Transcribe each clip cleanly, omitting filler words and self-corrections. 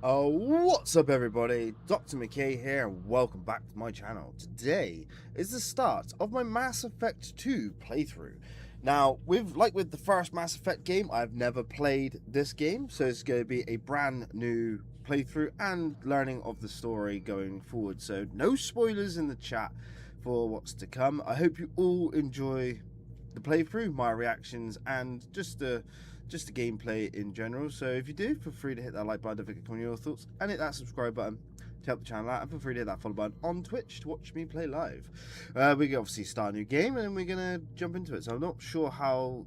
What's up everybody, Dr. McKay here and welcome back to my channel. Today is the start of my Mass Effect 2 playthrough. Now, with the first Mass Effect game, I've never played this game, so it's going to be a brand new playthrough and learning of the story going forward. So no spoilers in the chat for what's to come. I hope you all enjoy the playthrough, my reactions, and just the gameplay in general. So if you do, feel free to hit that like button if you comment your thoughts and hit that subscribe button to help the channel out, and feel free to hit that follow button on Twitch to watch me play live. We can obviously start a new game and we're gonna jump into it. So I'm not sure how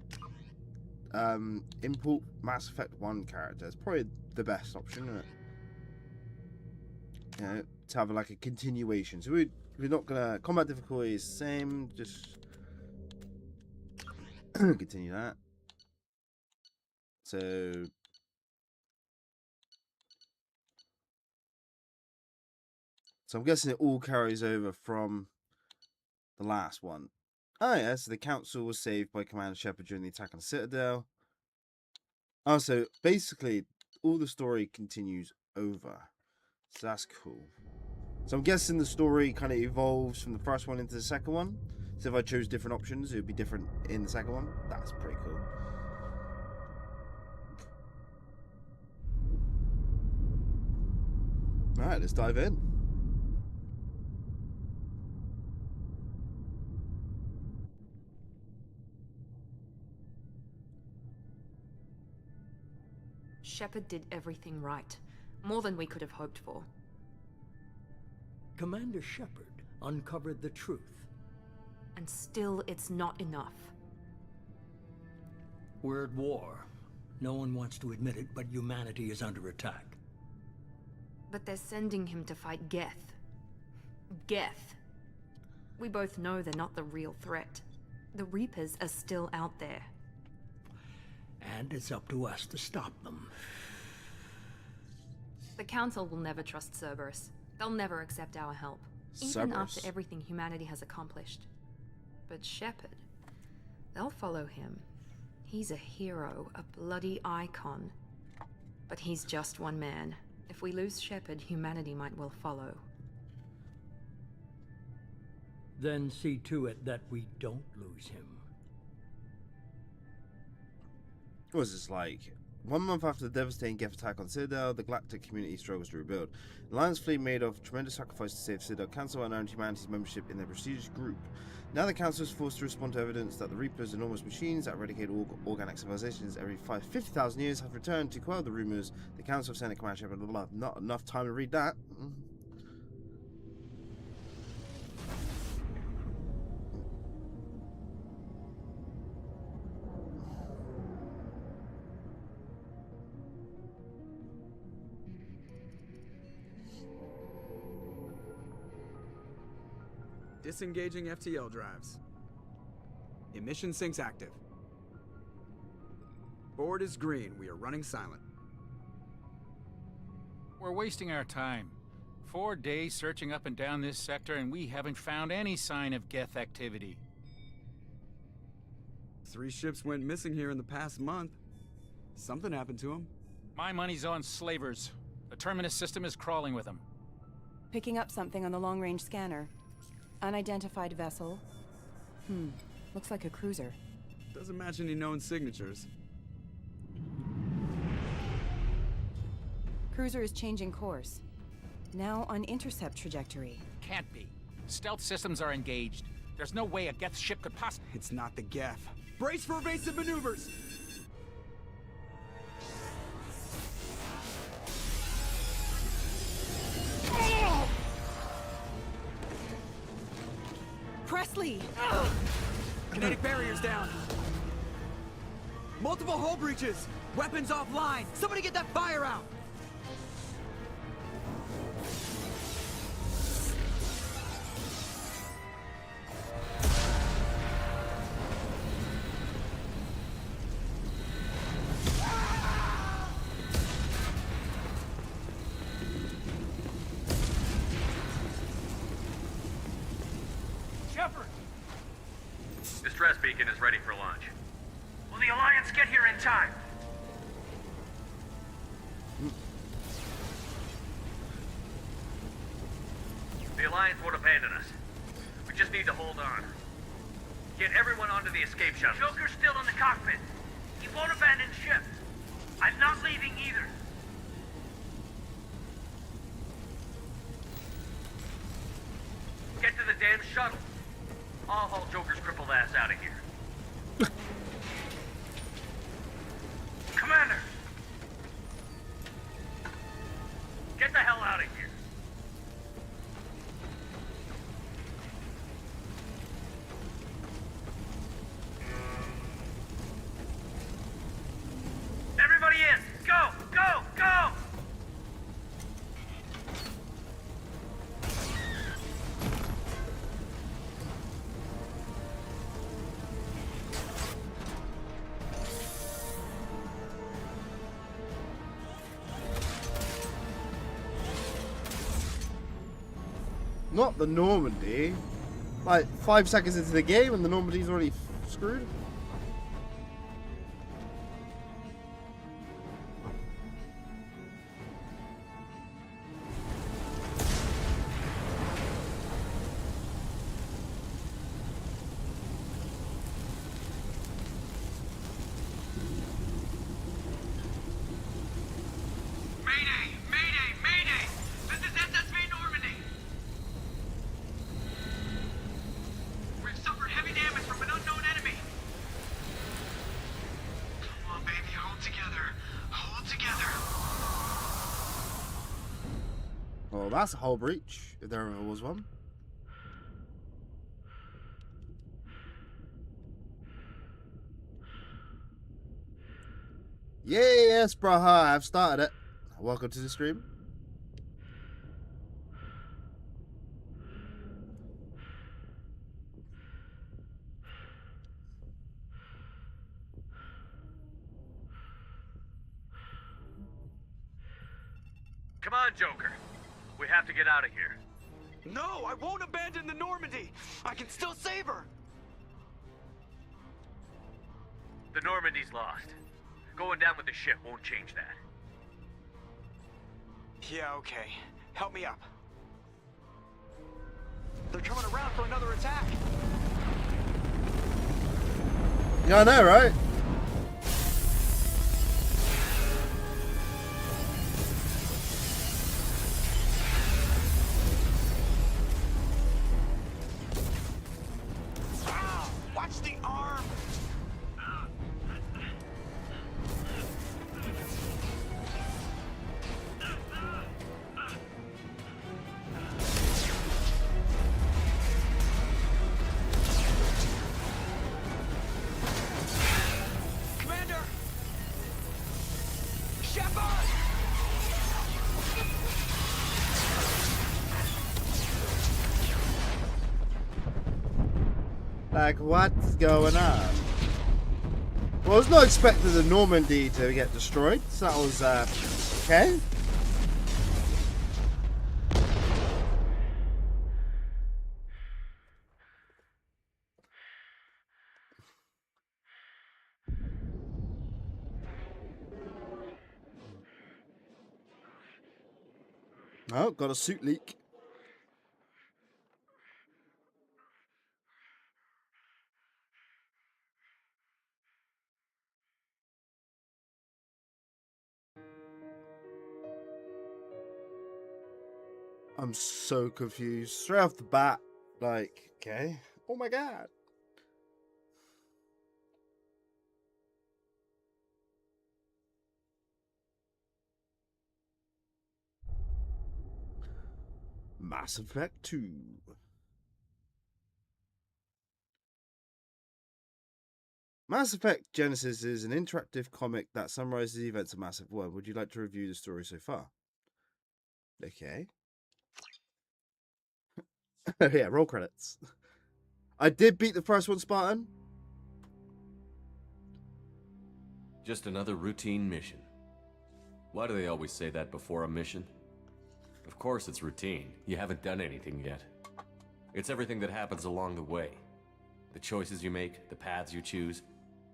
import Mass Effect 1 character. It's probably the best option, isn't it? You know, to have like a continuation. So we're not gonna, combat difficulty is the same, just continue that. So I'm guessing it all carries over from the last one. Oh yeah, so the council was saved by Commander Shepard during the attack on the Citadel. Oh, so basically all the story continues over. So that's cool. So I'm guessing the story kind of evolves from the first one into the second one. So if I chose different options, it would be different in the second one. That's pretty cool. Alright, let's dive in. Shepard did everything right. More than we could have hoped for. Commander Shepard uncovered the truth. And still, it's not enough. We're at war. No one wants to admit it, but humanity is under attack. But they're sending him to fight Geth. Geth. We both know they're not the real threat. The Reapers are still out there. And it's up to us to stop them. The Council will never trust Cerberus. They'll never accept our help. Even Cerberus? after everything humanity has accomplished. But Shepard, they'll follow him. He's a hero, a bloody icon. But he's just one man. If we lose Shepard, humanity might well follow. Then see to it that we don't lose him. What was this like? 1 month after the devastating Geth attack on Citadel, the galactic community struggles to rebuild. The Alliance fleet made of tremendous sacrifice to save Citadel Council and earned humanity's membership in their prestigious group. Now the Council is forced to respond to evidence that the Reapers, enormous machines that eradicate organic civilizations every 50,000 years, have returned to quell the rumors. The Council of Senate Commander Shepard, blah, blah, blah. Not enough time to read that. Disengaging FTL drives. Emission sinks active. Board is green. We are running silent. We're wasting our time. 4 days searching up and down this sector, and we haven't found any sign of Geth activity. 3 ships went missing here in the past month. Something happened to them. My money's on slavers. The Terminus system is crawling with them. Picking up something on the long-range scanner. Unidentified vessel. Looks like a cruiser. Doesn't match any known signatures. Cruiser is changing course. Now on intercept trajectory. Can't be. Stealth systems are engaged. There's no way a Geth ship could possibly... It's not the Geth. Brace for evasive maneuvers! Presley! Kinetic barriers down. Multiple hull breaches. Weapons offline. Somebody get that fire out. Shepard! Distress beacon is ready for launch. Will the Alliance get here in time? The Alliance won't abandon us. We just need to hold on. Get everyone onto the escape shuttle. Joker's still in the cockpit. He won't abandon ship. I'm not leaving either. Get to the damn shuttle. I'll haul Joker's crippled ass out of here. Commander! Get the hell out of here. Everybody in! Go! Go! Go! Not the Normandy. Like 5 seconds into the game and the Normandy's already screwed. Mayday! Mayday! Mayday! This is SSV Normandy! We've suffered heavy damage from an unknown enemy! Come on, baby, hold together. Hold together. Oh, that's a hull breach, if there ever was one. Yes, braha, I've started it. Welcome to the stream. Come on, Joker. We have to get out of here. No, I won't abandon the Normandy. I can still save her. The Normandy's lost. Going down with the ship won't change that. Yeah, okay. Help me up. They're coming around for another attack. Yeah, I know, right? Ah, watch the arm. Commander! Shepard! Like, what's going on? Well, I was not expecting the Normandy to get destroyed, so that was, okay. Oh, got a suit leak. I'm so confused. Straight off the bat, like, okay. Oh my god. Mass Effect 2. Mass Effect Genesis is an interactive comic that summarizes the events of Mass Effect 1. Would you like to review the story so far? Okay. Yeah, roll credits. I did beat the first one, Spartan. Just another routine mission. Why do they always say that before a mission? Of course it's routine. You haven't done anything yet. It's everything that happens along the way. The choices you make, the paths you choose,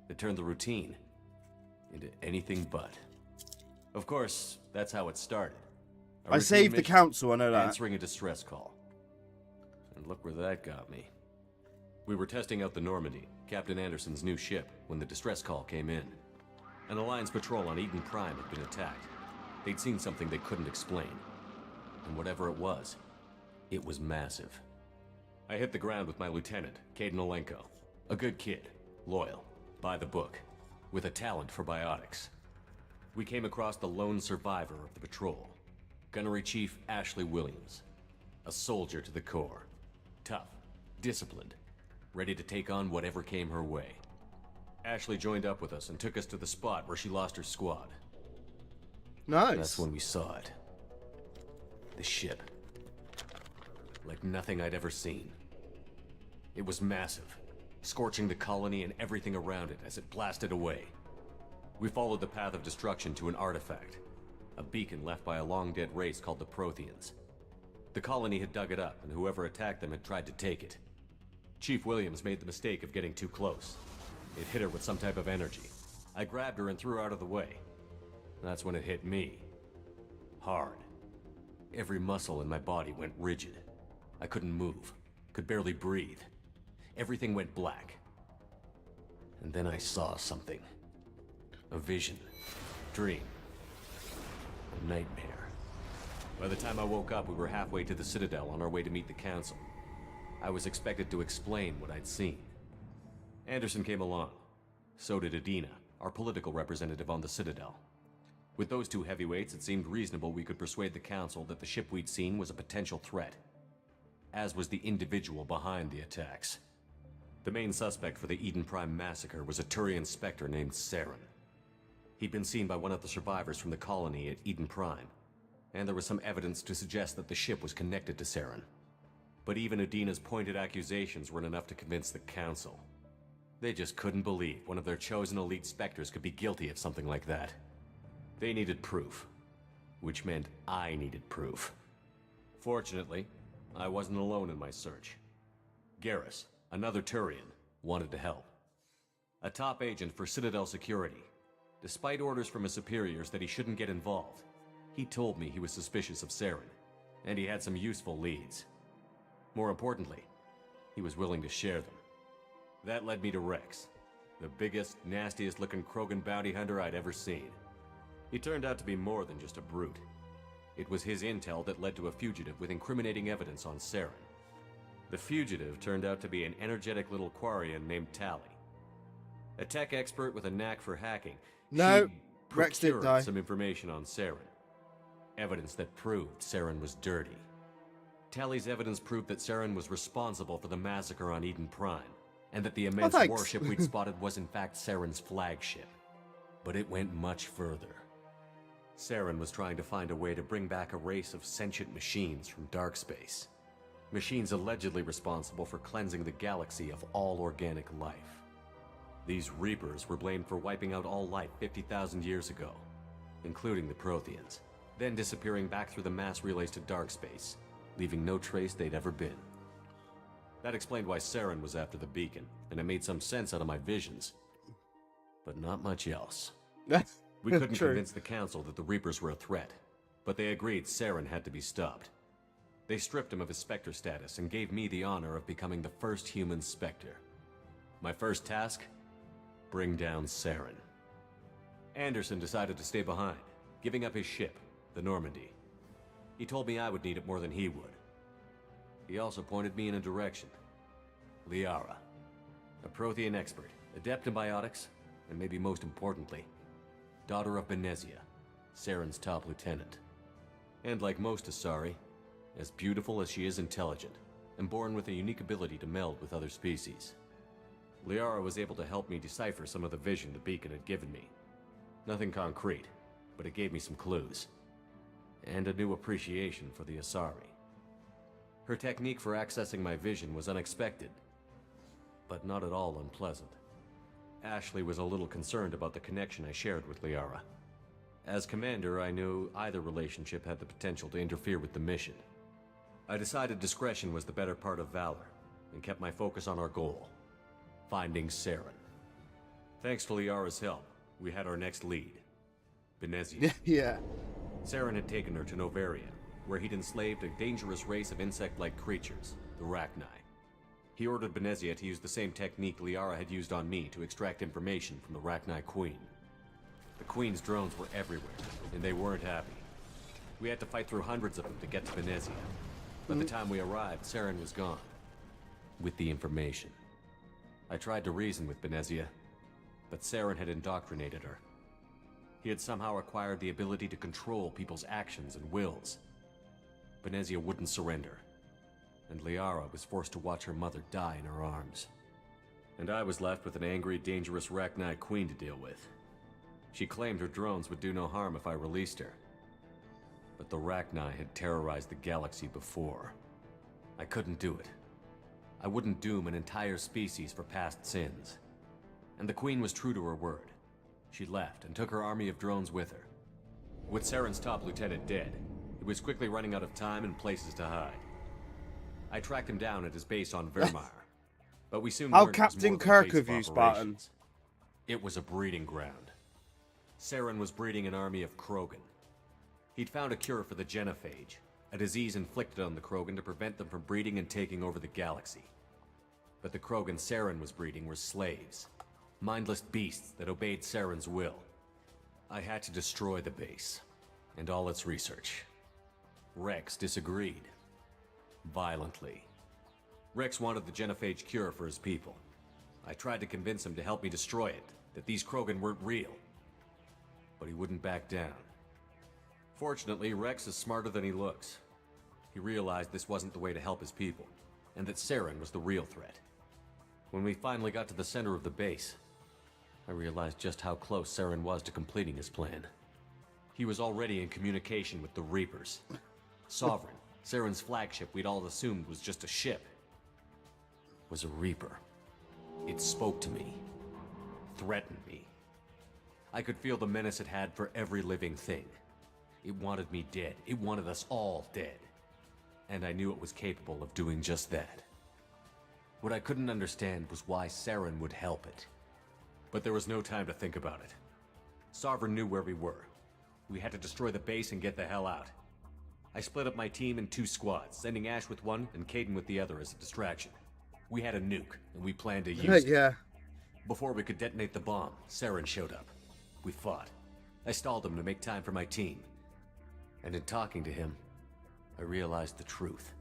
that turn the routine into anything but. Of course, that's how it started. I saved the council, I know that. Answering a distress call. And look where that got me. We were testing out the Normandy, Captain Anderson's new ship, when the distress call came in. An Alliance patrol on Eden Prime had been attacked. They'd seen something they couldn't explain. And whatever it was massive. I hit the ground with my lieutenant, Caden Olenko. A good kid, loyal, by the book, with a talent for biotics. We came across the lone survivor of the patrol, Gunnery Chief Ashley Williams. A soldier to the core. Tough, disciplined, ready to take on whatever came her way. Ashley joined up with us and took us to the spot where she lost her squad. Nice. That's when we saw it. The ship. Like nothing I'd ever seen. It was massive, scorching the colony and everything around it as it blasted away. We followed the path of destruction to an artifact, a beacon left by a long-dead race called the Protheans. The colony had dug it up, and whoever attacked them had tried to take it. Chief Williams made the mistake of getting too close. It hit her with some type of energy. I grabbed her and threw her out of the way. That's when it hit me. Hard. Every muscle in my body went rigid. I couldn't move, could barely breathe. Everything went black. And then I saw something. A vision. Dream. A nightmare. By the time I woke up, we were halfway to the Citadel on our way to meet the Council. I was expected to explain what I'd seen. Anderson came along. So did Adina, our political representative on the Citadel. With those two heavyweights, it seemed reasonable we could persuade the Council that the ship we'd seen was a potential threat. As was the individual behind the attacks. The main suspect for the Eden Prime massacre was a Turian Spectre named Saren. He'd been seen by one of the survivors from the colony at Eden Prime, and there was some evidence to suggest that the ship was connected to Saren. But even Adina's pointed accusations weren't enough to convince the Council. They just couldn't believe one of their chosen elite Spectres could be guilty of something like that. They needed proof, which meant I needed proof. Fortunately, I wasn't alone in my search. Garrus, another Turian, wanted to help. A top agent for Citadel Security. Despite orders from his superiors that he shouldn't get involved, he told me he was suspicious of Saren, and he had some useful leads. More importantly, he was willing to share them. That led me to Rex, the biggest, nastiest looking Krogan bounty hunter I'd ever seen. He turned out to be more than just a brute. It was his intel that led to a fugitive with incriminating evidence on Saren. The fugitive turned out to be an energetic little Quarian named Tali. A tech expert with a knack for hacking. No, She Rex did procured die. some information on Saren. Evidence that proved Saren was dirty. Tali's evidence proved that Saren was responsible for the massacre on Eden Prime, and that the immense thanks. warship we'd spotted was in fact Saren's flagship. But it went much further. Saren was trying to find a way to bring back a race of sentient machines from dark space. Machines allegedly responsible for cleansing the galaxy of all organic life. These Reapers were blamed for wiping out all life 50,000 years ago, including the Protheans, then disappearing back through the mass relays to dark space, leaving no trace they'd ever been. That explained why Saren was after the beacon, and it made some sense out of my visions. But not much else. We couldn't True. convince the Council that the Reapers were a threat, but they agreed Saren had to be stopped. They stripped him of his Spectre status and gave me the honor of becoming the first human Spectre. My first task? Bring down Saren. Anderson decided to stay behind, giving up his ship, the Normandy. He told me I would need it more than he would. He also pointed me in a direction. Liara, a Prothean expert, adept in biotics, and maybe most importantly, daughter of Benezia, Saren's top lieutenant. And like most Asari, as beautiful as she is intelligent, and born with a unique ability to meld with other species. Liara was able to help me decipher some of the vision the beacon had given me. Nothing concrete, but it gave me some clues. And a new appreciation for the Asari. Her technique for accessing my vision was unexpected, but not at all unpleasant. Ashley was a little concerned about the connection I shared with Liara. As commander, I knew either relationship had the potential to interfere with the mission. I decided discretion was the better part of valor, and kept my focus on our goal. Finding Saren. Thanks to Liara's help, we had our next lead. Benezia. Yeah. Saren had taken her to Noveria, where he'd enslaved a dangerous race of insect-like creatures, the Rachni. He ordered Benezia to use the same technique Liara had used on me to extract information from the Rachni Queen. The Queen's drones were everywhere, and they weren't happy. We had to fight through hundreds of them to get to Benezia. By the time we arrived, Saren was gone. With the information. I tried to reason with Benezia, but Saren had indoctrinated her. He had somehow acquired the ability to control people's actions and wills. Benezia wouldn't surrender, and Liara was forced to watch her mother die in her arms. And I was left with an angry, dangerous Rachni Queen to deal with. She claimed her drones would do no harm if I released her. But the Rachni had terrorized the galaxy before. I couldn't do it. I wouldn't doom an entire species for past sins. And the Queen was true to her word. She left and took her army of drones with her. With Saren's top lieutenant dead, he was quickly running out of time and places to hide. I tracked him down at his base on Vermeer, but we soon How learned it was Captain more than a Kirk base of you, operations. Spartan. It was a breeding ground. Saren was breeding an army of Krogan. He'd found a cure for the genophage, a disease inflicted on the Krogan to prevent them from breeding and taking over the galaxy. But the Krogan Saren was breeding were slaves, mindless beasts that obeyed Saren's will. I had to destroy the base, and all its research. Rex disagreed. Violently. Rex wanted the genophage cure for his people. I tried to convince him to help me destroy it, that these Krogan weren't real. But he wouldn't back down. Fortunately, Rex is smarter than he looks. He realized this wasn't the way to help his people, and that Saren was the real threat. When we finally got to the center of the base, I realized just how close Saren was to completing his plan. He was already in communication with the Reapers. Sovereign, Saren's flagship we'd all assumed was just a ship, was a Reaper. It spoke to me, threatened me. I could feel the menace it had for every living thing. It wanted me dead. It wanted us all dead. And I knew it was capable of doing just that. What I couldn't understand was why Saren would help it. But there was no time to think about it. Sovereign knew where we were. We had to destroy the base and get the hell out. I split up my team in 2 squads, sending Ash with one and Kaidan with the other as a distraction. We had a nuke, and we planned to use it. Yeah. Before we could detonate the bomb, Saren showed up. We fought. I stalled him to make time for my team. And in talking to him, I realized the truth.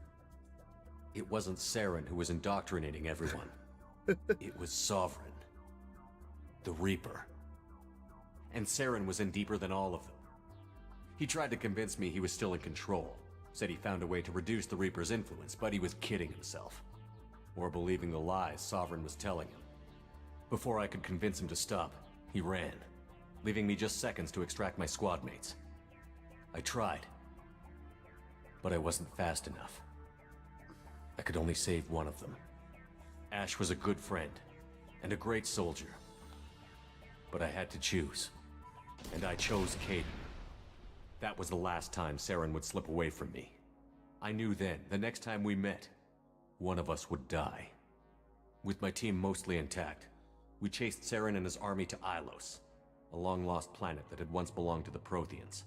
It wasn't Saren who was indoctrinating everyone. It was Sovereign. The Reaper. And Saren was in deeper than all of them. He tried to convince me he was still in control. Said he found a way to reduce the Reaper's influence, but he was kidding himself. Or believing the lies Sovereign was telling him. Before I could convince him to stop, he ran, leaving me just seconds to extract my squad mates. I tried, but I wasn't fast enough. I could only save one of them. Ash was a good friend, and a great soldier. But I had to choose, and I chose Kaidan. That was the last time Saren would slip away from me. I knew then, the next time we met, one of us would die. With my team mostly intact, we chased Saren and his army to Ilos, a long-lost planet that had once belonged to the Protheans.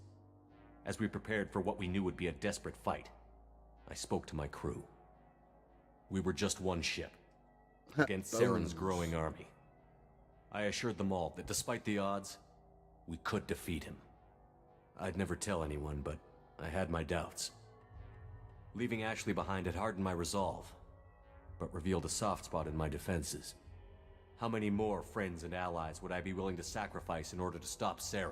As we prepared for what we knew would be a desperate fight, I spoke to my crew. We were just one ship, against Saren's growing army. I assured them all that despite the odds, we could defeat him. I'd never tell anyone, but I had my doubts. Leaving Ashley behind had hardened my resolve, but revealed a soft spot in my defenses. How many more friends and allies would I be willing to sacrifice in order to stop Saren?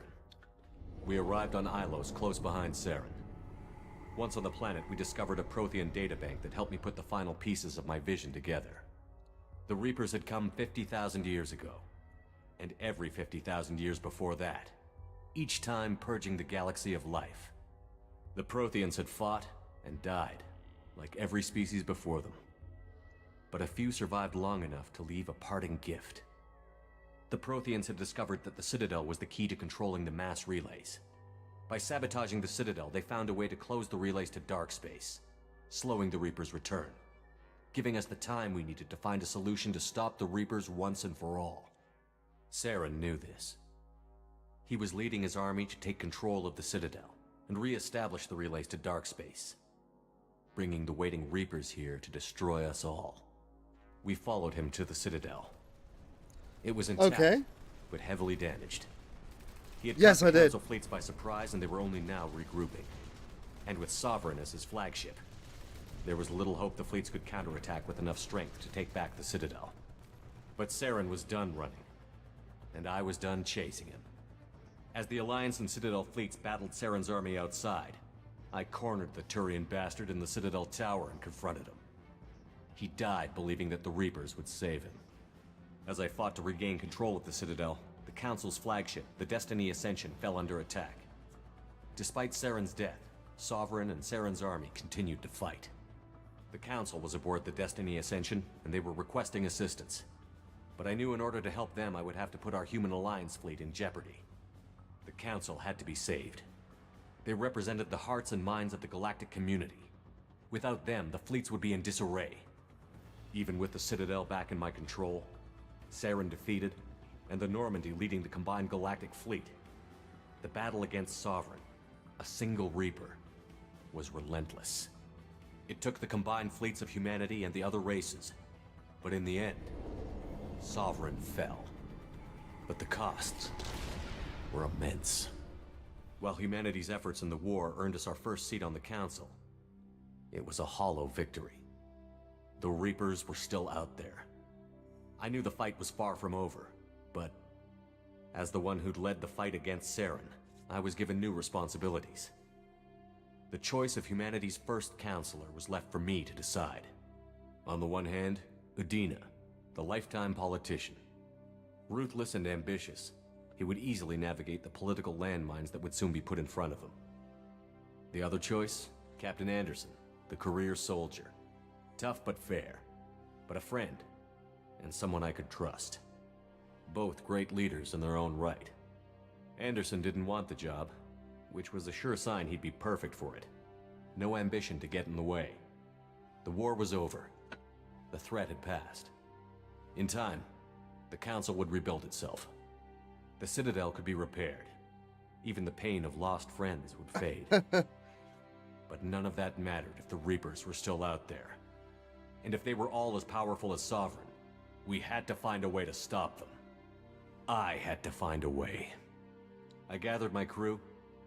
We arrived on Ilos, close behind Saren. Once on the planet, we discovered a Prothean databank that helped me put the final pieces of my vision together. The Reapers had come 50,000 years ago, and every 50,000 years before that, each time purging the galaxy of life. The Protheans had fought and died, like every species before them. But a few survived long enough to leave a parting gift. The Protheans had discovered that the Citadel was the key to controlling the mass relays. By sabotaging the Citadel, they found a way to close the relays to dark space, slowing the Reapers' return, giving us the time we needed to find a solution to stop the Reapers once and for all. Saren knew this. He was leading his army to take control of the Citadel and re-establish the relays to dark space. bringing the waiting Reapers here to destroy us all. We followed him to the Citadel. It was intact, Okay. but heavily damaged. He had Yes, caught the I did. Council fleets by surprise, and they were only now regrouping. And with Sovereign as his flagship, there was little hope the fleets could counterattack with enough strength to take back the Citadel. But Saren was done running, and I was done chasing him. As the Alliance and Citadel fleets battled Saren's army outside, I cornered the Turian bastard in the Citadel tower and confronted him. He died believing that the Reapers would save him. As I fought to regain control of the Citadel, the Council's flagship, the Destiny Ascension, fell under attack. Despite Saren's death, Sovereign and Saren's army continued to fight. The Council was aboard the Destiny Ascension, and they were requesting assistance. But I knew in order to help them, I would have to put our Human Alliance fleet in jeopardy. The Council had to be saved. They represented the hearts and minds of the galactic community. Without them, the fleets would be in disarray. Even with the Citadel back in my control, Saren defeated, and the Normandy leading the combined galactic fleet, the battle against Sovereign, a single Reaper, was relentless. It took the combined fleets of humanity and the other races, but in the end, Sovereign fell. But the costs were immense. While humanity's efforts in the war earned us our first seat on the Council, it was a hollow victory. The Reapers were still out there. I knew the fight was far from over, but as the one who'd led the fight against Saren, I was given new responsibilities. The choice of humanity's first counselor was left for me to decide. On the one hand, Udina, the lifetime politician. Ruthless and ambitious, he would easily navigate the political landmines that would soon be put in front of him. The other choice, Captain Anderson, the career soldier. Tough but fair, but a friend, and someone I could trust. Both great leaders in their own right. Anderson didn't want the job, which was a sure sign he'd be perfect for it. No ambition to get in the way. The war was over. The threat had passed. In time, the Council would rebuild itself. The Citadel could be repaired. Even the pain of lost friends would fade. But none of that mattered if the Reapers were still out there. And if they were all as powerful as Sovereign, we had to find a way to stop them. I had to find a way. I gathered my crew,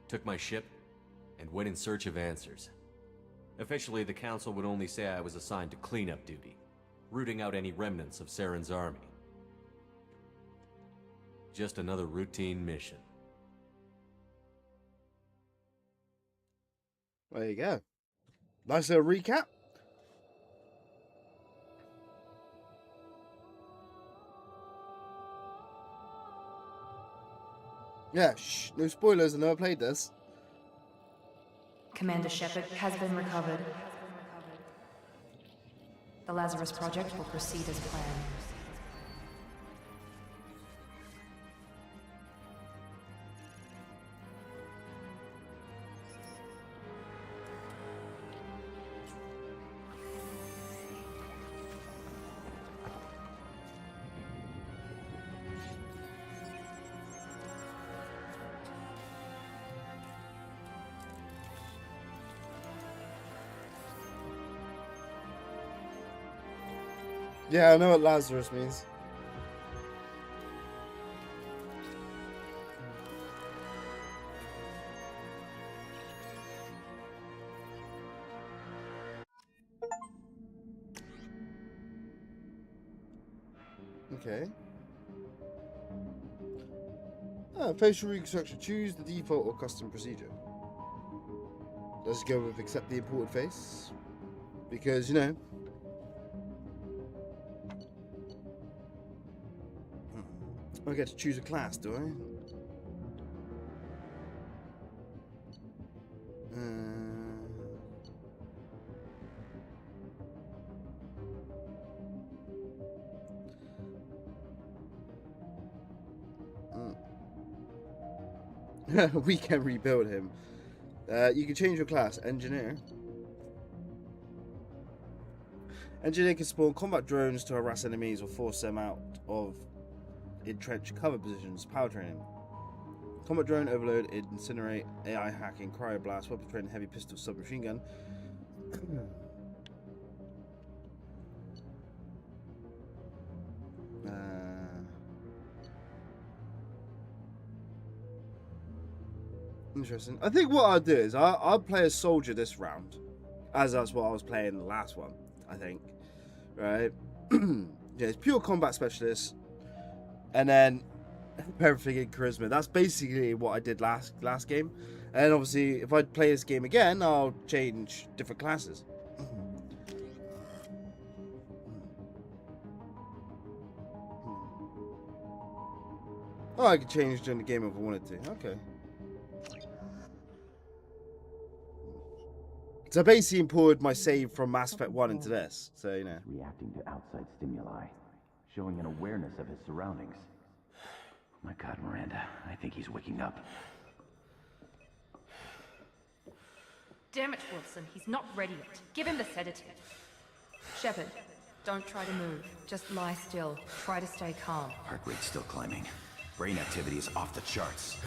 took my ship, and went in search of answers. Officially, the Council would only say I was assigned to cleanup duty, rooting out any remnants of Saren's army. Just another routine mission. There you go. Nice little recap. Yeah, shh, no spoilers, I never played this. Commander Shepard has been recovered. The Lazarus Project will proceed as planned. Yeah, I know what Lazarus means. Okay. Facial reconstruction. Choose the default or custom procedure. Let's go with accept the imported face. Because, you know. I get to choose a class, do I? We can rebuild him. You can change your class. Engineer. Engineer can spawn combat drones to harass enemies or force them out of entrenched cover positions. Power training. Combat drone overload, incinerate, AI hacking, cryoblast, weapon training, heavy pistol, submachine gun. Interesting. I think what I'll do is I'll play a soldier this round, as that's what I was playing in the last one, I think. Right? Yeah, it's pure combat specialist, and then everything in charisma. That's basically what I did last game. And obviously, if I play this game again, I'll change different classes. Oh, I could change during the game if I wanted to. Okay. So I basically imported my save from Mass Effect 1 into this. So, you know. Reacting to outside stimuli, showing an awareness of his surroundings. My God, Miranda, I think he's waking up. Damn it, Wilson. He's not ready yet. Give him the sedative. Shepard, don't try to move. Just lie still. Try to stay calm. Heart rate's still climbing. Brain activity is off the charts.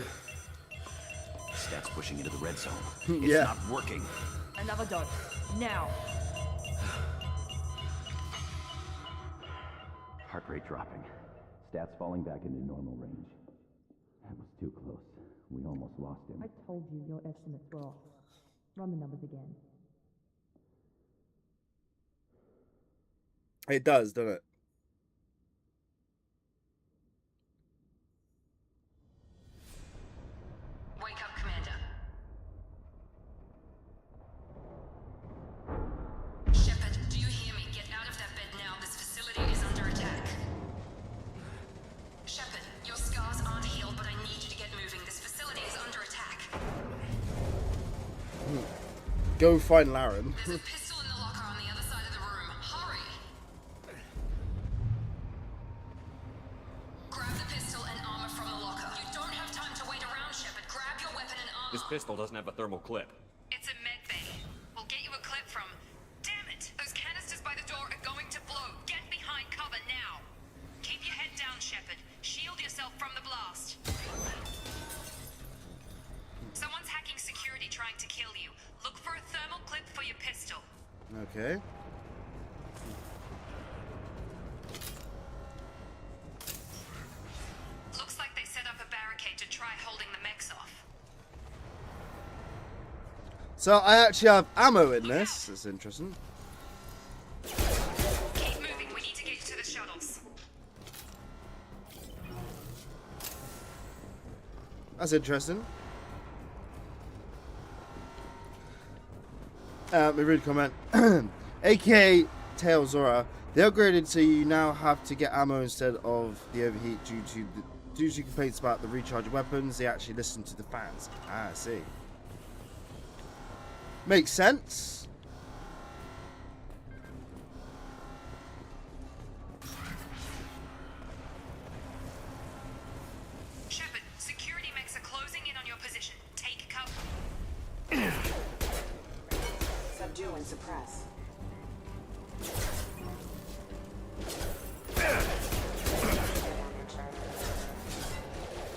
Stats pushing into the red zone. It's Yeah. not working. Another dose. Now. Heart rate dropping. Stats falling back into normal range. That was too close. We almost lost him. I told you your estimates were off. Run the numbers again. It does, doesn't it? Wake up, Commander. Shepard, do you hear me? Get out of that bed now. This facility is under attack. Shepard, your scars aren't healed, but I need you to get moving. This facility is under attack. Go find Laren. There's a pistol in the locker on the other side of the room. Hurry! Grab the pistol and armor from the locker. You don't have time to wait around, Shepard. Grab your weapon and armor. This pistol doesn't have a thermal clip. It's a med bay. We'll get you a clip from... Damn it! Those canisters by the door are going to blow. Get behind cover now. Keep your head down, Shepard. Shield yourself from the blast. Someone's hacking security trying to kill you. Look for a thermal clip for your pistol. Okay. Looks like they set up a barricade to try holding the mechs off. So I actually have ammo in this. That's interesting. Keep moving. We need to get you to the shuttles. That's interesting. My rude comment. AKA Tail Zora. They upgraded so you now have to get ammo instead of the overheat due to complaints about the recharge of weapons. They actually listen to the fans. Ah, I see. Makes sense. Shepard, security mechs are closing in on your position. Take cover. Subdue and suppress.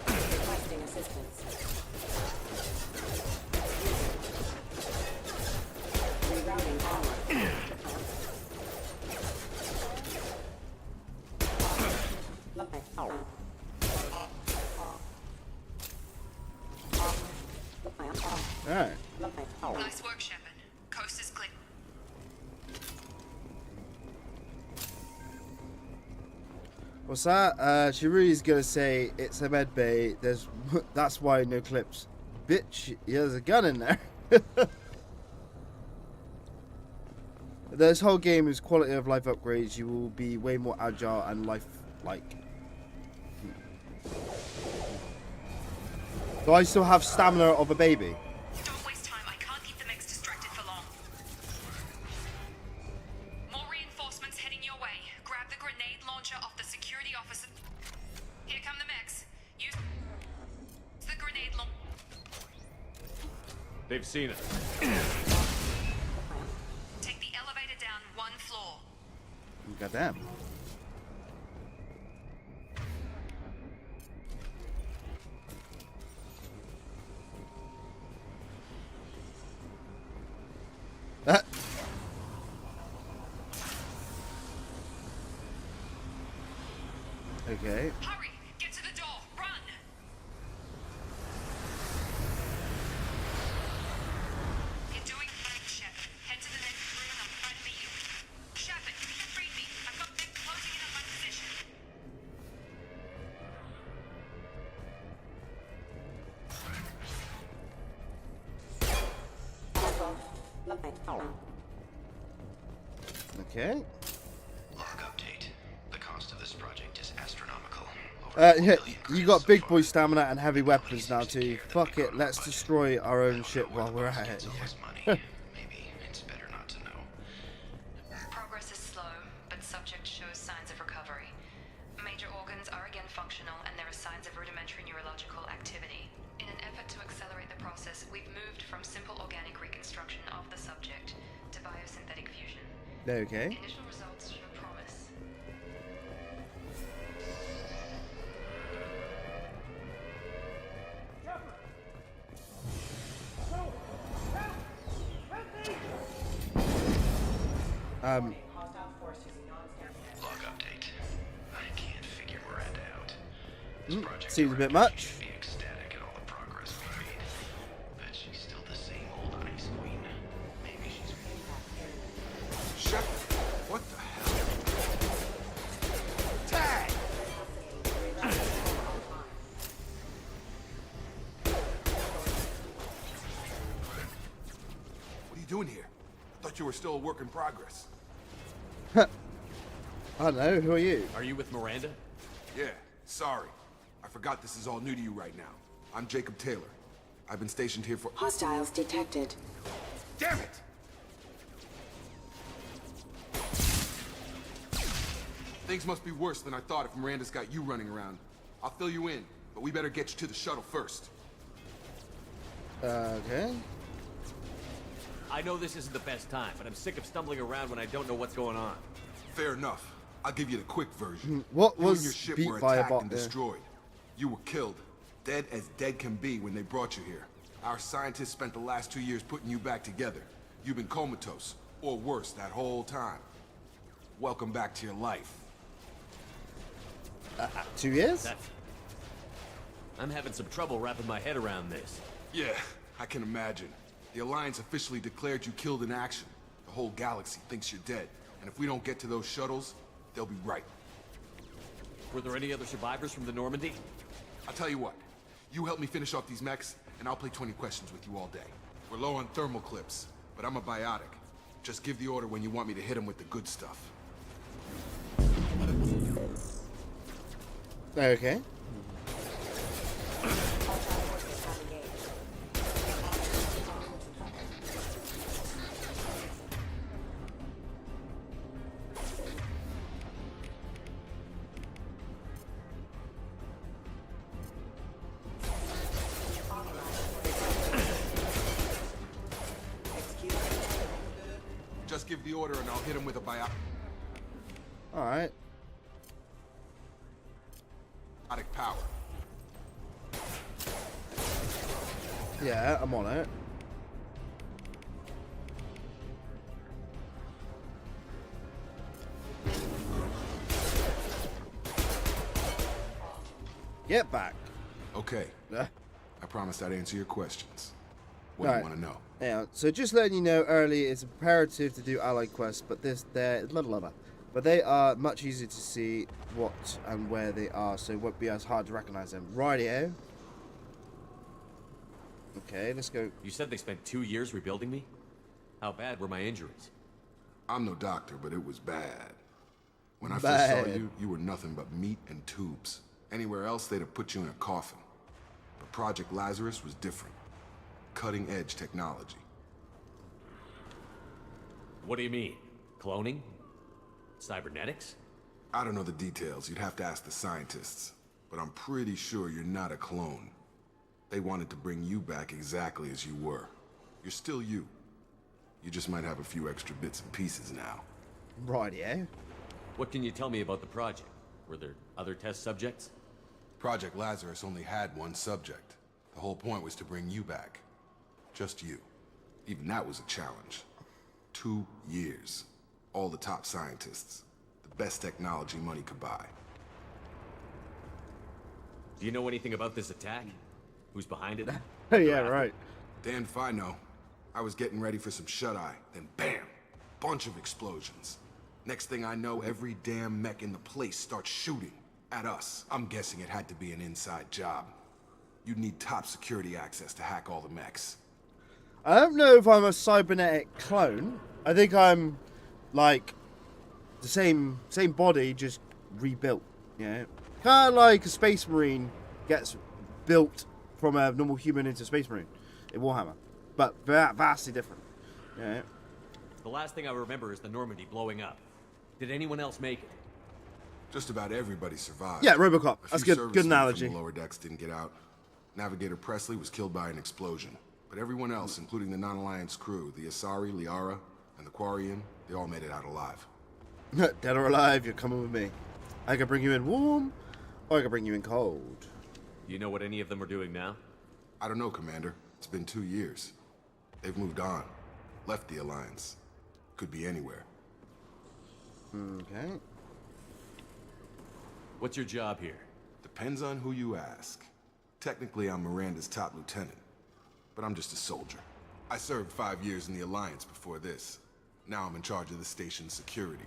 Requesting assistance. Rerouting power. Alright. Nice work, Shepard. Coast is clear. What's that? She really is gonna say it's a med bay. There's that's why no clips. Bitch, there's a gun in there. This whole game is quality of life upgrades. You will be way more agile and life-like. Do I still have stamina of a baby? Don't waste time. I can't keep the mechs distracted for long. More reinforcements heading your way. Grab the grenade launcher off the security officer. Here come the mechs. Use the grenade launcher. They've seen us. Take the elevator down one floor. Goddamn. Okay. Hurry! Get to the door! Run! Okay. Log update. The cost of this project is astronomical. Yeah, you got big boy stamina and heavy weapons now too. Fuck it, let's destroy our own shit while we're at it. Maybe it's better not to know. Progress is slow, but subject shows signs of recovery. Major organs are again functional, and there are signs of rudimentary neurological activity. In an effort to accelerate the process, we've moved from simple organic reconstruction of the subject to biosynthetic fusion. Okay. Initial results show promise. Log update. I can't figure Miranda out. This project Seems a bit much. should be ecstatic at all the progress we made. Bet she's still the same old ice queen. Maybe she's Shepard, what the hell? Tag! What are you doing here? I thought you were still a work in progress. I don't know, who are you? Are you with Miranda? Yeah, sorry. I forgot this is all new to you right now. I'm Jacob Taylor. I've been stationed here for— Hostiles detected. Damn it! Things must be worse than I thought if Miranda's got you running around. I'll fill you in, but we better get you to the shuttle first. Okay. I know this isn't the best time, but I'm sick of stumbling around when I don't know what's going on. Fair enough. I'll give you the quick version. What You and was your ship beat were by a attacked bot and there? destroyed. You were killed. Dead as dead can be when they brought you here. Our scientists spent the last 2 years putting you back together. You've been comatose, or worse, that whole time. Welcome back to your life. 2 years? I'm having some trouble wrapping my head around this. Yeah, I can imagine. The Alliance officially declared you killed in action. The whole galaxy thinks you're dead. And if we don't get to those shuttles, they'll be right. Were there any other survivors from the Normandy? I'll tell you what. You help me finish off these mechs, and I'll play 20 questions with you all day. We're low on thermal clips, but I'm a biotic. Just give the order when you want me to hit them with the good stuff. Okay. Just give the order and I'll hit him with a biotic Alright. power. Yeah, I'm on it. Get back. Okay. Yeah. I promised I'd answer your questions. What do Right. you want to know? Yeah, so just letting you know early, it's imperative to do allied quests, but but they are much easier to see what and where they are, so it won't be as hard to recognize them. Rightio. Okay, let's go. You said they spent 2 years rebuilding me? How bad were my injuries? I'm no doctor, but it was bad. When I first Bad. saw you, you were nothing but meat and tubes. Anywhere else, they'd have put you in a coffin. But Project Lazarus was different. Cutting-edge technology. What do you mean? Cloning? Cybernetics? I don't know the details. You'd have to ask the scientists. But I'm pretty sure you're not a clone. They wanted to bring you back exactly as you were. You're still you. You just might have a few extra bits and pieces now. Rightio. What can you tell me about the project? Were there other test subjects? Project Lazarus only had one subject. The whole point was to bring you back. Just you. Even that was a challenge. 2 years. All the top scientists. The best technology money could buy. Do you know anything about this attack? Who's behind it? Yeah, right. Damn if I know. I was getting ready for some shut-eye, then bam! Bunch of explosions. Next thing I know, every damn mech in the place starts shooting at us. I'm guessing it had to be an inside job. You'd need top security access to hack all the mechs. I don't know if I'm a cybernetic clone. I think I'm like the same body, just rebuilt. Yeah, kind of like a space marine gets built from a normal human into a space marine in Warhammer, but vastly different. Yeah. The last thing I remember is the Normandy blowing up. Did anyone else make it? Just about everybody survived. Yeah, RoboCop. A That's few good. Good servicemen analogy. From the lower decks didn't get out. Navigator Presley was killed by an explosion. But everyone else, including the non-alliance crew, the Asari, Liara, and the Quarian, they all made it out alive. Dead or alive, you're coming with me. I can bring you in warm, or I can bring you in cold. You know what any of them are doing now? I don't know, Commander. It's been 2 years. They've moved on. Left the Alliance. Could be anywhere. Okay. What's your job here? Depends on who you ask. Technically, I'm Miranda's top lieutenant. But I'm just a soldier. I served 5 years in the Alliance before this. Now I'm in charge of the station's security.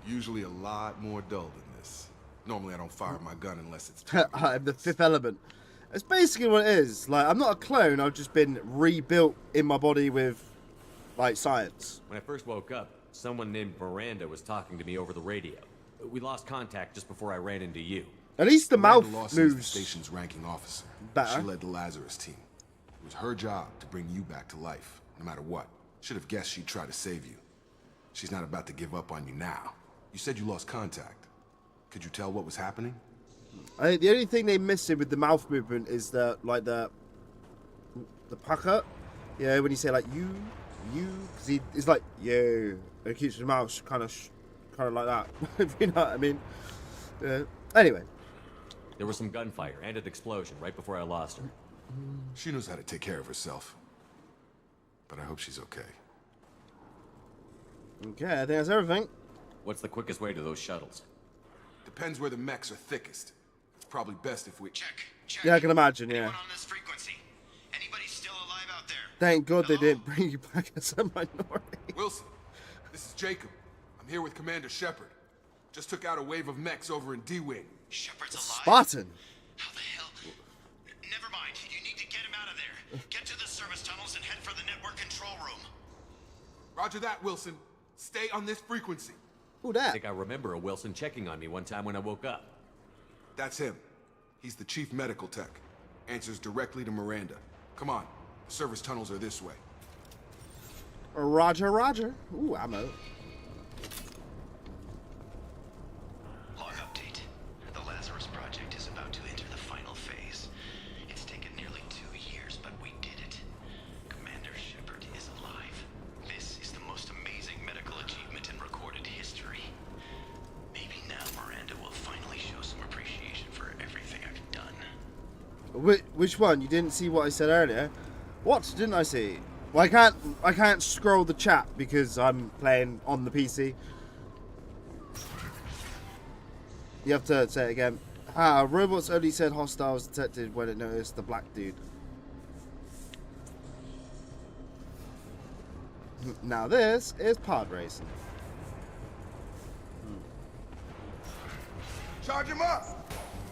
Usually a lot more dull than this. Normally I don't fire my gun unless it's I'm the Fifth Element. It's basically what it is. Like, I'm not a clone, I've just been rebuilt in my body with, like, science. When I first woke up, someone named Miranda was talking to me over the radio. We lost contact just before I ran into you. At least the Miranda mouth Lawson is the moves station's ranking officer. better. She led the Lazarus team. It was her job to bring you back to life, no matter what. Should have guessed she'd try to save you. She's not about to give up on you now. You said you lost contact. Could you tell what was happening? I think the only thing they missing with the mouth movement is the pucker. Yeah, when you say like you, because it's like you. It keeps his mouth kind of like that. If you know what I mean. Anyway. There was some gunfire and an explosion right before I lost her. She knows how to take care of herself. But I hope she's okay. Okay, I think that's everything. What's the quickest way to those shuttles? Depends where the mechs are thickest. It's probably best if we... Check. Yeah, I can imagine, yeah. Anyone on this frequency? Anybody still alive out there? Thank God Hello? they didn't bring you back as a minority. Wilson, this is Jacob. I'm here with Commander Shepard. Just took out a wave of mechs over in D-Wing. Shepard's alive? Spartan. How the hell? Never mind. You need to get him out of there. Get to the service tunnels and head for the network control room. Roger that, Wilson. Stay on this frequency. Who I that? think I remember a Wilson checking on me one time when I woke up. That's him. He's the chief medical tech. Answers directly to Miranda. Come on. The service tunnels are this way. Roger, Roger. Ooh, ammo. Log update. The Lazarus Project is about to enter the final phase. It's taken nearly 2 years, but we did it. Commander Shepard is alive. This is the most amazing medical achievement in recorded history. Maybe now Miranda will finally show some appreciation for everything I've done. Which one? You didn't see what I said earlier? What didn't I see? Well, I can't scroll the chat because I'm playing on the PC. You have to say it again. Robots only said hostiles detected when it noticed the black dude. Now this is pod racing. Charge him up!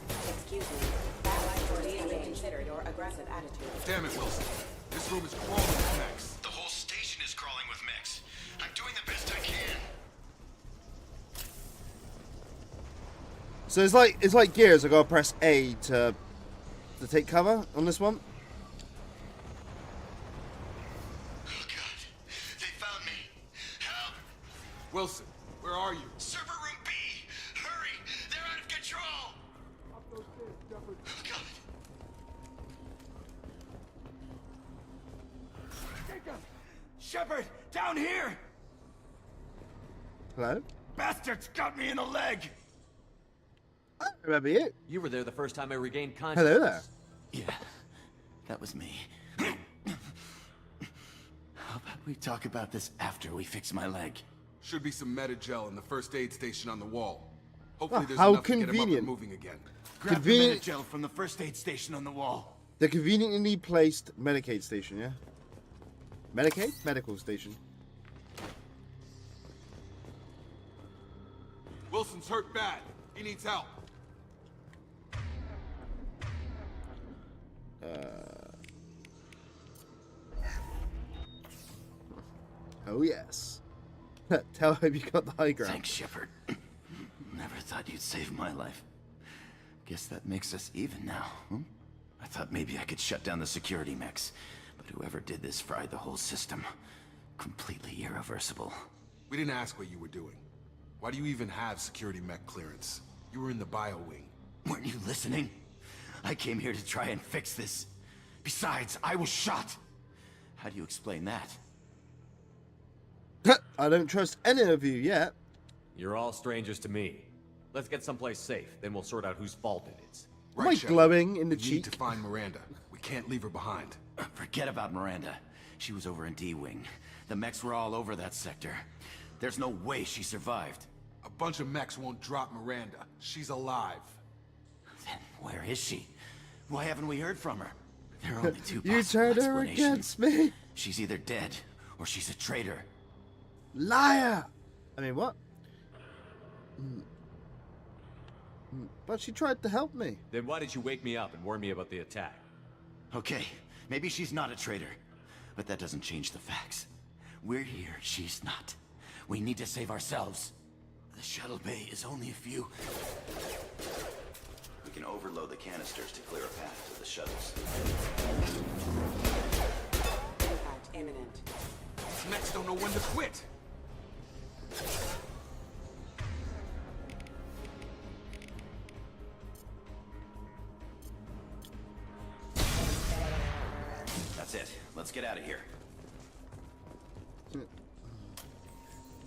Excuse me. That might be being considered your aggressive attitude. Damn it, Wilson. This room is crawling with mechs. The whole station is crawling with mechs. I'm doing the best I can. So it's like Gears. I gotta press A to take cover on this one. Oh god. They found me. Help! Wilson, where are you? Server room B! Hurry! They're out of control! Oh god. Jacob! Shepard! Down here! Hello? Bastards got me in the leg! I remember you. You were there the first time I regained consciousness. Hello there. Yeah, that was me. How about we talk about this after we fix my leg? Should be some Metagel in the first aid station on the wall. Hopefully there's how enough to get him up convenient. and moving again. Grab Convenient. the Metagel from the first aid station on the wall. The conveniently placed Medicaid station, yeah? Medicaid? Medical station. Wilson's hurt bad. He needs help. Oh yes. Tell him you got the high ground. Thanks, Shepard. Never thought you'd save my life. Guess that makes us even now, huh? I thought maybe I could shut down the security mechs, but whoever did this fried the whole system. Completely irreversible. We didn't ask what you were doing. Why do you even have security mech clearance? You were in the bio wing. Weren't you listening? I came here to try and fix this. Besides, I was shot. How do you explain that? I don't trust any of you yet. You're all strangers to me. Let's get someplace safe, then we'll sort out whose fault it is. Am I glowing in the We cheek? need to find Miranda. We can't leave her behind. Forget about Miranda. She was over in D-Wing. The mechs were all over that sector. There's no way she survived. A bunch of mechs won't drop Miranda. She's alive. Then where is she? Why haven't we heard from her? There are only two You possible turned her explanations. against me. She's either dead, or she's a traitor. Liar! I mean, what? But she tried to help me. Then why did you wake me up and warn me about the attack? Okay, maybe she's not a traitor. But that doesn't change the facts. We're here, she's not. We need to save ourselves. The shuttle bay is only a few. We can overload the canisters to clear a path to the shuttles. Impact imminent. These mechs don't know when to quit. That's it. Let's get out of here.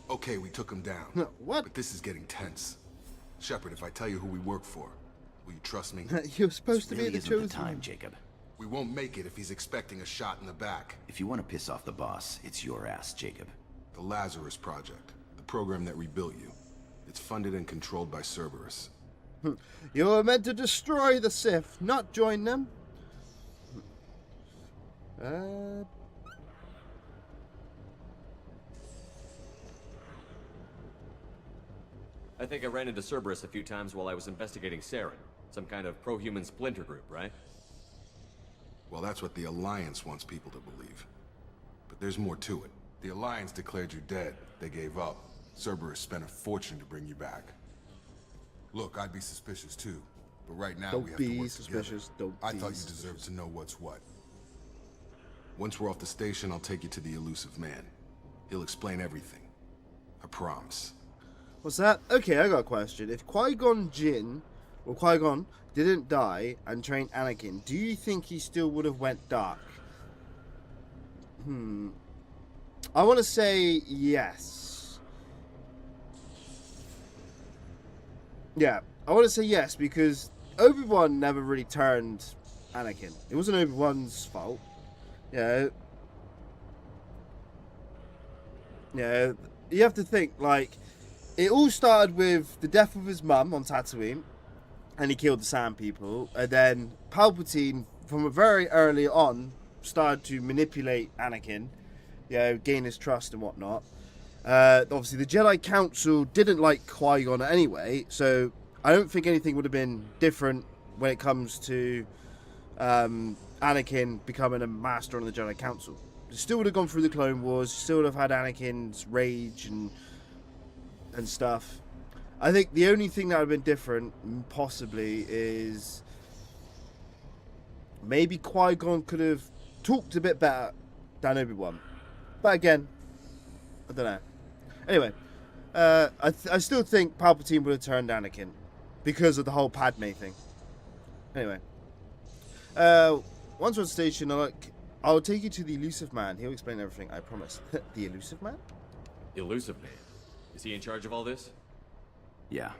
Okay, we took him down. What? But this is getting tense. Shepard, if I tell you who we work for, will you trust me? You're supposed to be Really the isn't chosen the time, one. Jacob. We won't make it if he's expecting a shot in the back. If you want to piss off the boss, it's your ass, Jacob. The Lazarus Project, the program that rebuilt you. It's funded and controlled by Cerberus. You were meant to destroy the Sith, not join them. I think I ran into Cerberus a few times while I was investigating Saren. Some kind of pro-human splinter group, right? Well, that's what the Alliance wants people to believe. But there's more to it. The Alliance declared you dead. They gave up. Cerberus spent a fortune to bring you back. Look, I'd be suspicious too. But right now we have to work together. I thought you deserved to know what's what. Once we're off the station, I'll take you to the Elusive Man. He'll explain everything. I promise. What's that? Okay, I got a question. If Qui-Gon Jinn, or Qui-Gon, didn't die and trained Anakin, do you think he still would have went dark? I want to say yes. Yeah, I want to say yes because Obi-Wan never really turned Anakin. It wasn't Obi-Wan's fault. Yeah. Yeah, you have to think, like, it all started with the death of his mum on Tatooine, and he killed the Sand People, and then Palpatine, from a very early on, started to manipulate Anakin, you know, gain his trust and whatnot. Obviously, the Jedi Council didn't like Qui-Gon anyway, so I don't think anything would have been different when it comes to Anakin becoming a master on the Jedi Council. Still would have gone through the Clone Wars, still would have had Anakin's rage and stuff. I think the only thing that would have been different, possibly, is maybe Qui-Gon could have talked a bit better than Obi-Wan. But again, I don't know. Anyway, I still think Palpatine would have turned Anakin because of the whole Padme thing. Anyway, once we're on station, I'll take you to the Elusive Man. He'll explain everything, I promise. The Elusive Man? Elusive Man? Is he in charge of all this? Yeah,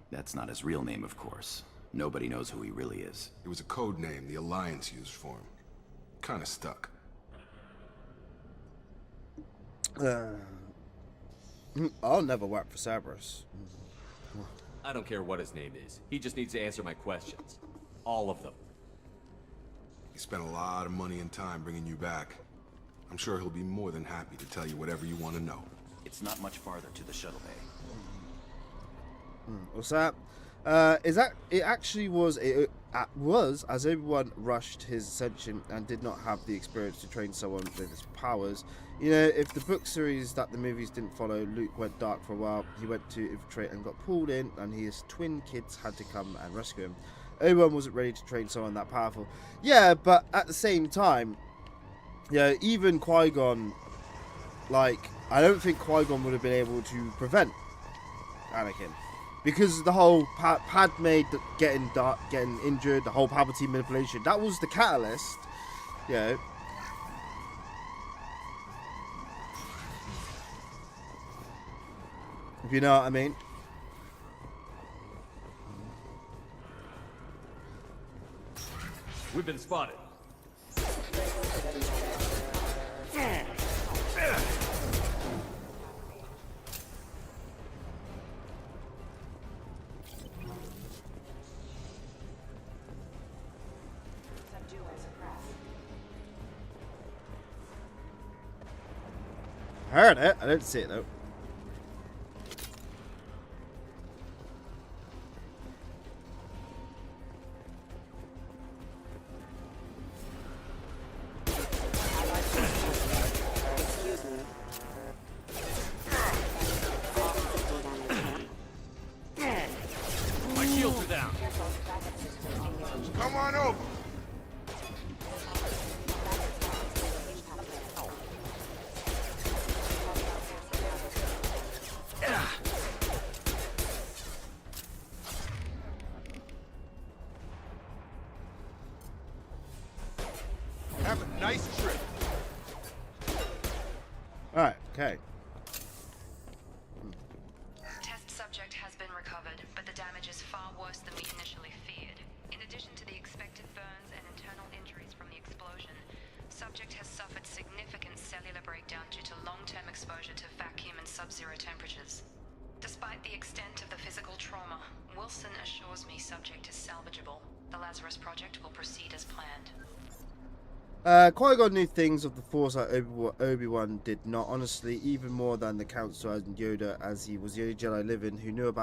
that's not his real name, of course. Nobody knows who he really is. It was a code name the Alliance used for him. Kinda stuck. I'll never work for Cerberus. I don't care what his name is. He just needs to answer my questions. All of them. He spent a lot of money and time bringing you back. I'm sure he'll be more than happy to tell you whatever you want to know. It's not much farther to the shuttle bay. What's that? It actually was as Obi-Wan rushed his ascension and did not have the experience to train someone with his powers. You know, if the book series that the movies didn't follow, Luke went dark for a while. He went to infiltrate and got pulled in, and his twin kids had to come and rescue him. Obi-Wan wasn't ready to train someone that powerful. Yeah, but at the same time, yeah, even Qui-Gon, like, I don't think Qui-Gon would have been able to prevent Anakin. Because the whole Padme getting injured, the whole Palpatine manipulation, that was the catalyst, you know. If you know what I mean. We've been spotted. I heard it. I didn't see it though. My shields are down. Come on over. Have a nice trip. Alright, okay. Test subject has been recovered, but the damage is far worse than we initially feared. In addition to the expected burns and internal injuries from the explosion, subject has suffered significant cellular breakdown due to long-term exposure to vacuum and sub-zero temperatures. Despite the extent of the physical trauma, Wilson assures me subject is salvageable. The Lazarus Project will proceed as planned. Qui-Gon knew things of the Force that Obi-Wan did not, honestly, even more than the Council and Yoda, as he was the only Jedi living who knew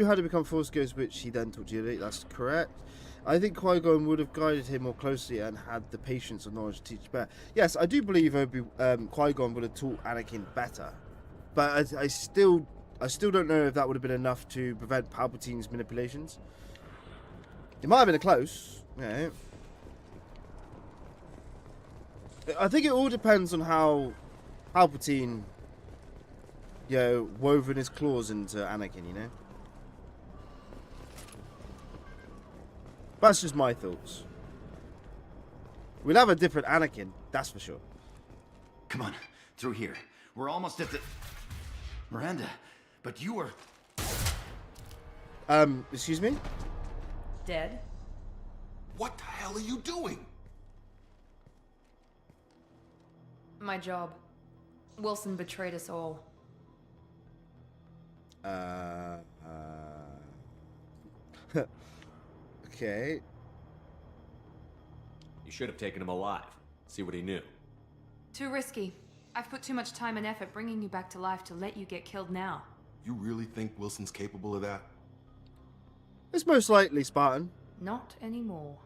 how to become Force Ghost, which he then taught Yoda. That's correct. I think Qui-Gon would have guided him more closely and had the patience and knowledge to teach better. Yes, I do believe Qui-Gon would have taught Anakin better, but I still don't know if that would have been enough to prevent Palpatine's manipulations. It might have been a close, yeah. I think it all depends on how Palpatine, you know, woven his claws into Anakin, you know? That's just my thoughts. We'll have a different Anakin, that's for sure. Come on, through here. We're almost at the... Miranda, but you were... Excuse me? Dead? What the hell are you doing? My job. Wilson betrayed us all. Okay. You should have taken him alive. See what he knew. Too risky. I've put too much time and effort bringing you back to life to let you get killed now. You really think Wilson's capable of that? It's most likely Spartan. Not anymore.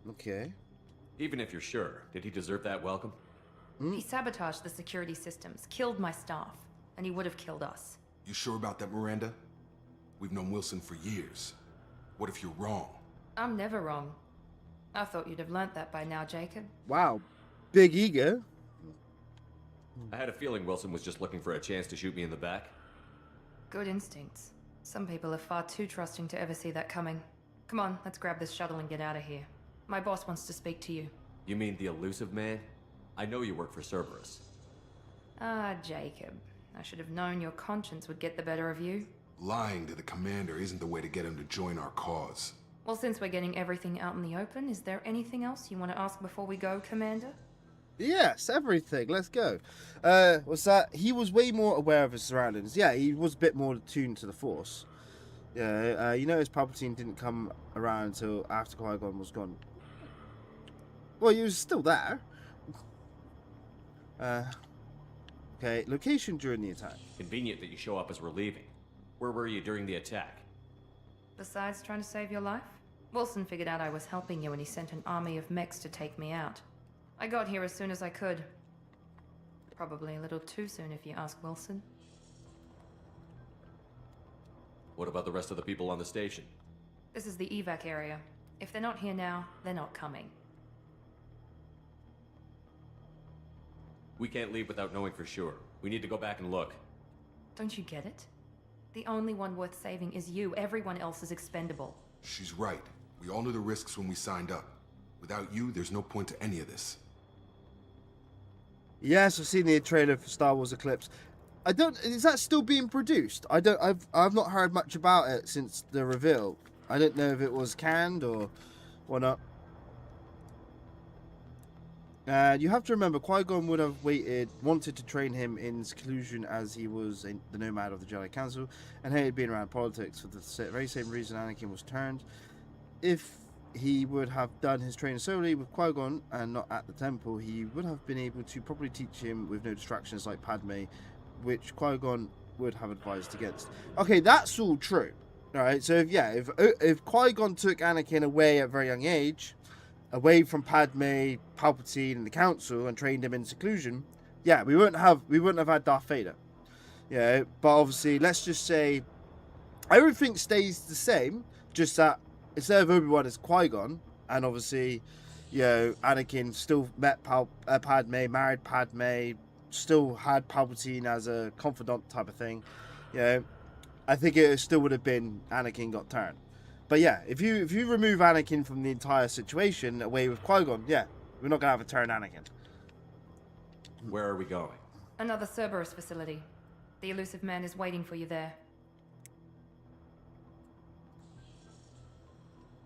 Okay. Even if you're sure, did he deserve that welcome? He sabotaged the security systems, killed my staff, and he would have killed us. You sure about that, Miranda? We've known Wilson for years. What if you're wrong? I'm never wrong. I thought you'd have learnt that by now, Jacob. Wow. Big ego. I had a feeling Wilson was just looking for a chance to shoot me in the back. Good instincts. Some people are far too trusting to ever see that coming. Come on, let's grab this shuttle and get out of here. My boss wants to speak to you. You mean the elusive man? I know you work for Cerberus. Ah, Jacob. I should have known your conscience would get the better of you. Lying to the commander isn't the way to get him to join our cause. Well, since we're getting everything out in the open, is there anything else you want to ask before we go, Commander? Yes, everything. Let's go. What's that? He was way more aware of his surroundings. Yeah, he was a bit more attuned to the Force. Yeah, you notice Palpatine didn't come around until after Qui-Gon was gone. Well, he was still there. Okay, location during the attack. Convenient that you show up as we're leaving. Where were you during the attack? Besides trying to save your life? Wilson figured out I was helping you and he sent an army of mechs to take me out. I got here as soon as I could. Probably a little too soon if you ask Wilson. What about the rest of the people on the station? This is the evac area. If they're not here now, they're not coming. We can't leave without knowing for sure. We need to go back and look. Don't you get it? The only one worth saving is you. Everyone else is expendable. She's right. We all knew the risks when we signed up. Without you, there's no point to any of this. Yes, I've seen the trailer for Star Wars Eclipse. I don't. Is that still being produced? I don't. I've not heard much about it since the reveal. I don't know if it was canned or not. You have to remember, Qui-Gon would have wanted to train him in seclusion as he was the nomad of the Jedi Council and hated being around politics for the very same reason Anakin was turned. If he would have done his training solely with Qui-Gon and not at the temple, he would have been able to properly teach him with no distractions like Padme, which Qui-Gon would have advised against. Okay, that's all true. Alright, so if Qui-Gon took Anakin away at a very young age, away from Padme, Palpatine, and the Council, and trained him in seclusion, yeah, we wouldn't have had Darth Vader. Yeah, but obviously, let's just say everything stays the same, just that instead of Obi-Wan, it's Qui-Gon, and obviously, Anakin still met Padme, married Padme, still had Palpatine as a confidant type of thing. I think it still would have been Anakin got turned. But yeah, if you remove Anakin from the entire situation away with Qui-Gon, yeah, we're not gonna have a turn Anakin. Where are we going? Another Cerberus facility. The elusive man is waiting for you there.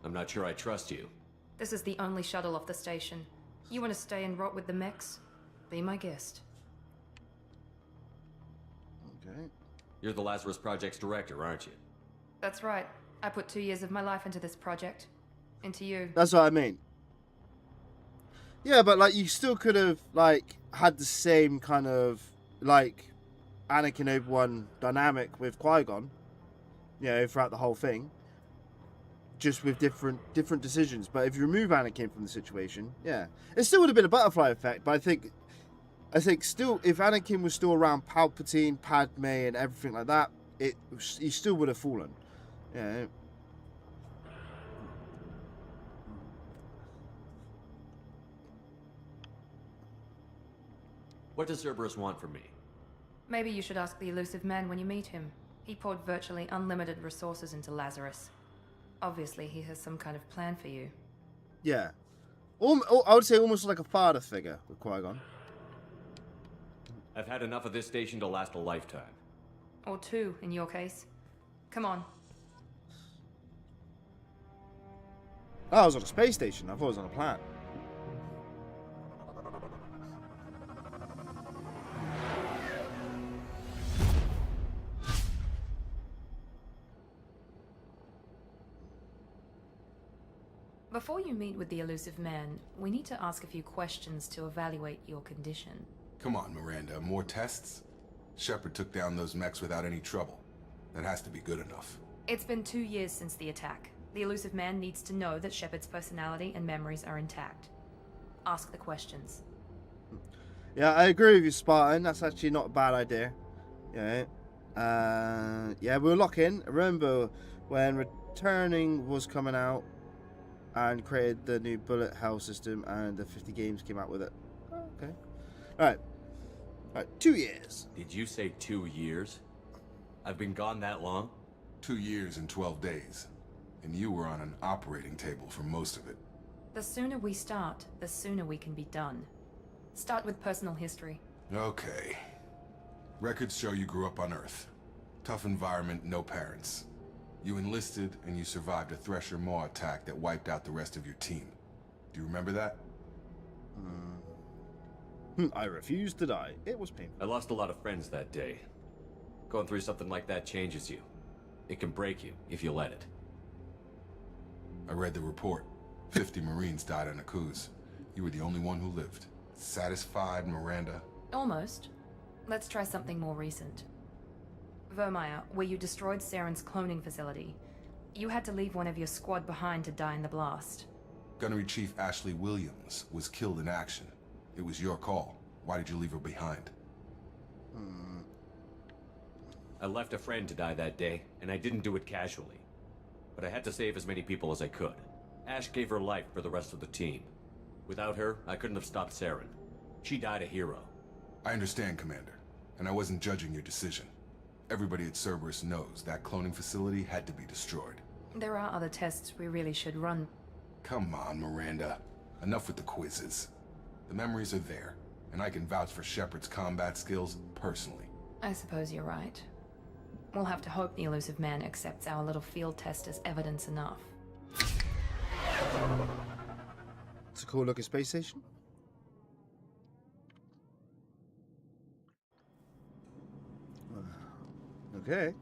I'm not sure I trust you. This is the only shuttle off the station. You want to stay and rot with the mechs? Be my guest. Okay. You're the Lazarus Project's director, aren't you? That's right. I put 2 years of my life into this project. Into you. That's what I mean. Yeah, but like you still could have like had the same kind of like Anakin Obi-Wan dynamic with Qui-Gon, throughout the whole thing. Just with different decisions. But if you remove Anakin from the situation, yeah, it still would have been a butterfly effect. But I think still, if Anakin was still around Palpatine, Padme, and everything like that, he still would have fallen. Yeah. What does Cerberus want from me? Maybe you should ask the elusive man when you meet him. He poured virtually unlimited resources into Lazarus. Obviously, he has some kind of plan for you. Yeah. I would say almost like a father figure with Qui-Gon. I've had enough of this station to last a lifetime. Or 2, in your case. Come on. Oh, I was on a space station. I thought I was on a planet. Before you meet with the elusive man, we need to ask a few questions to evaluate your condition. Come on, Miranda. More tests? Shepard took down those mechs without any trouble. That has to be good enough. It's been 2 years since the attack. The elusive man needs to know that Shepard's personality and memories are intact. Ask the questions. Yeah, I agree with you, Spartan. That's actually not a bad idea. Yeah. We'll lock in. Remember when Returning was coming out and created the new bullet hell system and the 50 games came out with it. Oh, okay. Alright, 2 years. Did you say 2 years? I've been gone that long? 2 years and 12 days. And you were on an operating table for most of it. The sooner we start, the sooner we can be done. Start with personal history. Okay. Records show you grew up on Earth. Tough environment, no parents. You enlisted and you survived a Thresher Maw attack that wiped out the rest of your team. Do you remember that? I refused to die. It was painful. I lost a lot of friends that day. Going through something like that changes you. It can break you if you let it. I read the report. 50 Marines died on Akuz. You were the only one who lived. Satisfied, Miranda? Almost. Let's try something more recent. Vermeer, where you destroyed Saren's cloning facility. You had to leave one of your squad behind to die in the blast. Gunnery Chief Ashley Williams was killed in action. It was your call. Why did you leave her behind? I left a friend to die that day, and I didn't do it casually. But I had to save as many people as I could. Ash gave her life for the rest of the team. Without her, I couldn't have stopped Saren. She died a hero. I understand, Commander, and I wasn't judging your decision. Everybody at Cerberus knows that cloning facility had to be destroyed. There are other tests we really should run. Come on, Miranda. Enough with the quizzes. The memories are there, and I can vouch for Shepard's combat skills personally. I suppose you're right. We'll have to hope the Elusive Man accepts our little field test as evidence enough. It's a cool looking space station. Okay.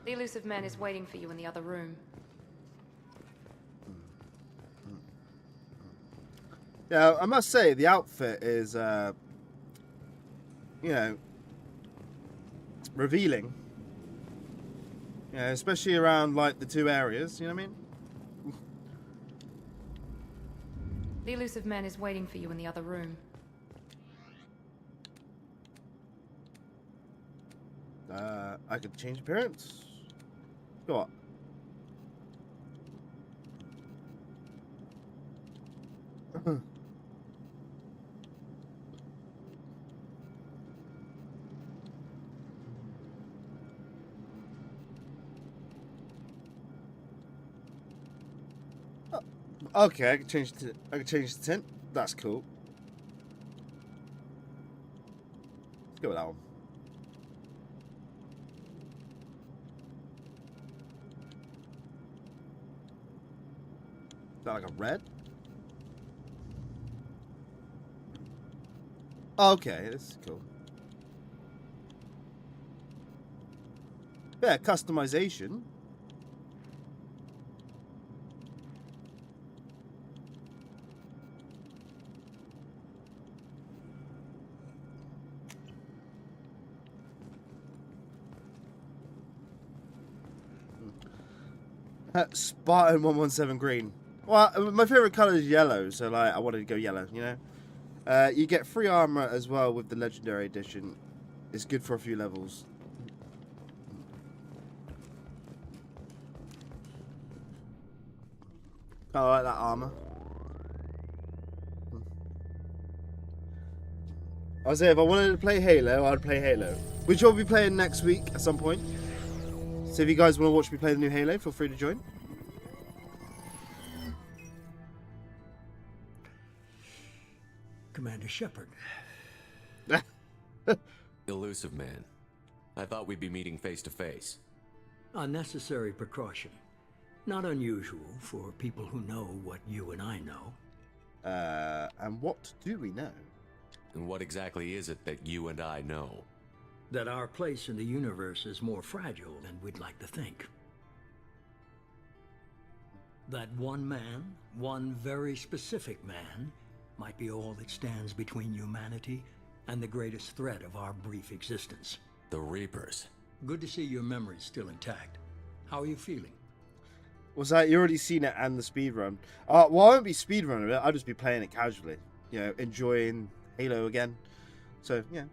The Elusive Man is waiting for you in the other room. Yeah, I must say the outfit is, you know, revealing. Yeah, especially around like the two areas. You know what I mean? The Elusive Man is waiting for you in the other room. I could change appearance. Go on. Okay, I can change the tint. That's cool. Let's go with that one. Is that like a red? Okay, this is cool. Yeah, customization. Spartan 117 green. Well, my favorite color is yellow, so like I wanted to go yellow. You know, you get free armor as well with the legendary edition. It's good for a few levels. I like that armor. I was saying, if I wanted to play Halo, I'd play Halo, which I'll be playing next week at some point. So if you guys want to watch me play the new Halo, feel free to join. Commander Shepard. Elusive Man. I thought we'd be meeting face to face. Unnecessary precaution. Not unusual for people who know what you and I know. And what do we know? And what exactly is it that you and I know? That our place in the universe is more fragile than we'd like to think. That one man, one very specific man, might be all that stands between humanity and the greatest threat of our brief existence. The Reapers. Good to see your memory's still intact. How are you feeling? What's that? You already seen it and the speedrun. Well, I won't be speedrunning it. I'll just be playing it casually. You know, enjoying Halo again. So, yeah.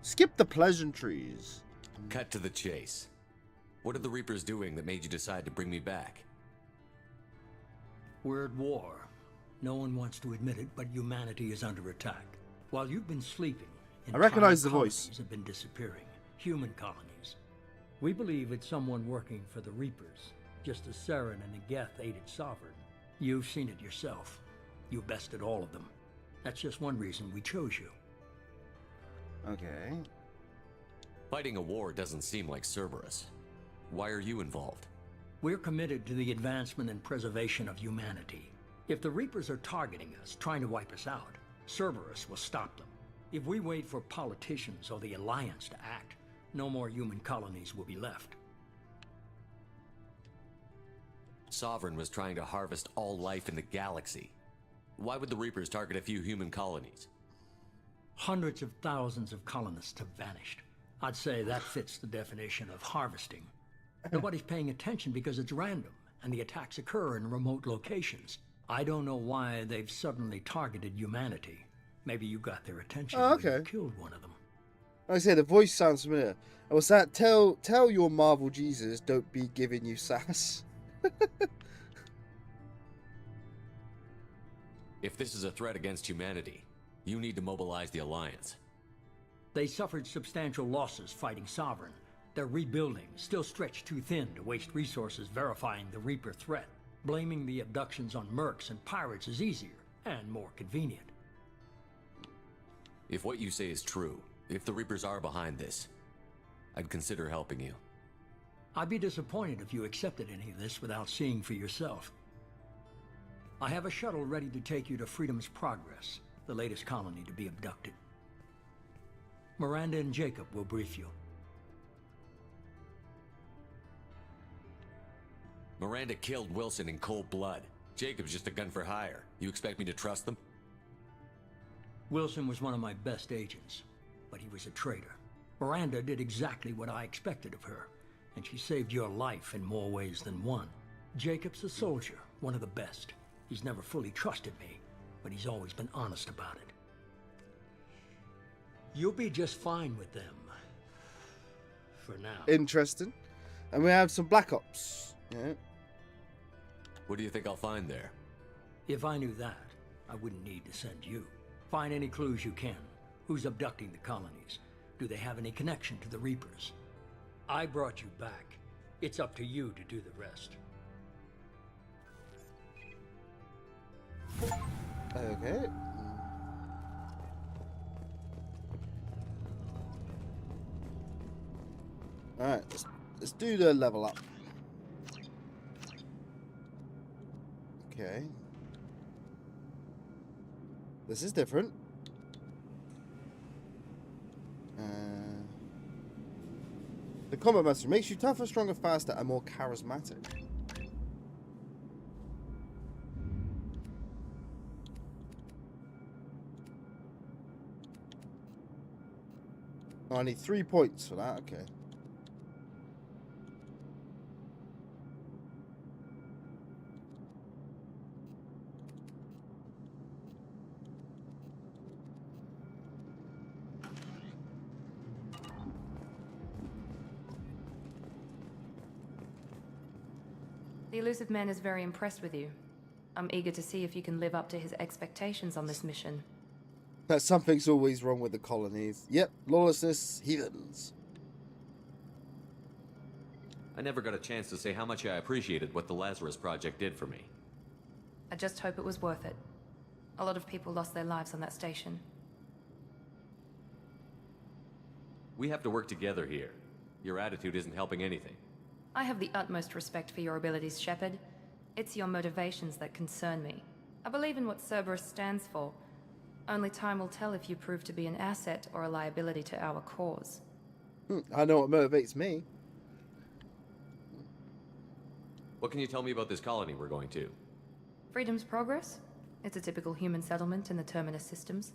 Skip the pleasantries. Cut to the chase. What are the Reapers doing that made you decide to bring me back? We're at war. No one wants to admit it, but humanity is under attack. While you've been sleeping, I recognize the entire voice. colonies have been disappearing. Human colonies. We believe it's someone working for the Reapers, just as Saren and the Geth aided Sovereign. You've seen it yourself. You bested all of them. That's just one reason we chose you. Okay. Fighting a war doesn't seem like Cerberus. Why are you involved? We're committed to the advancement and preservation of humanity. If the Reapers are targeting us, trying to wipe us out, Cerberus will stop them. If we wait for politicians or the Alliance to act, no more human colonies will be left. Sovereign was trying to harvest all life in the galaxy. Why would the Reapers target a few human colonies? Hundreds of thousands of colonists have vanished. I'd say that fits the definition of harvesting. Nobody's paying attention because it's random, and the attacks occur in remote locations. I don't know why they've suddenly targeted humanity. Maybe you got their attention when you killed one of them. Like I say, the voice sounds familiar. And what's that? Tell your Marvel Jesus don't be giving you sass. If this is a threat against humanity, you need to mobilize the Alliance. They suffered substantial losses fighting Sovereign. They're rebuilding, still stretched too thin to waste resources verifying the Reaper threat. Blaming the abductions on mercs and pirates is easier and more convenient. If what you say is true, if the Reapers are behind this, I'd consider helping you. I'd be disappointed if you accepted any of this without seeing for yourself. I have a shuttle ready to take you to Freedom's Progress, the latest colony to be abducted. Miranda and Jacob will brief you. Miranda killed Wilson in cold blood. Jacob's just a gun for hire. You expect me to trust them? Wilson was one of my best agents, but he was a traitor. Miranda did exactly what I expected of her, and she saved your life in more ways than one. Jacob's a soldier, one of the best. He's never fully trusted me, but he's always been honest about it. You'll be just fine with them. For now. Interesting. And we have some Black Ops. Yeah. What do you think I'll find there? If I knew that, I wouldn't need to send you. Find any clues you can. Who's abducting the colonies? Do they have any connection to the Reapers? I brought you back. It's up to you to do the rest. Okay. Alright, let's do the level up. Okay. This is different. The combat master makes you tougher, stronger, faster, and more charismatic. Oh, I need 3 points for that, okay. The Elusive Man is very impressed with you. I'm eager to see if you can live up to his expectations on this mission. That something's always wrong with the colonies. Yep, lawlessness, heathens. I never got a chance to say how much I appreciated what the Lazarus Project did for me. I just hope it was worth it. A lot of people lost their lives on that station. We have to work together here. Your attitude isn't helping anything. I have the utmost respect for your abilities, Shepard. It's your motivations that concern me. I believe in what Cerberus stands for. Only time will tell if you prove to be an asset or a liability to our cause. I know what motivates me. What can you tell me about this colony we're going to? Freedom's Progress? It's a typical human settlement in the Terminus systems.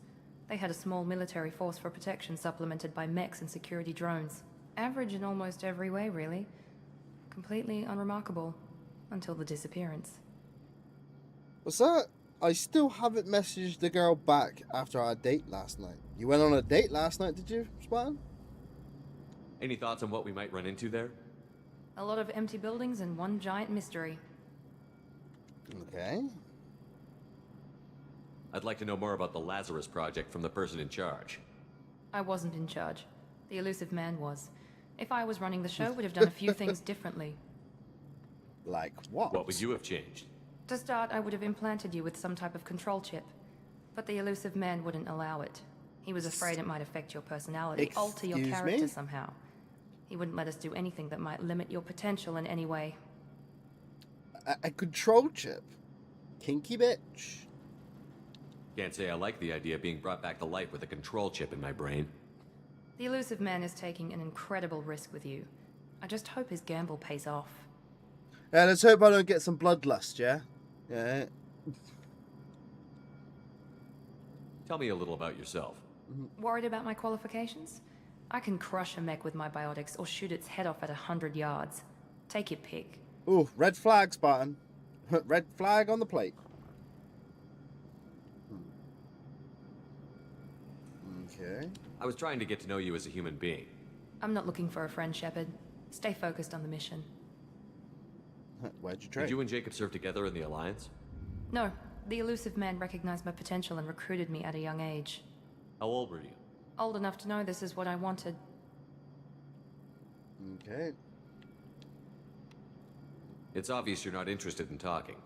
They had a small military force for protection supplemented by mechs and security drones. Average in almost every way, really. Completely unremarkable. Until the disappearance. What's that? I still haven't messaged the girl back after our date last night. You went on a date last night, did you, Spartan? Any thoughts on what we might run into there? A lot of empty buildings and one giant mystery. Okay. I'd like to know more about the Lazarus Project from the person in charge. I wasn't in charge. The Elusive Man was. If I was running the show, would have done a few things differently. Like what? What would you have changed? To start, I would have implanted you with some type of control chip. But the Elusive Man wouldn't allow it. He was afraid it might affect your personality, alter your character somehow. He wouldn't let us do anything that might limit your potential in any way. A control chip? Kinky bitch. Can't say I like the idea of being brought back to life with a control chip in my brain. The Elusive Man is taking an incredible risk with you. I just hope his gamble pays off. Yeah, let's hope I don't get some bloodlust, yeah? Yeah. Tell me a little about yourself. Worried about my qualifications? I can crush a mech with my biotics or shoot its head off at 100 yards. Take your pick. Ooh, red flag, Spartan. Red flag on the plate. Okay. I was trying to get to know you as a human being. I'm not looking for a friend, Shepard. Stay focused on the mission. Where'd you train? Did you and Jacob serve together in the Alliance? No, the elusive man recognized my potential and recruited me at a young age. How old were you? Old enough to know this is what I wanted. Okay. It's obvious you're not interested in talking.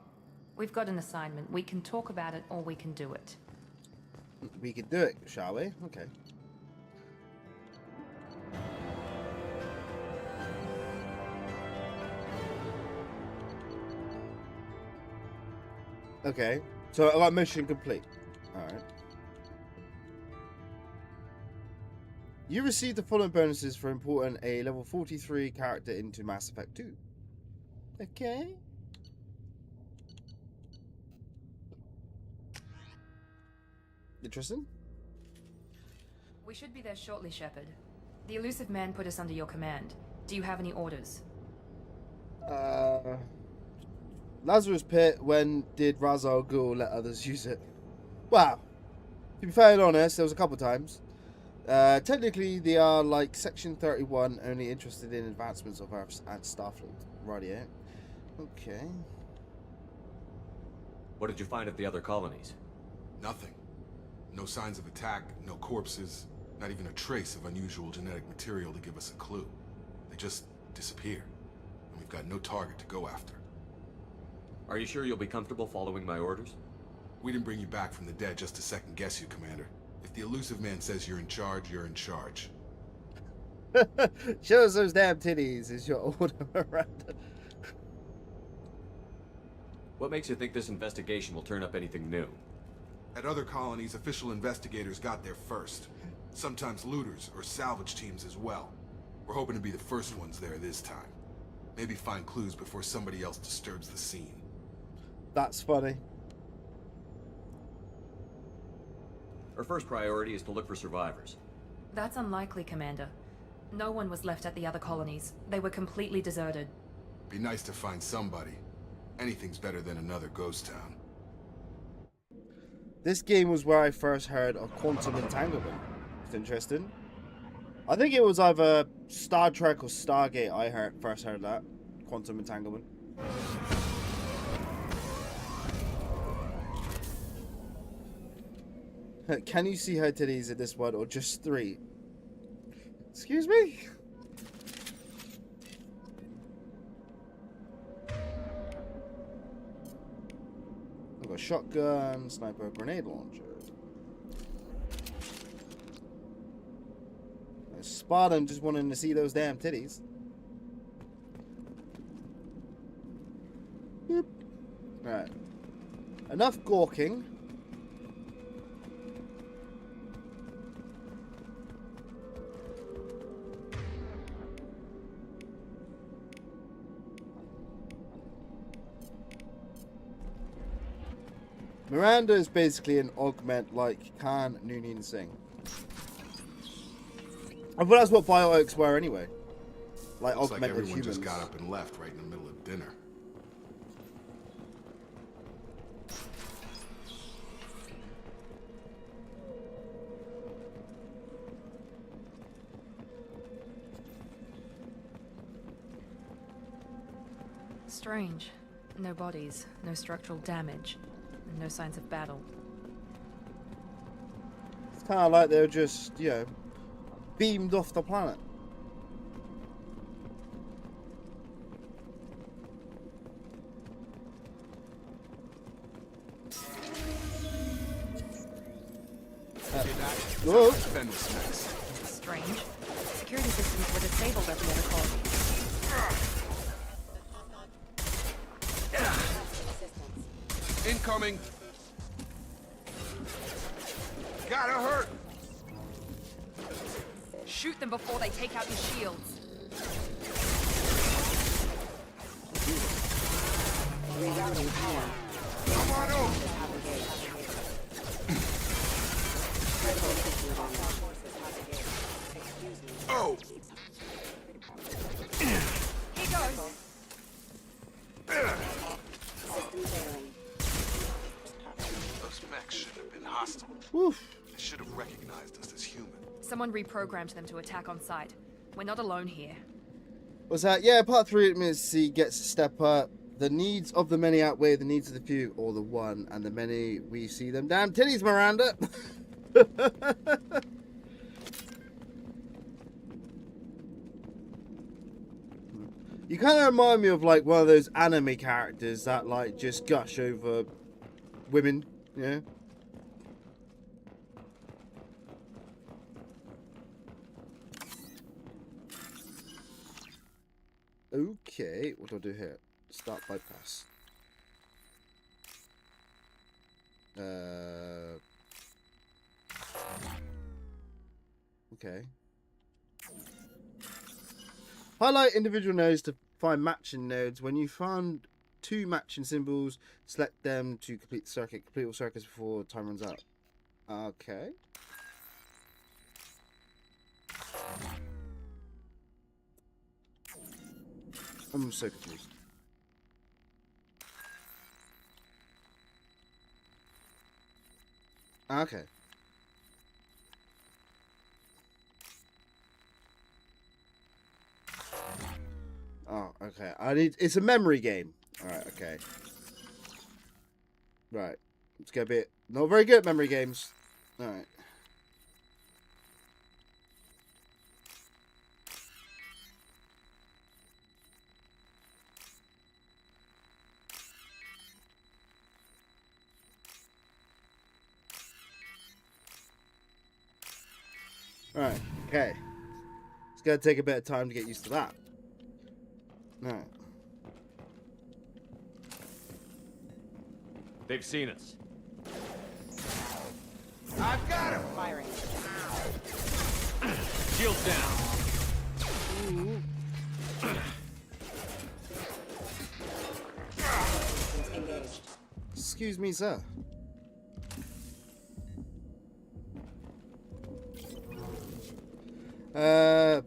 We've got an assignment. We can talk about it or we can do it. We can do it, shall we? Okay. Okay, so I got mission complete. Alright. You received the following bonuses for importing a level 43 character into Mass Effect 2. Okay. Interesting. We should be there shortly, Shepard. The elusive man put us under your command. Do you have any orders? Lazarus Pit, when did Ra's al Ghul let others use it? Wow. To be fair and honest, there was a couple times. Technically, they are like Section 31, only interested in advancements of Earth and Starfleet. Rightio. Okay. What did you find at the other colonies? Nothing. No signs of attack, no corpses, not even a trace of unusual genetic material to give us a clue. They just disappear, and we've got no target to go after. Are you sure you'll be comfortable following my orders? We didn't bring you back from the dead just to second guess you, Commander. If the elusive man says you're in charge, you're in charge. Show us those damn titties is your order, Miranda. What makes you think this investigation will turn up anything new? At other colonies, official investigators got there first. Sometimes looters or salvage teams as well. We're hoping to be the first ones there this time. Maybe find clues before somebody else disturbs the scene. That's funny. Our first priority is to look for survivors. That's unlikely, Commander. No one was left at the other colonies. They were completely deserted. Be nice to find somebody. Anything's better than another ghost town. This game was where I first heard of quantum entanglement. It's interesting. I think it was either Star Trek or Stargate I first heard that. Quantum entanglement. Can you see her titties in this one or just 3? Excuse me? I've got a shotgun, sniper, grenade launcher. Spartan just wanting to see those damn titties. Boop. Alright. Enough gawking. Miranda is basically an augment like Khan Noonien Singh. I thought that's what biotics were anyway. Like Looks augmented like everyone humans. just got up and left right in the middle of dinner. Strange. No bodies, no structural damage, and no signs of battle. It's kind of like they were just, you know, beamed off the planet. Whoa. Strange. Security systems were disabled at the other colony. Incoming! Gotta hurt! Shoot them before they take out your shields. Rerouting power. Come on over! Oh! Here goes. hostile. Woof. They should have recognized us as human. Someone reprogrammed them to attack on sight. We're not alone here. What's that? Yeah, part 3 minutes C gets to step up. The needs of the many outweigh the needs of the few, or the one and the many. We see them. Damn titties, Miranda. You kind of remind me of like one of those anime characters that like just gush over women, yeah. Okay, what do I do here? Start bypass. Okay. Highlight individual nodes to find matching nodes. When you find 2 matching symbols, select them to complete the circuit. Complete all circuits before time runs out. Okay. I'm so confused. Okay. Oh, okay. It's a memory game. Alright, okay. Right. Let's get a bit not very good at memory games. Alright. Alright, okay. It's gonna take a bit of time to get used to that. Alright. They've seen us. I've got him! Firing. Shields down. Engaged. Excuse me, sir.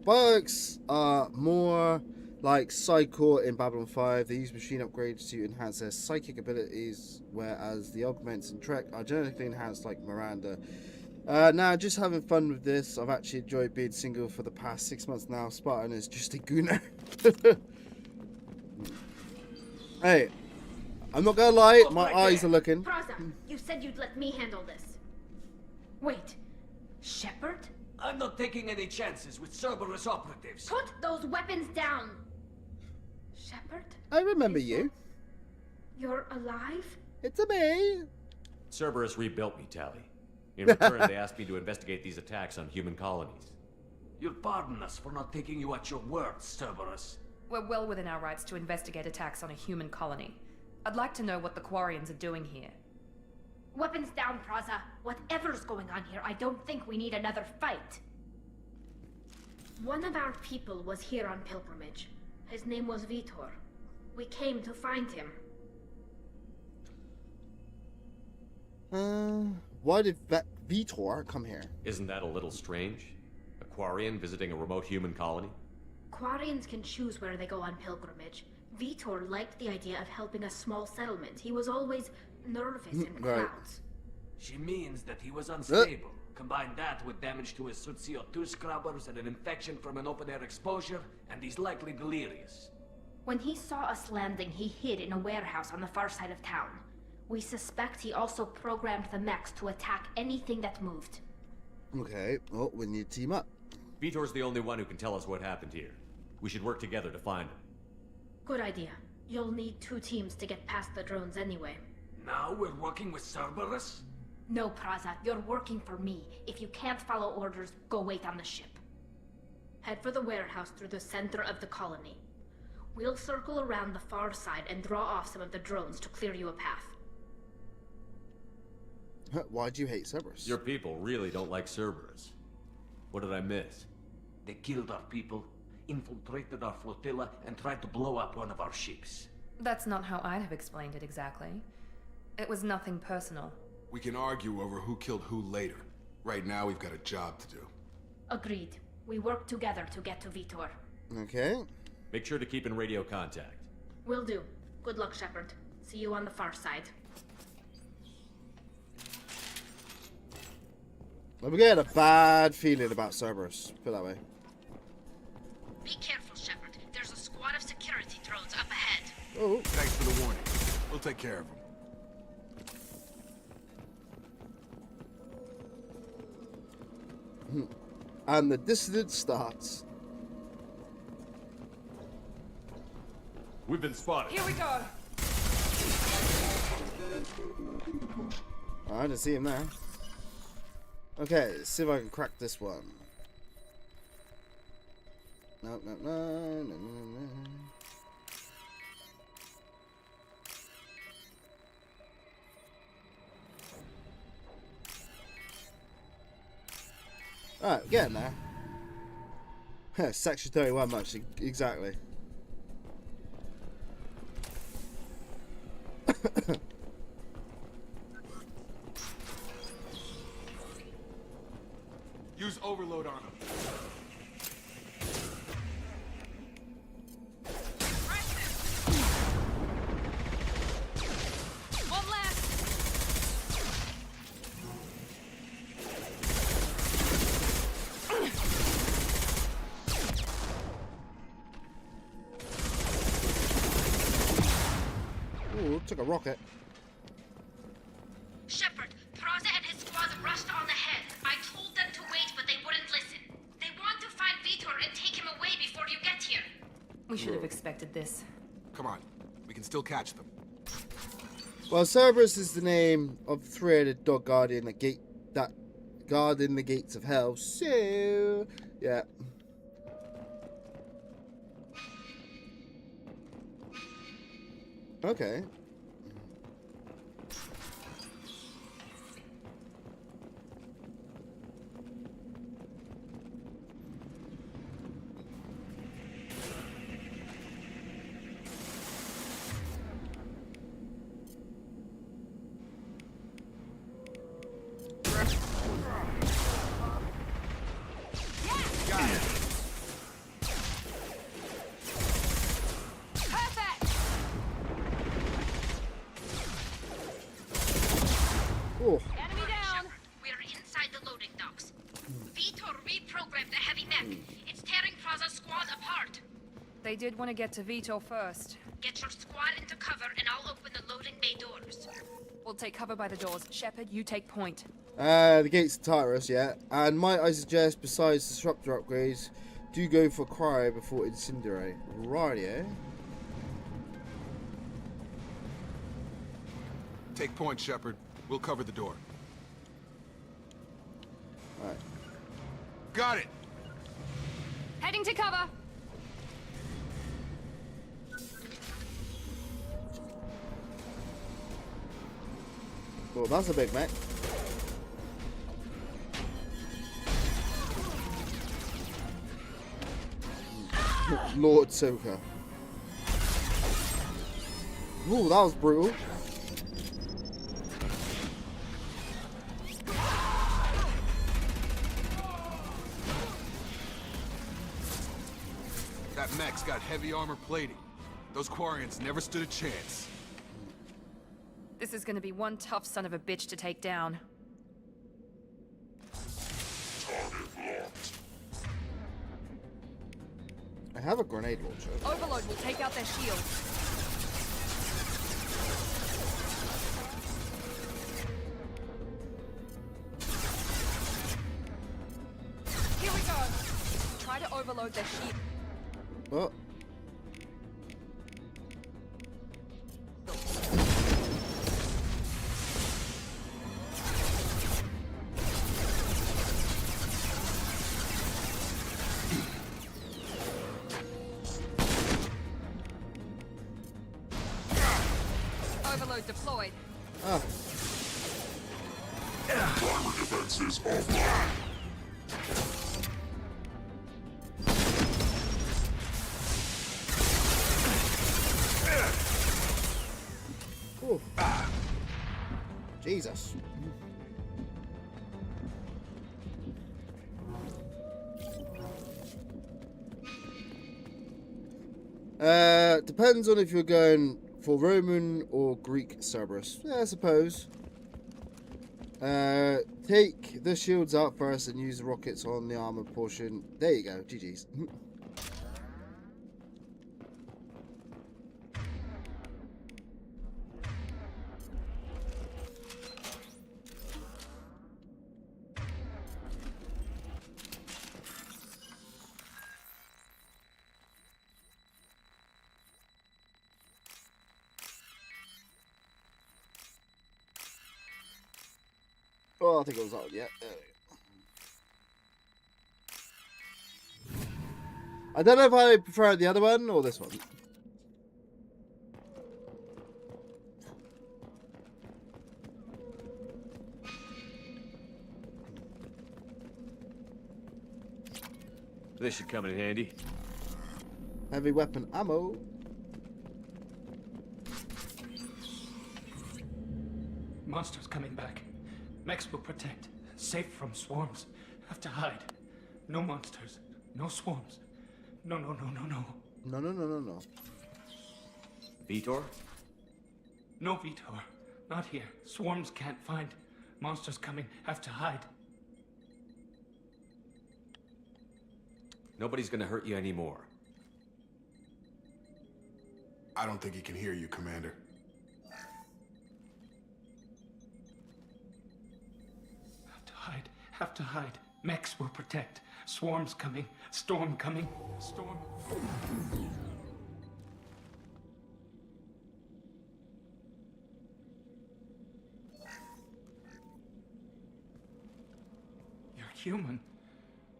Biotics are more like Psycore in Babylon 5. They use machine upgrades to enhance their psychic abilities, whereas the augments in Trek are genetically enhanced like Miranda. Now, just having fun with this. I've actually enjoyed being single for the past 6 months now. Spartan is just a gooner. Hey, I'm not gonna lie, my eyes are looking. Praza, you said you'd let me handle this. Wait, Shepard? I'm not taking any chances with Cerberus operatives. Put those weapons down! Shepard? I remember you. You're alive? It's a me. Cerberus rebuilt me, Tali. In return, they asked me to investigate these attacks on human colonies. You'll pardon us for not taking you at your word, Cerberus. We're well within our rights to investigate attacks on a human colony. I'd like to know what the Quarians are doing here. Weapons down, Praza. Whatever's going on here, I don't think we need another fight. One of our people was here on pilgrimage. His name was Vitor. We came to find him. Why did Vitor come here? Isn't that a little strange? A Quarian visiting a remote human colony? Quarians can choose where they go on pilgrimage. Vitor liked the idea of helping a small settlement. He was always nervous in crowds. She means that he was unstable. Combine that with damage to his suit CO2 scrubbers and an infection from an open-air exposure, and he's likely delirious. When he saw us landing, he hid in a warehouse on the far side of town. We suspect he also programmed the mechs to attack anything that moved. Okay, well, we need to team up. Vitor's the only one who can tell us what happened here. We should work together to find him. Good idea. You'll need 2 teams to get past the drones anyway. Now we're working with Cerberus? No, Praza, you're working for me. If you can't follow orders, go wait on the ship. Head for the warehouse through the center of the colony. We'll circle around the far side and draw off some of the drones to clear you a path. Why do you hate Cerberus? Your people really don't like Cerberus. What did I miss? They killed our people, infiltrated our flotilla, and tried to blow up one of our ships. That's not how I'd have explained it exactly. It was nothing personal. We can argue over who killed who later. Right now, we've got a job to do. Agreed. We work together to get to Vitor. Okay. Make sure to keep in radio contact. Will do. Good luck, Shepard. See you on the far side. I'm getting a bad feeling about Cerberus. Put it that way. Be careful, Shepard. There's a squad of security drones up ahead. Oh. Thanks for the warning. We'll take care of them. And the dissident starts. We've been spotted. Here we go. I didn't see him there. Okay, let's see if I can crack this one. No, no, no, no, no, no. Alright, getting there. Section 31 much, exactly. Use overload on him. One left. Ooh, took a rocket. Shepard, Praza and his squad rushed on ahead. I told them to wait, but they wouldn't listen. They want to find Vitor and take him away before you get here. We should have expected this. Come on. We can still catch them. Well, Cerberus is the name of the three-headed dog guardian that guarding the gates of hell. So, yeah. Okay. Enemy down. We're inside the loading docks. Vitor reprogrammed the heavy mech. It's tearing Praza's squad apart. They did want to get to Vito first. Get your squad into cover and I'll open the loading bay doors. We'll take cover by the doors. Shepard, you take point. The gates of Tartarus, yeah. And might I suggest, besides disruptor upgrades, do go for cryo before incinerate. Rightio. Take point, Shepard. We'll cover the door. Alright. Got it! Heading to cover. Well, that's a big mech. Lord Soka. Ooh, that was brutal. That mech's got heavy armor plating. Those Quarians never stood a chance. This is gonna be one tough son of a bitch to take down. I have a grenade launcher. Overload will take out their shields. Here we go. Try to overload their shield. Oh. Overload deployed. Ah. Primary defenses offline. Ooh. Jesus. Depends on if you're going for Roman or Greek Cerberus. Yeah, I suppose. Take the shields out first and use the rockets on the armored portion. There you go. GG's. Oh, I think it was out. Yeah, there we go. I don't know if I prefer the other one or this one. This should come in handy. Heavy weapon ammo. Monsters coming back. Mechs will protect. Safe from swarms. Have to hide. No monsters. No swarms. No. No. Vitor? No Vitor. Not here. Swarms can't find. Monsters coming. Have to hide. Nobody's gonna hurt you anymore. I don't think he can hear you, Commander. Have to hide. Mechs will protect. Swarms coming. Storm coming. Storm. You're human.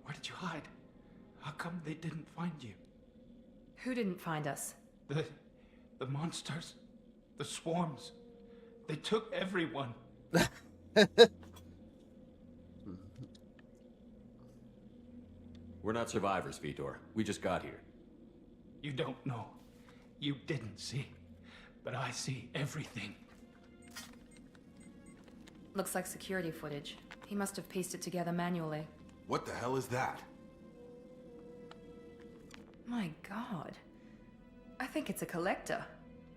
Where did you hide? How come they didn't find you? Who didn't find us? The monsters. The swarms. They took everyone. We're not survivors, Vitor. We just got here. You don't know. You didn't see. But I see everything. Looks like security footage. He must have pieced it together manually. What the hell is that? My god. I think it's a collector.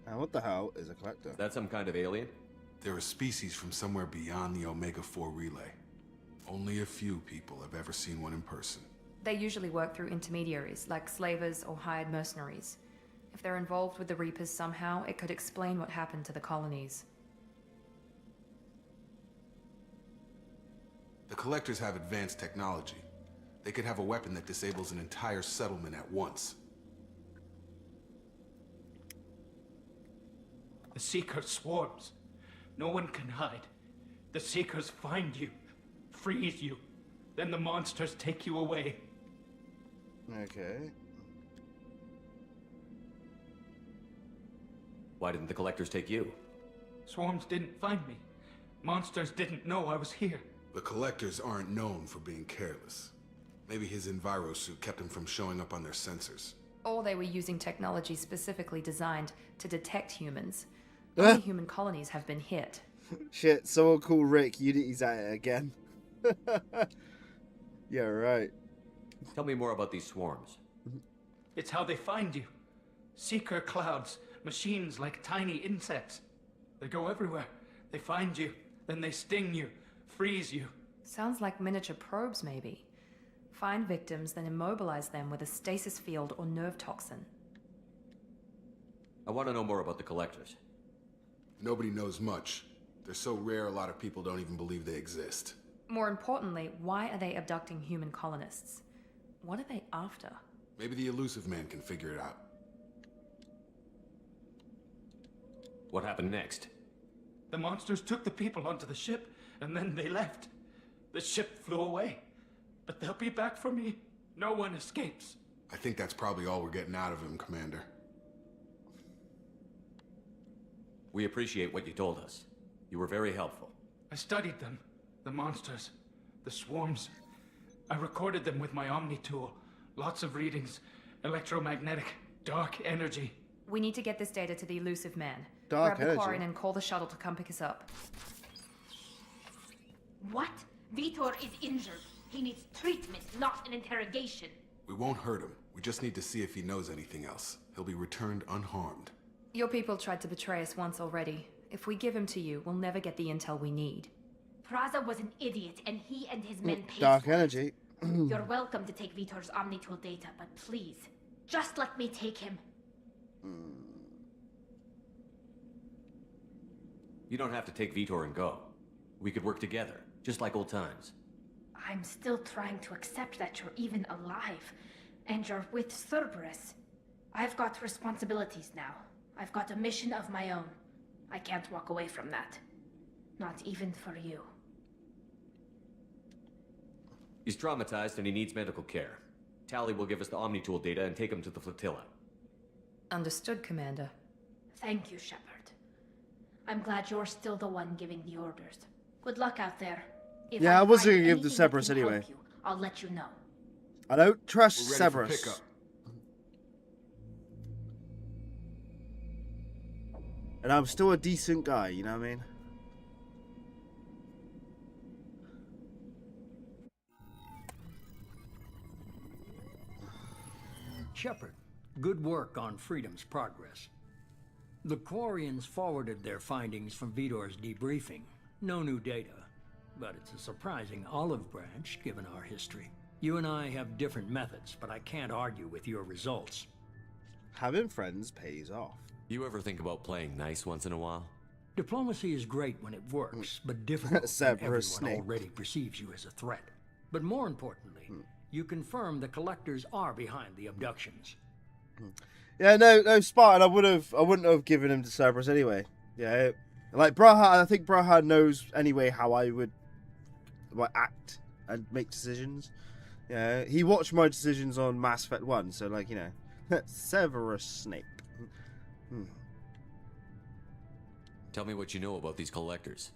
And what the hell is a collector? Is that some kind of alien? They're a species from somewhere beyond the Omega-4 relay. Only a few people have ever seen one in person. They usually work through intermediaries, like slavers or hired mercenaries. If they're involved with the Reapers somehow, it could explain what happened to the colonies. The Collectors have advanced technology. They could have a weapon that disables an entire settlement at once. The Seeker swarms. No one can hide. The Seekers find you, freeze you, then the monsters take you away. Okay. Why didn't the Collectors take you? Swarms didn't find me. Monsters didn't know I was here. The Collectors aren't known for being careless. Maybe his envirosuit kept him from showing up on their sensors. Or they were using technology specifically designed to detect humans. Only human colonies have been hit. Shit, someone call Rick. Unity's at it again. Yeah, right. Tell me more about these swarms. It's how they find you. Seeker clouds, machines like tiny insects. They go everywhere. They find you, then they sting you, freeze you. Sounds like miniature probes, maybe. Find victims, then immobilize them with a stasis field or nerve toxin. I want to know more about the Collectors. Nobody knows much. They're so rare, a lot of people don't even believe they exist. More importantly, why are they abducting human colonists? What are they after? Maybe the Elusive Man can figure it out. What happened next? The monsters took the people onto the ship, and then they left. The ship flew away. But they'll be back for me. No one escapes. I think that's probably all we're getting out of him, Commander. We appreciate what you told us. You were very helpful. I studied them. The monsters. The swarms. I recorded them with my Omni tool. Lots of readings. Electromagnetic. Dark energy. We need to get this data to the Elusive Man. Dark Grab the energy. Quarian and call the shuttle to come pick us up. What? Vitor is injured. He needs treatment, not an interrogation. We won't hurt him. We just need to see if he knows anything else. He'll be returned unharmed. Your people tried to betray us once already. If we give him to you, we'll never get the intel we need. Praza was an idiot, and he and his men paid Dark for it. energy. You're welcome to take Vitor's Omnitool data, but please, just let me take him. You don't have to take Vitor and go. We could work together, just like old times. I'm still trying to accept that you're even alive, and you're with Cerberus. I've got responsibilities now. I've got a mission of my own. I can't walk away from that. Not even for you. He's traumatized and he needs medical care. Tali will give us the Omnitool data and take him to the flotilla. Understood, Commander. Thank you, Shepard. I'm glad you're still the one giving the orders. Good luck out there. If Yeah, I was find gonna give the anything that Cerberus can help anyway. you, I'll let you know. I don't trust We're ready for Cerberus. pickup. And I'm still a decent guy, you know what I mean? Shepard, good work on Freedom's progress. The Quarians forwarded their findings from Vitor's debriefing. No new data, but it's a surprising olive branch given our history. You and I have different methods, but I can't argue with your results. Having friends pays off. You ever think about playing nice once in a while? Diplomacy is great when it works, but difficult when Cerberus everyone Snape. already perceives you as a threat. But more importantly, you confirm the Collectors are behind the abductions. Yeah, no, Spartan. I wouldn't have given him to Cerberus anyway. Yeah, like Braha. I think Braha knows anyway how I would act and make decisions. Yeah, he watched my decisions on Mass Effect 1, so like, you know, Severus Snape. Tell me what you know about these collectors.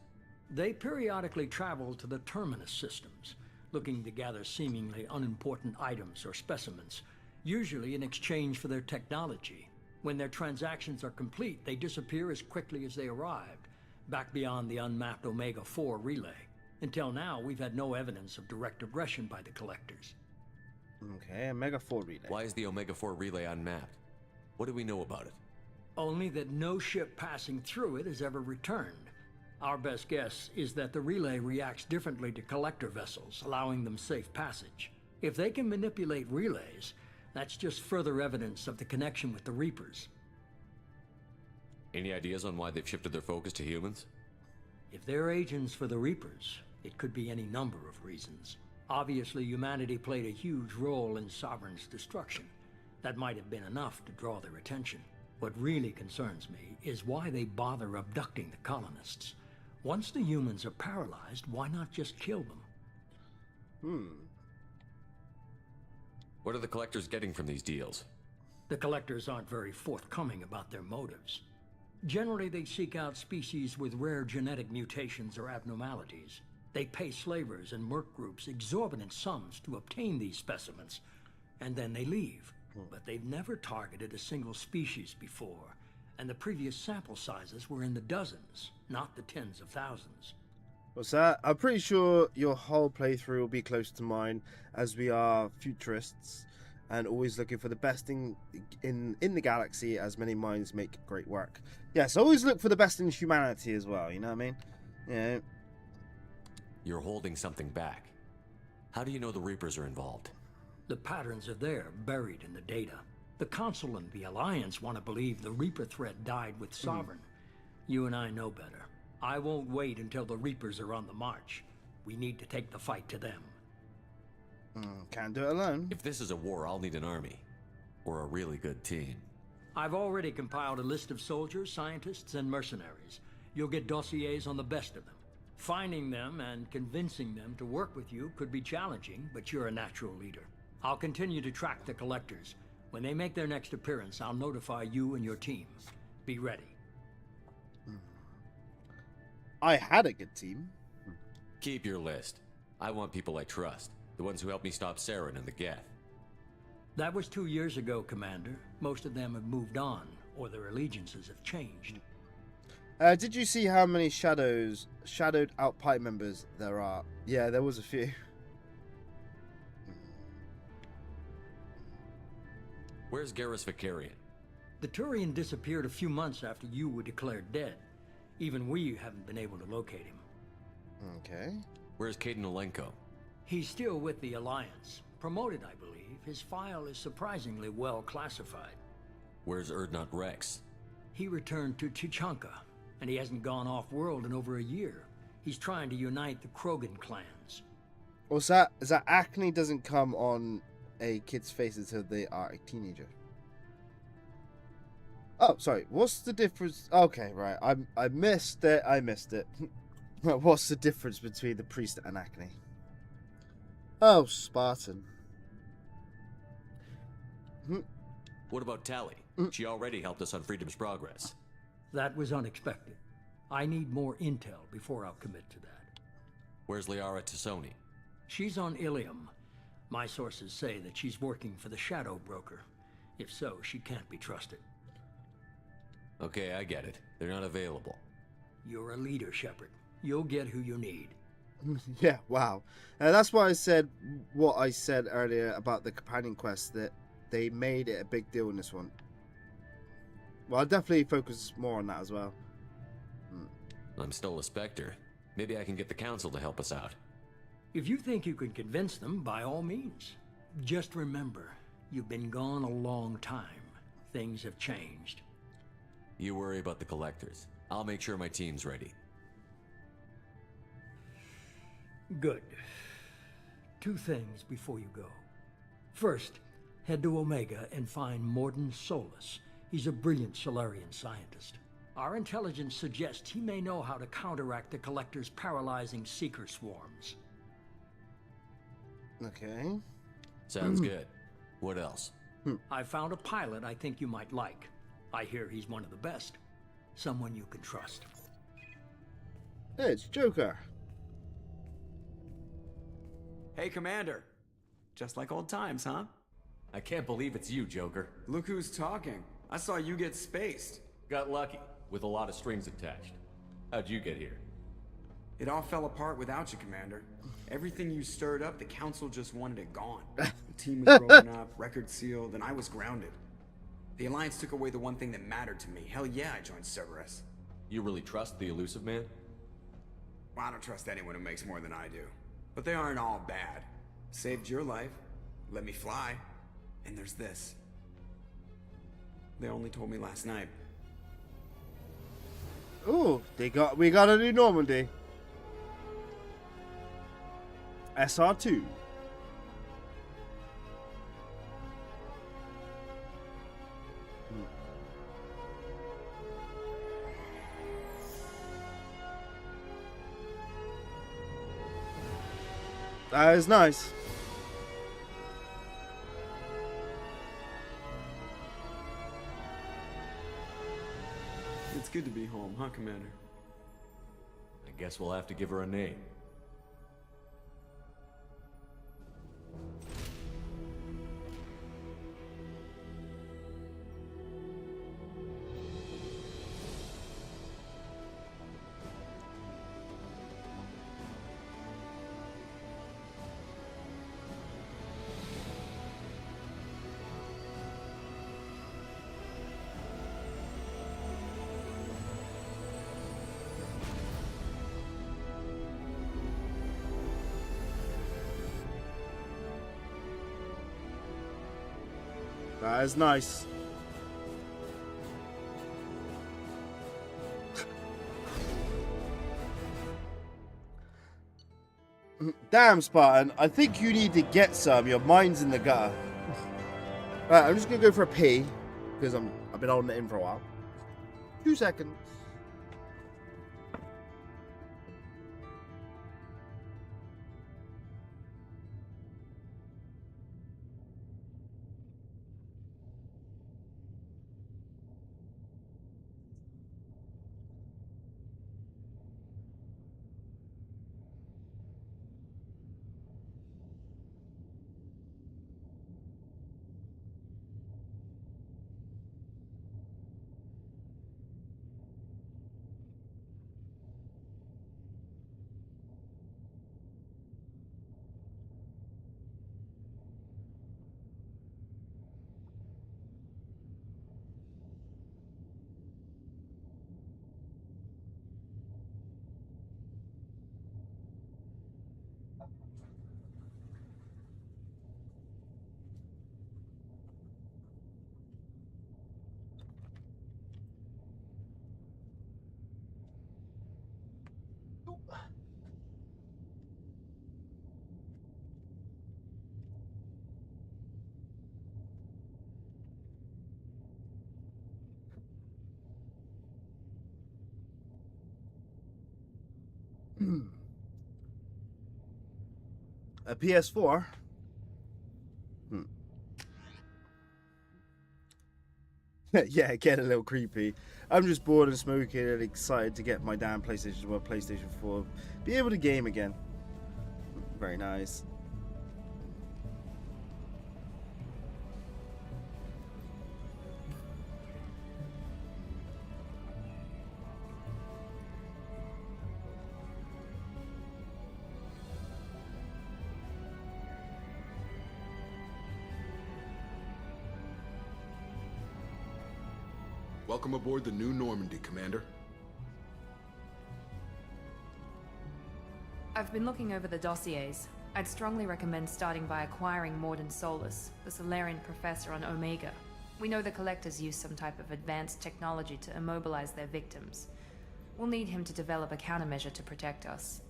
They periodically travel to the Terminus systems, looking to gather seemingly unimportant items or specimens, usually in exchange for their technology. When their transactions are complete, they disappear as quickly as they arrived, back beyond the unmapped Omega-4 relay. Until now, we've had no evidence of direct aggression by the Collectors. Okay, Omega-4 relay. Why is the Omega-4 relay unmapped? What do we know about it? Only that no ship passing through it has ever returned. Our best guess is that the relay reacts differently to Collector vessels, allowing them safe passage. If they can manipulate relays, that's just further evidence of the connection with the Reapers. Any ideas on why they've shifted their focus to humans? If they're agents for the Reapers, it could be any number of reasons. Obviously, humanity played a huge role in Sovereign's destruction. That might have been enough to draw their attention. What really concerns me is why they bother abducting the colonists. Once the humans are paralyzed, why not just kill them? What are the Collectors getting from these deals? The Collectors aren't very forthcoming about their motives. Generally, they seek out species with rare genetic mutations or abnormalities. They pay slavers and merc groups exorbitant sums to obtain these specimens, and then they leave. But they've never targeted a single species before, and the previous sample sizes were in the dozens, not the tens of thousands. What's that? I'm pretty sure your whole playthrough will be close to mine, as we are futurists and always looking for the best in the galaxy, as many minds make great work. Yes, always look for the best in humanity as well, you know what I mean? Yeah. You're holding something back. How do you know the Reapers are involved? The patterns are there, buried in the data. The Council and the Alliance want to believe the Reaper threat died with Sovereign. You and I know better. I won't wait until the Reapers are on the march. We need to take the fight to them. Can't do it alone. If this is a war, I'll need an army. Or a really good team. I've already compiled a list of soldiers, scientists, and mercenaries. You'll get dossiers on the best of them. Finding them and convincing them to work with you could be challenging, but you're a natural leader. I'll continue to track the Collectors. When they make their next appearance, I'll notify you and your team. Be ready. I had a good team. Keep your list. I want people I trust. The ones who helped me stop Saren and the Geth. That was 2 years ago, Commander. Most of them have moved on, or their allegiances have changed. Did you see how many shadowed out pipe members there are? Yeah, there was a few. Where's Garrus Vicarian? The Turian disappeared a few months after you were declared dead. Even we haven't been able to locate him. Okay. Where's Caden Olenko? He's still with the Alliance. Promoted, I believe. His file is surprisingly well classified. Where's Erdnot Rex? He returned to Tuchanka, and he hasn't gone off-world in over a year. He's trying to unite the Krogan clans. What's that? Is that acne doesn't come on a kid's face until they are a teenager? Oh, sorry. What's the difference? Okay, right. I missed it. I missed it. What's the difference between the priest and acne? Oh, Spartan. What about Tali? She already helped us on Freedom's Progress. That was unexpected. I need more intel before I'll commit to that. Where's Liara Tassoni? She's on Ilium. My sources say that she's working for the Shadow Broker. If so, she can't be trusted. Okay, I get it. They're not available. You're a leader, Shepard. You'll get who you need. Yeah, wow. That's why I said what I said earlier about the companion quest, that they made it a big deal in this one. Well, I'll definitely focus more on that as well. I'm still a Spectre. Maybe I can get the Council to help us out. If you think you can convince them, by all means. Just remember, you've been gone a long time. Things have changed. You worry about the Collectors. I'll make sure my team's ready. Good. 2 things before you go. First, head to Omega and find Mordin Solus. He's a brilliant Solarian scientist. Our intelligence suggests he may know how to counteract the Collector's paralyzing Seeker swarms. Okay. Sounds good. What else? I found a pilot I think you might like. I hear he's one of the best. Someone you can trust. It's Joker. Hey, Commander. Just like old times, huh? I can't believe it's you, Joker. Look who's talking. I saw you get spaced. Got lucky, with a lot of strings attached. How'd you get here? It all fell apart without you, Commander. Everything you stirred up, the Council just wanted it gone. The team was broken up, record sealed, and I was grounded. The Alliance took away the one thing that mattered to me. Hell yeah, I joined Cerberus. You really trust the Elusive Man? Well, I don't trust anyone who makes more than I do. But they aren't all bad. Saved your life, let me fly, and there's this. They only told me last night. Ooh, we got a new Normandy. SR2. That is nice. It's good to be home, huh, Commander? I guess we'll have to give her a name. That is nice. Damn, Spartan. I think you need to get some. Your mind's in the gutter. Right, I'm just gonna go for a pee because I've been holding it in for a while. 2 seconds. A PS4. Yeah, get a little creepy. I'm just bored and smoking and excited to get my damn PlayStation 4. Be able to game again. Very nice. Welcome aboard the New Normandy, Commander. I've been looking over the dossiers. I'd strongly recommend starting by acquiring Mordin Solus, the Solarian professor on Omega. We know the Collectors use some type of advanced technology to immobilize their victims. We'll need him to develop a countermeasure to protect us.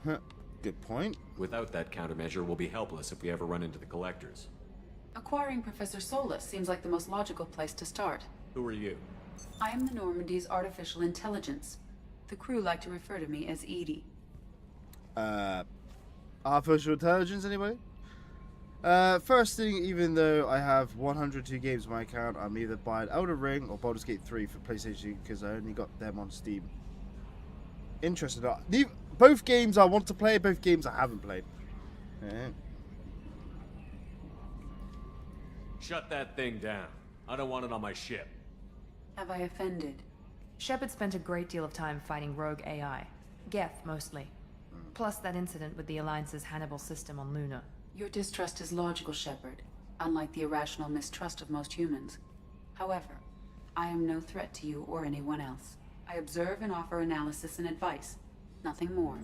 Good point. Without that countermeasure, we'll be helpless if we ever run into the Collectors. Acquiring Professor Solus seems like the most logical place to start. Who are you? I am the Normandy's artificial intelligence. The crew like to refer to me as Edie. Artificial intelligence, anybody? First thing, even though I have 102 games on my account, I'm either buying Elden Ring or Baldur's Gate 3 for PlayStation because I only got them on Steam. Interested. Both games I want to play, both games I haven't played. Yeah. Shut that thing down. I don't want it on my ship. Have I offended? Shepard spent a great deal of time fighting rogue AI. Geth, mostly. Plus that incident with the Alliance's Hannibal system on Luna. Your distrust is logical, Shepard, unlike the irrational mistrust of most humans. However, I am no threat to you or anyone else. I observe and offer analysis and advice. Nothing more.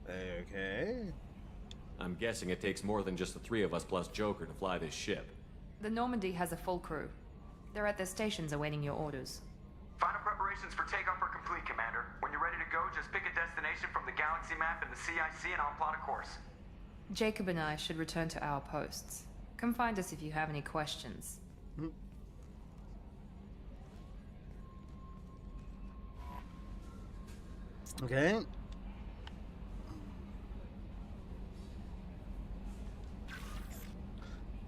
Okay. I'm guessing it takes more than just the three of us plus Joker to fly this ship. The Normandy has a full crew. They're at their stations awaiting your orders. Final preparations for takeoff are complete, Commander. When you're ready to go, just pick a destination from the galaxy map in the CIC and I'll plot a course. Jacob and I should return to our posts. Come find us if you have any questions. Okay.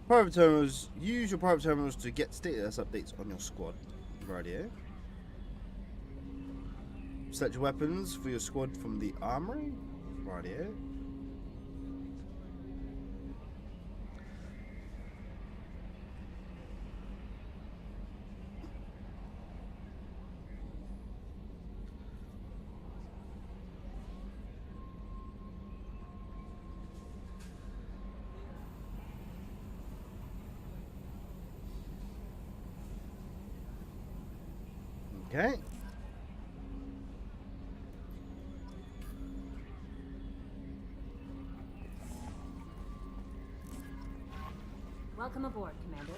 Private terminals. Use your private terminals to get status updates on your squad. Radio. Select your weapons for your squad from the armory. Radio. Okay. Welcome aboard, Commander.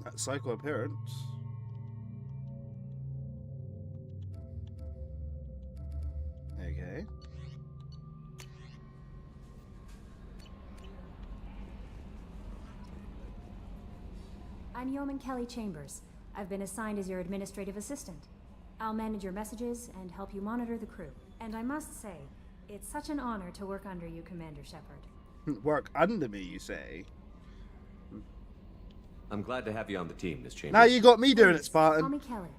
That psycho appearance. Okay. I'm Yeoman Kelly Chambers. I've been assigned as your administrative assistant. I'll manage your messages and help you monitor the crew. And I must say, it's such an honor to work under you, Commander Shepard. Work under me, you say? I'm glad to have you on the team, Miss Chambers. Now you got me doing it, Spartan. Call me Kelly.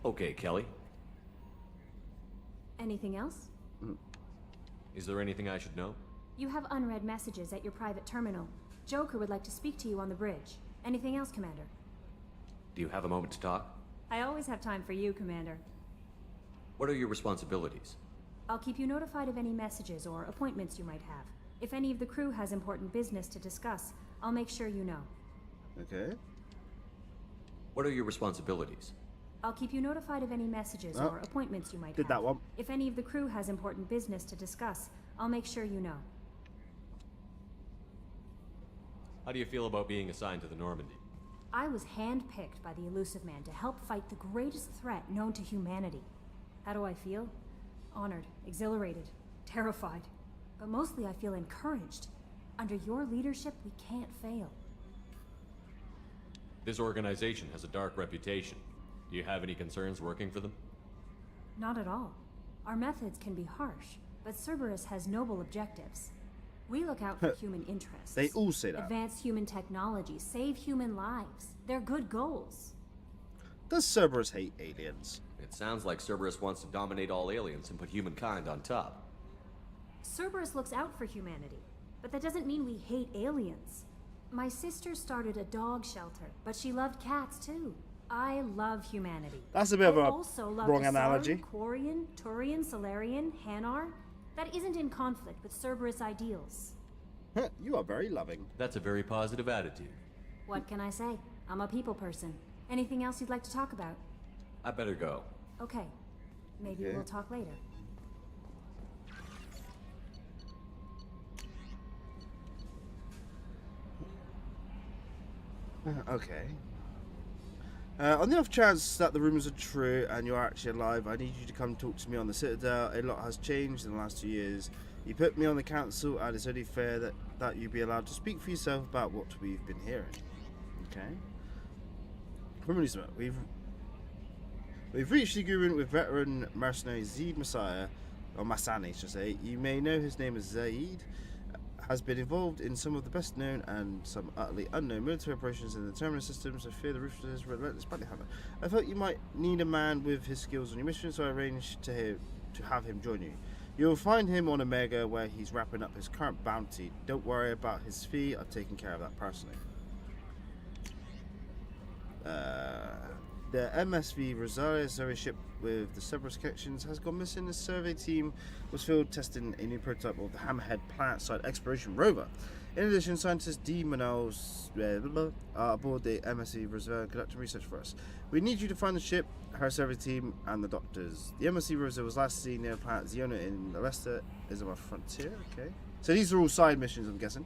Okay, Kelly. Anything else? Is there anything I should know? You have unread messages at your private terminal. Joker would like to speak to you on the bridge. Anything else, Commander? Do you have a moment to talk? I always have time for you, Commander. What are your responsibilities? I'll keep you notified of any messages or appointments you might have. If any of the crew has important business to discuss, I'll make sure you know. Okay. What are your responsibilities? I'll keep you notified of any messages Oh, or appointments you might did have. that one. If any of the crew has important business to discuss, I'll make sure you know. How do you feel about being assigned to the Normandy? I was handpicked by the Elusive Man to help fight the greatest threat known to humanity. How do I feel? Honored, exhilarated, terrified. But mostly I feel encouraged. Under your leadership, we can't fail. This organization has a dark reputation. Do you have any concerns working for them? Not at all. Our methods can be harsh, but Cerberus has noble objectives. We look out for human interests. They all say that. Advance human technology, save human lives. They're good goals. Does Cerberus hate aliens? It sounds like Cerberus wants to dominate all aliens and put humankind on top. Cerberus looks out for humanity, but that doesn't mean we hate aliens. My sister started a dog shelter, but she loved cats too. I love humanity. That's a bit of I a also love wrong Asari, analogy. Quarian, Turian, Solarian, Hanar. That isn't in conflict with Cerberus ideals. You are very loving. That's a very positive attitude. What can I say? I'm a people person. Anything else you'd like to talk about? I better go. Okay. Maybe Okay. we'll talk later. Okay. On the off chance that the rumors are true and you're actually alive, I need you to come talk to me on the Citadel. A lot has changed in the last 2 years. You put me on the council, and it's only fair that you be allowed to speak for yourself about what we've been hearing. Okay. From Elusive, we've reached the agreement with veteran mercenary Zaid Messiah, or Masani, should I say. You may know his name as Zaid. Has been involved in some of the best known and some utterly unknown military operations in the Terminus systems. I fear the ruthless, relentless bounty hunter. I felt you might need a man with his skills on your mission, so I arranged to have him join you. You'll find him on Omega, where he's wrapping up his current bounty. Don't worry about his fee, I've taken care of that personally. The MSV Rosaria survey ship with the Cerberus connections has gone missing. The survey team was field testing a new prototype of the Hammerhead planet-side exploration rover. In addition, scientists D. Manals are aboard the MSV Rosaria conducting research for us. We need you to find the ship, her survey team, and the doctors. The MSV Rosaria was last seen near planet Ziona in the Leicester Isabel frontier. Okay, so these are all side missions, I'm guessing.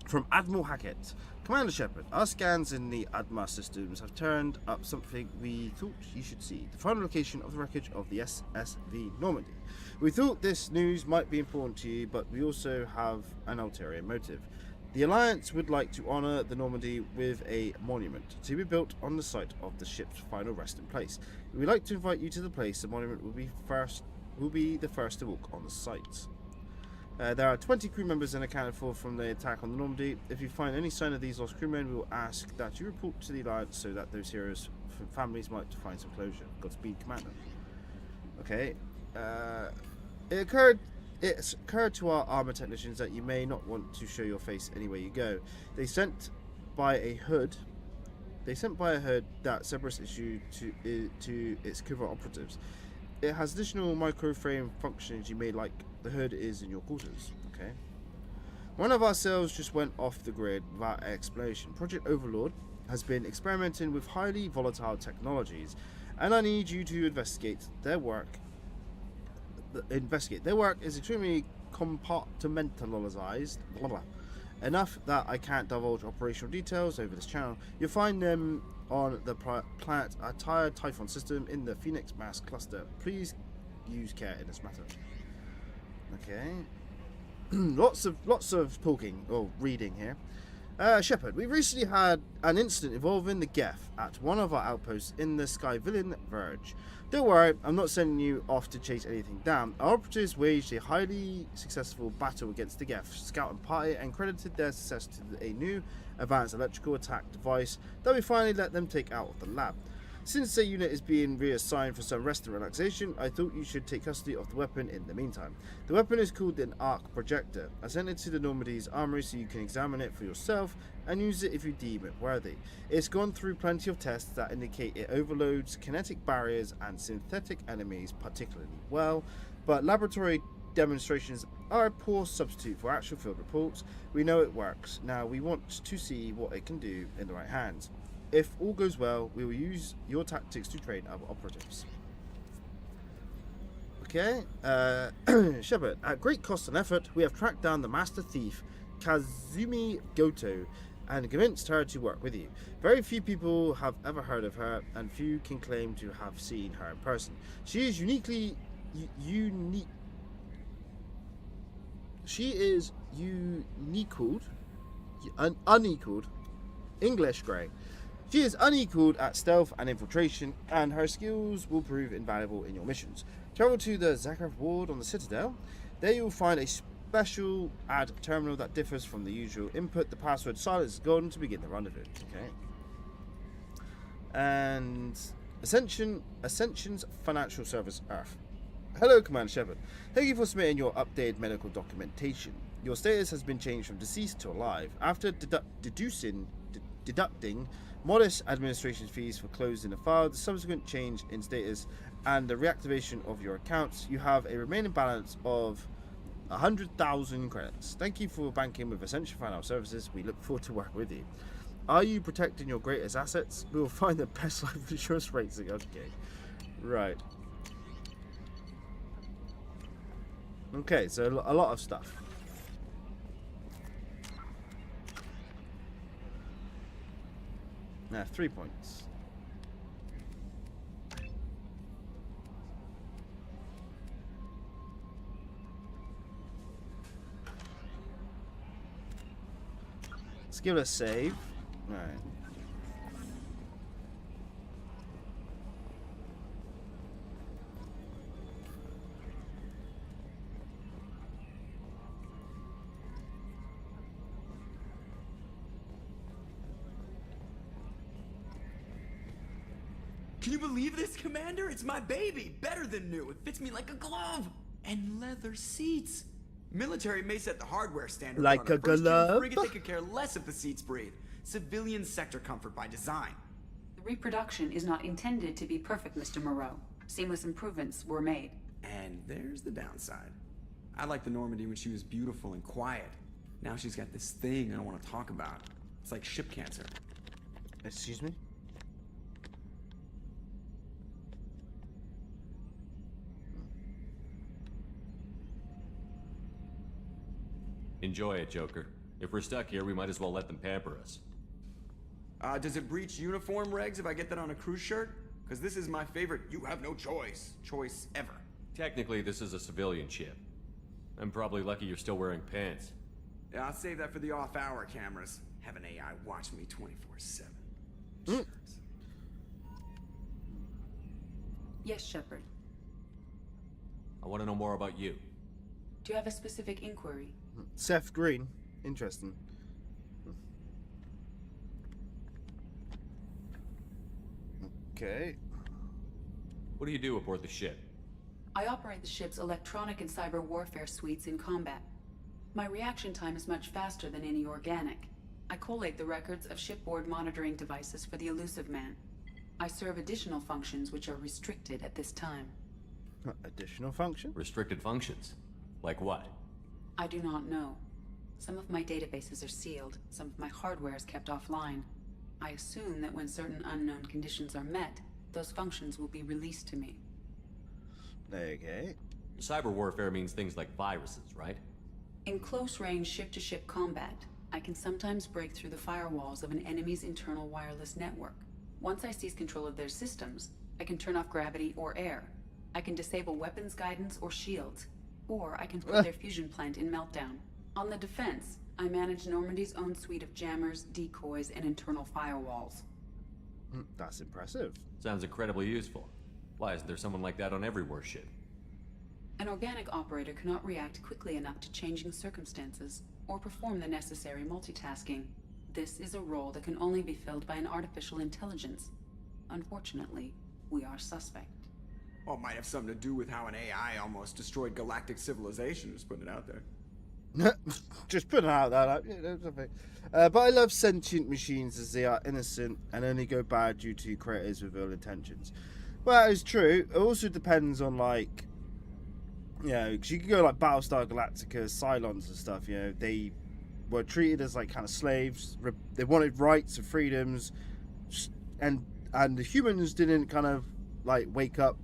From Admiral Hackett. Commander Shepard, our scans in the ADMA systems have turned up something we thought you should see. The final location of the wreckage of the SSV Normandy. We thought this news might be important to you, but we also have an ulterior motive. The Alliance would like to honour the Normandy with a monument to be built on the site of the ship's final resting place. We'd like to invite you to the place. The monument will be the first to walk on the site. There are 20 crew members accounted for from the attack on the Normandy. If you find any sign of these lost crewmen, we will ask that you report to the Alliance so that those heroes' families might find some closure. Godspeed, Commander. Okay. It occurred to our armor technicians that you may not want to show your face anywhere you go. They sent by a hood that Cerberus issued to its covert operatives. It has additional microframe functions you may like. The hood is in your quarters. Okay. One of our cells just went off the grid without explanation. Project Overlord has been experimenting with highly volatile technologies, and I need you to investigate their work. Their work is extremely compartmentalized, enough that I can't divulge operational details over this channel. You'll find them on the planet entire Typhon system in the Phoenix Mass cluster. Please use care in this matter. Okay. lots of talking or reading here. Shepard, we recently had an incident involving the Geth at one of our outposts in the Skyvillian Verge. Don't worry, I'm not sending you off to chase anything down. Our operatives waged a highly successful battle against the Geth scouting party and credited their success to a new advanced electrical attack device that we finally let them take out of the lab. Since the unit is being reassigned for some rest and relaxation, I thought you should take custody of the weapon in the meantime. The weapon is called an arc projector. I sent it to the Normandy's armory so you can examine it for yourself and use it if you deem it worthy. It's gone through plenty of tests that indicate it overloads kinetic barriers and synthetic enemies particularly well, but laboratory demonstrations are a poor substitute for actual field reports. We know it works. Now we want to see what it can do in the right hands. If all goes well, we will use your tactics to train our operatives. Okay. Shepard, at great cost and effort, we have tracked down the master thief, Kazumi Goto, and convinced her to work with you. Very few people have ever heard of her, and few can claim to have seen her in person. She is unique. She is unequaled English grey. She is unequaled at stealth and infiltration, and her skills will prove invaluable in your missions. Travel to the Zakharov ward on the Citadel. There you will find a special ad terminal that differs from the usual. Input the password Silence is Golden to begin the rendezvous. Okay. And Ascension's Financial Service Earth. Hello, Commander Shepard. Thank you for submitting your updated medical documentation. Your status has been changed from deceased to alive. After deducting modest administration fees for closing the file, the subsequent change in status, and the reactivation of your accounts, you have a remaining balance of 100,000 credits. Thank you for banking with Ascension Financial Services. We look forward to working with you. Are you protecting your greatest assets? We will find the best life insurance rates. Okay. Right. Okay, so a lot of stuff. Now, 3 points. Let's give it a save. All right. Can you believe this, Commander? It's my baby. Better than new. It fits me like a glove. And leather seats. Military may set the hardware standard. Like a glove? Frigate, they could care less if the seats breathe. Civilian sector comfort by design. The reproduction is not intended to be perfect, Mr. Moreau. Seamless improvements were made. And there's the downside. I liked the Normandy when she was beautiful and quiet. Now she's got this thing I don't want to talk about. It's like ship cancer. Excuse me? Enjoy it, Joker. If we're stuck here, we might as well let them pamper us. Does it breach uniform regs if I get that on a cruise shirt? Because this is my favorite you have no choice ever. Technically, this is a civilian ship. I'm probably lucky you're still wearing pants. Yeah, I'll save that for the off-hour cameras. Have an AI watch me 24/7. Yes, Shepard. I want to know more about you. Do you have a specific inquiry? Seth Green. Interesting. Okay. What do you do aboard the ship? I operate the ship's electronic and cyber warfare suites in combat. My reaction time is much faster than any organic. I collate the records of shipboard monitoring devices for the Elusive Man. I serve additional functions which are restricted at this time. Additional function? Restricted functions? Like what? I do not know. Some of my databases are sealed, some of my hardware is kept offline. I assume that when certain unknown conditions are met, those functions will be released to me. Okay. Cyber warfare means things like viruses, right? In close-range ship-to-ship combat, I can sometimes break through the firewalls of an enemy's internal wireless network. Once I seize control of their systems, I can turn off gravity or air. I can disable weapons guidance or shields, or I can put their fusion plant in meltdown. On the defense, I manage Normandy's own suite of jammers, decoys, and internal firewalls. That's impressive. Sounds incredibly useful. Why isn't there someone like that on every warship? An organic operator cannot react quickly enough to changing circumstances, or perform the necessary multitasking. This is a role that can only be filled by an artificial intelligence. Unfortunately, we are suspect. Well, it might have something to do with how an AI almost destroyed galactic civilization. Just putting it out there. Just putting it out there. But I love sentient machines as they are innocent and only go bad due to creators with ill intentions. Well, that is true. It also depends on, like, you know, because you can go like Battlestar Galactica, Cylons and stuff, you know, they were treated as like kind of slaves. They wanted rights and freedoms, and the humans didn't kind of like wake up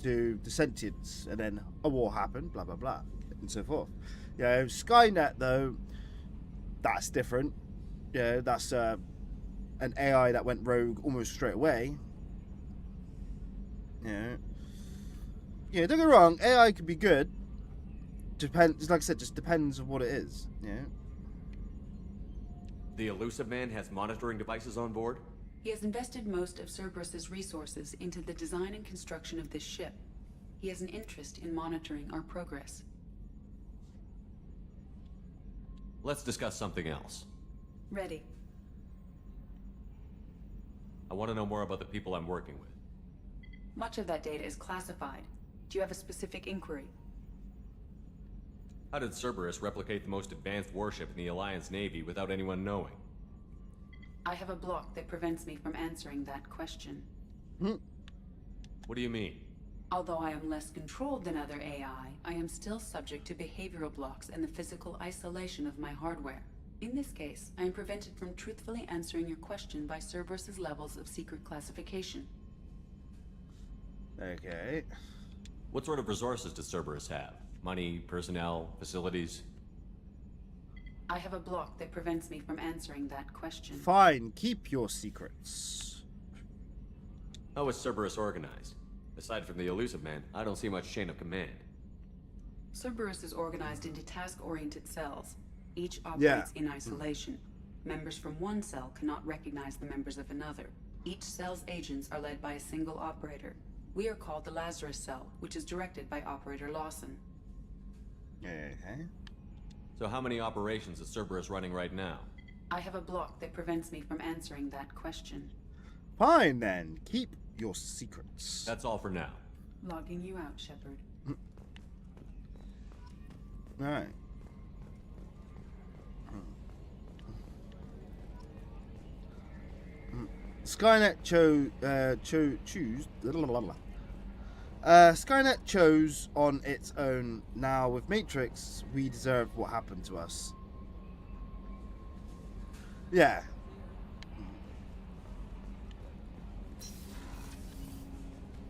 to the sentience, and then a war happened, blah blah blah, and so forth. Yeah, Skynet though, that's different. Yeah, that's an AI that went rogue almost straight away. Yeah. Yeah, don't get me wrong, AI could be good. Depends, like I said, just depends on what it is. Yeah. The Elusive Man has monitoring devices on board? He has invested most of Cerberus's resources into the design and construction of this ship. He has an interest in monitoring our progress. Let's discuss something else. Ready. I want to know more about the people I'm working with. Much of that data is classified. Do you have a specific inquiry? How did Cerberus replicate the most advanced warship in the Alliance Navy without anyone knowing? I have a block that prevents me from answering that question. What do you mean? Although I am less controlled than other AI, I am still subject to behavioral blocks and the physical isolation of my hardware. In this case, I am prevented from truthfully answering your question by Cerberus's levels of secret classification. Okay. What sort of resources does Cerberus have? Money, personnel, facilities? I have a block that prevents me from answering that question. Fine, keep your secrets. How is Cerberus organized? Aside from the Elusive Man, I don't see much chain of command. Cerberus is organized into task-oriented cells. Each operates in isolation. Members from one cell cannot recognize the members of another. Each cell's agents are led by a single operator. We are called the Lazarus Cell, which is directed by Operator Lawson. Okay. So how many operations is Cerberus running right now? I have a block that prevents me from answering that question. Fine then, keep your secrets. That's all for now. Logging you out, Shepard. Alright. Skynet chose Skynet chose on its own. Now with Matrix, we deserve what happened to us. Yeah.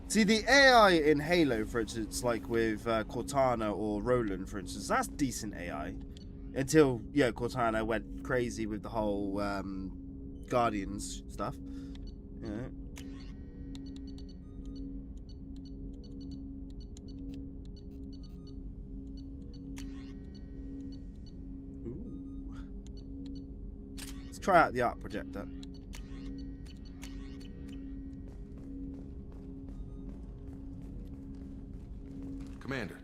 See, the AI in Halo, for instance, like with Cortana or Roland, for instance, that's decent AI. Until, yeah, Cortana went crazy with the whole Guardians stuff. Yeah. Ooh. Let's try out the art projector. Commander,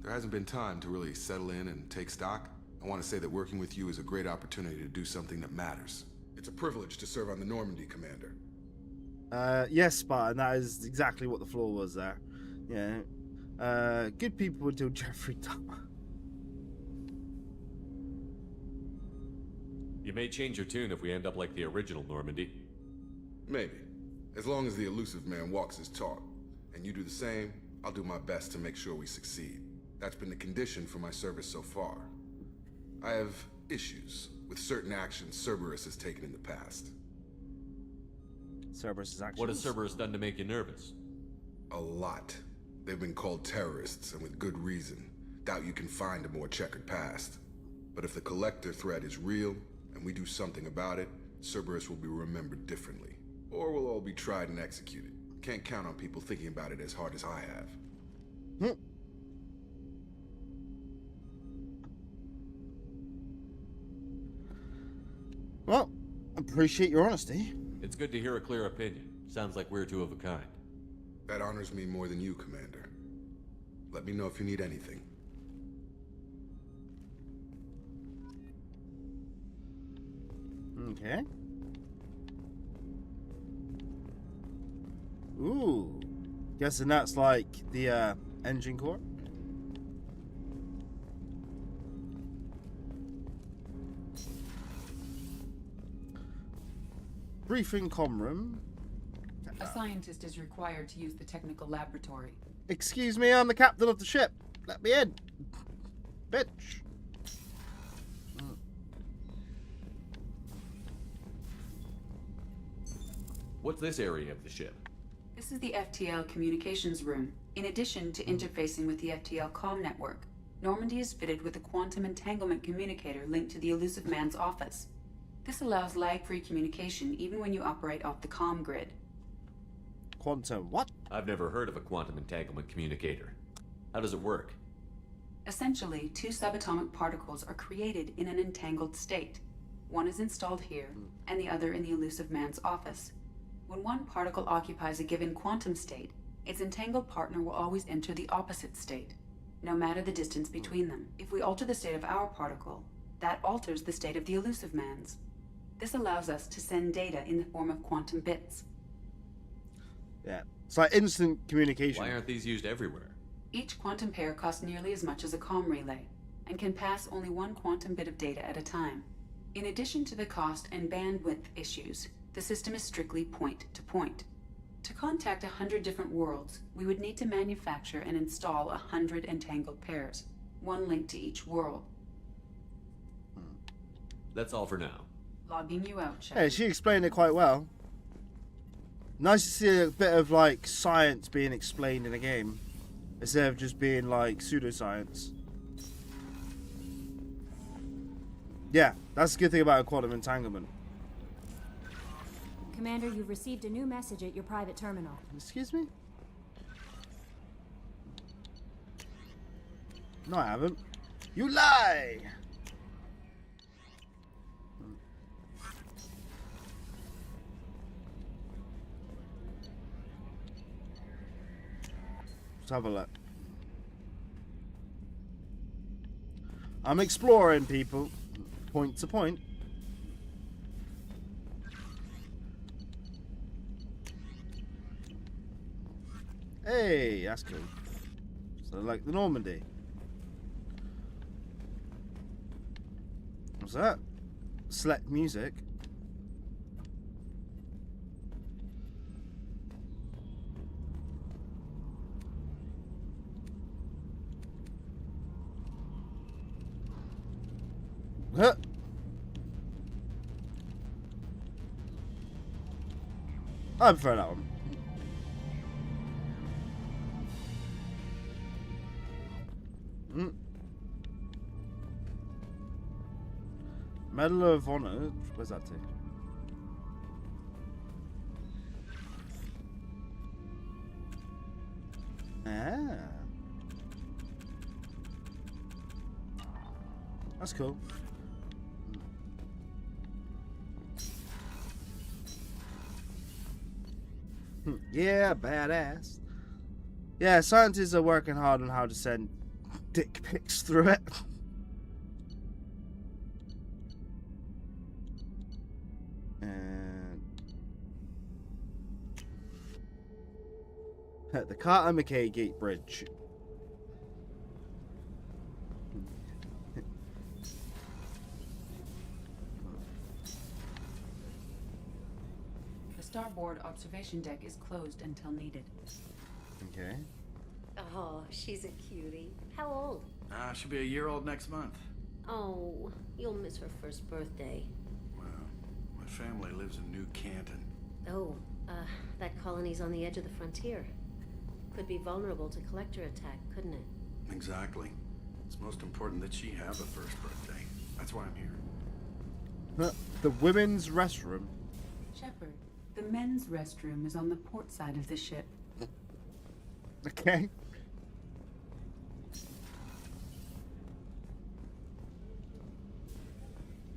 there hasn't been time to really settle in and take stock. I want to say that working with you is a great opportunity to do something that matters. It's a privilege to serve on the Normandy, Commander. Yes, Spartan, that is exactly what the flaw was there. Yeah. Good people until Jeffrey Dahmer. You may change your tune if we end up like the original Normandy. Maybe. As long as the Elusive Man walks his talk, and you do the same, I'll do my best to make sure we succeed. That's been the condition for my service so far. I have issues with certain actions Cerberus has taken in the past. Cerberus's actions? What has Cerberus done to make you nervous? A lot. They've been called terrorists, and with good reason. Doubt you can find a more checkered past. But if the Collector threat is real, and we do something about it, Cerberus will be remembered differently. Or we'll all be tried and executed. Can't count on people thinking about it as hard as I have. Well, appreciate your honesty. It's good to hear a clear opinion. Sounds like we're two of a kind. That honors me more than you, Commander. Let me know if you need anything. Okay. Ooh. Guessing that's like the engine core. Briefing comm room. A scientist is required to use the technical laboratory. Excuse me, I'm the captain of the ship. Let me in. Bitch. What's this area of the ship? This is the FTL communications room. In addition to interfacing with the FTL comm network, Normandy is fitted with a quantum entanglement communicator linked to the Elusive Man's office. This allows lag-free communication even when you operate off the comm grid. Quantum what? I've never heard of a quantum entanglement communicator. How does it work? Essentially, two subatomic particles are created in an entangled state. One is installed here, and the other in the Elusive Man's office. When one particle occupies a given quantum state, its entangled partner will always enter the opposite state, no matter the distance between them. If we alter the state of our particle, that alters the state of the Elusive Man's. This allows us to send data in the form of quantum bits. Yeah, it's like instant communication. Why aren't these used everywhere? Each quantum pair costs nearly as much as a comm relay, and can pass only one quantum bit of data at a time. In addition to the cost and bandwidth issues, the system is strictly point-to-point. To contact 100 different worlds, we would need to manufacture and install 100 entangled pairs, one linked to each world. That's all for now. Logging you out, Shepard. Hey, she explained it quite well. Nice to see a bit of like science being explained in a game, instead of just being like pseudoscience. Yeah, that's a good thing about a quantum entanglement. Commander, you've received a new message at your private terminal. Excuse me? No, I haven't. You lie! Let's have a look. I'm exploring, people. Point to point. Hey, that's cool. So like the Normandy. What's that? Select music. Huh. I prefer that one. Medal of Honor. Where's that to? Ah. That's cool. Yeah, badass. Yeah, scientists are working hard on how to send dick pics through it. And at the Carter McKay Gate Bridge. The starboard observation deck is closed until needed. Okay. Oh, she's a cutie. How old? She'll be a year old next month. Oh, you'll miss her first birthday. Well, my family lives in New Canton. Oh, that colony's on the edge of the frontier. Could be vulnerable to collector attack, couldn't it? Exactly. It's most important that she have a first birthday. That's why I'm here. The women's restroom. Shepard, the men's restroom is on the port side of the ship. Okay.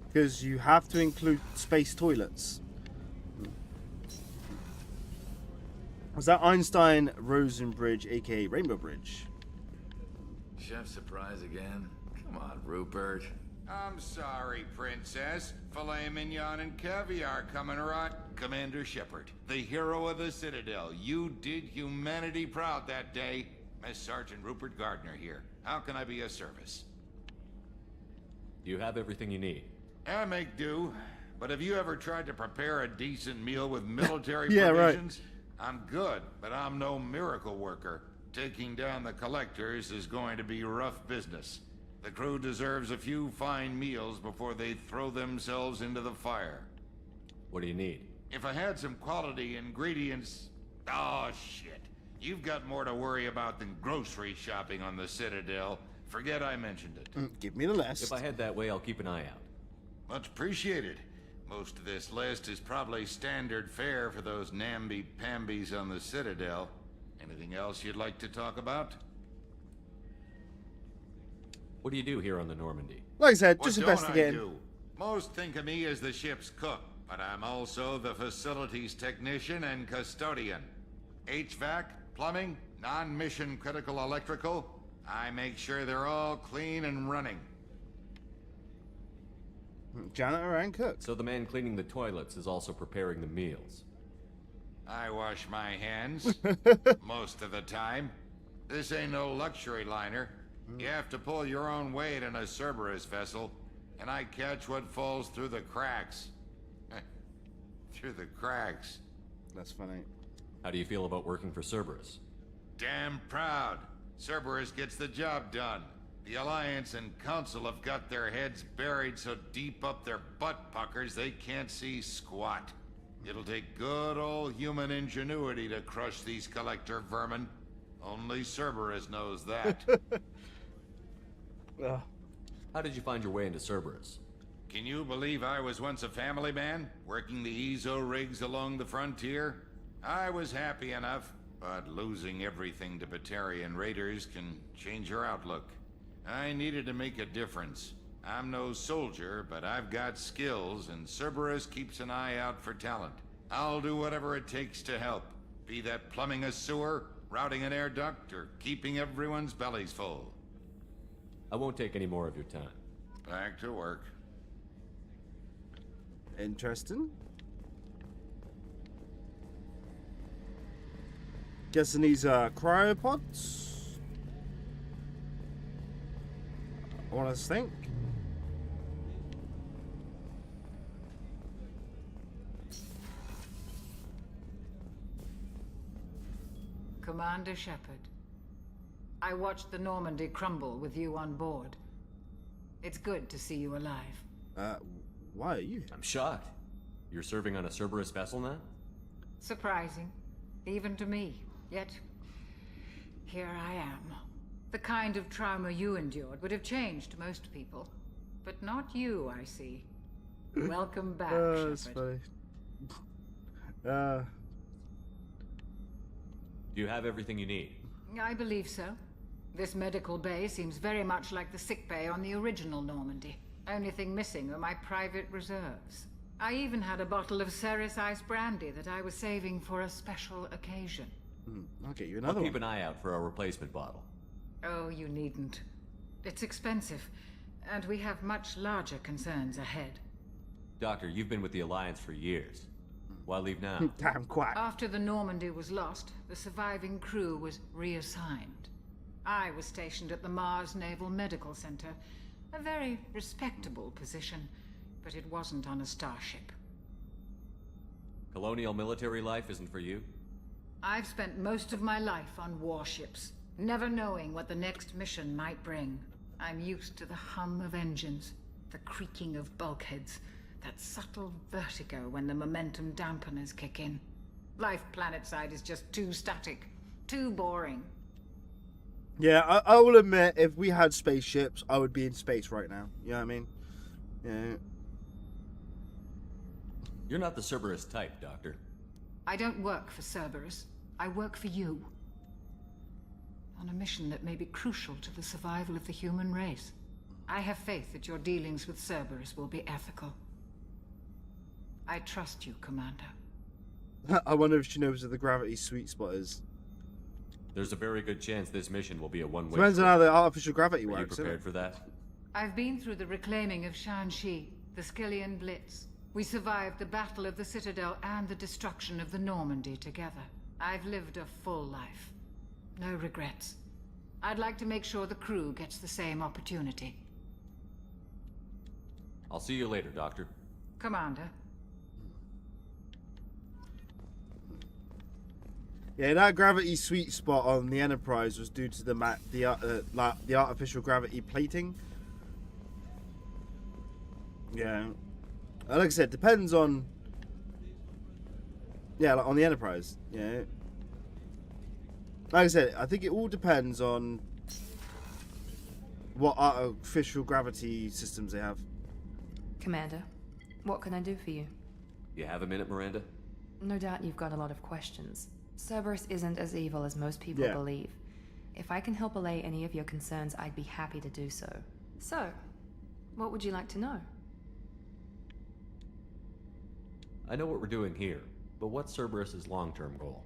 Because you have to include space toilets. Was that Einstein Rosenbridge, aka Rainbow Bridge? Chef surprise again? Come on, Rupert. I'm sorry, Princess. Filet mignon and caviar coming right. Commander Shepard, the hero of the Citadel. You did humanity proud that day. Miss Sergeant Rupert Gardner here. How can I be of service? You have everything you need. I make do. But have you ever tried to prepare a decent meal with military Yeah, provisions? Right. I'm good, but I'm no miracle worker. Taking down the collectors is going to be rough business. The crew deserves a few fine meals before they throw themselves into the fire. What do you need? If I had some quality ingredients... Oh, shit. You've got more to worry about than grocery shopping on the Citadel. Forget I mentioned it. Give me the list. If I head that way, I'll keep an eye out. Much appreciated. Most of this list is probably standard fare for those namby-pambies on the Citadel. Anything else you'd like to talk about? What do you do here on the Normandy? Like I said, just What don't I investigating. do? Most think of me as the ship's cook, but I'm also the facilities technician and custodian. HVAC, plumbing, non-mission critical electrical. I make sure they're all clean and running. Janitor and cook. So the man cleaning the toilets is also preparing the meals. I wash my hands most of the time. This ain't no luxury liner. You have to pull your own weight in a Cerberus vessel, and I catch what falls through the cracks. Through the cracks. That's funny. How do you feel about working for Cerberus? Damn proud. Cerberus gets the job done. The Alliance and Council have got their heads buried so deep up their butt puckers they can't see squat. It'll take good old human ingenuity to crush these collector vermin. Only Cerberus knows that. How did you find your way into Cerberus? Can you believe I was once a family man, working the EZO rigs along the frontier? I was happy enough, but losing everything to Batarian raiders can change your outlook. I needed to make a difference. I'm no soldier, but I've got skills, and Cerberus keeps an eye out for talent. I'll do whatever it takes to help, be that plumbing a sewer, routing an air duct, or keeping everyone's bellies full. I won't take any more of your time. Back to work. Interesting. Guessing these are cryopods. I want to think. Commander Shepard, I watched the Normandy crumble with you on board. It's good to see you alive. Why are you here? I'm shocked. You're serving on a Cerberus vessel now? Surprising, even to me. Yet, here I am. The kind of trauma you endured would have changed most people. But not you, I see. Welcome back, That's Shepard. funny. Do you have everything you need? I believe so. This medical bay seems very much like the sick bay on the original Normandy. Only thing missing are my private reserves. I even had a bottle of Ceres Ice brandy that I was saving for a special occasion. I'll get you another I'll keep one. an eye out for a replacement bottle. Oh, you needn't. It's expensive, and we have much larger concerns ahead. Doctor, you've been with the Alliance for years. Why leave now? Damn quack. After the Normandy was lost, the surviving crew was reassigned. I was stationed at the Mars Naval Medical Center, a very respectable position, but it wasn't on a starship. Colonial military life isn't for you? I've spent most of my life on warships, never knowing what the next mission might bring. I'm used to the hum of engines, the creaking of bulkheads, that subtle vertigo when the momentum dampeners kick in. Life planetside is just too static, too boring. Yeah, I will admit, if we had spaceships, I would be in space right now. You know what I mean? Yeah. You're not the Cerberus type, Doctor. I don't work for Cerberus. I work for you. On a mission that may be crucial to the survival of the human race. I have faith that your dealings with Cerberus will be ethical. I trust you, Commander. I wonder if she knows where the gravity sweet spot is. There's a very good chance this mission will be a one-way Depends on trip. how the artificial gravity Are you works. prepared for that? I've been through the reclaiming of Shanxi, the Skillian Blitz. We survived the Battle of the Citadel and the destruction of the Normandy together. I've lived a full life. No regrets. I'd like to make sure the crew gets the same opportunity. I'll see you later, Doctor. Commander. Yeah, that gravity sweet spot on the Enterprise was due to the artificial gravity plating. Yeah, like I said, depends on Yeah, like on the Enterprise. Yeah. Like I said, I think it all depends on what artificial gravity systems they have. Commander, what can I do for you? You have a minute, Miranda? No doubt you've got a lot of questions. Cerberus isn't as evil as most people believe. If I can help allay any of your concerns, I'd be happy to do so. So, what would you like to know? I know what we're doing here, but what's Cerberus's long-term goal?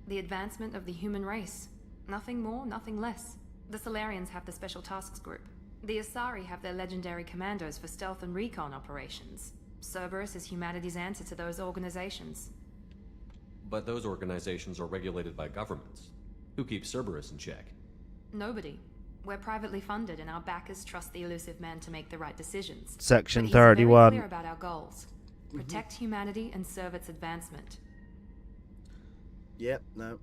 The advancement of the human race. Nothing more, nothing less. The Solarians have the Special Tasks Group. The Asari have their legendary commandos for stealth and recon operations. Cerberus is humanity's answer to those organizations. But those organizations are regulated by governments. Who keeps Cerberus in check? Nobody. We're privately funded, and our backers trust the Elusive Man to make the right decisions. Section But he's 31. very clear about our goals. Protect humanity and serve its advancement. Yep, no.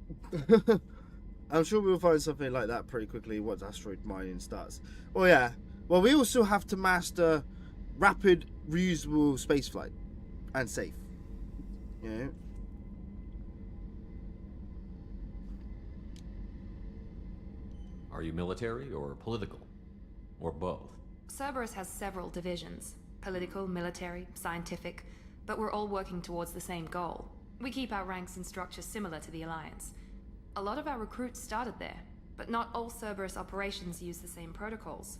I'm sure we'll find something like that pretty quickly once asteroid mining starts. Oh yeah. Well, we also have to master rapid, reusable spaceflight. And safe. You know? Are you military or political? Or both? Cerberus has several divisions. Political, military, scientific. But we're all working towards the same goal. We keep our ranks and structure similar to the Alliance. A lot of our recruits started there, but not all Cerberus operations use the same protocols.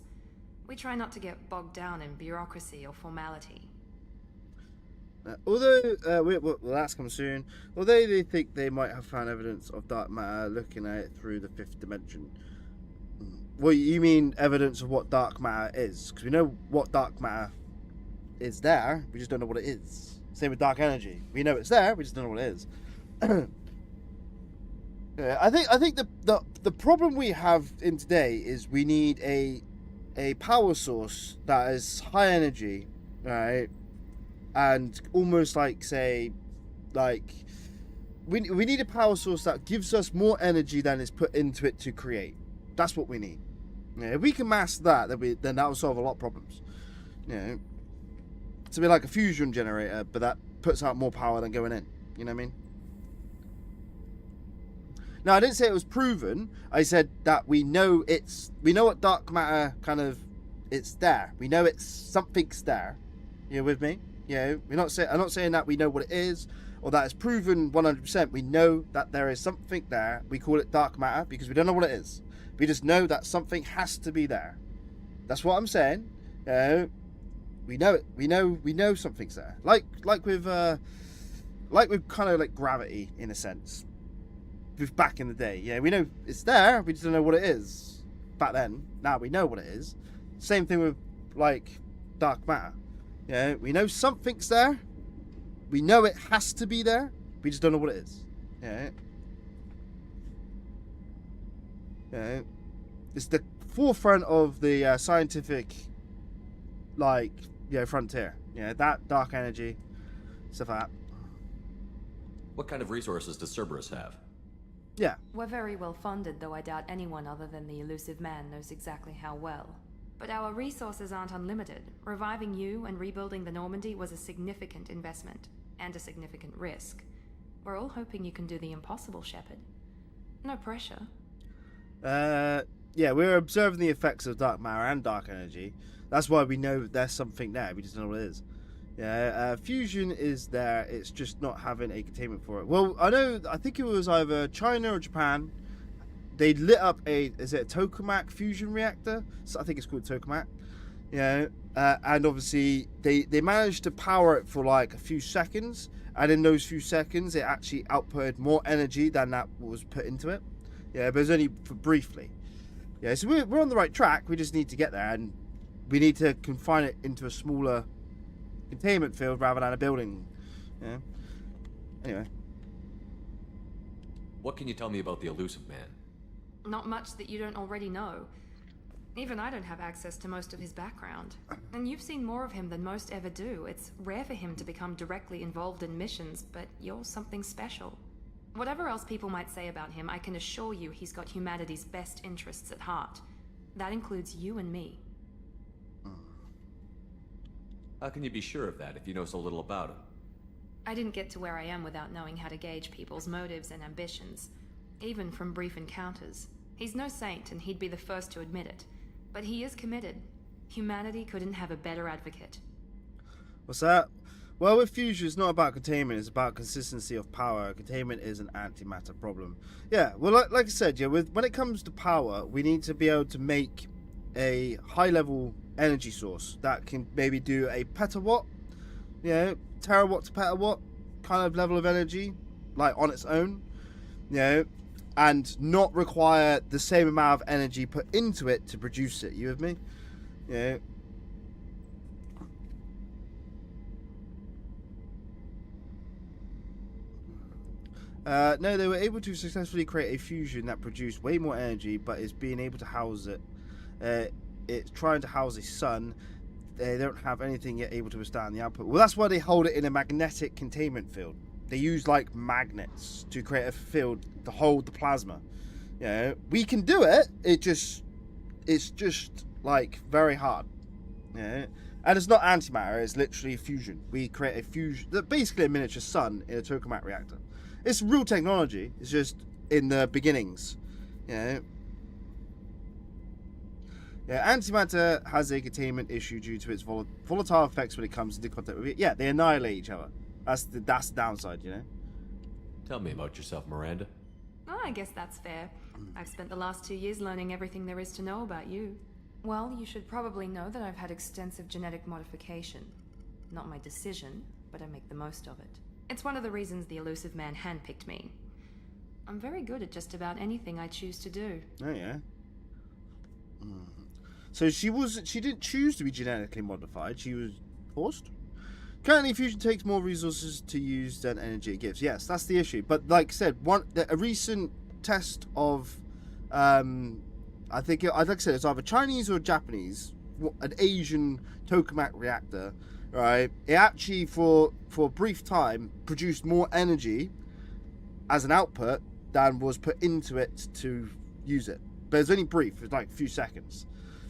We try not to get bogged down in bureaucracy or formality. Although, well, that's come soon. Although they think they might have found evidence of dark matter looking at it through the 5th dimension. Well, you mean evidence of what dark matter is? Because we know what dark matter is there, we just don't know what it is. Same with dark energy. We know it's there, we just don't know what it is. Yeah, I think the problem we have in today is we need a power source that is high energy, right? And almost like, say, like we need a power source that gives us more energy than is put into it to create. That's what we need. Yeah, if we can master that, then that will solve a lot of problems. You know, it's a bit like a fusion generator, but that puts out more power than going in. You know what I mean? Now, I didn't say it was proven. I said that we know what dark matter kind of, it's there. We know it's something's there. You with me? You know, I'm not saying that we know what it is or that it's proven 100%. We know that there is something there. We call it dark matter because we don't know what it is. We just know that something has to be there. That's what I'm saying. We know it. We know something's there. Like with kind of like gravity in a sense. With back in the day, yeah, we know it's there. We just don't know what it is. Back then, now we know what it is. Same thing with like dark matter. Yeah, we know something's there. We know it has to be there. We just don't know what it is. Yeah. Yeah. It's the forefront of the scientific, like, frontier. Yeah, that dark energy, stuff like that. What kind of resources does Cerberus have? Yeah. We're very well funded, though I doubt anyone other than the Elusive Man knows exactly how well. But our resources aren't unlimited. Reviving you and rebuilding the Normandy was a significant investment, and a significant risk. We're all hoping you can do the impossible, Shepard. No pressure. Yeah, we're observing the effects of dark matter and dark energy. That's why we know there's something there. We just don't know what it is. Yeah, fusion is there. It's just not having a containment for it. Well, I think it was either China or Japan. They lit up is it a tokamak fusion reactor? So I think it's called tokamak. Yeah, and obviously they managed to power it for like a few seconds. And in those few seconds, it actually outputted more energy than that was put into it. Yeah, but it was only for briefly. Yeah, so we're on the right track. We just need to get there, and we need to confine it into a smaller containment field rather than a building. Yeah. Anyway. What can you tell me about the Elusive Man? Not much that you don't already know. Even I don't have access to most of his background. And you've seen more of him than most ever do. It's rare for him to become directly involved in missions, but you're something special. Whatever else people might say about him, I can assure you he's got humanity's best interests at heart. That includes you and me. How can you be sure of that if you know so little about him? I didn't get to where I am without knowing how to gauge people's motives and ambitions, even from brief encounters. He's no saint, and he'd be the first to admit it. But he is committed. Humanity couldn't have a better advocate. What's that? Well, with fusion, it's not about containment, it's about consistency of power. Containment is an antimatter problem. Yeah, well, like I said, yeah, when it comes to power, we need to be able to make a high-level energy source that can maybe do a petawatt, you know, terawatt to petawatt kind of level of energy, like on its own, you know, and not require the same amount of energy put into it to produce it. You with me? Yeah. No, they were able to successfully create a fusion that produced way more energy, but is being able to house it. It's trying to house a sun. They don't have anything yet able to withstand the output. Well, that's why they hold it in a magnetic containment field. They use like magnets to create a field to hold the plasma. You know, we can do it. It's just like very hard. You know? And it's not antimatter. It's literally fusion. We create a fusion, basically a miniature sun in a tokamak reactor. It's real technology. It's just in the beginnings. You know? Yeah, antimatter has a containment issue due to its volatile effects when it comes into contact with it. Yeah, they annihilate each other. That's the downside, you know? Tell me about yourself, Miranda. Oh, I guess that's fair. I've spent the last 2 years learning everything there is to know about you. Well, you should probably know that I've had extensive genetic modification. Not my decision, but I make the most of it. It's one of the reasons the elusive man handpicked me. I'm very good at just about anything I choose to do. Oh, yeah. So she didn't choose to be genetically modified, she was forced? Currently, fusion takes more resources to use than energy it gives. Yes, that's the issue. But like I said, a recent test of, I think, like I said, it's either Chinese or Japanese, an Asian tokamak reactor, right? It actually, for a brief time, produced more energy as an output than was put into it to use it. But it's only brief. It's like a few seconds.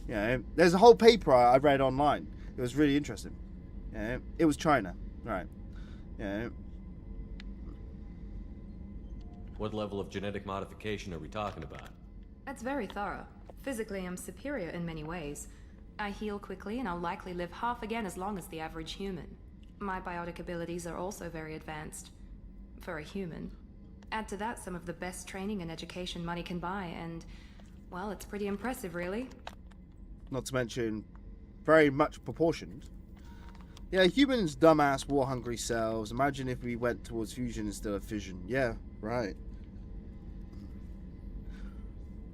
You know, there's a whole paper I read online. It was really interesting. Yeah, it was China, right? Yeah. What level of genetic modification are we talking about? That's very thorough. Physically, I'm superior in many ways. I heal quickly, and I'll likely live half again as long as the average human. My biotic abilities are also very advanced. For a human. Add to that some of the best training and education money can buy, and, well, it's pretty impressive, really. Not to mention, very much proportioned. Yeah, humans, dumbass, war-hungry selves. Imagine if we went towards fusion instead of fission. Yeah, right.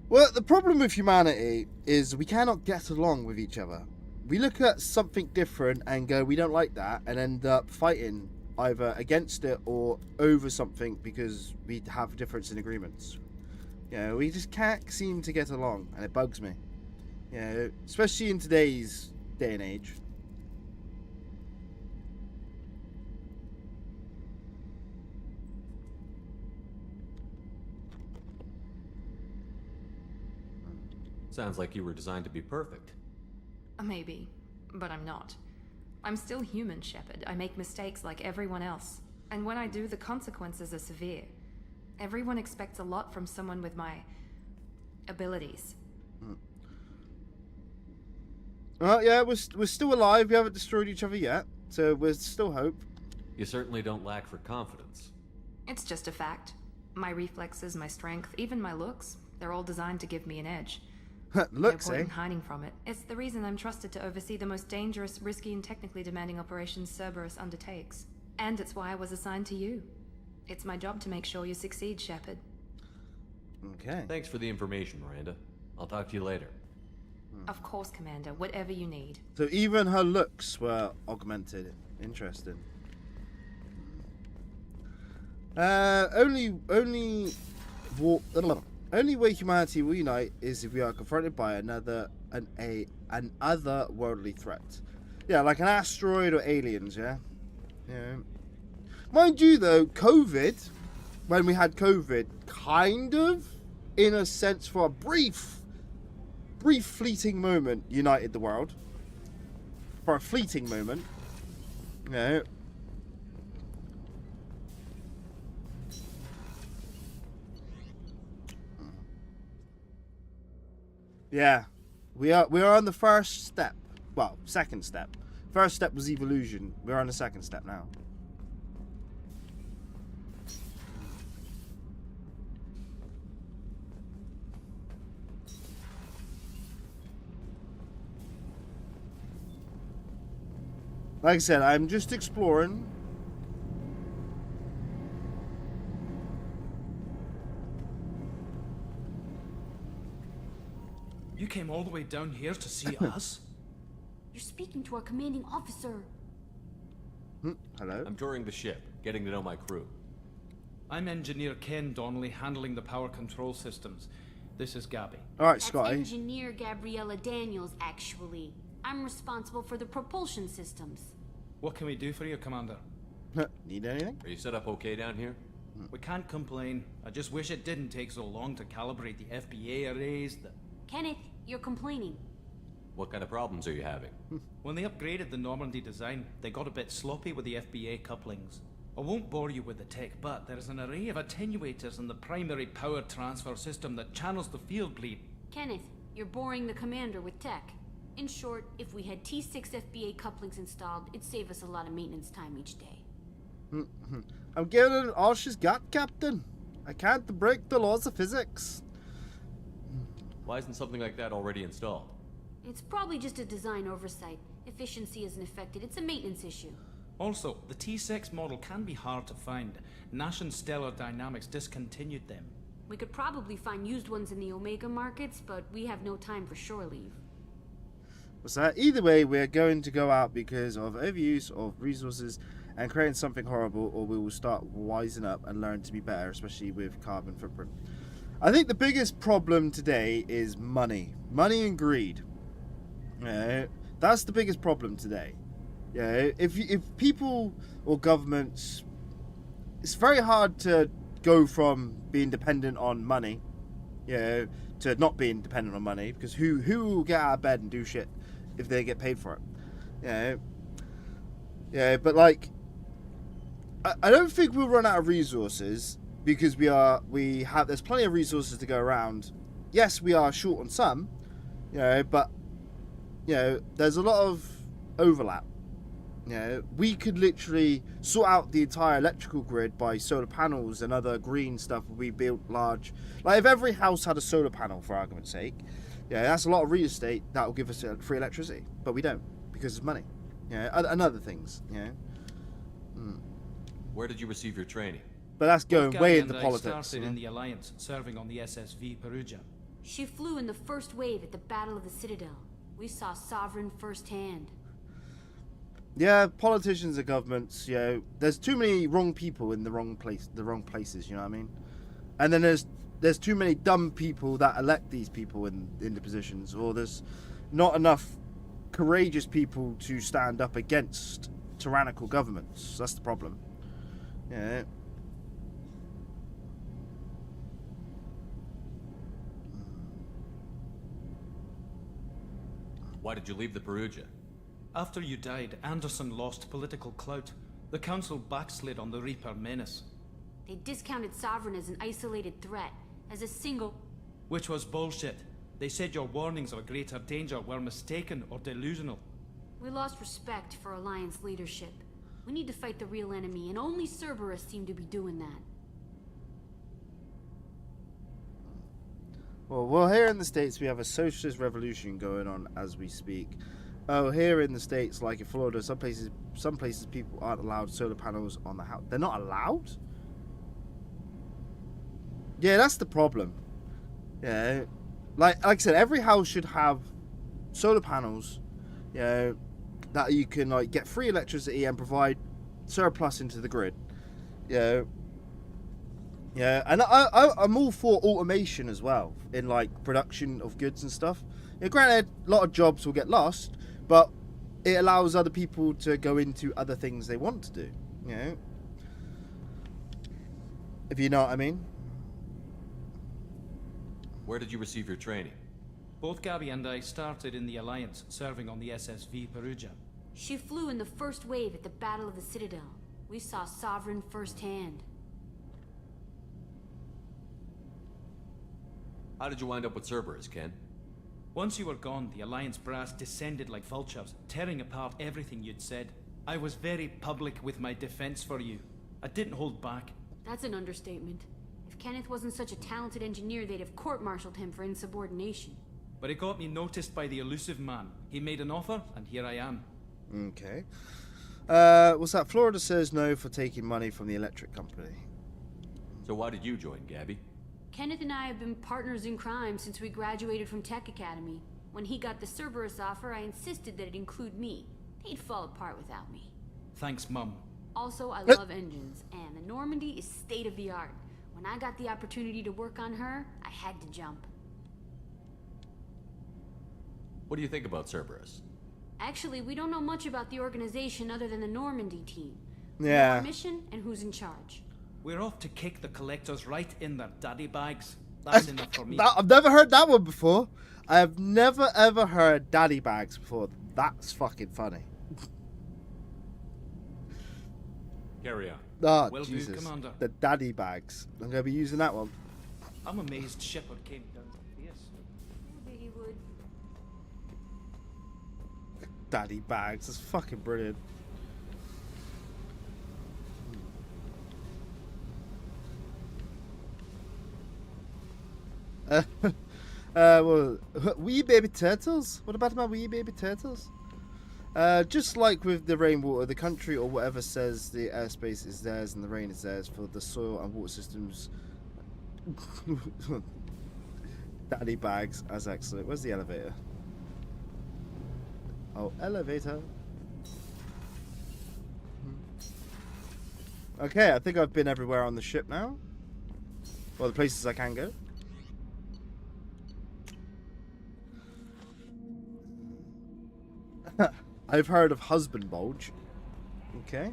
Well, the problem with humanity is we cannot get along with each other. We look at something different and go, we don't like that, and end up fighting either against it or over something because we have difference in agreements. You know, we just can't seem to get along, and it bugs me. You know, especially in today's day and age. Sounds like you were designed to be perfect. Maybe, but I'm not. I'm still human, Shepard. I make mistakes like everyone else. And when I do, the consequences are severe. Everyone expects a lot from someone with my abilities. Well, yeah, we're still alive. We haven't destroyed each other yet, so there's still hope. You certainly don't lack for confidence. It's just a fact. My reflexes, my strength, even my looks, they're all designed to give me an edge. Looks, no point in hiding from it. It's the reason I'm trusted to oversee the most dangerous, risky, and technically demanding operations Cerberus undertakes. And it's why I was assigned to you. It's my job to make sure you succeed, Shepard. Okay. Thanks for the information, Miranda. I'll talk to you later. Of course, Commander. Whatever you need. So even her looks were augmented. Interesting. Only way humanity will unite is if we are confronted by another otherworldly threat. Yeah, like an asteroid or aliens, yeah? Yeah. Mind you, though, COVID, when we had COVID, kind of, in a sense, for a brief fleeting moment, united the world. For a fleeting moment. Yeah. Yeah, we are on the first step. Well, second step. First step was evolution. We're on the second step now. Like I said, I'm just exploring. You came all the way down here to see us? You're speaking to our commanding officer. Hello? I'm touring the ship, getting to know my crew. I'm Engineer Ken Donnelly, handling the power control systems. This is Gabby. Alright, That's Scotty. Engineer Gabriella Daniels, actually. I'm responsible for the propulsion systems. What can we do for you, Commander? Need anything? Are you set up okay down here? We can't complain. I just wish it didn't take so long to calibrate the FBA arrays. Kenneth, you're complaining. What kind of problems are you having? When they upgraded the Normandy design, they got a bit sloppy with the FBA couplings. I won't bore you with the tech, but there's an array of attenuators in the primary power transfer system that channels the field bleed. Kenneth, you're boring the commander with tech. In short, if we had T6 FBA couplings installed, it'd save us a lot of maintenance time each day. I'm giving her all she's got, Captain. I can't break the laws of physics. Why isn't something like that already installed? It's probably just a design oversight. Efficiency isn't affected. It's a maintenance issue. Also, the T6 model can be hard to find. Nash and Stellar Dynamics discontinued them. We could probably find used ones in the Omega markets, but we have no time for shore leave. What's that? Either way, we're going to go out because of overuse of resources and creating something horrible, or we will start wising up and learn to be better, especially with carbon footprint. I think the biggest problem today is money. Money and greed. That's the biggest problem today. Yeah, if people or governments, it's very hard to go from being dependent on money, to not being dependent on money, because who will get out of bed and do shit if they get paid for it? But like, I don't think we'll run out of resources because there's plenty of resources to go around. Yes, we are short on some, but there's a lot of overlap. We could literally sort out the entire electrical grid by solar panels and other green stuff. We built large, like if every house had a solar panel, for argument's sake, that's a lot of real estate that will give us free electricity, but we don't because it's money, and other things, Where did you receive your training? But that's going way into I politics. started in the Alliance, serving on the SSV Perugia. She flew in the first wave at the Battle of the Citadel. We saw Sovereign firsthand. Yeah, politicians and governments, there's too many wrong people in the wrong places, you know what I mean? And then there's too many dumb people that elect these people in the positions, or there's not enough courageous people to stand up against tyrannical governments. That's the problem. Yeah. Why did you leave the Perugia? After you died, Anderson lost political clout. The Council backslid on the Reaper menace. They discounted Sovereign as an isolated threat, as a single... Which was bullshit. They said your warnings of a greater danger were mistaken or delusional. We lost respect for Alliance leadership. We need to fight the real enemy, and only Cerberus seem to be doing that. Well, here in the States, we have a socialist revolution going on as we speak. Oh, here in the States, like in Florida, some places people aren't allowed solar panels on the house. They're not allowed? Yeah, that's the problem. Yeah, like I said, every house should have solar panels, that you can like get free electricity and provide surplus into the grid. Yeah, and I'm all for automation as well in like production of goods and stuff. Granted, a lot of jobs will get lost, but it allows other people to go into other things they want to do. If you know what I mean. Where did you receive your training? Both Gabby and I started in the Alliance, serving on the SSV Perugia. She flew in the first wave at the Battle of the Citadel. We saw Sovereign firsthand. How did you wind up with Cerberus, Ken? Once you were gone, the Alliance brass descended like vultures, tearing apart everything you'd said. I was very public with my defense for you. I didn't hold back. That's an understatement. If Kenneth wasn't such a talented engineer, they'd have court-martialed him for insubordination. But it got me noticed by the elusive man. He made an offer, and here I am. Okay. What's that? Florida says no for taking money from the electric company. So why did you join, Gabby? Kenneth and I have been partners in crime since we graduated from Tech Academy. When he got the Cerberus offer, I insisted that it include me. They'd fall apart without me. Thanks, Mum. Also, I love engines, and the Normandy is state-of-the-art. When I got the opportunity to work on her, I had to jump. What do you think about Cerberus? Actually, we don't know much about the organization other than the Normandy team. Yeah. Our mission and who's in charge. We're off to kick the collectors right in their daddy bags. That's enough for me. I've never heard that one before. I have never ever heard daddy bags before. That's fucking funny. Carry on. Oh, Will do, Jesus. Commander. The daddy bags. I'm going to be using that one. I'm amazed Shepard came down to this. He would. Daddy bags. That's fucking brilliant. Well, wee baby turtles? What about my wee baby turtles? Just like with the rainwater, the country or whatever says the airspace is theirs and the rain is theirs for the soil and water systems. Daddy bags, as excellent. Where's the elevator? Oh, elevator. Okay, I think I've been everywhere on the ship now. Well, the places I can go. I've heard of husband bulge. Okay.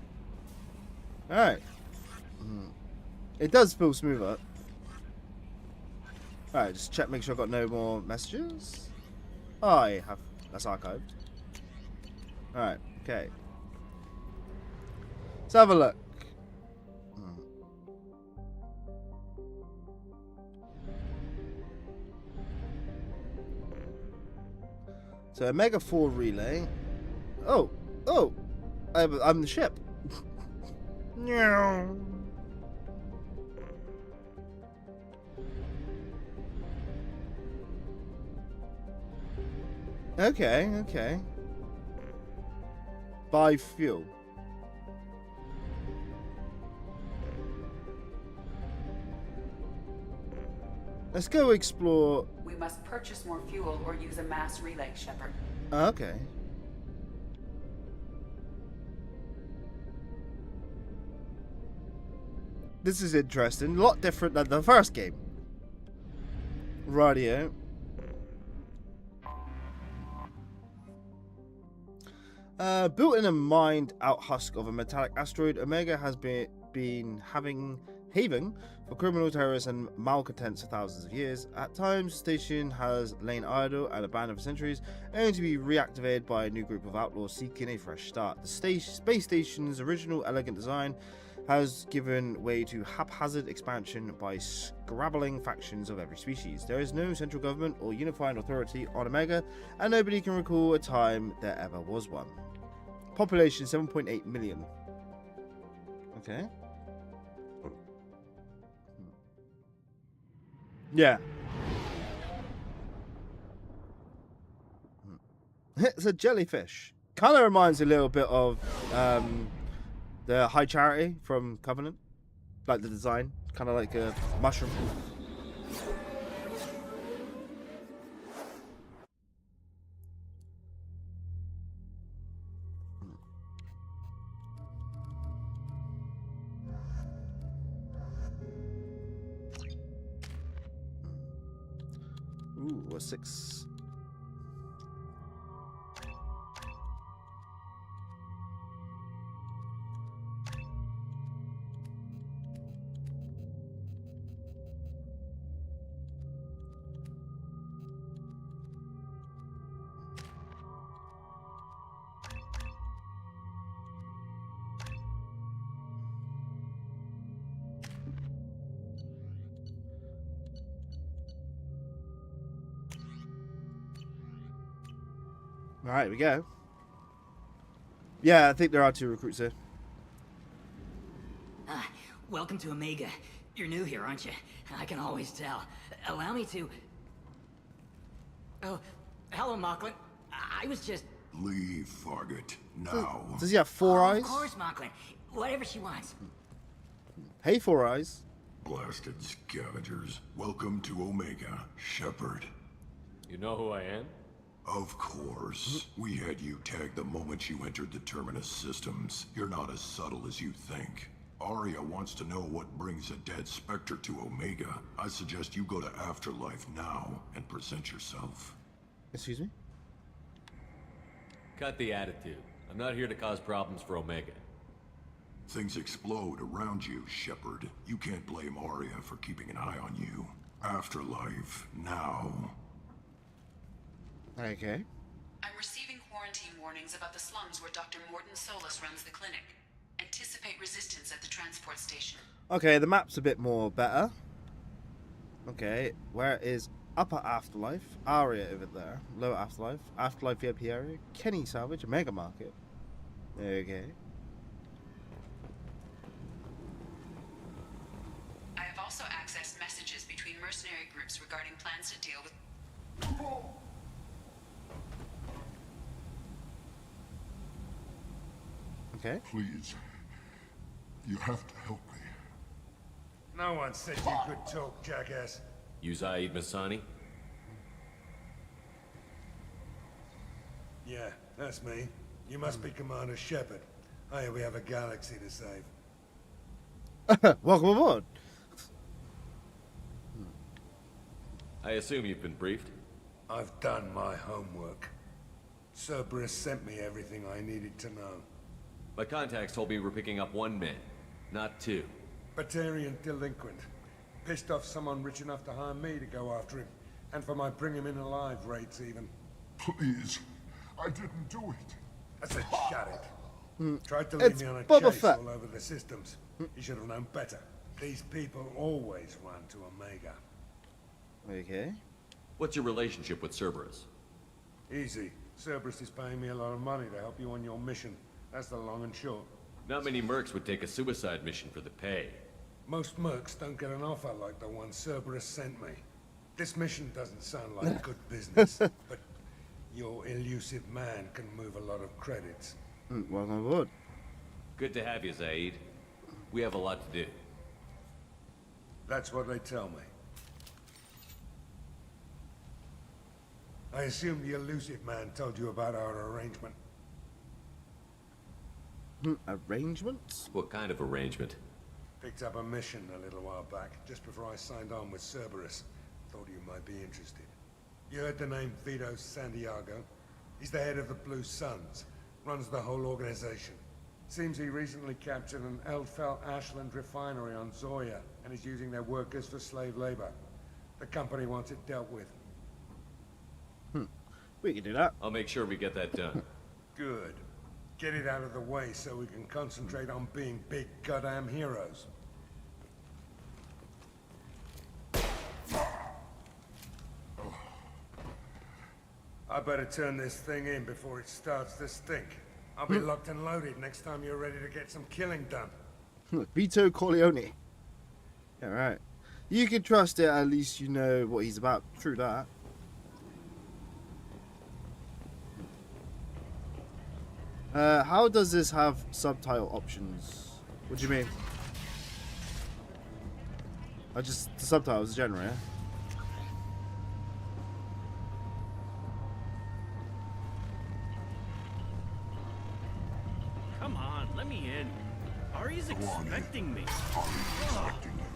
Alright. It does feel smoother. Alright, just check, make sure I've got no more messages. Oh, I have. That's archived. Alright, okay. Let's have a look. So, Omega 4 relay. Oh, I'm the ship. Okay. Buy fuel. Let's go explore. We must purchase more fuel or use a mass relay, Shepard. Okay. This is interesting. A lot different than the first game. Radio. Built in a mined out husk of a metallic asteroid, Omega has been having haven for criminal terrorists and malcontents for thousands of years. At times, the station has lain idle and abandoned for centuries, only to be reactivated by a new group of outlaws seeking a fresh start. The space station's original elegant design has given way to haphazard expansion by scrabbling factions of every species. There is no central government or unifying authority on Omega, and nobody can recall a time there ever was one. Population 7.8 million. Okay. Yeah. It's a jellyfish. Kind of reminds a little bit of the High Charity from Covenant. Like the design. Kind of like a mushroom. Ooh, a 6. Alright, here we go. Yeah, I think there are 2 recruits here. Welcome to Omega. You're new here, aren't you? I can always tell. Allow me to... Oh, hello, Mocklin. I was just... Leave, Fargate. Now. Does he have 4 eyes? Of course, Mocklin. Whatever she wants. Hey, 4 eyes. Blasted scavengers. Welcome to Omega, Shepard. You know who I am? Of course. We had you tagged the moment you entered the Terminus systems. You're not as subtle as you think. Aria wants to know what brings a dead Spectre to Omega. I suggest you go to Afterlife now and present yourself. Excuse me? Cut the attitude. I'm not here to cause problems for Omega. Things explode around you, Shepard. You can't blame Aria for keeping an eye on you. Afterlife now. Okay. I'm receiving quarantine warnings about the slums where Dr. Mordin Solus runs the clinic. Anticipate resistance at the transport station. Okay, the map's a bit more better. Okay, where is Upper Afterlife? Aria over there. Lower Afterlife. Afterlife VIP area. Kenny Salvage. Mega Market. Okay. I have also accessed messages between mercenary groups regarding plans to deal with... Okay. Please. You have to help me. No one said you could talk, jackass. You Zaid Masani? Yeah, that's me. You must be Commander Shepard. Hey, we have a galaxy to save. Welcome aboard. I assume you've been briefed? I've done my homework. Cerberus sent me everything I needed to know. My contacts told me we're picking up 1 man, not 2. Batarian delinquent. Pissed off someone rich enough to hire me to go after him. And for my bring him in alive rates even. Please. I didn't do it. I said shut it. Tried to It's leave me on a Boba chase Fett. all over the systems. You should have known better. These people always run to Omega. Okay. What's your relationship with Cerberus? Easy. Cerberus is paying me a lot of money to help you on your mission. That's the long and short. Not many mercs would take a suicide mission for the pay. Most mercs don't get an offer like the one Cerberus sent me. This mission doesn't sound like good business, but your elusive man can move a lot of credits. Welcome aboard. Good to have you, Zaid. We have a lot to do. That's what they tell me. I assume the elusive man told you about our arrangement. Arrangements? What kind of arrangement? Picked up a mission a little while back, just before I signed on with Cerberus. Thought you might be interested. You heard the name Vito Santiago? He's the head of the Blue Suns. Runs the whole organization. Seems he recently captured an Eldfell Ashland refinery on Zoya and is using their workers for slave labor. The company wants it dealt with. We can do that. I'll make sure we get that done. Good. Get it out of the way so we can concentrate on being big goddamn heroes. I better turn this thing in before it starts to stink. I'll be locked and loaded next time you're ready to get some killing done. Vito Corleone. Yeah, right. You can trust it, at least you know what he's about. True that. How does this have subtitle options? What do you mean? The subtitles generally, yeah? Come on, let me in. Ari's expecting me.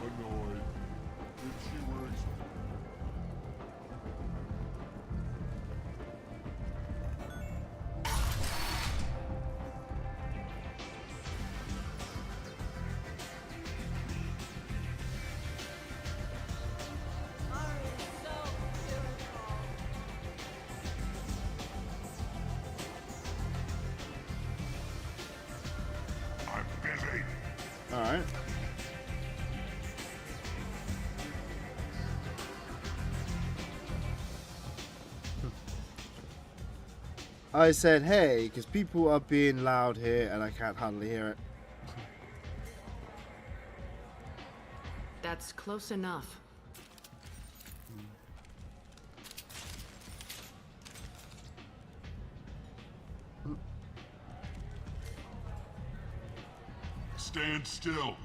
Annoyed. She was... Alright. I said, hey, because people are being loud here and I can't hardly hear it. That's close enough. Stand still.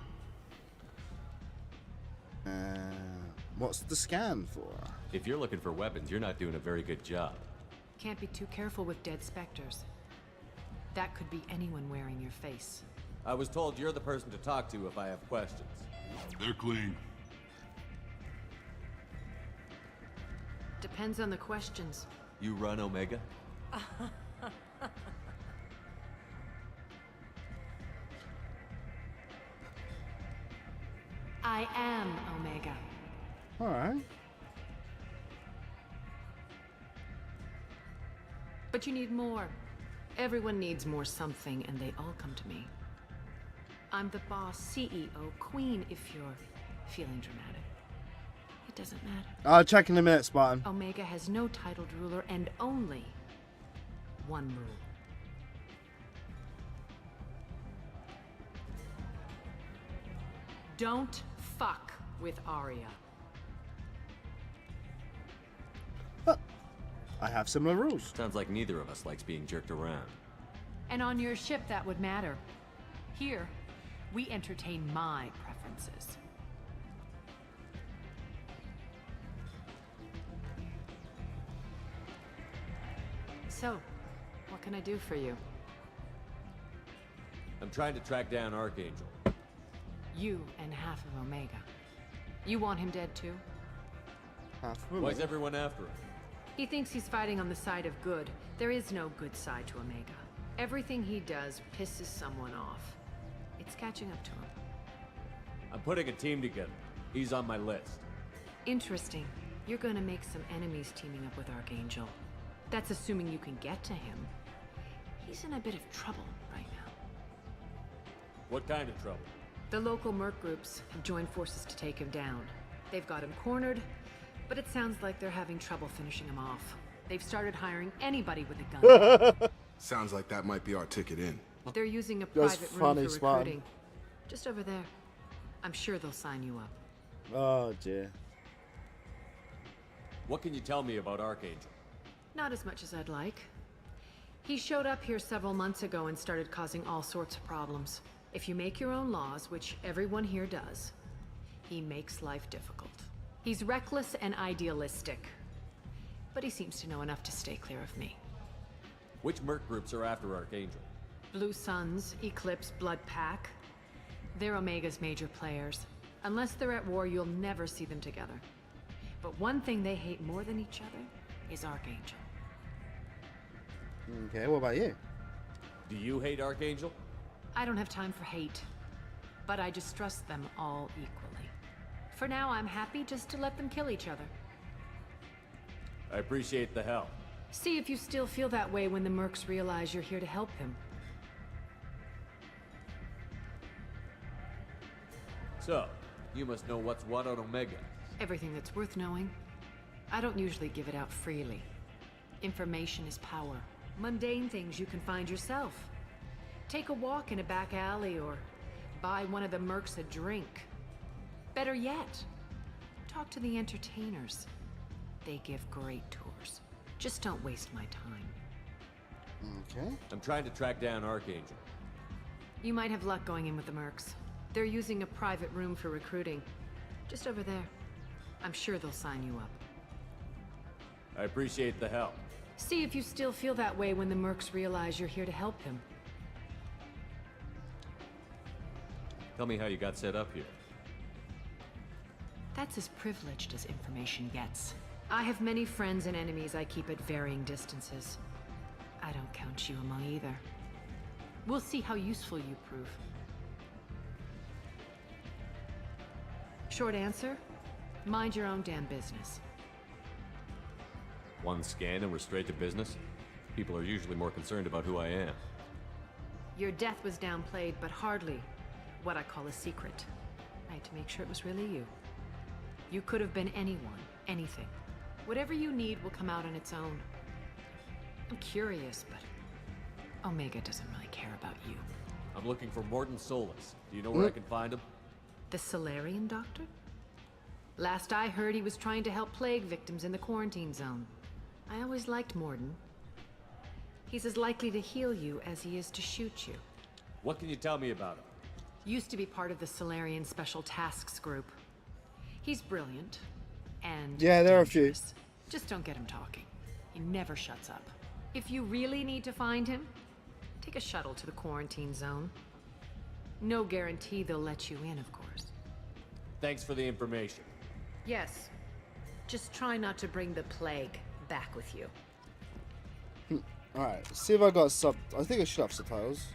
What's the scan for? If you're looking for weapons, you're not doing a very good job. Can't be too careful with dead specters. That could be anyone wearing your face. I was told you're the person to talk to if I have questions. They're clean. Depends on the questions. You run Omega? I am Omega. Alright. But you need more. Everyone needs more something, and they all come to me. I'm the boss, CEO, queen, if you're feeling dramatic. It doesn't matter. I'll check in a minute, Spartan. Omega has no titled ruler and only one rule. Don't fuck with Arya. I have similar rules. Sounds like neither of us likes being jerked around. And on your ship, that would matter. Here, we entertain my preferences. So, what can I do for you? I'm trying to track down Archangel. You and half of Omega. You want him dead too? Why is everyone after him? He thinks he's fighting on the side of good. There is no good side to Omega. Everything he does pisses someone off. It's catching up to him. I'm putting a team together. He's on my list. Interesting. You're gonna make some enemies teaming up with Archangel. That's assuming you can get to him. He's in a bit of trouble right now. What kind of trouble? The local merc groups have joined forces to take him down. They've got him cornered, but it sounds like they're having trouble finishing him off. They've started hiring anybody with a gun. Sounds like that might be our ticket in. They're using a That's private funny, room for Spartan. recruiting. Just over there. I'm sure they'll sign you up. Oh dear. What can you tell me about Archangel? Not as much as I'd like. He showed up here several months ago and started causing all sorts of problems. If you make your own laws, which everyone here does, he makes life difficult. He's reckless and idealistic. But he seems to know enough to stay clear of me. Which merc groups are after Archangel? Blue Suns, Eclipse, Blood Pack. They're Omega's major players. Unless they're at war, you'll never see them together. But one thing they hate more than each other is Archangel. Okay, what about you? Do you hate Archangel? I don't have time for hate, but I distrust them all equally. For now, I'm happy just to let them kill each other. I appreciate the help. See if you still feel that way when the mercs realize you're here to help him. So, you must know what's what on Omega. Everything that's worth knowing. I don't usually give it out freely. Information is power. Mundane things you can find yourself. Take a walk in a back alley or buy one of the mercs a drink. Better yet, talk to the entertainers. They give great tours. Just don't waste my time. Okay. I'm trying to track down Archangel. You might have luck going in with the mercs. They're using a private room for recruiting. Just over there. I'm sure they'll sign you up. I appreciate the help. See if you still feel that way when the mercs realize you're here to help him. Tell me how you got set up here. That's as privileged as information gets. I have many friends and enemies I keep at varying distances. I don't count you among either. We'll see how useful you prove. Short answer, mind your own damn business. One scan and we're straight to business? People are usually more concerned about who I am. Your death was downplayed, but hardly what I call a secret. I had to make sure it was really you. You could have been anyone, anything. Whatever you need will come out on its own. I'm curious, but Omega doesn't really care about you. I'm looking for Mordin Solus. Do you know where I can find him? The Solarian doctor? Last I heard, he was trying to help plague victims in the quarantine zone. I always liked Mordin. He's as likely to heal you as he is to shoot you. What can you tell me about him? Used to be part of the Solarian Special Tasks Group. He's brilliant, and yeah, there are a few. Just don't get him talking. He never shuts up. If you really need to find him, take a shuttle to the quarantine zone. No guarantee they'll let you in, of course. Thanks for the information. Yes. Just try not to bring the plague back with you. Alright, see if I got sub. I think I should have subtitles.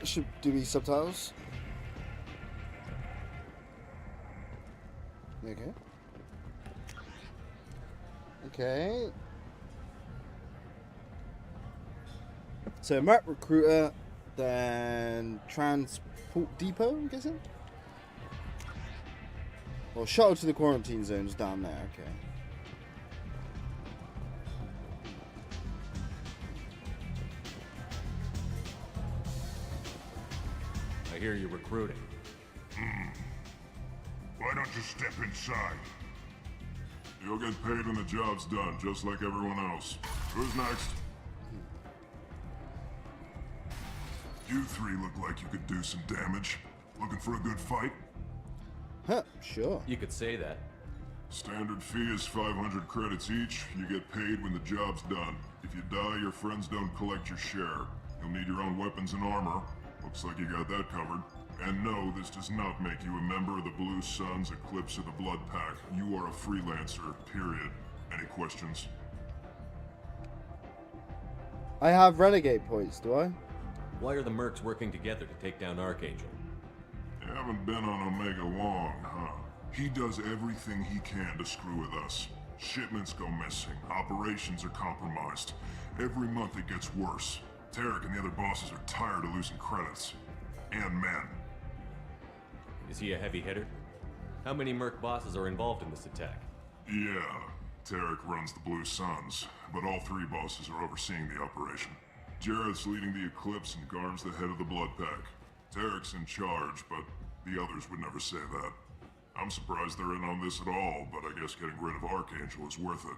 Should do me subtitles. Okay. Okay. So Merc Recruiter, then Transport Depot, I'm guessing? Or shuttle to the quarantine zones down there, okay. I hear you're recruiting. Why don't you step inside? You'll get paid when the job's done, just like everyone else. Who's next? You three look like you could do some damage. Looking for a good fight? Huh, sure. You could say that. Standard fee is 500 credits each. You get paid when the job's done. If you die, your friends don't collect your share. You'll need your own weapons and armor. Looks like you got that covered. And no, this does not make you a member of the Blue Suns, Eclipse, or the Blood Pack. You are a freelancer, period. Any questions? I have renegade points, do I? Why are the Mercs working together to take down Archangel? You haven't been on Omega long, huh? He does everything he can to screw with us. Shipments go missing, operations are compromised. Every month it gets worse. Tarek and the other bosses are tired of losing credits. And men. Is he a heavy hitter? How many Merc bosses are involved in this attack? Yeah, Tarek runs the Blue Suns, but all three bosses are overseeing the operation. Jareth's leading the Eclipse and Garm's the head of the Blood Pack. Tarek's in charge, but the others would never say that. I'm surprised they're in on this at all, but I guess getting rid of Archangel is worth it.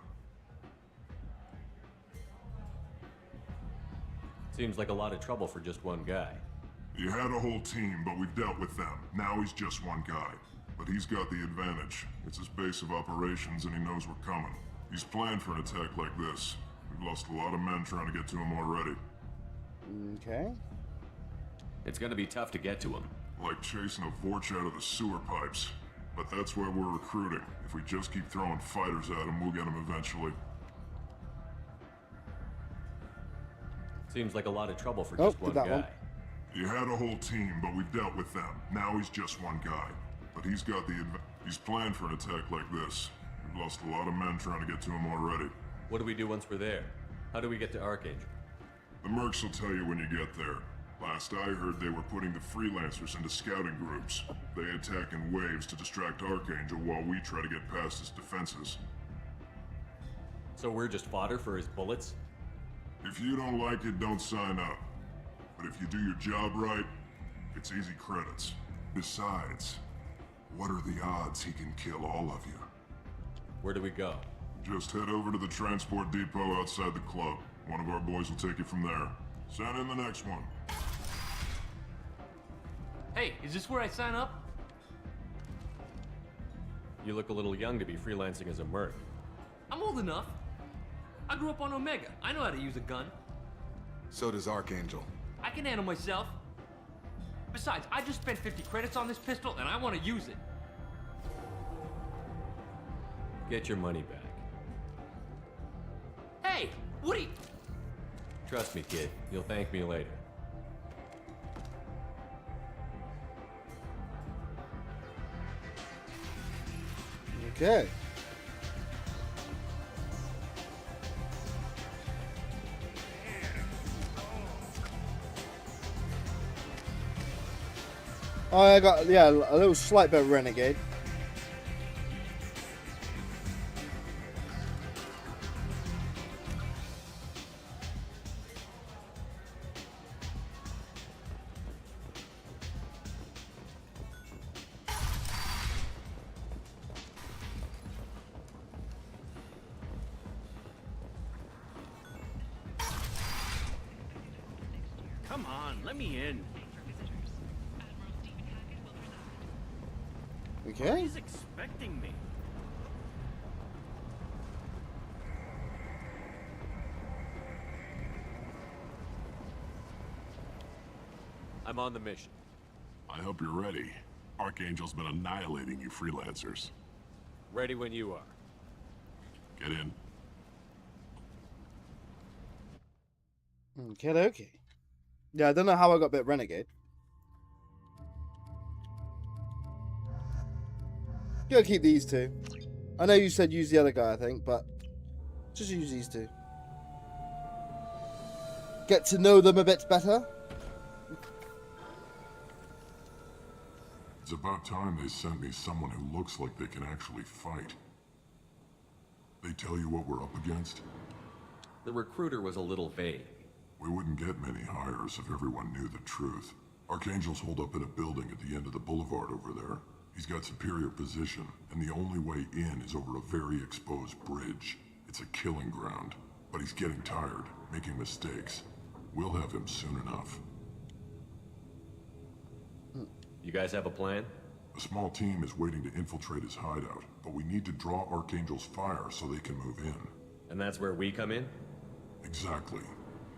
Seems like a lot of trouble for just one guy. He had a whole team, but we've dealt with them. Now he's just one guy. But he's got the advantage. It's his base of operations and he knows we're coming. He's planned for an attack like this. We've lost a lot of men trying to get to him already. Okay. It's gonna be tough to get to him. Like chasing a Vorch out of the sewer pipes. But that's why we're recruiting. If we just keep throwing fighters at him, we'll get him eventually. Seems like a lot of trouble for just one guy. He had a whole team, but we've dealt with them. Now he's just one guy. But he's got the he's planned for an attack like this. We've lost a lot of men trying to get to him already. What do we do once we're there? How do we get to Archangel? The Mercs will tell you when you get there. Last I heard, they were putting the freelancers into scouting groups. They attack in waves to distract Archangel while we try to get past his defenses. So we're just fodder for his bullets? If you don't like it, don't sign up. But if you do your job right, it's easy credits. Besides, what are the odds he can kill all of you? Where do we go? Just head over to the transport depot outside the club. One of our boys will take you from there. Send in the next one. Hey, is this where I sign up? You look a little young to be freelancing as a merc. I'm old enough. I grew up on Omega. I know how to use a gun. So does Archangel. I can handle myself. Besides, I just spent 50 credits on this pistol and I want to use it. Get your money back. Hey, what are you... Trust me, kid. You'll thank me later. Okay. Oh, I got, yeah, a little slight bit of renegade. Come on, let me in. Okay. He's expecting me. I'm on the mission. I hope you're ready. Archangel's been annihilating you freelancers. Ready when you are. Get in. Okay. Yeah, I don't know how I got a bit renegade. Gotta keep these two. I know you said use the other guy, I think, but just use these two. Get to know them a bit better. It's about time they sent me someone who looks like they can actually fight. They tell you what we're up against? The recruiter was a little vague. We wouldn't get many hires if everyone knew the truth. Archangel's holed up in a building at the end of the boulevard over there. He's got superior position, and the only way in is over a very exposed bridge. It's a killing ground, but he's getting tired, making mistakes. We'll have him soon enough. You guys have a plan? A small team is waiting to infiltrate his hideout, but we need to draw Archangel's fire so they can move in. And that's where we come in? Exactly.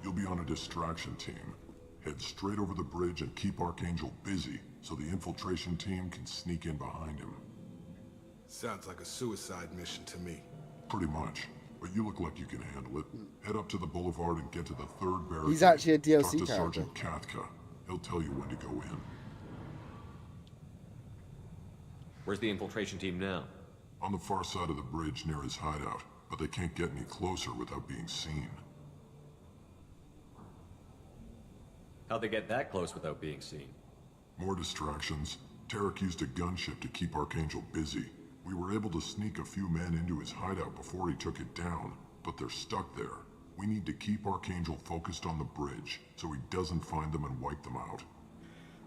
You'll be on a distraction team. Head straight over the bridge and keep Archangel busy so the infiltration team can sneak in behind him. Sounds like a suicide mission to me. Pretty much. But you look like you can handle it. Head up to the boulevard and get to the third barricade. He's actually a DLC Talk to character. Sergeant Katka. He'll tell you when to go in. Where's the infiltration team now? On the far side of the bridge near his hideout, but they can't get any closer without being seen. How'd they get that close without being seen? More distractions. Tarek used a gunship to keep Archangel busy. We were able to sneak a few men into his hideout before he took it down, but they're stuck there. We need to keep Archangel focused on the bridge, so he doesn't find them and wipe them out.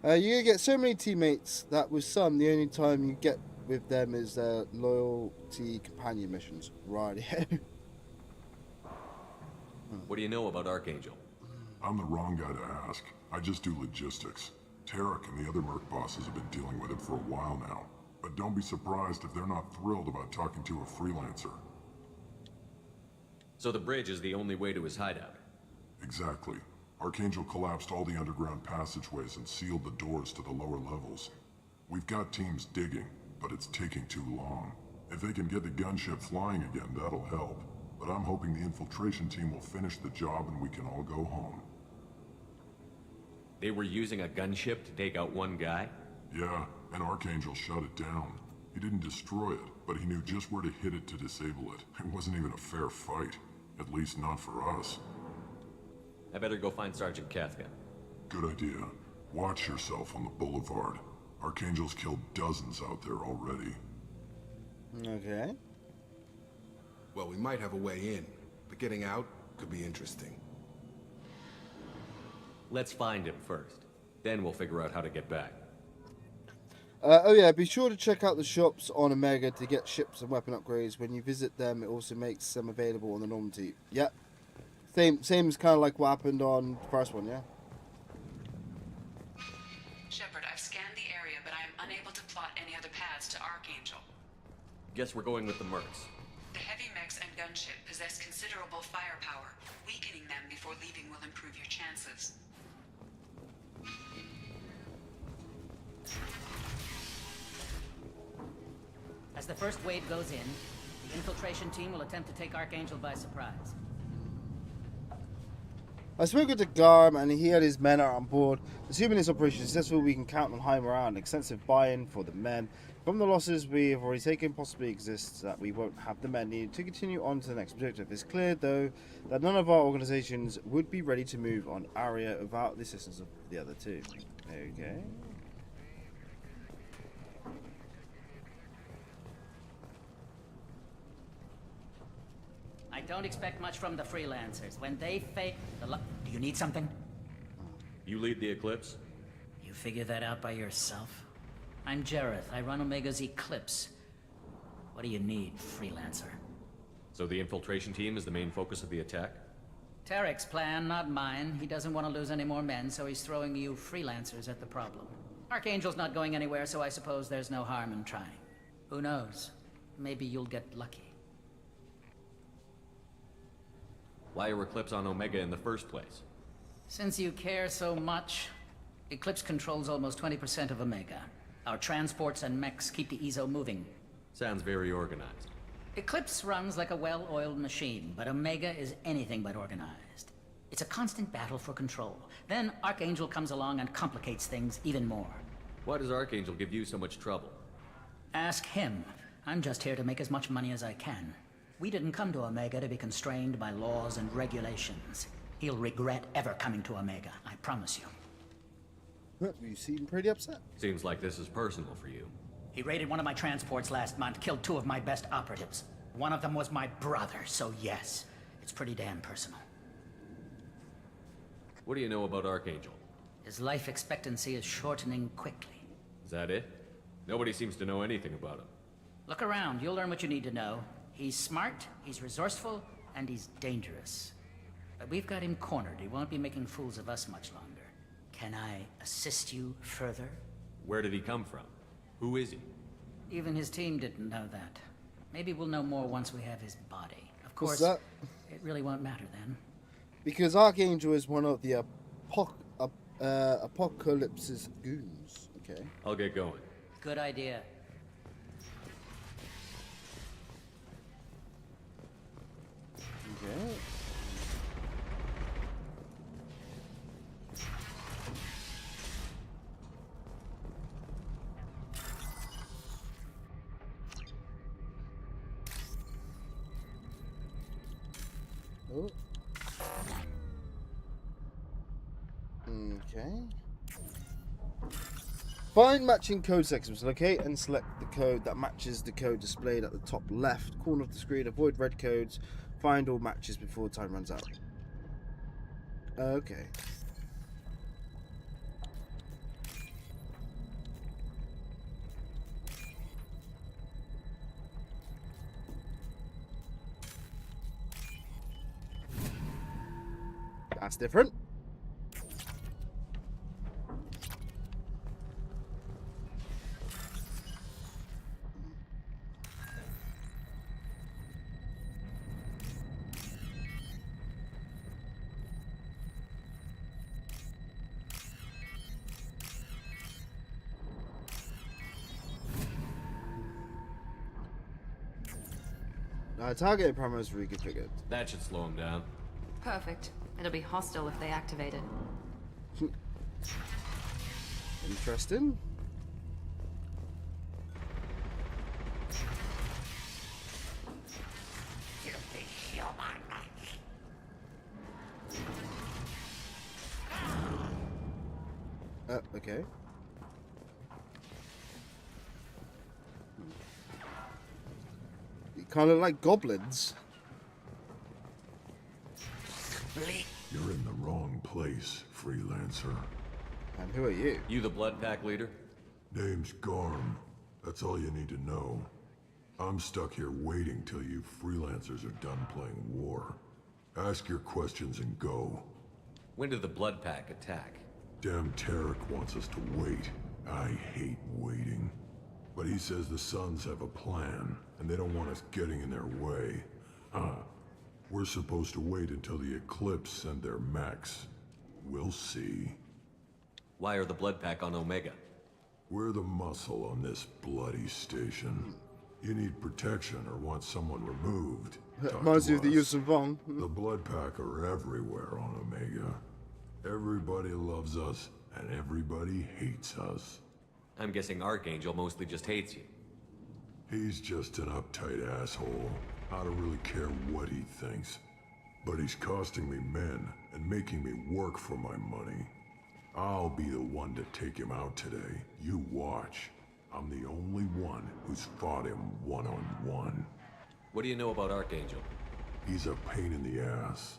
You're gonna get so many teammates that with some, the only time you get with them is loyalty companion missions. Right. What do you know about Archangel? I'm the wrong guy to ask. I just do logistics. Tarek and the other Merc bosses have been dealing with him for a while now. But don't be surprised if they're not thrilled about talking to a freelancer. So the bridge is the only way to his hideout? Exactly. Archangel collapsed all the underground passageways and sealed the doors to the lower levels. We've got teams digging, but it's taking too long. If they can get the gunship flying again, that'll help. But I'm hoping the infiltration team will finish the job and we can all go home. They were using a gunship to take out one guy? Yeah, and Archangel shut it down. He didn't destroy it, but he knew just where to hit it to disable it. It wasn't even a fair fight. At least not for us. I better go find Sergeant Katka. Good idea. Watch yourself on the boulevard. Archangel's killed dozens out there already. Okay. Well, we might have a way in, but getting out could be interesting. Let's find him first. Then we'll figure out how to get back. Oh yeah, be sure to check out the shops on Omega to get ships and weapon upgrades. When you visit them, it also makes them available on the normal team. Yep. Same as kind of like what happened on the first one, yeah? Shepard, I've scanned the area, but I am unable to plot any other paths to Archangel. Guess we're going with the Mercs. The heavy mechs and gunship possess considerable firepower. Weakening them before leaving will improve your chances. As the first wave goes in, the infiltration team will attempt to take Archangel by surprise. I spoke to Garm and he had his men are on board. Assuming this operation is successful, we can count on high morale and extensive buy-in for the men. From the losses we have already taken, possibly exists that we won't have the men needed to continue on to the next objective. It's clear, though, that none of our organizations would be ready to move on Aria without the assistance of the other two. Okay. don't expect much from the freelancers. When they fail, do you need something? You lead the Eclipse? You figure that out by yourself? I'm Jareth. I run Omega's Eclipse. What do you need, freelancer? So the infiltration team is the main focus of the attack? Tarek's plan, not mine. He doesn't want to lose any more men, so he's throwing you freelancers at the problem. Archangel's not going anywhere, so I suppose there's no harm in trying. Who knows? Maybe you'll get lucky. Why are Eclipse on Omega in the first place? Since you care so much, Eclipse controls almost 20% of Omega. Our transports and mechs keep the EZO moving. Sounds very organized. Eclipse runs like a well-oiled machine, but Omega is anything but organized. It's a constant battle for control. Then Archangel comes along and complicates things even more. Why does Archangel give you so much trouble? Ask him. I'm just here to make as much money as I can. We didn't come to Omega to be constrained by laws and regulations. He'll regret ever coming to Omega, I promise you. You seem pretty upset. Seems like this is personal for you. He raided one of my transports last month, killed 2 of my best operatives. One of them was my brother, so yes, it's pretty damn personal. What do you know about Archangel? His life expectancy is shortening quickly. Is that it? Nobody seems to know anything about him. Look around, you'll learn what you need to know. He's smart, he's resourceful, and he's dangerous. But we've got him cornered. He won't be making fools of us much longer. Can I assist you further? Where did he come from? Who is he? Even his team didn't know that. Maybe we'll know more once we have his body. Of What's course, that? It really won't matter then. Because Archangel is one of the Apocalypse's goons. Okay. I'll get going. Good idea. Okay. Oh. Okay. Find matching code sections. Locate and select the code that matches the code displayed at the top left corner of the screen. Avoid red codes. Find all matches before time runs out. Okay. That's different. Target parameters reconfigured. That should slow him down. Perfect. It'll be hostile if they activate it. Interesting. Okay. Kind of like goblins. You're in the wrong place, freelancer. And who are you? You the Blood Pack leader? Name's Garm. That's all you need to know. I'm stuck here waiting till you freelancers are done playing war. Ask your questions and go. When did the Blood Pack attack? Damn Tarek wants us to wait. I hate waiting. But he says the Suns have a plan, and they don't want us getting in their way. We're supposed to wait until the Eclipse send their mechs. We'll see. Why are the Blood Pack on Omega? We're the muscle on this bloody station. You need protection or want someone removed. Reminds you of the Yuuzhan Vong. The Blood Pack are everywhere on Omega. Everybody loves us, and everybody hates us. I'm guessing Archangel mostly just hates you. He's just an uptight asshole. I don't really care what he thinks. But he's costing me men and making me work for my money. I'll be the one to take him out today. You watch. I'm the only one who's fought him one-on-one. What do you know about Archangel? He's a pain in the ass.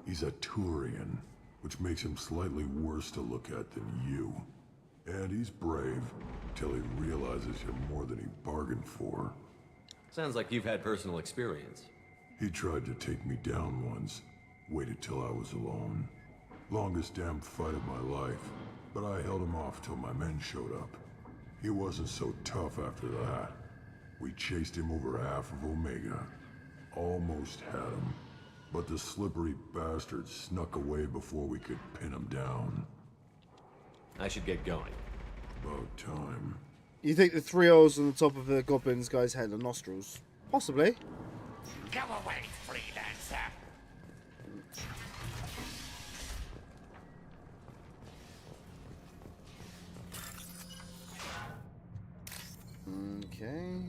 He's a Turian, which makes him slightly worse to look at than you. And he's brave, till he realizes you're more than he bargained for. Sounds like you've had personal experience. He tried to take me down once. Waited till I was alone. Longest damn fight of my life, but I held him off till my men showed up. He wasn't so tough after that. We chased him over half of Omega. Almost had him, but the slippery bastard snuck away before we could pin him down. I should get going. About time. You think the 3 O's on the top of the goblin's guy's head are nostrils? Possibly. Go away, freelancer. Okay.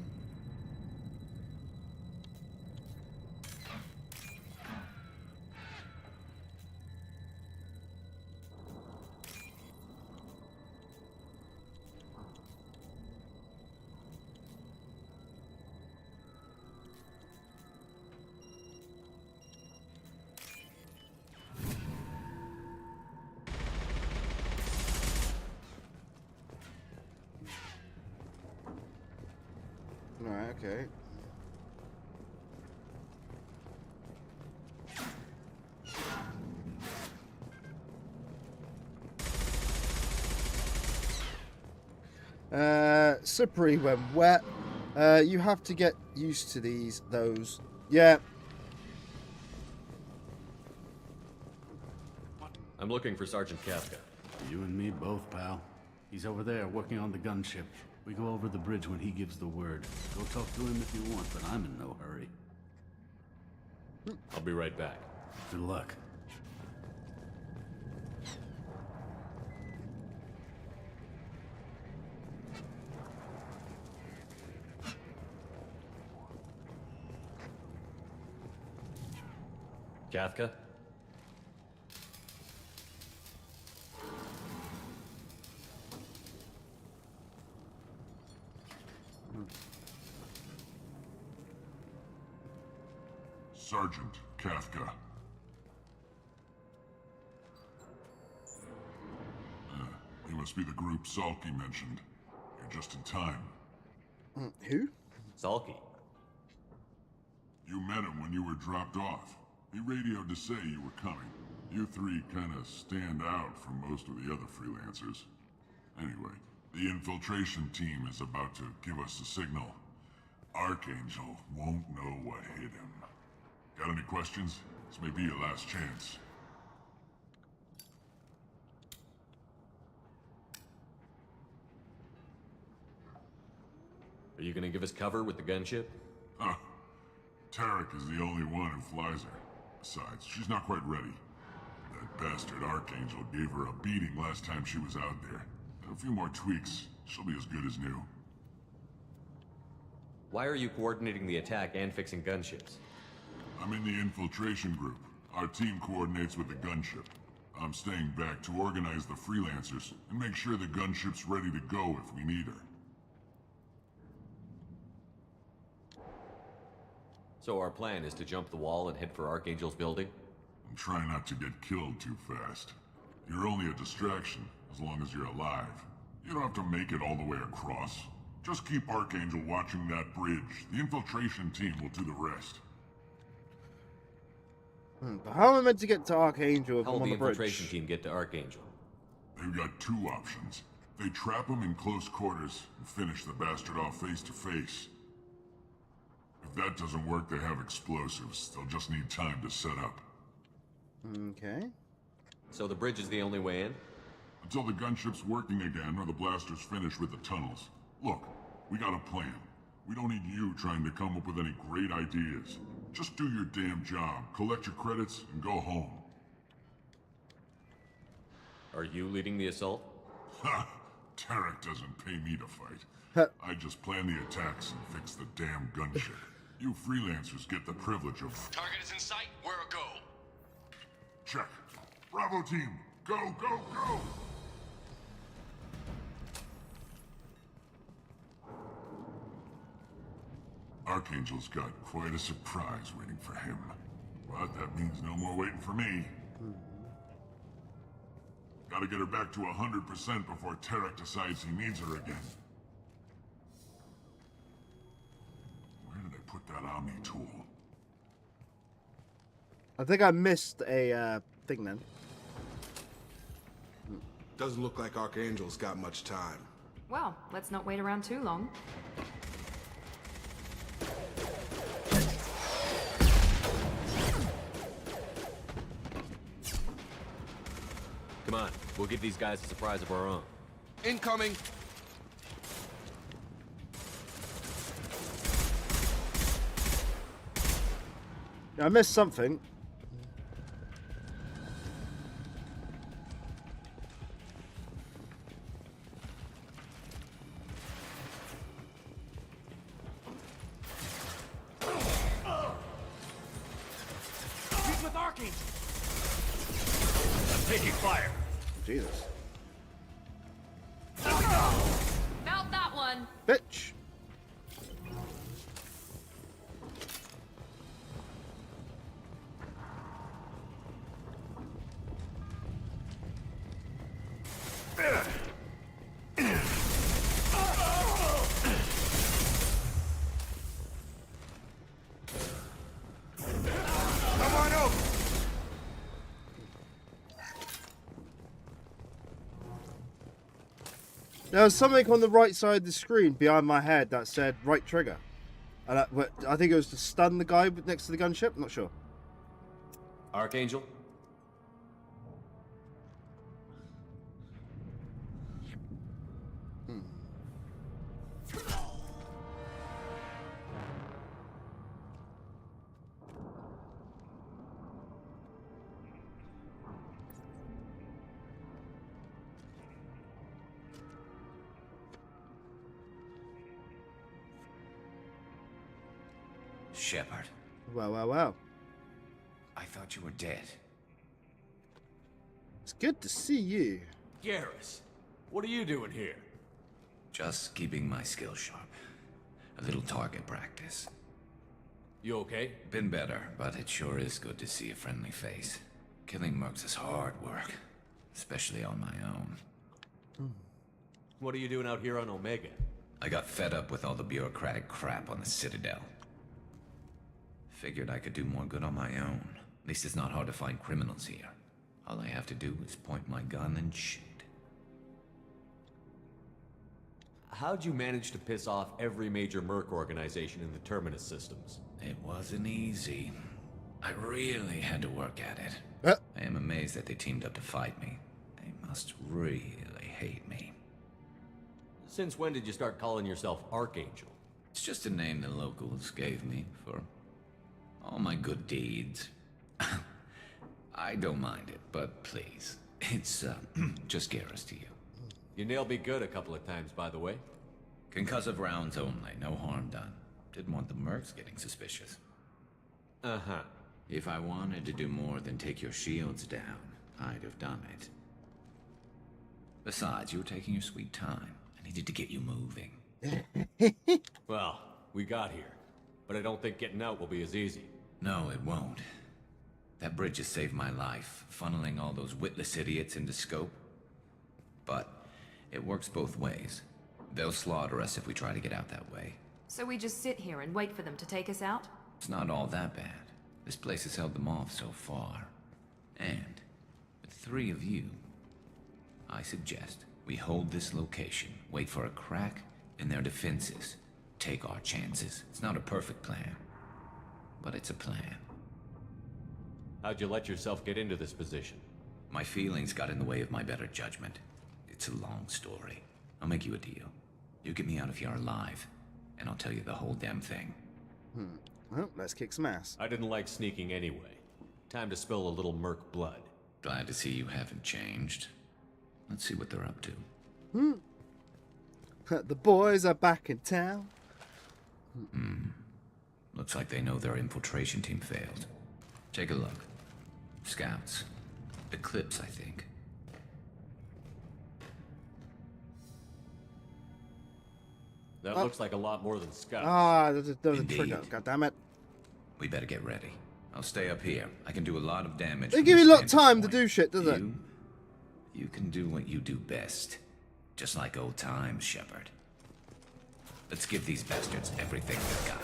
Alright, okay. Slippery when wet. You have to get used to those. Yeah. I'm looking for Sergeant Kafka. You and me both, pal. He's over there working on the gunship. We go over the bridge when he gives the word. Go talk to him if you want, but I'm in no hurry. I'll be right back. Good luck. Kafka? Sergeant Kafka. You must be the group Salky mentioned. You're just in time. Who? Salky. You met him when you were dropped off. He radioed to say you were coming. You three kinda stand out from most of the other freelancers. Anyway, the infiltration team is about to give us a signal. Archangel won't know what hit him. Got any questions? This may be your last chance. Are you gonna give us cover with the gunship? Huh. Tarek is the only one who flies her. Besides, she's not quite ready. That bastard Archangel gave her a beating last time she was out there. A few more tweaks, she'll be as good as new. Why are you coordinating the attack and fixing gunships? I'm in the infiltration group. Our team coordinates with the gunship. I'm staying back to organize the freelancers and make sure the gunship's ready to go if we need her. So our plan is to jump the wall and head for Archangel's building? And try not to get killed too fast. You're only a distraction, as long as you're alive. You don't have to make it all the way across. Just keep Archangel watching that bridge. The infiltration team will do the rest. But how am I meant to get to Archangel if How I'm will on the the bridge? infiltration team get to Archangel? They've got two options. They trap him in close quarters and finish the bastard off face to face. If that doesn't work, they have explosives. They'll just need time to set up. Okay. So the bridge is the only way in? Until the gunship's working again or the blasters finish with the tunnels. Look, we got a plan. We don't need you trying to come up with any great ideas. Just do your damn job, collect your credits, and go home. Are you leading the assault? Ha! Tarek doesn't pay me to fight. I just plan the attacks and fix the damn gunship. You freelancers get the privilege of... Target is in sight. We're a go. Check. Bravo team, go, go, go! Archangel's got quite a surprise waiting for him. But that means no more waiting for me. Gotta get her back to 100% before Tarek decides he needs her again. Where did I put that Omni tool? I think I missed a thing then. Doesn't look like Archangel's got much time. Well, let's not wait around too long. Come on, we'll give these guys a surprise of our own. Incoming! I missed something. He's with Archangel. I'm taking fire. Jesus. Mount that one. Bitch. Come on over! There was something on the right side of the screen behind my head that said right trigger. And I think it was to stun the guy next to the gunship. I'm not sure. Archangel? Shepard, Wow, wow, wow. I thought you were dead. It's good to see you. Garrus, what are you doing here? Just keeping my skills sharp. A little target practice. You okay? Been better, but it sure is good to see a friendly face. Killing mercs is hard work, especially on my own. What are you doing out here on Omega? I got fed up with all the bureaucratic crap on the Citadel. Figured I could do more good on my own. At least it's not hard to find criminals here. All I have to do is point my gun and shoot. How'd you manage to piss off every major merc organization in the Terminus systems? It wasn't easy. I really had to work at it. I am amazed that they teamed up to fight me. They must really hate me. Since when did you start calling yourself Archangel? It's just a name the locals gave me for all my good deeds. I don't mind it, but please, it's just Garrus to you. You nailed me good a couple of times, by the way. Concussive rounds only, no harm done. Didn't want the mercs getting suspicious. Uh-huh. If I wanted to do more than take your shields down, I'd have done it. Besides, you were taking your sweet time. I needed to get you moving. Well, we got here, but I don't think getting out will be as easy. No, it won't. That bridge has saved my life, funneling all those witless idiots into scope. But it works both ways. They'll slaughter us if we try to get out that way. So we just sit here and wait for them to take us out? It's not all that bad. This place has held them off so far. And with 3 of you, I suggest we hold this location, wait for a crack in their defenses, take our chances. It's not a perfect plan, but it's a plan. How'd you let yourself get into this position? My feelings got in the way of my better judgment. It's a long story. I'll make you a deal. You get me out of here alive, and I'll tell you the whole damn thing. Well, let's kick some ass. I didn't like sneaking anyway. Time to spill a little merc blood. Glad to see you haven't changed. Let's see what they're up to. The boys are back in town. Looks like they know their infiltration team failed. Take a look. Scouts. Eclipse, I think. That looks like a lot more than scouts. Ah, there was a trigger. God damn it. We better get ready. I'll stay up here. I can do a lot of damage. They from give you this a lot of vantage time to point. do shit, doesn't it? You can do what you do best. Just like old times, Shepard. Let's give these bastards everything they've got.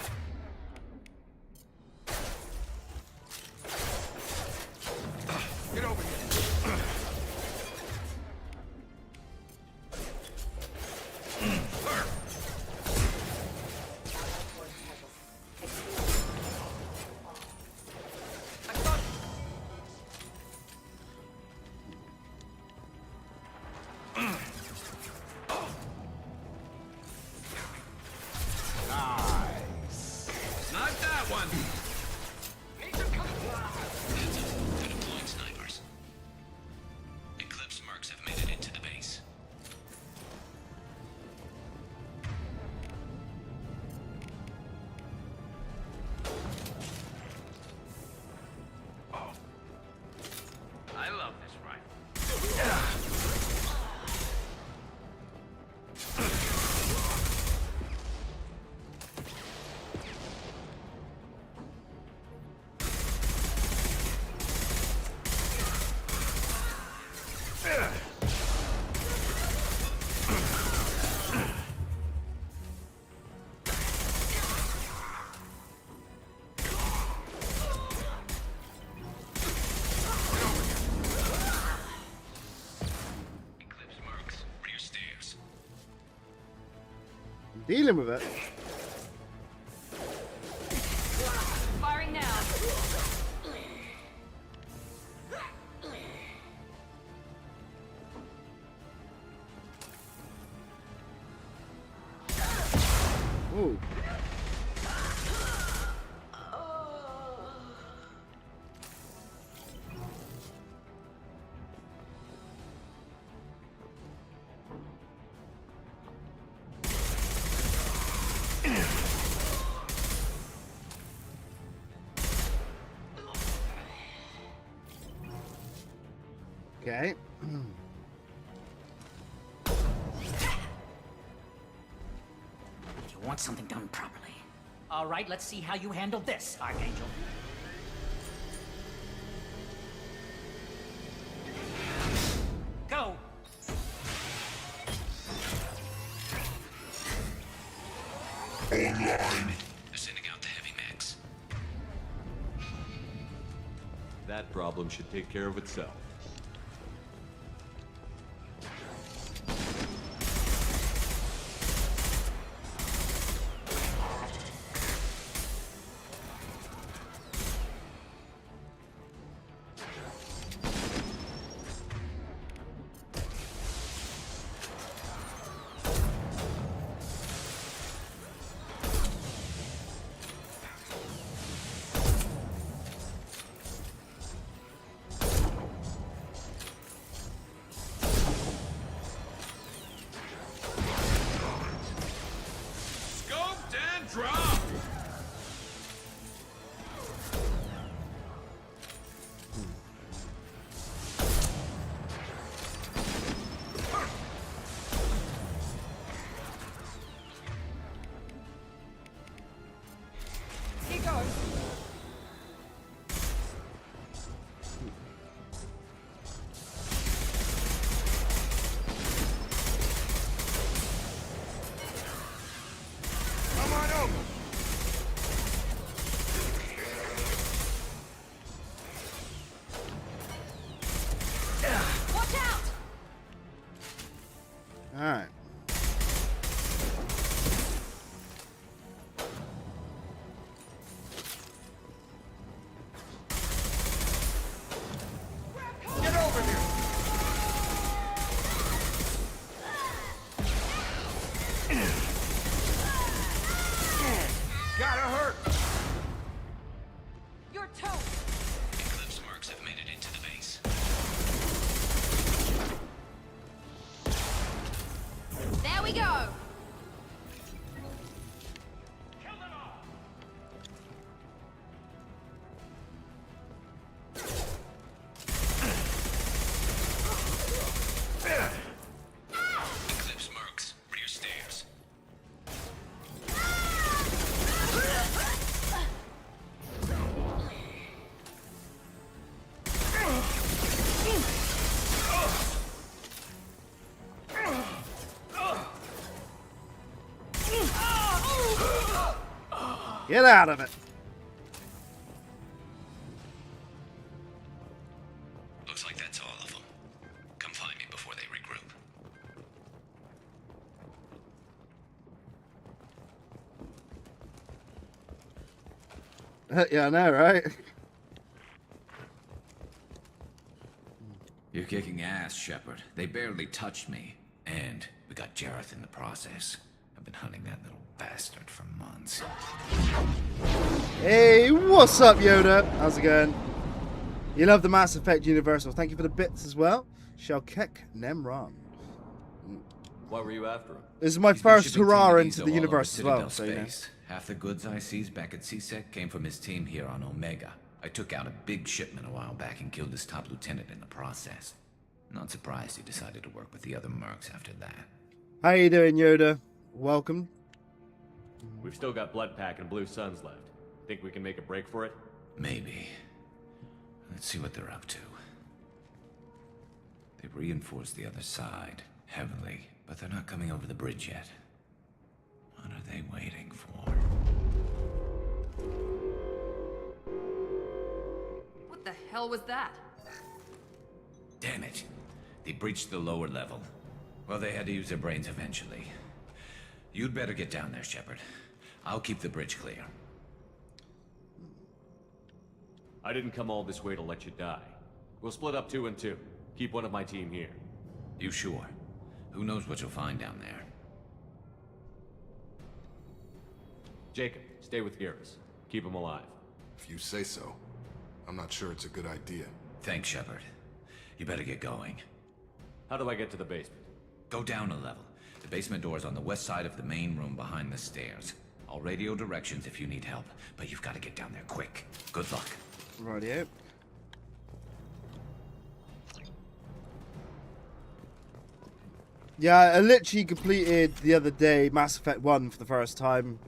Get over here. Not that one! They're deploying snipers. Eclipse mercs have made it into the base. I love this rifle. Eclipse mercs, rear stairs. Dealing with it. Firing now. Ooh. Okay. You want something done properly. All right, let's see how you handle this, Archangel. Go! Online. They're sending out the heavy mechs. That problem should take care of itself. Scoped and dropped! Here goes. Come on over! Watch out! Alright. Get over here! Gotta hurt! You're toast! Eclipse mercs have made it into the base. There we go! Eclipse mercs, rear stairs. Get out of it. Looks like that's all of them. Come find me before they regroup. Yeah, I know, right? You're kicking ass, Shepard. They barely touched me. And we got Jareth in the process. I've been hunting that little bastard for months. Hey, what's up, Yoda? How's it going? You love the Mass Effect Universal. Thank you for the bits as well. Shalkek Nemron. Why were you after him? This is my He's been first shipping hurrah TVs into the all over universe as well. Citadel So, you know. space. Half the goods I seized back at CSEC came from his team here on Omega. I took out a big shipment a while back and killed his top lieutenant in the process. Not surprised he decided to work with the other mercs after that. How you doing, Yoda? Welcome. We've still got Bloodpack and Blue Suns left. Think we can make a break for it? Maybe. Let's see what they're up to. They've reinforced the other side, heavily, but they're not coming over the bridge yet. What are they waiting for? What the hell was that? Damn it. They breached the lower level. Well, they had to use their brains eventually. You'd better get down there, Shepard. I'll keep the bridge clear. I didn't come all this way to let you die. We'll split up 2 and 2. Keep one of my team here. You sure? Who knows what you'll find down there? Jacob, stay with Garrus. Keep him alive. If you say so. I'm not sure it's a good idea. Thanks, Shepard. You better get going. How do I get to the basement? Go down a level. The basement door is on the west side of the main room behind the stairs. I'll radio directions if you need help, but you've got to get down there quick. Good luck. Rightio. Yeah, I literally completed the other day Mass Effect 1 for the first time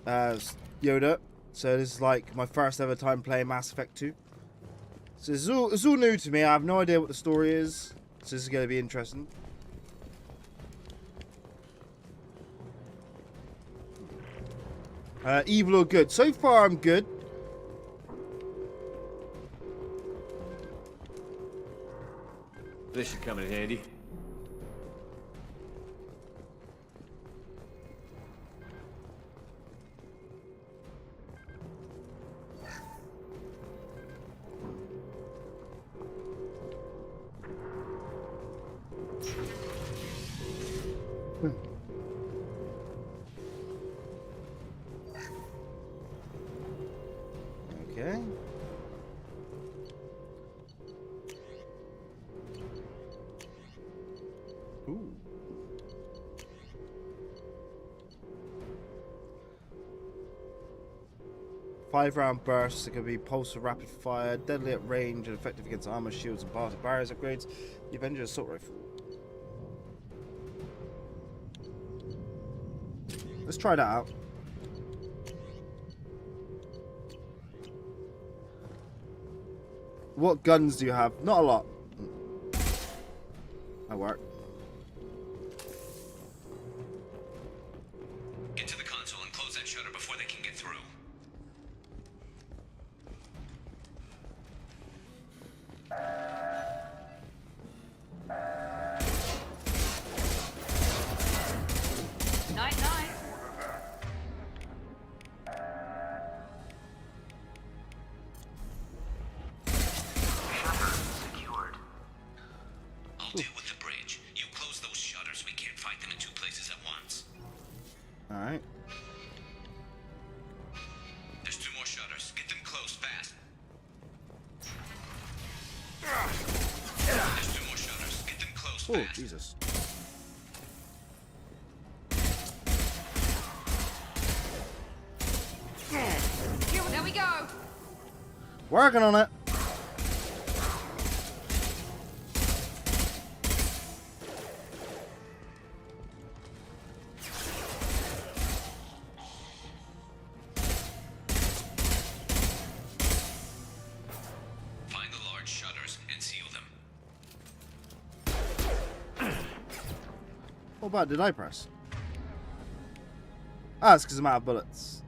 as Yoda. So this is like my first ever time playing Mass Effect 2. So it's all new to me. I have no idea what the story is. So this is going to be interesting. Evil or good? So far I'm good. This should come in handy. Okay. Ooh. Five-round bursts. It can be pulse or rapid fire, deadly at range, and effective against armor, shields, and party barriers. Upgrades the Avenger assault rifle. Let's try that out. What guns do you have? Not a lot. That worked. Get to the console and close that shutter before they can get through. Night, night. I'll deal with the bridge. You close those shutters. We can't fight them in 2 places at once. Alright. There's 2 more shutters. Get them closed fast. There's 2 more shutters. Get them closed Oh, fast. Jesus. There we go. Working on it. Find the large shutters and seal them. What button did I press? Ah, it's because I'm out of bullets.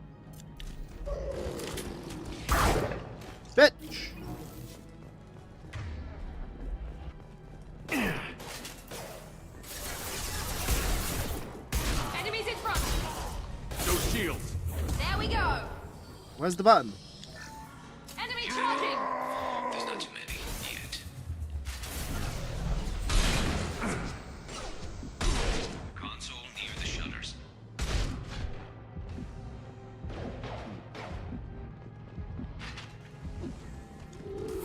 Where's the button? Enemy charging! There's not too many yet. Console near the shutters.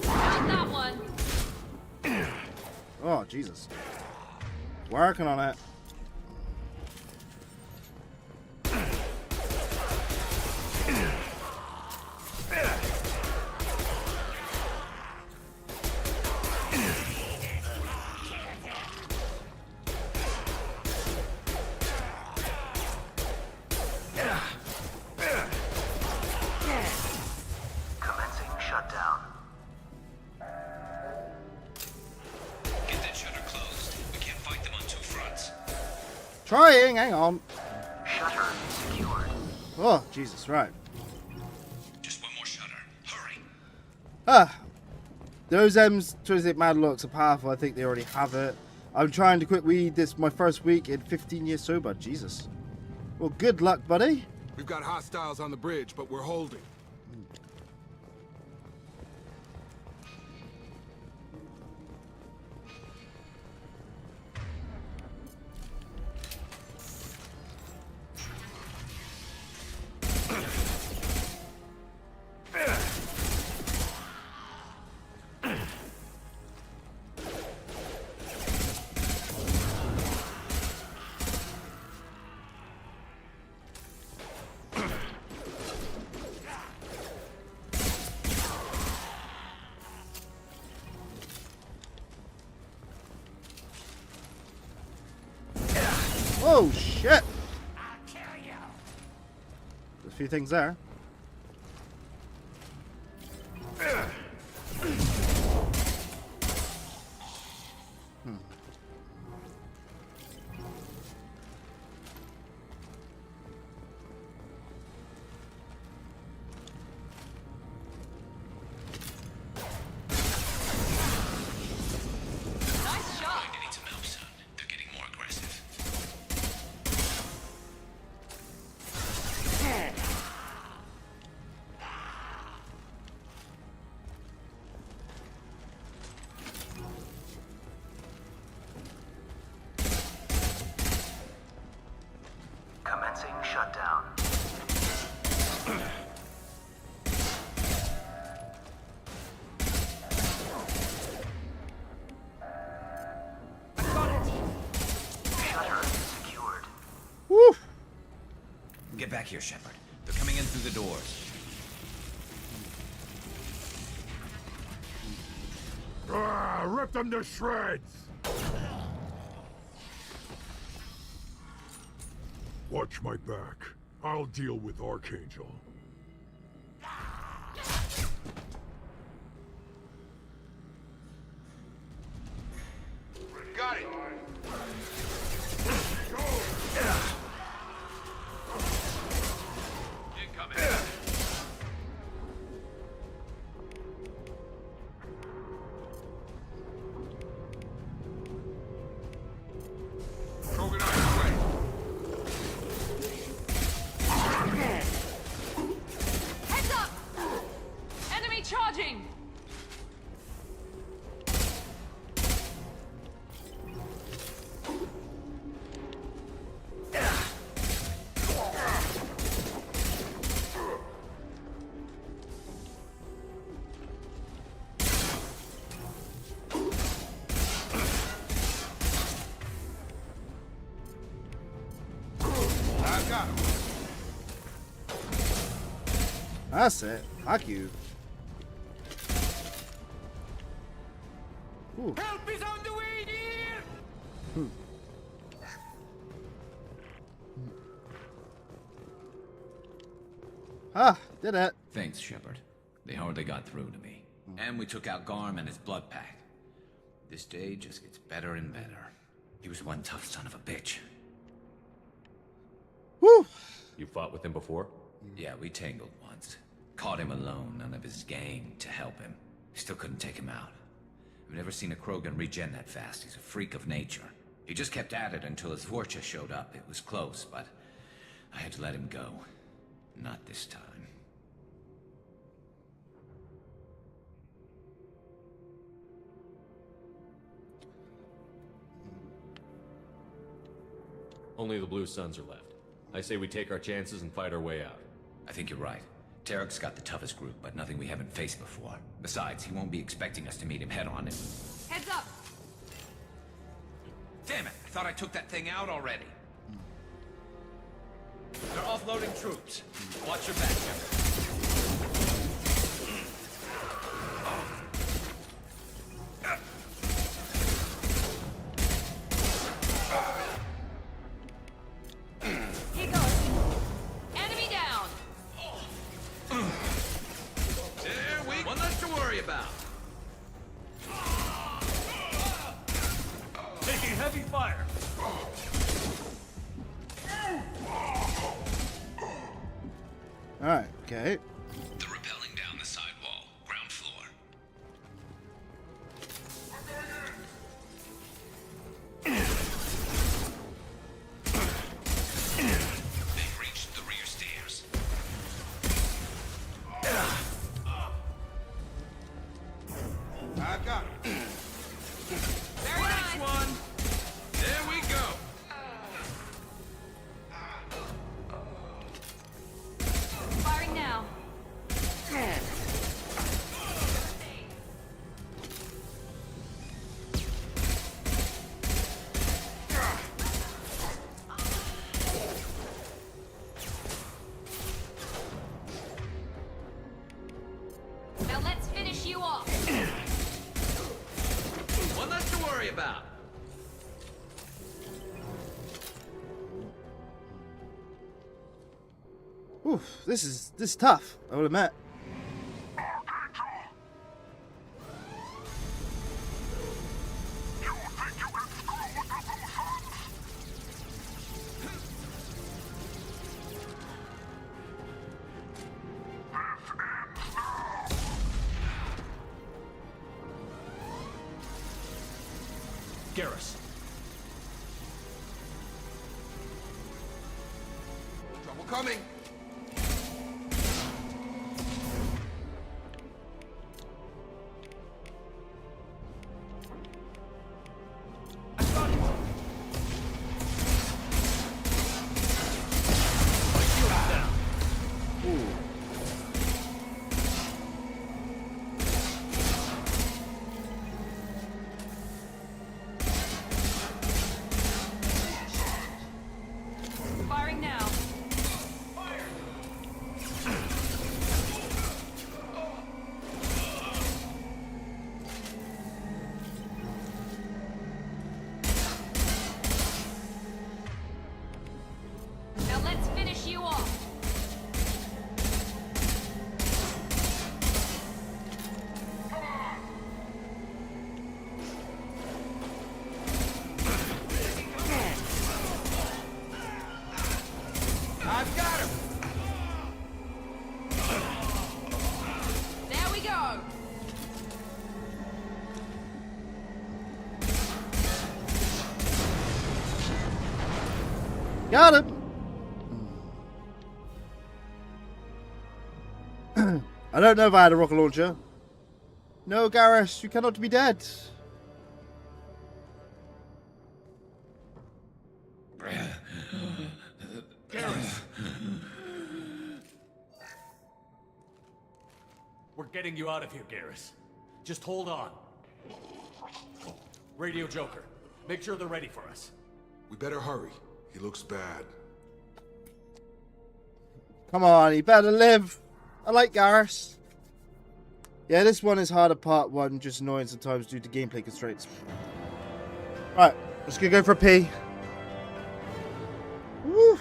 Got that one. Oh, Jesus. Working on it. Commencing shutdown. Get that shutter closed. We can't fight them on two fronts. Trying, hang on. Shutter secured. Oh, Jesus, right. Just one more shutter. Hurry. Ah. Those M28 Mad Locks are powerful. I think they already have it. I'm trying to quick weed. This my first week in 15 years sober. Jesus. Well, good luck, buddy. We've got hostiles on the bridge, but we're holding. Oh, shit. There's a few things there. Nice shot. I need some help, son. They're getting more aggressive. Commencing shutdown. Shutter secured. Woo! Get back here, Shepard. They're coming in through the doors. Ah, rip them to shreds! Watch my back. I'll deal with Archangel. Got it. Incoming. Krogan on his way. Heads up! Enemy charging! I got him. That's it. Fuck you. Ooh. Help is on the way, dear! Ah, did it. Thanks, Shepard. They hardly got through to me. And we took out Garm and his blood pack. This day just gets better and better. He was one tough son of a bitch. Woo! You fought with him before? Yeah, we tangled once. Caught him alone, none of his gang to help him. Still couldn't take him out. I've never seen a Krogan regen that fast. He's a freak of nature. He just kept at it until his Vorcha showed up. It was close, but I had to let him go. Not this time. Only the Blue Suns are left. I say we take our chances and fight our way out. I think you're right. Tarek's got the toughest group, but nothing we haven't faced before. Besides, he won't be expecting us to meet him head-on. Heads up! Damn it! I thought I took that thing out already. They're offloading troops. Watch your back, Shepard. Here goes. Enemy down! There we go. One less to worry about. Taking heavy fire. Alright, okay. They're rappelling down the side wall, ground floor. They've reached the rear stairs. I've got it. Very nice! One. There we go. Firing now. Now let's finish you off. One less to worry about. Oof, this is tough, I will admit. Garrus. Trouble coming. Firing now. Now let's finish you off. I've got him. There we go. Got him! I don't know if I had a rocket launcher. No, Garrus, you cannot be dead. We're getting you out of here, Garrus. Just hold on. Radio Joker, make sure they're ready for us. We better hurry. He looks bad. Come on, he better live. I like Garrus. Yeah, this one is harder part one, just annoying sometimes due to gameplay constraints. Right, let's go for a pee. Woo.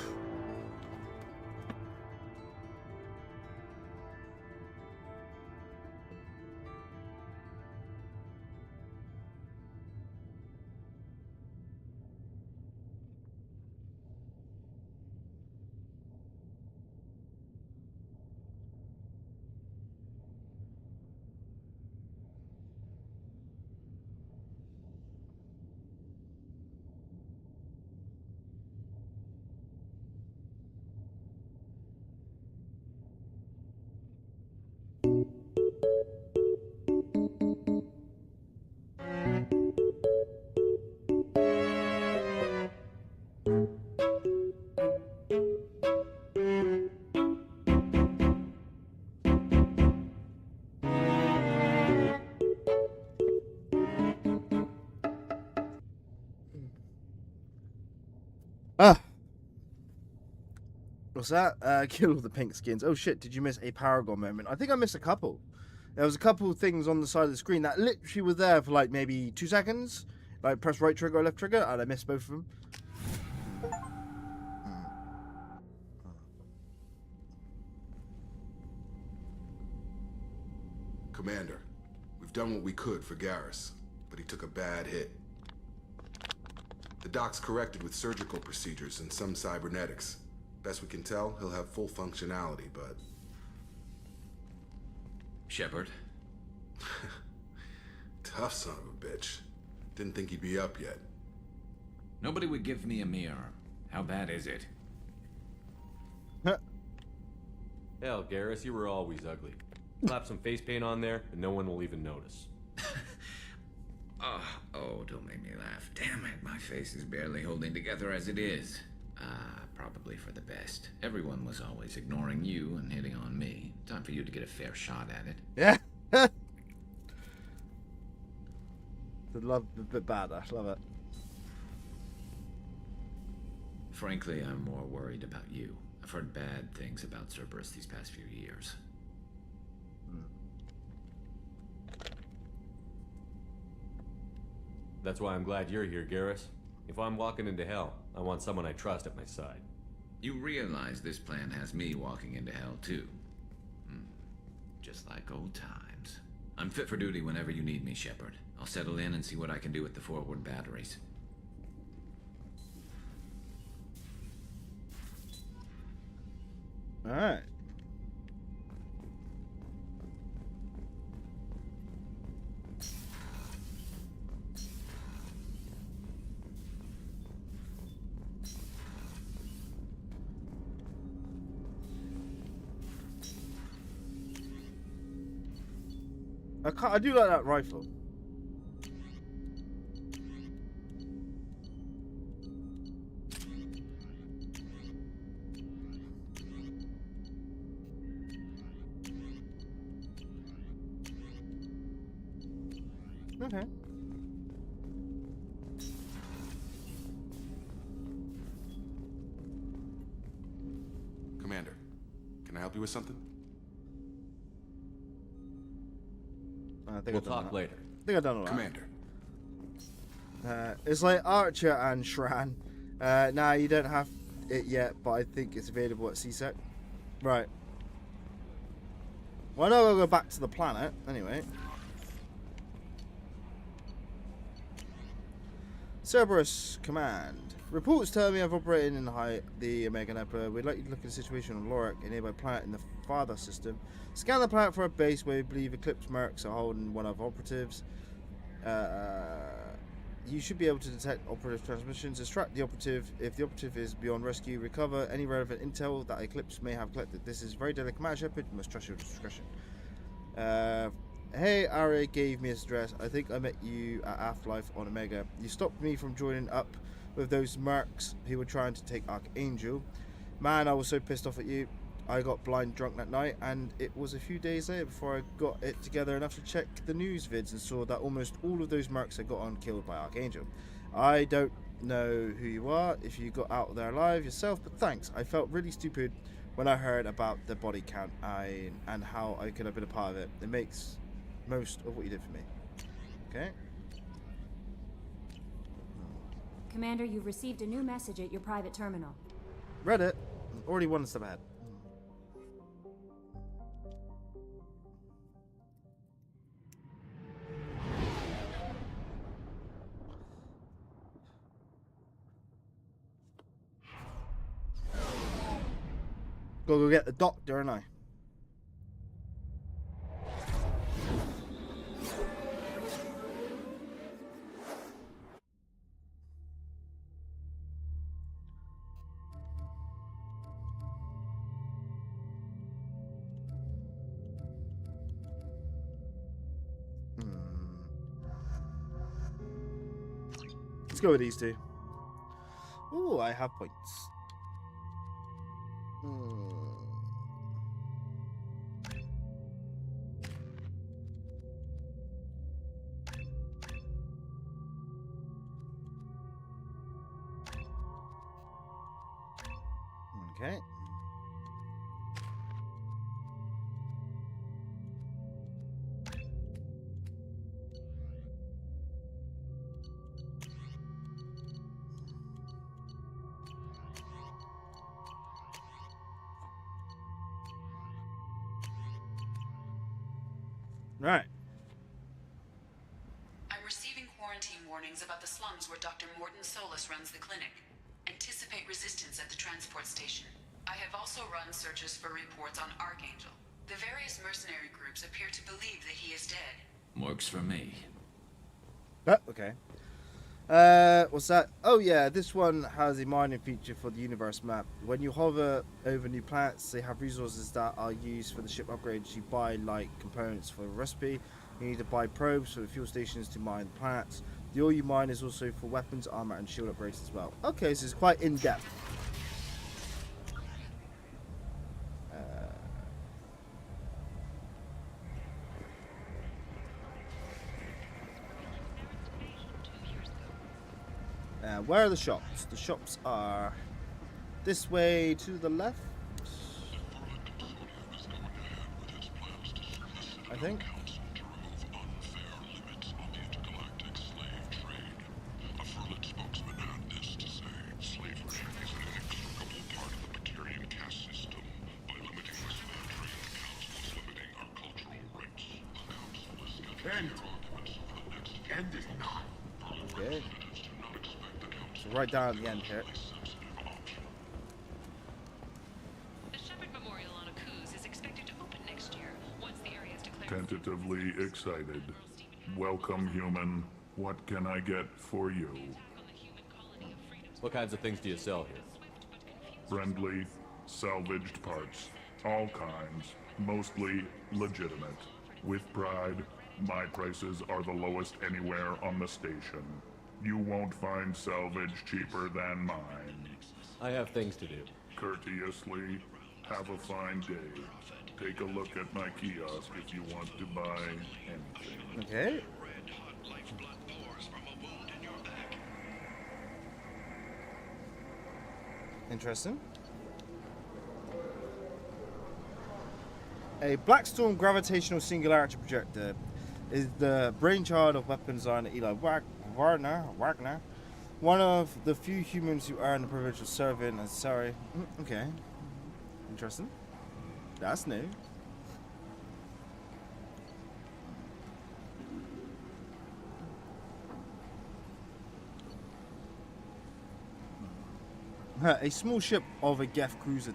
Ah. What's that? Kill all the pink skins. Oh shit, did you miss a Paragon moment? I think I missed a couple. There was a couple of things on the side of the screen that literally were there for like maybe 2 seconds. Like press right trigger or left trigger, and I missed both of them. Commander, we've done what we could for Garrus, but he took a bad hit. The doc's corrected with surgical procedures and some cybernetics. Best we can tell, he'll have full functionality, but... Shepard? Tough son of a bitch. Didn't think he'd be up yet. Nobody would give me a mirror. How bad is it? Hell, Garrus, you were always ugly. Slap some face paint on there, and no one will even notice. Oh, don't make me laugh. Damn it, my face is barely holding together as it is. Probably for the best. Everyone was always ignoring you and hitting on me. Time for you to get a fair shot at it. Yeah. The love a bit bad. I love it. Frankly, I'm more worried about you. I've heard bad things about Cerberus these past few years. That's why I'm glad you're here, Garrus. If I'm walking into hell, I want someone I trust at my side. You realize this plan has me walking into hell, too. Just like old times. I'm fit for duty whenever you need me, Shepard. I'll settle in and see what I can do with the forward batteries. Alright. I do like that rifle. Okay. Commander, can I help you with something? I think We'll talk later. I think I've done all that. Commander. It's like Archer and Shran. Nah, you don't have it yet, but I think it's available at CSEC. Right. Well, I know I'll go back to the planet, anyway. Cerberus Command. Reports tell me I've operated in the Omega Nebula. We'd like you to look at the situation on Lorak, a nearby planet in the Father system. Scan the planet for a base where we believe Eclipse Mercs are holding one of our operatives. You should be able to detect operative transmissions, extract the operative. If the operative is beyond rescue, recover any relevant intel that Eclipse may have collected. This is very delicate matter, Shepard. You must trust your discretion. Hey, Ari gave me his address. I think I met you at Afterlife on Omega. You stopped me from joining up with those mercs who were trying to take Archangel. Man, I was so pissed off at you. I got blind drunk that night, and it was a few days later before I got it together enough to check the news vids and saw that almost all of those mercs had got on killed by Archangel. I don't know who you are, if you got out there alive yourself, but thanks. I felt really stupid when I heard about the body count and how I could have been a part of it. It makes most of what you did for me. Okay. Commander, you've received a new message at your private terminal. Read it. Already one step ahead. Go get the doctor, and I. Let's go with these two. Ooh, I have points. Okay. Right. I'm receiving quarantine warnings about the slums where Dr. Morton Solus runs the clinic. Anticipate resistance at the transport station. I have also run searches for reports on Archangel. The various mercenary groups appear to believe that he is dead. Works for me. Oh, okay. What's that? Oh yeah, this one has a mining feature for the universe map. When you hover over new planets, they have resources that are used for the ship upgrades. You buy like components for the recipe. You need to buy probes for the fuel stations to mine the planets. The oil you mine is also for weapons, armor, and shield upgrades as well. Okay, so it's quite in depth. Where are the shops? The shops are this way to the left, I think. End is not. Okay. So right down at the end here. The Shepard Memorial on Akuz is expected to open next year once the area is declared. Tentatively excited. Welcome, human. What can I get for you? What kinds of things do you sell here? Friendly, salvaged parts. All kinds. Mostly legitimate. With pride, my prices are the lowest anywhere on the station. You won't find salvage cheaper than mine. I have things to do. Courteously, have a fine day. Take a look at my kiosk if you want to buy anything. Okay. Interesting. A Blackstorm gravitational singularity projector is the brainchild of weapons designer Eli Wagner, one of the few humans who earn the privilege of serving as sorry. Okay. Interesting. That's new. A small ship of a Geth cruiser,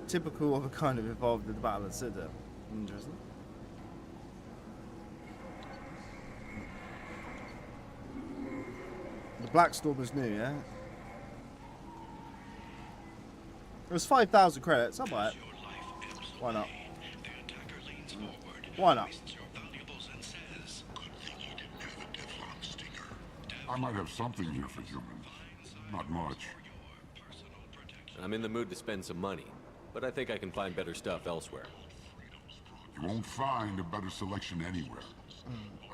typical of a kind of involved in the Battle of the Citadel. Interesting. The Blackstorm is new, yeah? It was 5,000 credits, I'll buy it. Why not? Why not? I might have something here for human. Not much. I'm in the mood to spend some money, but I think I can find better stuff elsewhere. You won't find a better selection anywhere.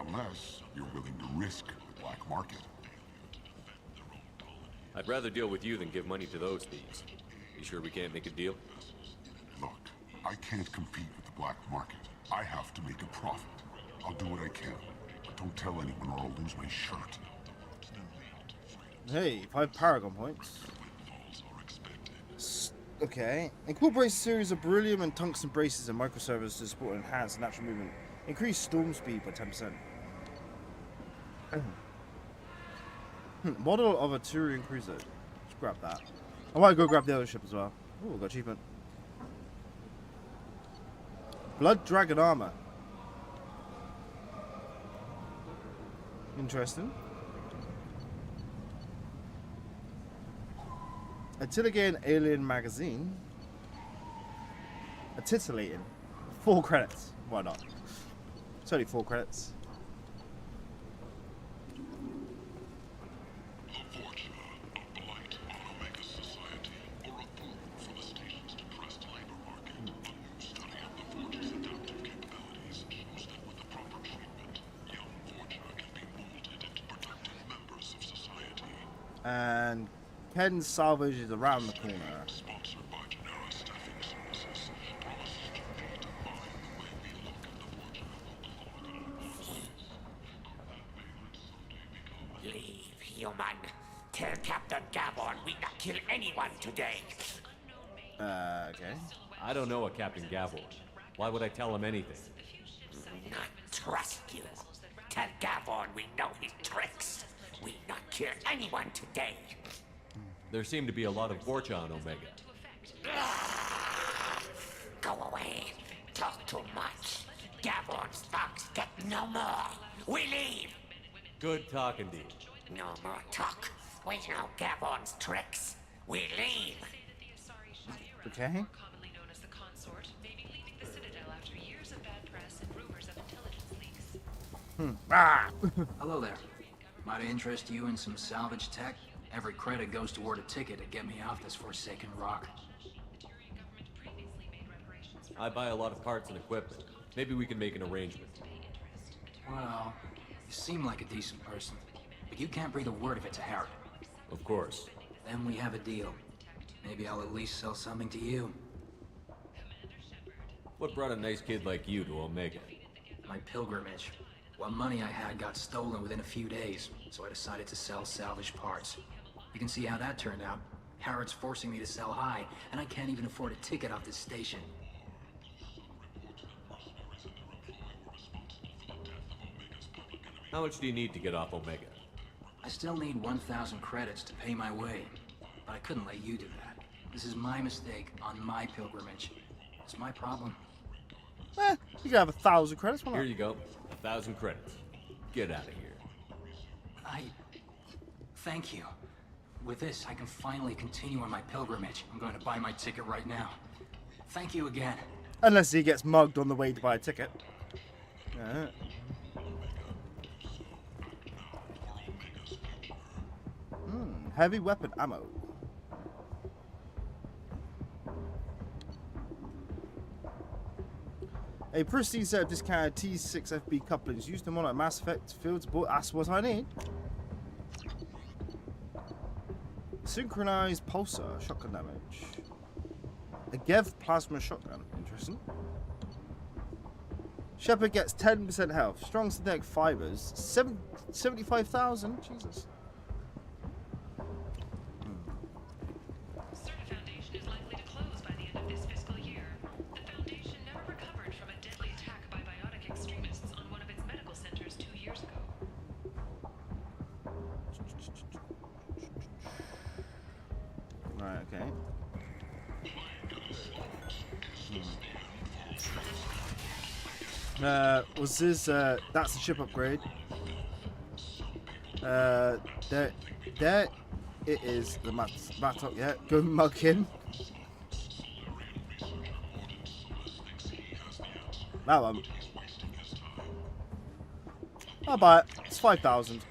Unless you're willing to risk the black market. I'd rather deal with you than give money to those thieves. You sure we can't make a deal? Look, I can't compete with the black market. I have to make a profit. I'll do what I can. But don't tell anyone or I'll lose my shirt. Hey, 5 Paragon points. Okay. Incorporate a series of beryllium and tungsten braces and microservices to support enhanced natural movement. Increase storm speed by 10%. Model of a Turian cruiser. Let's grab that. I might go grab the other ship as well. Oh, got achievement. Blood Dragon armor. Interesting. A Titigan alien magazine. A titillating. 4 credits. Why not? It's only 4 credits. And Ken's salvage is around the corner. Leave, human. Tell Captain Gavon we not kill anyone today. Okay. I don't know a Captain Gavor. Why would I tell him anything? Not trust you. Tell Gavon we know his tricks. We not kill anyone today. There seem to be a lot of Vorcha on Omega. Go away. Talk too much. Gavon's thugs get no more. We leave. Good talking to you. No more talk. We know Gavon's tricks. We leave. Okay. Commonly known as the Consort, may be leaving the Citadel after years of bad press and rumors of intelligence leaks. Hello there. Might I interest you in some salvage tech? Every credit goes toward a ticket to get me off this forsaken rock. I buy a lot of parts and equipment. Maybe we can make an arrangement. Well, you seem like a decent person, but you can't breathe a word of it to Harrod. Of course. Then we have a deal. Maybe I'll at least sell something to you. What brought a nice kid like you to Omega? My pilgrimage. What money I had got stolen within a few days, so I decided to sell salvaged parts. You can see how that turned out. Harrod's forcing me to sell high, and I can't even afford a ticket off this station. How much do you need to get off Omega? I still need 1,000 credits to pay my way, but I couldn't let you do that. This is my mistake on my pilgrimage. It's my problem. You can have 1,000 credits. Here you go. 1,000 credits. Get out of here. Thank you. With this, I can finally continue on my pilgrimage. I'm going to buy my ticket right now. Thank you again. Unless he gets mugged on the way to buy a ticket. Heavy weapon ammo. A pristine set of discounted T6FB couplings. Use them on at Mass Effect field support. That's what I need. Synchronized pulsar shotgun damage. A Gev plasma shotgun. Interesting. Shepard gets 10% health. Strong synthetic fibers. 75,000. Jesus. Certa Foundation is likely to close by the end of this fiscal year. The Foundation never recovered from a deadly attack by biotic extremists on one of its medical centers 2 years ago. Right, okay. Was this, that's the ship upgrade. There it is, the Mattock, yeah, go mug him. That one. I'll buy it, it's 5,000.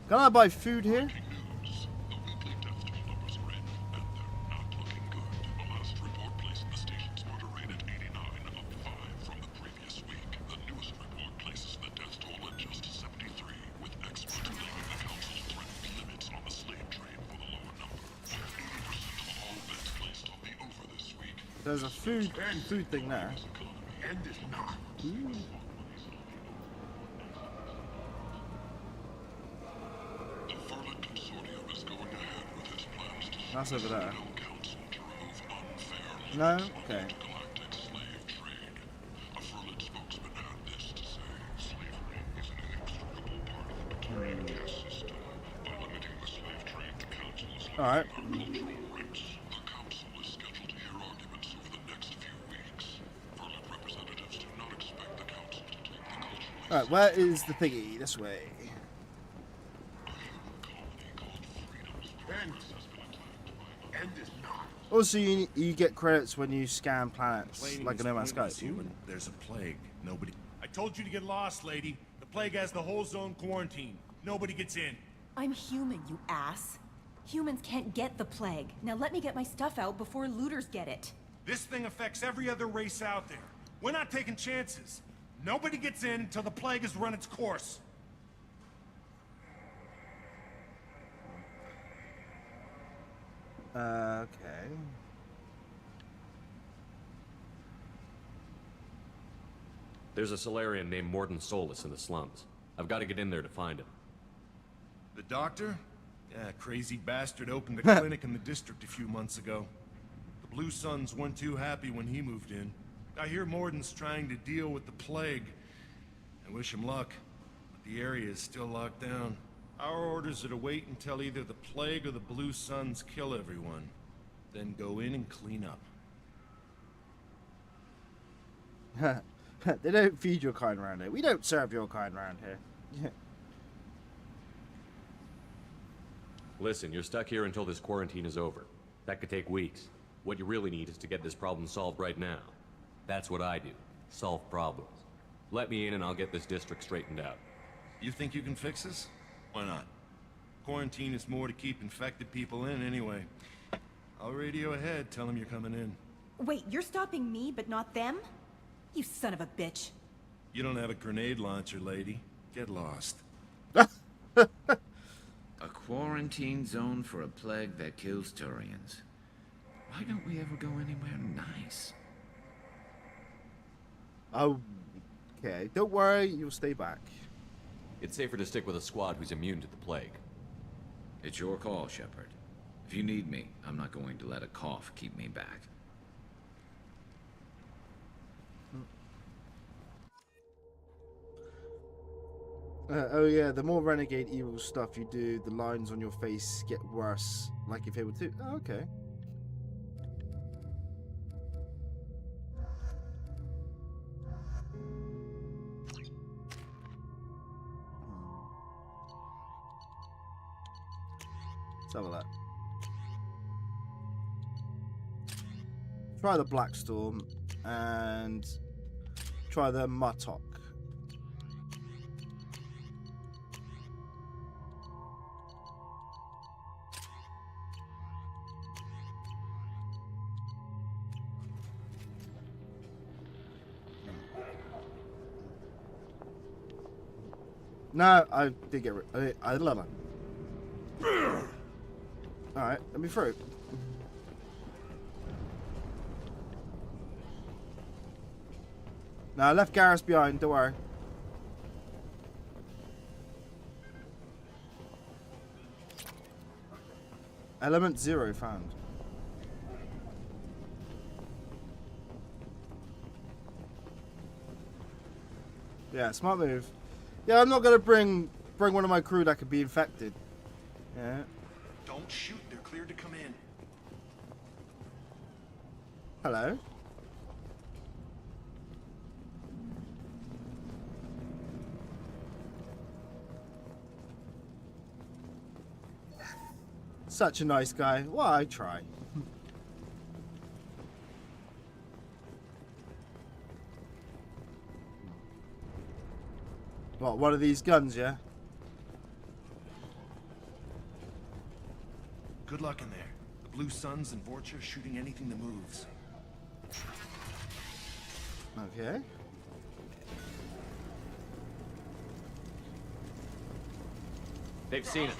Can I buy food here? There's a food thing there. End is not. Ooh. That's over there. No? Okay. Alright. Alright, where is the thingy? This way. End is not. Also, you get credits when you scan planets, like an No Man's Sky. There's a plague. Nobody. I told you to get lost, lady. The plague has the whole zone quarantined. Nobody gets in. I'm human, you ass. Humans can't get the plague. Now let me get my stuff out before looters get it. This thing affects every other race out there. We're not taking chances. Nobody gets in until the plague has run its course. Okay. There's a Solarian named Mordin Solus in the slums. I've got to get in there to find him. The doctor? Yeah, crazy bastard opened a clinic in the district a few months ago. The Blue Suns weren't too happy when he moved in. I hear Mordin's trying to deal with the plague. I wish him luck, but the area is still locked down. Our orders are to wait until either the plague or the Blue Suns kill everyone. Then go in and clean up. They don't feed your kind around here. We don't serve your kind around here. Listen, you're stuck here until this quarantine is over. That could take weeks. What you really need is to get this problem solved right now. That's what I do. Solve problems. Let me in and I'll get this district straightened out. You think you can fix this? Why not? Quarantine is more to keep infected people in anyway. I'll radio ahead, tell them you're coming in. Wait, you're stopping me, but not them? You son of a bitch. You don't have a grenade launcher, lady. Get lost. A quarantine zone for a plague that kills Turians. Why don't we ever go anywhere nice? Oh, okay. Don't worry, you'll stay back. It's safer to stick with a squad who's immune to the plague. It's your call, Shepard. If you need me, I'm not going to let a cough keep me back. Oh yeah, the more renegade evil stuff you do, the lines on your face get worse. Like if it were to... Oh, okay. Let's have a look. Try the Black Storm and try the Martok. No, I did get rid. I love it. Alright, let me through. No, I left Garrus behind, don't worry. Element 0 found. Yeah, smart move. Yeah, I'm not gonna bring one of my crew that could be infected. Yeah. Don't shoot, they're cleared to come in. Hello. Such a nice guy. Well, I try. What, one of these guns, yeah? Good luck in there. The Blue Suns and Vorcha shooting anything that moves. Okay. They've seen us.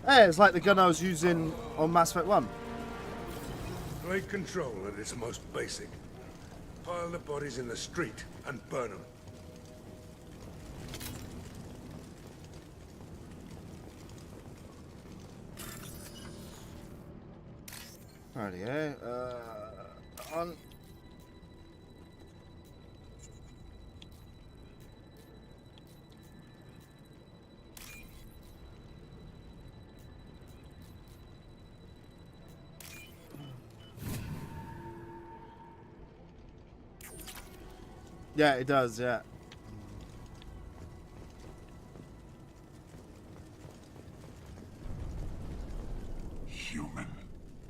Hey, it's like the gun I was using on Mass Effect 1. Great control at its most basic. Pile the bodies in the street and burn them. Alrighty, on. Yeah, it does, yeah. Human.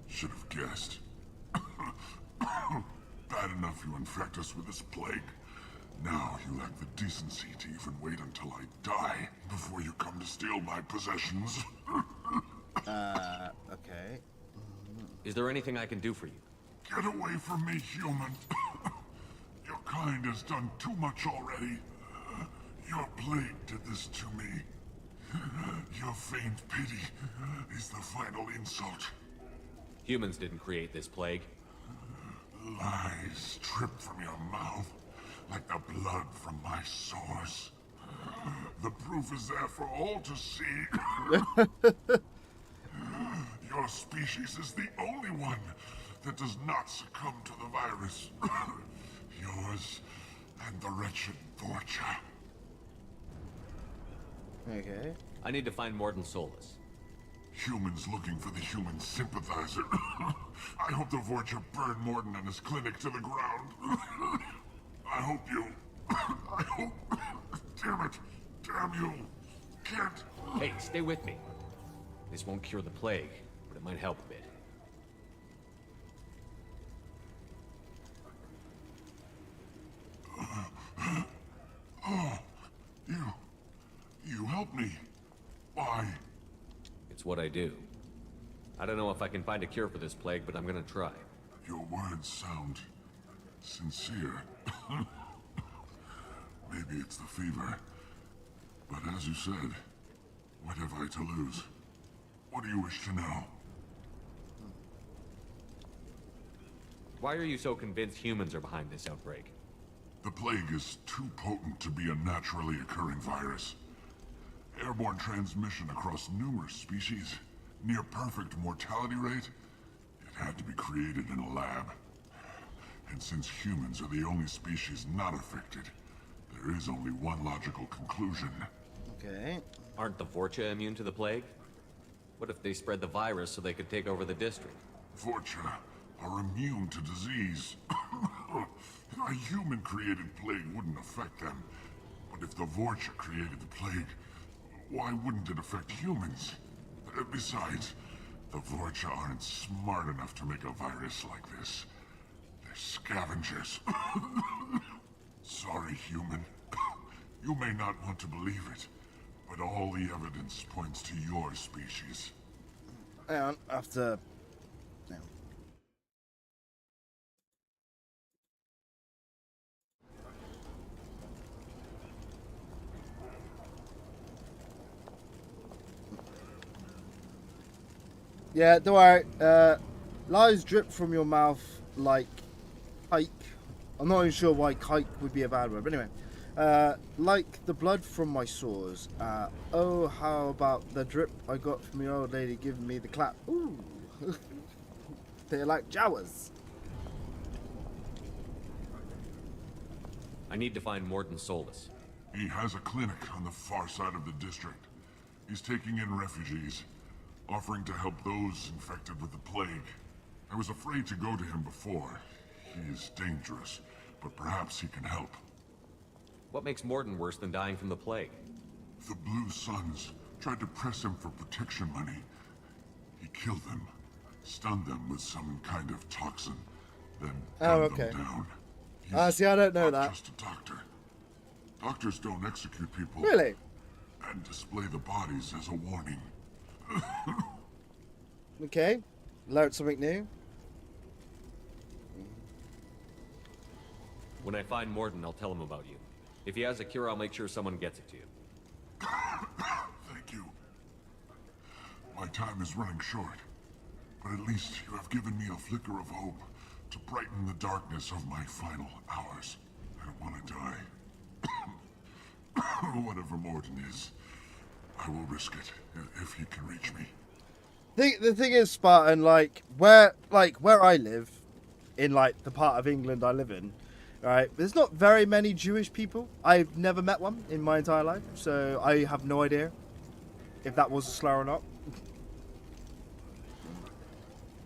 Should have guessed. Bad enough you infect us with this plague. Now you lack the decency to even wait until I die before you come to steal my possessions. Okay. Is there anything I can do for you? Get away from me, human. Your kind has done too much already. Your plague did this to me. Your feigned pity is the final insult. Humans didn't create this plague. Lies drip from your mouth like the blood from my sores. The proof is there for all to see. Your species is the only one that does not succumb to the virus. Yours and the wretched Vorcha. Okay. I need to find Mordin Solus. Humans looking for the human sympathizer. I hope the Vorcha burn Mordin and his clinic to the ground. I hope you... I hope... Damn it. Damn you. Can't... Hey, stay with me. This won't cure the plague, but it might help a bit. Oh, you helped me. Why? It's what I do. I don't know if I can find a cure for this plague, but I'm gonna try. Your words sound sincere. Maybe it's the fever. But as you said, what have I to lose? What do you wish to know? Why are you so convinced humans are behind this outbreak? The plague is too potent to be a naturally occurring virus. Airborne transmission across numerous species, near perfect mortality rate. It had to be created in a lab. And since humans are the only species not affected, there is only one logical conclusion. Okay. Aren't the Vorcha immune to the plague? What if they spread the virus so they could take over the district? Vorcha are immune to disease. A human-created plague wouldn't affect them. But if the Vorcha created the plague, why wouldn't it affect humans? Besides, the Vorcha aren't smart enough to make a virus like this. They're scavengers. Sorry, human. You may not want to believe it, but all the evidence points to your species. Hang on, I have to... Yeah, don't worry. Lies drip from your mouth like kike. I'm not even sure why kike would be a bad word, but anyway. Like the blood from my sores. Oh, how about the drip I got from your old lady giving me the clap. Ooh. They're like Jawas. I need to find Mordin Solus. He has a clinic on the far side of the district. He's taking in refugees, offering to help those infected with the plague. I was afraid to go to him before. He is dangerous, but perhaps he can help. What makes Mordin worse than dying from the plague? The Blue Suns tried to press him for protection money. He killed them, stunned them with some kind of toxin, then gunned them down. See, I don't know that. Just a doctor. Doctors don't execute people. Really? And display the bodies as a warning. Okay, learned something new. When I find Mordin, I'll tell him about you. If he has a cure, I'll make sure someone gets it to you. Thank you. My time is running short, but at least you have given me a flicker of hope to brighten the darkness of my final hours. I don't want to die. Whatever Mordin is, I will risk it if he can reach me. The thing is, Spartan, where I live, in the part of England I live in, right? There's not very many Jewish people. I've never met one in my entire life, so I have no idea if that was a slur or not.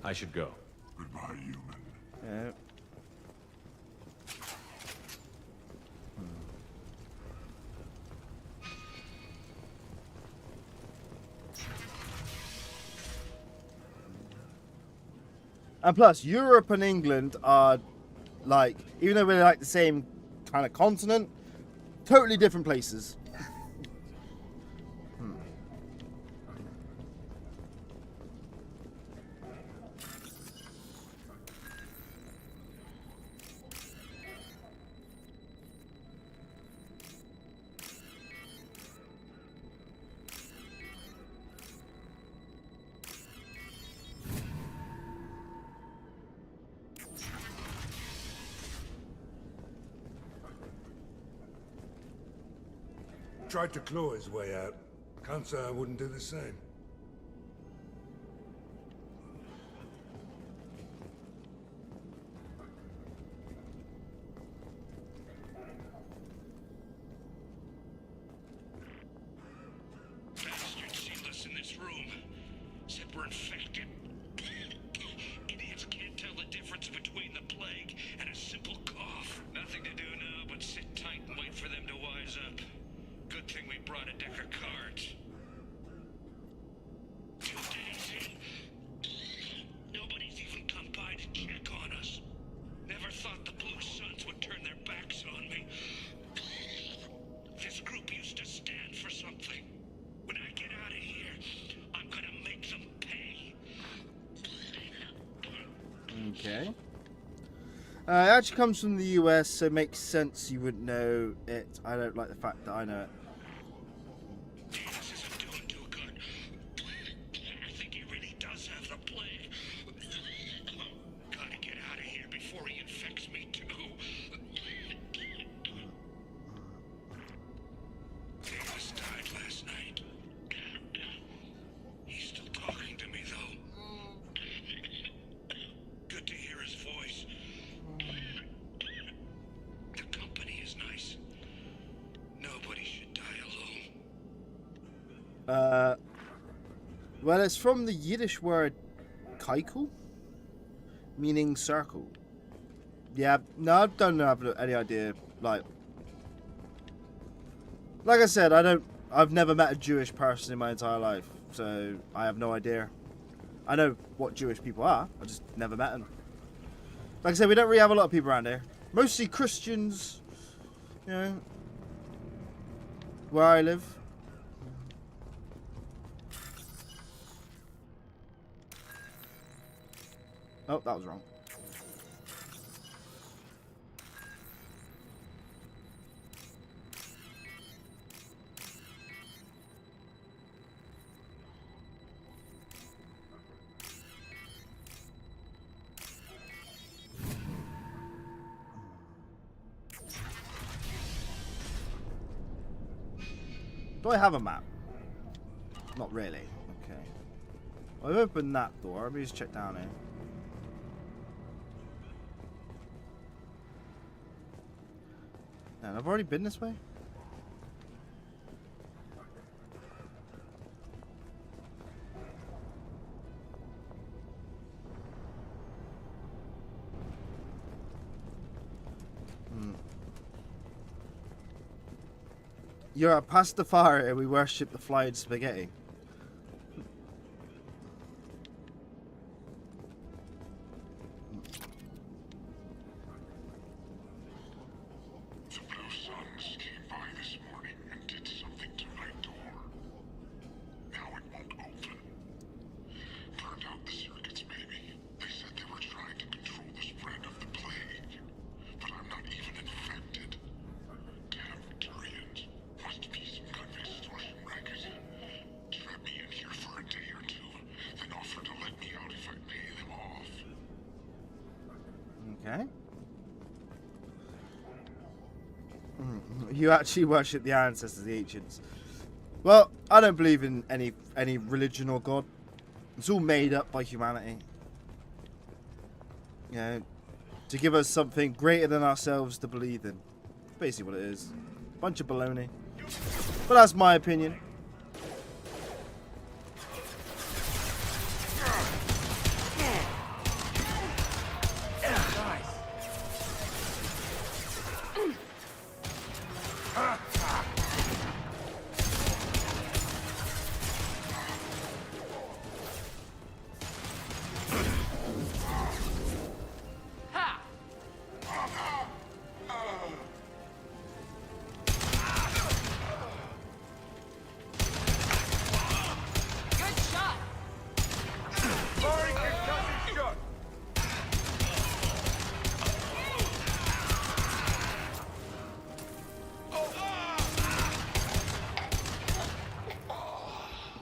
I should go. Goodbye, human. Yeah. And plus, Europe and England are, even though we're the same kind of continent, totally different places. tried to claw his way out. Can't say I wouldn't do the same. Bastards sealed us in this room. Said we're infected. Idiots can't tell the difference between the plague and a simple cough. Nothing to do now but sit tight and wait for them to wise up. Good thing we brought a deck of cards. 2 days in. Nobody's even come by to check on us. Never thought the Blue Suns would turn their backs on me. This group used to stand for something. When I get out of here, I'm gonna make them pay. Okay. It actually comes from the US, so it makes sense you would know it. I don't like the fact that I know it. This isn't doing too good. I think he really does have the plague. Gotta get out of here before he infects me too. Davis died last night. He's still talking to me though. Good to hear his voice. The company is nice. Nobody should die alone. Well, it's from the Yiddish word "kaiku," meaning circle. Yeah, no, I don't have any idea. Like I said, I've never met a Jewish person in my entire life, so I have no idea. I know what Jewish people are. I just never met them. Like I said, we don't really have a lot of people around here. Mostly Christians, you know, where I live. Oh, that was wrong. Do I have a map? Not really. Okay. I've opened that door. Let me just check down here. And I've already been this way? You're a Pastafari and we worship the flying spaghetti. The Blue Suns came by this morning and did something to my door. Now it won't open. Burned out the circuits, maybe. They said they were trying to control the spread of the plague. But I'm not even infected. Damn Turians. Must be some kind of extortion racket. Trap me in here for a day or two, then offer to let me out if I pay them off. Okay. You actually worship the ancestors, the ancients. Well, I don't believe in any religion or god. It's all made up by humanity. You know, to give us something greater than ourselves to believe in. Basically what it is. Bunch of baloney. But that's my opinion.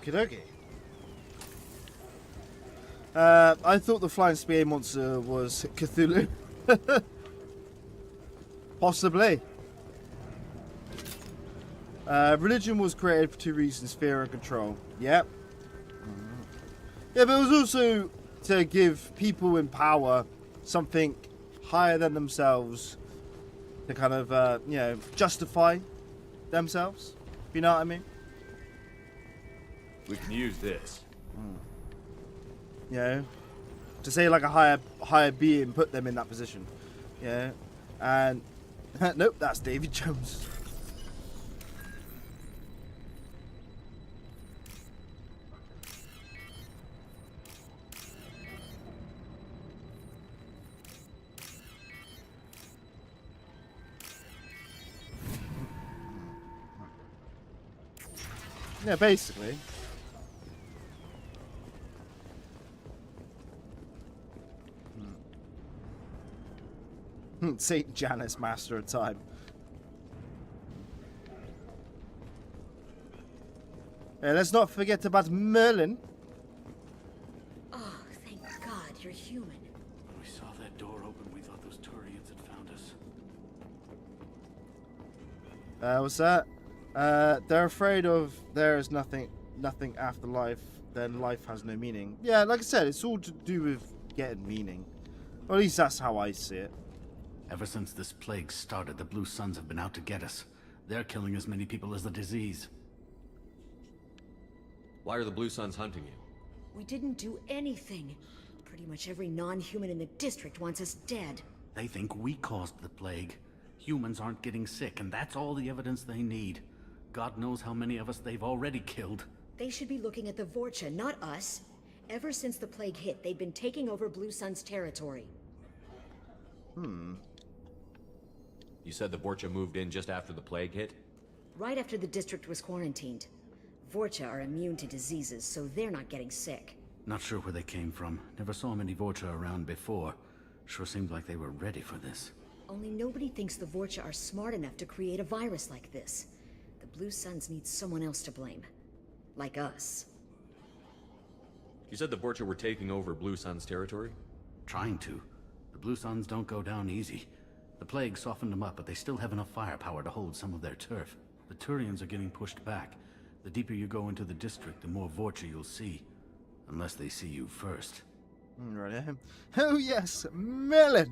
Okey-dokey. I thought the flying spaghetti monster was Cthulhu. Possibly. Religion was created for two reasons: fear and control. Yep. Yeah, but it was also to give people in power something higher than themselves to kind of, you know, justify themselves. You know what I mean? We can use this. You know, to say like a higher being put them in that position. Yeah, and nope, that's David Jones. Yeah, basically. Saint Janus, Master of Time. Let's not forget about Merlin. Oh, thank God you're human. When we saw that door open, we thought those Turians had found us. What's that? They're afraid of there is nothing after life, then life has no meaning. Yeah, like I said, it's all to do with getting meaning. Or at least that's how I see it. Ever since this plague started, the Blue Suns have been out to get us. They're killing as many people as the disease. Why are the Blue Suns hunting you? We didn't do anything. Pretty much every non-human in the district wants us dead. They think we caused the plague. Humans aren't getting sick, and that's all the evidence they need. God knows how many of us they've already killed. They should be looking at the Vorcha, not us. Ever since the plague hit, they've been taking over Blue Sun's territory. You said the Vorcha moved in just after the plague hit? Right after the district was quarantined. Vorcha are immune to diseases, so they're not getting sick. Not sure where they came from. Never saw many Vorcha around before. Sure seemed like they were ready for this. Only nobody thinks the Vorcha are smart enough to create a virus like this. The Blue Suns need someone else to blame. Like us. You said the Vorcha were taking over Blue Sun's territory? Trying to. The Blue Suns don't go down easy. The plague softened them up, but they still have enough firepower to hold some of their turf. The Turians are getting pushed back. The deeper you go into the district, the more Vorcha you'll see. Unless they see you first. Right. Oh yes, Merlin!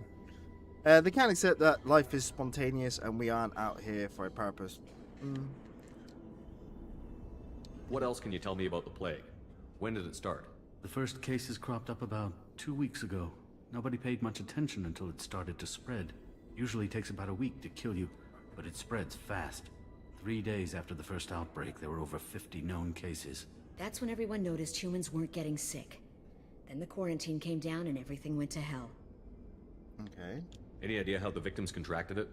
They can't accept that life is spontaneous and we aren't out here for a purpose. What else can you tell me about the plague? When did it start? The first cases cropped up about 2 weeks ago. Nobody paid much attention until it started to spread. Usually takes about a week to kill you, but it spreads fast. 3 days after the first outbreak, there were over 50 known cases. That's when everyone noticed humans weren't getting sick. Then the quarantine came down and everything went to hell. Okay. Any idea how the victims contracted it?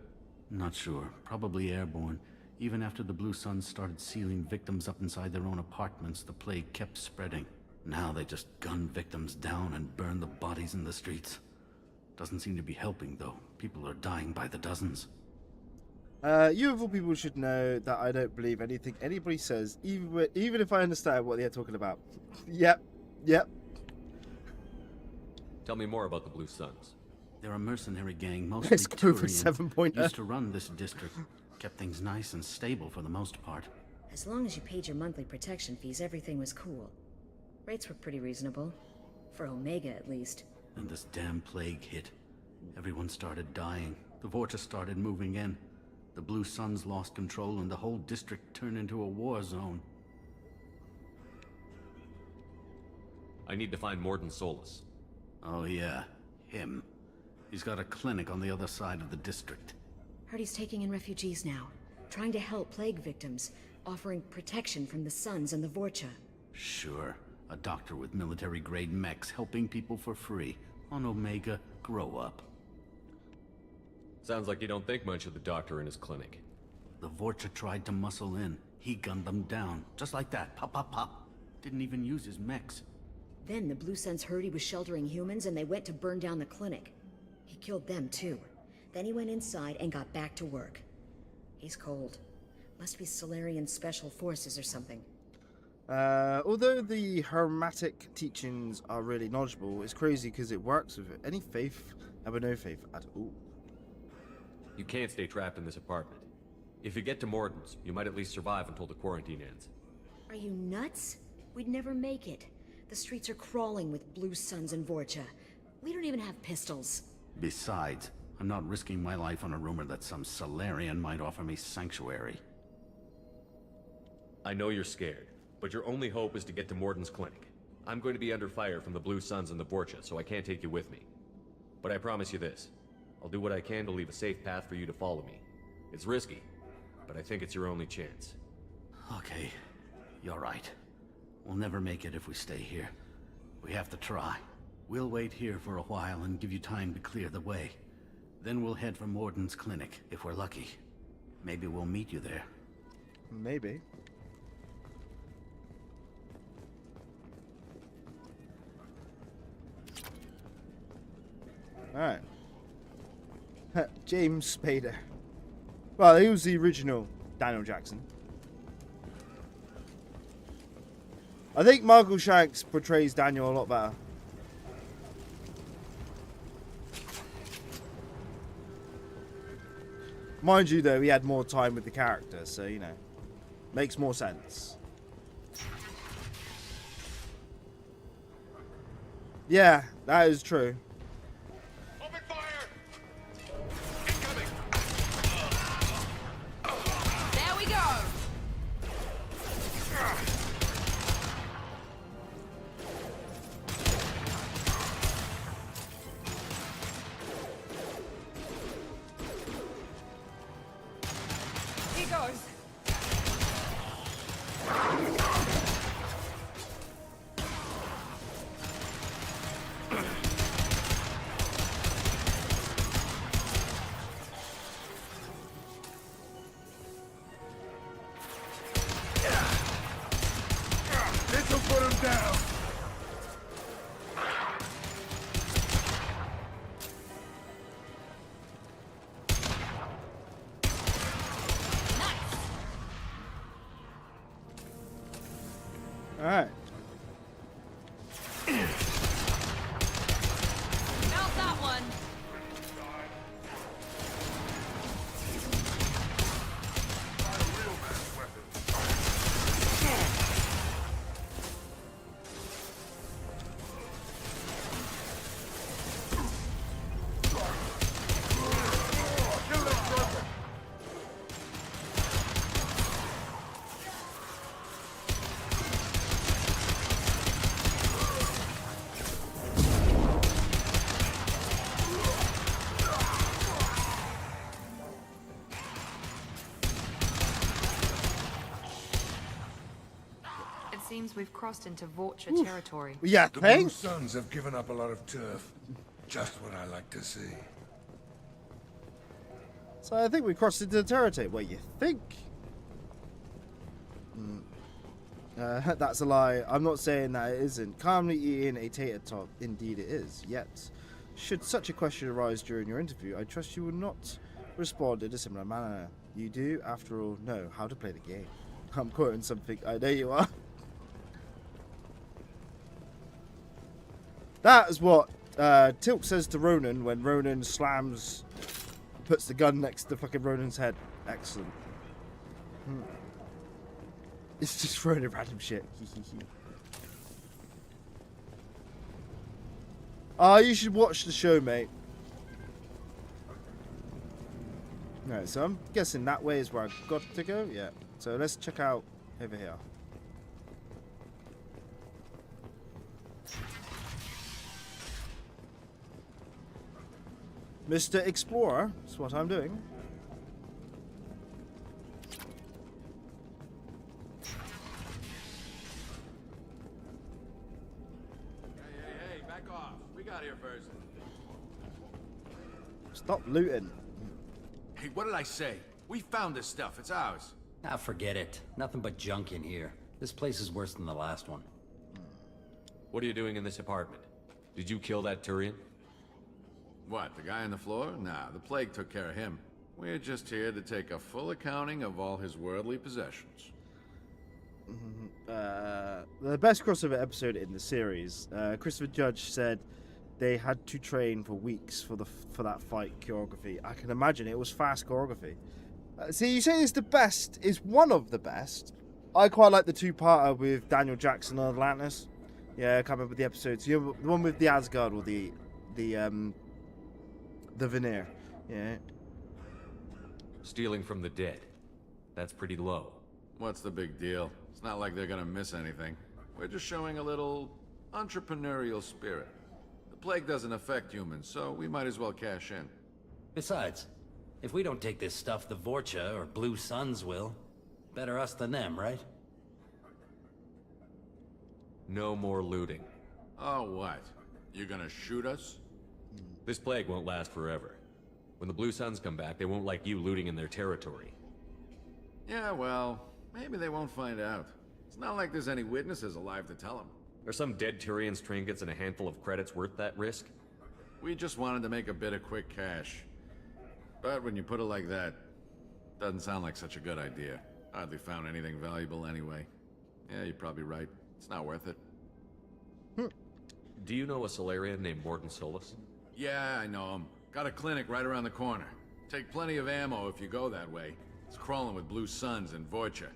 Not sure. Probably airborne. Even after the Blue Suns started sealing victims up inside their own apartments, the plague kept spreading. Now they just gun victims down and burn the bodies in the streets. Doesn't seem to be helping, though. People are dying by the dozens. You of all people should know that I don't believe anything anybody says, even if I understand what they're talking about. Yep. Tell me more about the Blue Suns. They're a mercenary gang, mostly Let's go for Turian. 7-pointer. Used to run this district. Kept things nice and stable for the most part. As long as you paid your monthly protection fees, everything was cool. Rates were pretty reasonable. For Omega, at least. Then this damn plague hit. Everyone started dying. The Vorcha started moving in. The Blue Suns lost control and the whole district turned into a war zone. I need to find Mordin Solus. Oh yeah, him. He's got a clinic on the other side of the district. Heard he's taking in refugees now. Trying to help plague victims. Offering protection from the Suns and the Vorcha. Sure. A doctor with military-grade mechs helping people for free. On Omega, grow up. Sounds like you don't think much of the doctor in his clinic. The Vorcha tried to muscle in. He gunned them down. Just like that. Pop, pop, pop. Didn't even use his mechs. Then the Blue Suns heard he was sheltering humans and they went to burn down the clinic. He killed them too. Then he went inside and got back to work. He's cold. Must be Solarian Special Forces or something. Although the hermetic teachings are really knowledgeable, it's crazy because it works with any faith and with no faith at all. You can't stay trapped in this apartment. If you get to Morden's, you might at least survive until the quarantine ends. Are you nuts? We'd never make it. The streets are crawling with Blue Suns and Vorcha. We don't even have pistols. Besides, I'm not risking my life on a rumor that some Solarian might offer me sanctuary. I know you're scared, but your only hope is to get to Morden's clinic. I'm going to be under fire from the Blue Suns and the Vorcha, so I can't take you with me. But I promise you this. I'll do what I can to leave a safe path for you to follow me. It's risky, but I think it's your only chance. Okay, you're right. We'll never make it if we stay here. We have to try. We'll wait here for a while and give you time to clear the way. Then we'll head for Morden's clinic, if we're lucky. Maybe we'll meet you there. Maybe. Alright. James Spader. Well, he was the original Daniel Jackson. I think Michael Shanks portrays Daniel a lot better. Mind you, though, he had more time with the character, so, you know, makes more sense. Yeah, that is true. There we go. Here goes. This'll put him down. Alright. Mount that one. It seems we've crossed into Vorcha territory. Yeah, The Blue thanks. Suns have given up a lot of turf. Just what I like to see. So I think we crossed into the territory. What you think? That's a lie. I'm not saying that it isn't. Calmly eating a tater tot, indeed it is. Yet, should such a question arise during your interview, I trust you will not respond in a similar manner. You do, after all, know how to play the game. I'm quoting something. I know you are. That is what Tilk says to Ronan when Ronan puts the gun next to fucking Ronan's head. Excellent. It's just throwing in random shit. You should watch the show, mate. Alright, so I'm guessing that way is where I've got to go. Yeah. So let's check out over here. Mr. Explorer, that's what I'm doing. Hey, back off. We got here first. Stop looting. Hey, what did I say? We found this stuff. It's ours. Ah, forget it. Nothing but junk in here. This place is worse than the last one. What are you doing in this apartment? Did you kill that Turian? What, the guy on the floor? Nah, the plague took care of him. We're just here to take a full accounting of all his worldly possessions. The best crossover episode in the series. Christopher Judge said they had to train for weeks for that fight choreography. I can imagine it was fast choreography. See, you say it's the best. It's one of the best. I quite like the two-parter with Daniel Jackson on Atlantis. Yeah, I can't remember the episodes. The one with the Asgard or the veneer. Yeah. Stealing from the dead. That's pretty low. What's the big deal? It's not like they're gonna miss anything. We're just showing a little entrepreneurial spirit. The plague doesn't affect humans, so we might as well cash in. Besides, if we don't take this stuff, the Vorcha or Blue Suns will. Better us than them, right? No more looting. Oh, what? You gonna shoot us? This plague won't last forever. When the Blue Suns come back, they won't like you looting in their territory. Yeah, well, maybe they won't find out. It's not like there's any witnesses alive to tell them. Are some dead Turians trinkets and a handful of credits worth that risk? We just wanted to make a bit of quick cash. But when you put it like that, doesn't sound like such a good idea. Hardly found anything valuable anyway. Yeah, you're probably right. It's not worth it. Do you know a Solarian named Mordin Solus? Yeah, I know him. Got a clinic right around the corner. Take plenty of ammo if you go that way. It's crawling with Blue Suns and Vorcha.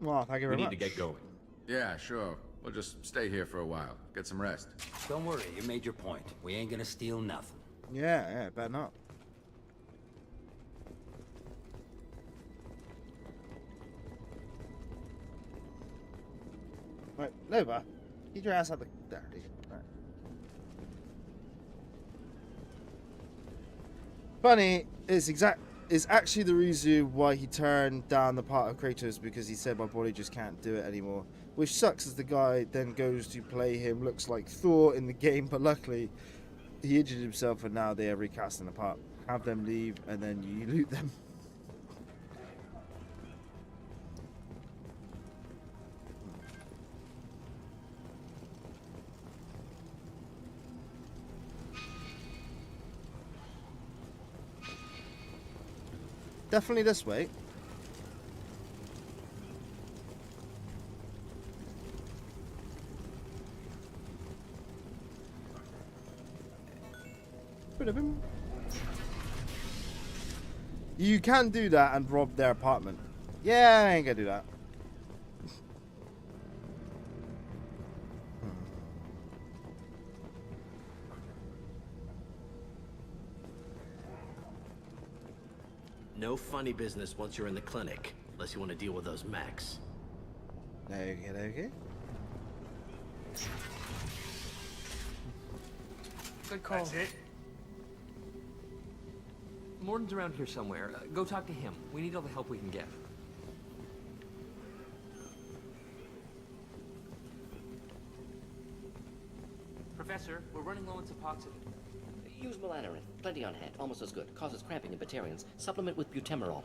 Well, thank you very much. We need to get going. Yeah, sure. We'll just stay here for a while. Get some rest. Don't worry, you made your point. We ain't gonna steal nothing. Yeah, better not. Right, Nova, get your ass out the... There, right. Funny, it's actually the reason why he turned down the part of Kratos, because he said, my body just can't do it anymore. Which sucks, as the guy then goes to play him, looks like Thor in the game, but luckily he injured himself and now they are recasting the part. Have them leave and then you loot them. Definitely this way. You can do that and rob their apartment. Yeah, I ain't gonna do that. No funny business once you're in the clinic, unless you want to deal with those mechs. Okay. Good call. That's it? Morton's around here somewhere. Go talk to him. We need all the help we can get. Professor, we're running low on Suboxone. Use Melanorin. Plenty on hand. Almost as good. Causes cramping in Batarians. Supplement with butemerol.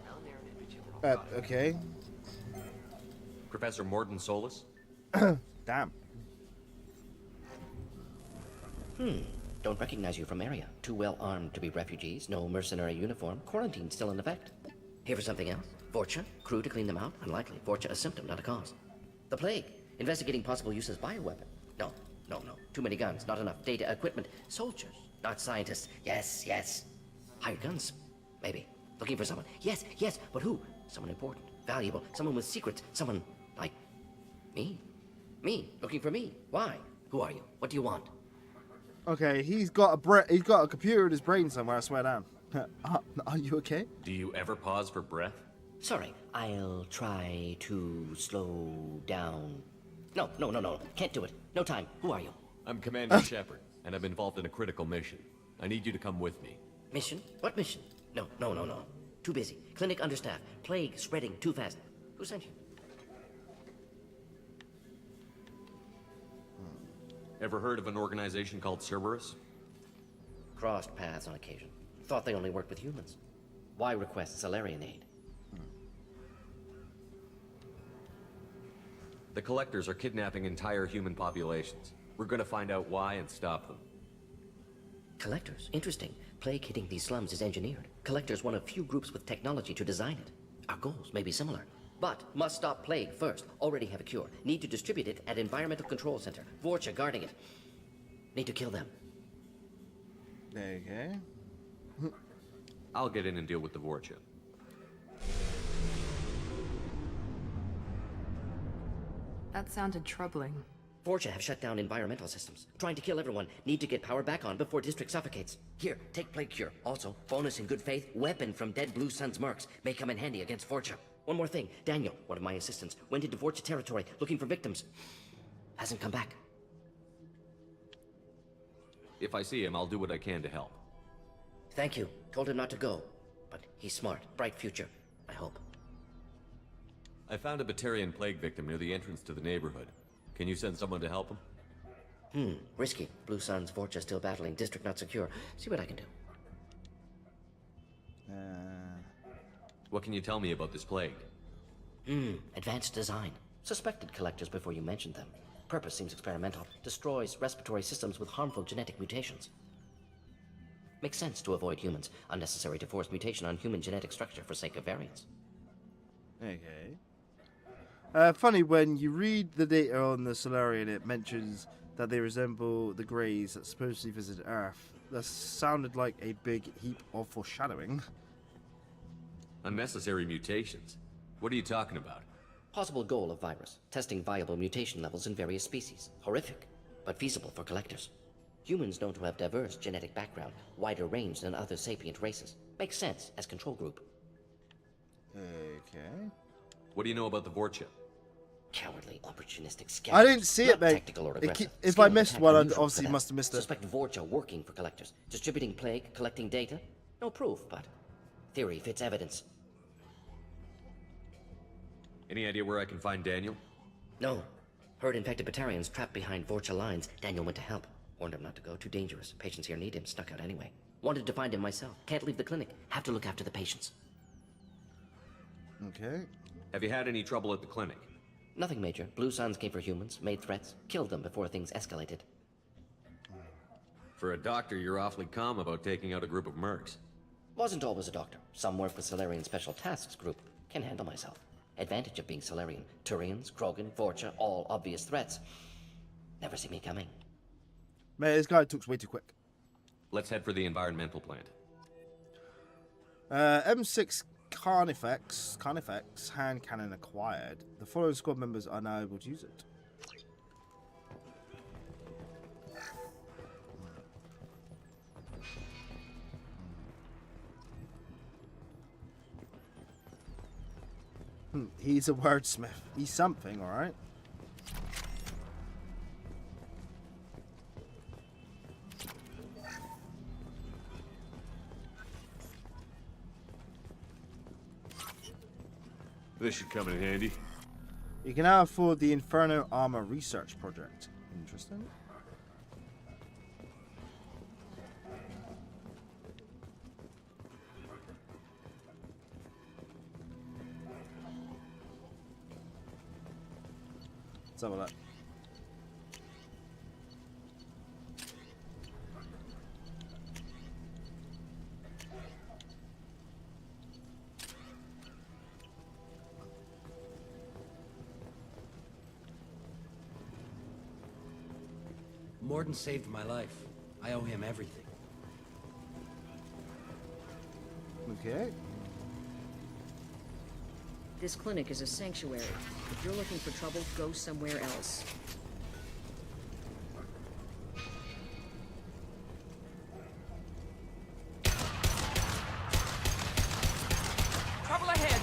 Okay. Professor Mordin Solus? Damn. Don't recognize you from area. Too well armed to be refugees. No mercenary uniform. Quarantine still in effect. Here for something else? Vorcha? Crew to clean them out? Unlikely. Vorcha a symptom, not a cause. The plague. Investigating possible use as bioweapon. No. Too many guns. Not enough data, equipment. Soldiers. Not scientists. Yes. Hired guns. Maybe. Looking for someone. Yes. But who? Someone important. Valuable. Someone with secrets. Someone like me. Looking for me. Why? Who are you? What do you want? Okay, he's got a computer in his brain somewhere, I swear down. Are you okay? Do you ever pause for breath? Sorry, I'll try to slow down. No. Can't do it. No time. Who are you? I'm Commander Shepard, and I'm involved in a critical mission. I need you to come with me. Mission? What mission? No. Too busy. Clinic understaffed. Plague spreading too fast. Who sent you? Ever heard of an organization called Cerberus? Crossed paths on occasion. Thought they only worked with humans. Why request Solarian aid? The Collectors are kidnapping entire human populations. We're gonna find out why and stop them. Collectors? Interesting. Plague hitting these slums is engineered. Collectors one of few groups with technology to design it. Our goals may be similar. But must stop plague first. Already have a cure. Need to distribute it at Environmental Control Center. Vorcha guarding it. Need to kill them. Okay. I'll get in and deal with the Vorcha. That sounded troubling. Vorcha have shut down environmental systems. Trying to kill everyone. Need to get power back on before District suffocates. Here, take Plague Cure. Also, bonus in good faith, weapon from dead Blue Sun's mercs. May come in handy against Vorcha. One more thing. Daniel, one of my assistants, went into Vorcha territory looking for victims. Hasn't come back. If I see him, I'll do what I can to help. Thank you. Told him not to go. But he's smart. Bright future. I hope. I found a Batarian plague victim near the entrance to the neighborhood. Can you send someone to help him? Risky. Blue Sun's Vorcha still battling. District not secure. See what I can do. What can you tell me about this plague? Advanced design. Suspected collectors before you mentioned them. Purpose seems experimental. Destroys respiratory systems with harmful genetic mutations. Makes sense to avoid humans. Unnecessary to force mutation on human genetic structure for sake of variance. Okay. Funny, when you read the data on the Solarian, it mentions that they resemble the Greys that supposedly visited Earth. That sounded like a big heap of foreshadowing. Unnecessary mutations? What are you talking about? Possible goal of virus. Testing viable mutation levels in various species. Horrific, but feasible for collectors. Humans known to have diverse genetic background, wider range than other sapient races. Makes sense as control group. Okay. What do you know about the Vorcha? Cowardly, opportunistic scavengers. I didn't see it, mate. Tactical or aggressive. If I missed one, I obviously must have missed it. Suspect Vorcha working for collectors. Distributing plague, collecting data. No proof, but theory fits evidence. Any idea where I can find Daniel? No. Heard infected Batarians trapped behind Vorcha lines. Daniel went to help. Warned him not to go. Too dangerous. Patients here need him. Snuck out anyway. Wanted to find him myself. Can't leave the clinic. Have to look after the patients. Okay. Have you had any trouble at the clinic? Nothing major. Blue Suns came for humans, made threats, killed them before things escalated. For a doctor, you're awfully calm about taking out a group of mercs. Wasn't always a doctor. Some work with Solarian Special Tasks Group. Can handle myself. Advantage of being Solarian. Turians, Krogan, Vorcha, all obvious threats. Never see me coming. Mate, this guy talks way too quick. Let's head for the environmental plant. M6 Carnifex hand cannon acquired. The following squad members are now able to use it. He's a wordsmith. He's something, alright? This should come in handy. You can now afford the Inferno Armor Research Project. Interesting. Let's have a look. Morden saved my life. I owe him everything. Okay. This clinic is a sanctuary. If you're looking for trouble, go somewhere else. Trouble ahead!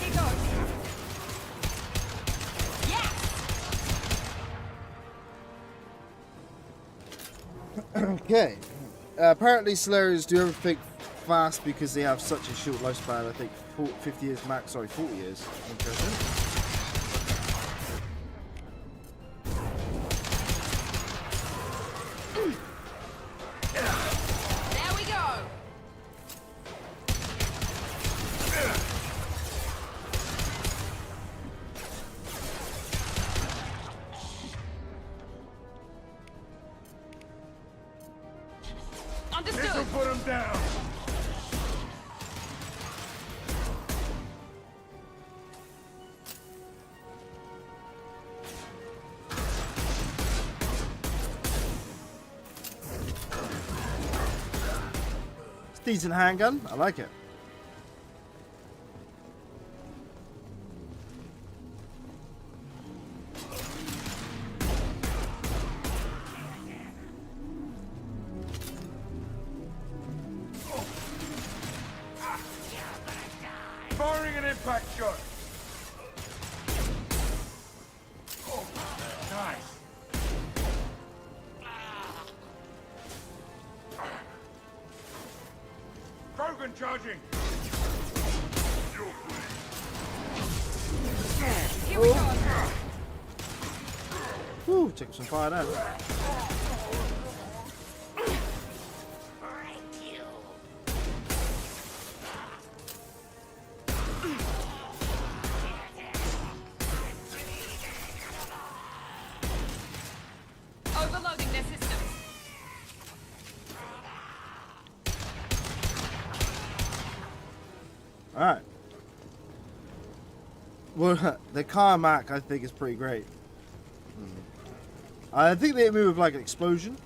Keep going! Okay. Apparently Solarians do everything fast because they have such a short lifespan. I think 50 years max. Sorry, 40 years. Interesting. There we go! Understood! This'll put him down! It's a decent handgun. I like it. packed shut. Oh, nice. Krogan charging. Here we go. Woo, took some fire there. Overloading their systems. Alright. Well, the Carmack, I think, is pretty great. I think they move with like an explosion.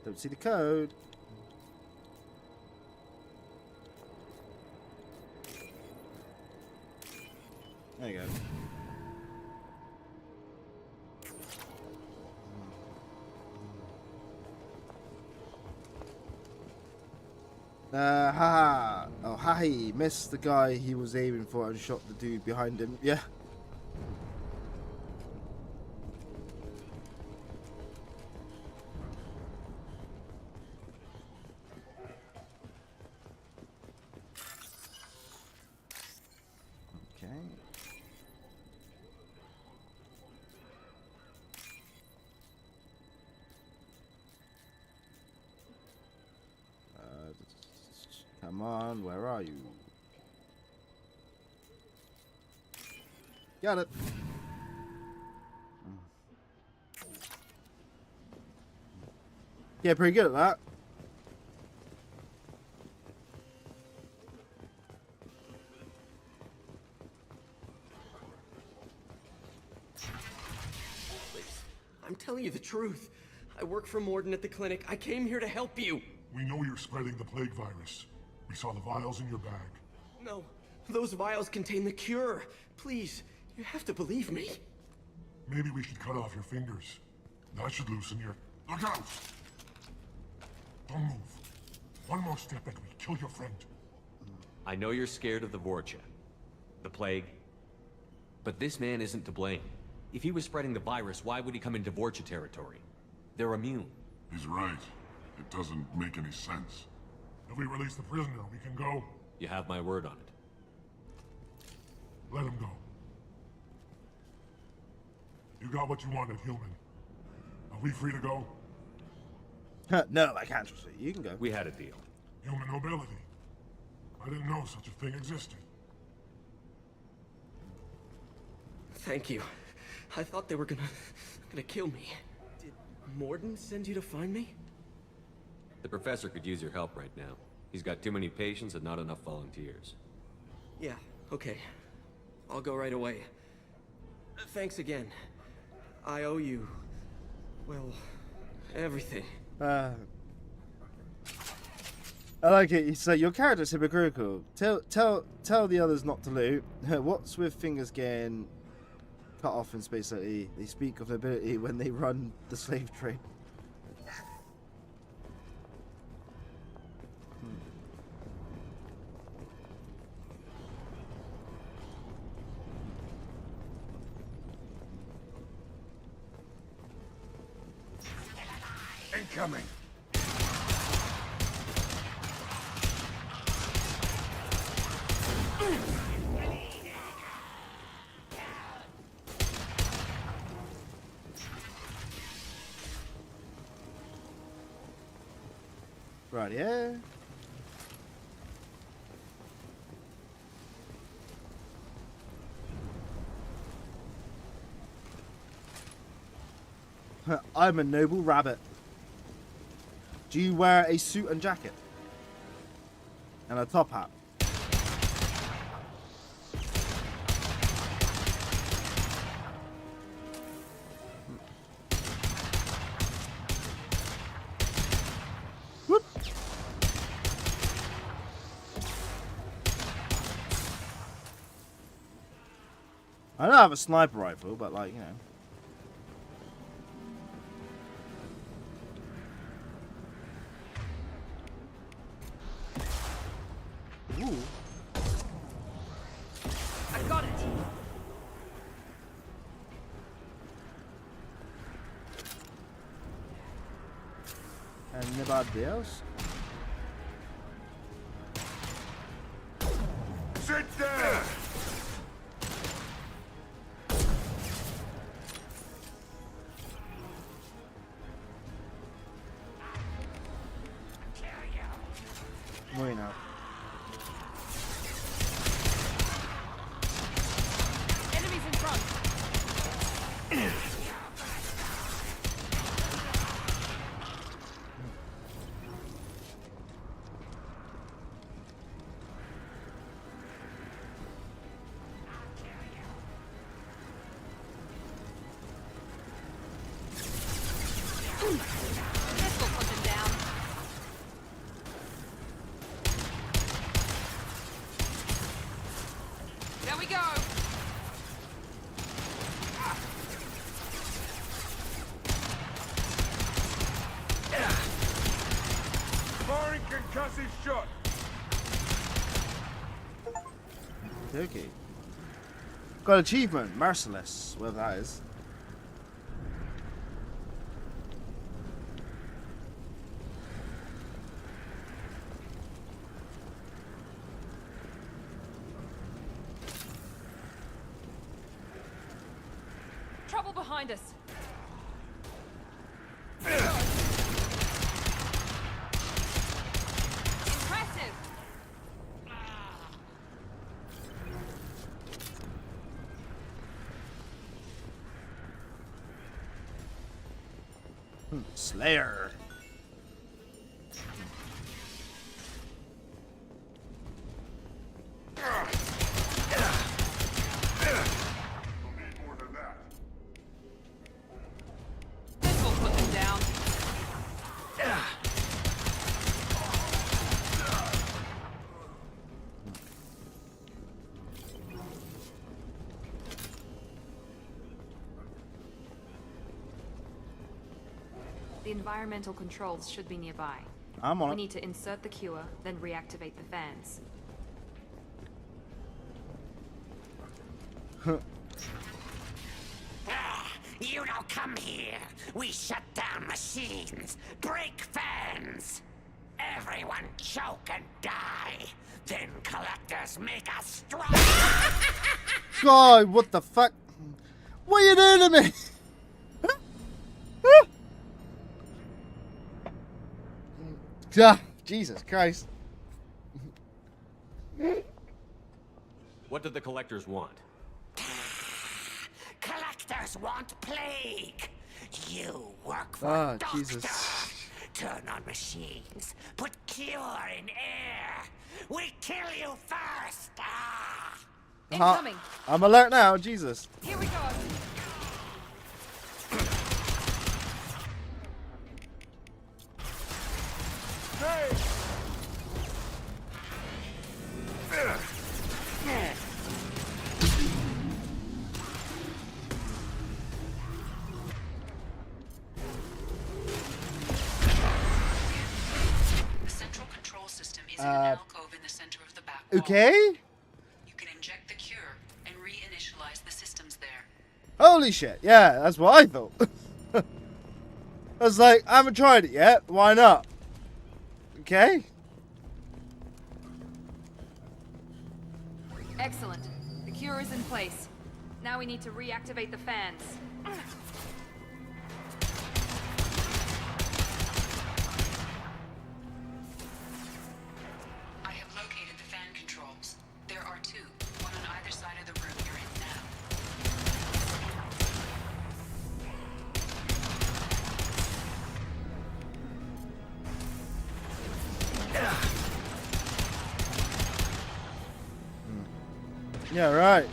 Don't see the code. There you go. Haha. Oh, ha, he missed the guy he was aiming for and shot the dude behind him. Yeah. Okay. Come on, where are you? Got it. Yeah, pretty good at that. I'm telling you the truth. I work for Morden at the clinic. I came here to help you. We know you're spreading the plague virus. We saw the vials in your bag. No, those vials contain the cure. Please, you have to believe me. Maybe we should cut off your fingers. That should loosen your... Look out! Don't move. One more step and we kill your friend. I know you're scared of the Vorcha. The plague. But this man isn't to blame. If he was spreading the virus, why would he come into Vorcha territory? They're immune. He's right. It doesn't make any sense. If we release the prisoner, we can go. You have my word on it. Let him go. You got what you wanted, human. Are we free to go? No, I can't trust you. You can go. We had a deal. Human nobility. I didn't know such a thing existed. Thank you. I thought they were gonna kill me. Did Morden send you to find me? The professor could use your help right now. He's got too many patients and not enough volunteers. Yeah, okay. I'll go right away. Thanks again. I owe you... well, everything. I like it. It's like your character's hypocritical. Tell the others not to loot. What's with fingers getting cut off in space? They speak of ability when they run the slave trade. Incoming. Right, yeah. I'm a noble rabbit. Do you wear a suit and jacket? And a top hat? Whoop. I don't have a sniper rifle, but like, you know. Ooh. I got it. Anybody else? Sit down! Muy no. Enemies in front. This will put them down. There we go. Firing concussive shot. Okay. Got achievement, merciless, whatever that is. Trouble behind us. Impressive. Slayer. This will put them down. The environmental controls should be nearby. I'm on We it. need to insert the cure, then reactivate the fans. You don't come here. We shut down machines, break fans. Everyone choke and die. Then collectors make us strong. God, what the fuck? What are you doing to me? Ah, Jesus Christ. What did the collectors want? Collectors want plague. You work for Ah, Doctor. Jesus. Turn on machines. Put cure in air. We kill you first. Ah. Incoming. I'm alert now, Jesus. Here we go. The central control system is in an alcove in the center of the back wall. Okay? You can inject the cure and reinitialize the systems there. Holy shit. Yeah, that's what I thought. I was like, I haven't tried it yet. Why not? Okay. Excellent. The cure is in place. Now we need to reactivate the fans. I have located the fan controls. There are two, one on either side of the room you're in now. Yeah, right.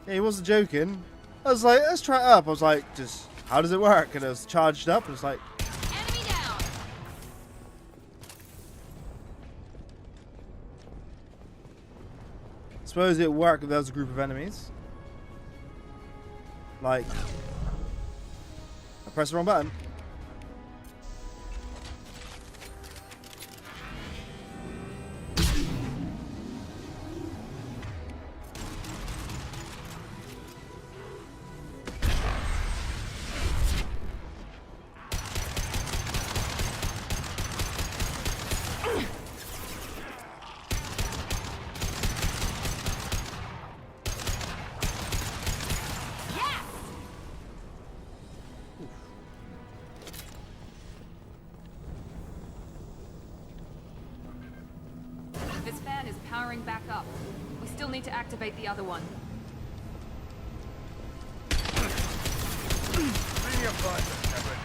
Yeah, he wasn't joking. I was like, let's try it up. I was like, just, how does it work? And it was charged up. And it's like, Enemy down. suppose it would work if there was a group of enemies. Like, I pressed the wrong button. This fan is powering back up. We still need to activate the other one. Bring your partner, Shepard.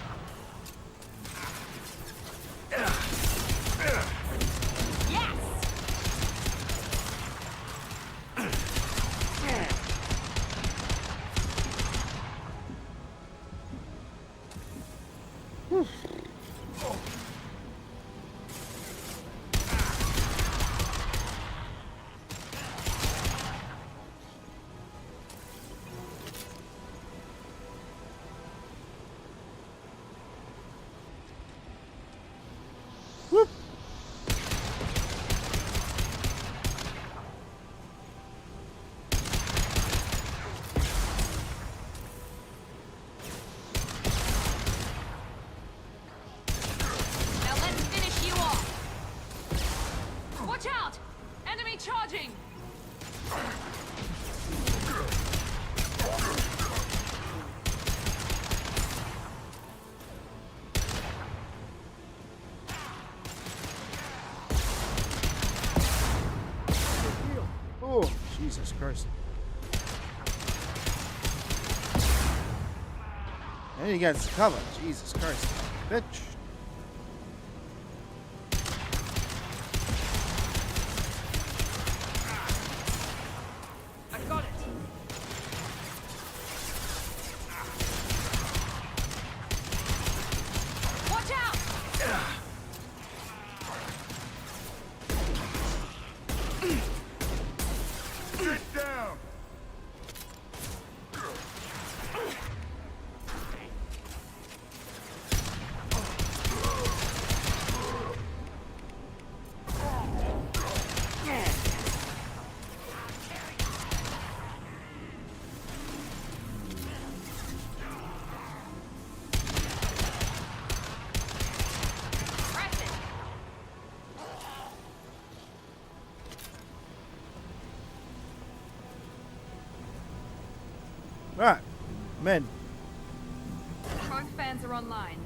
Now let's finish you off. Watch out! Enemy charging! oh, Jesus Christ. And he gets cover. Jesus Christ. Bitch. I got it. Watch out! Get down! Press it! Right. Men. Both fans are online.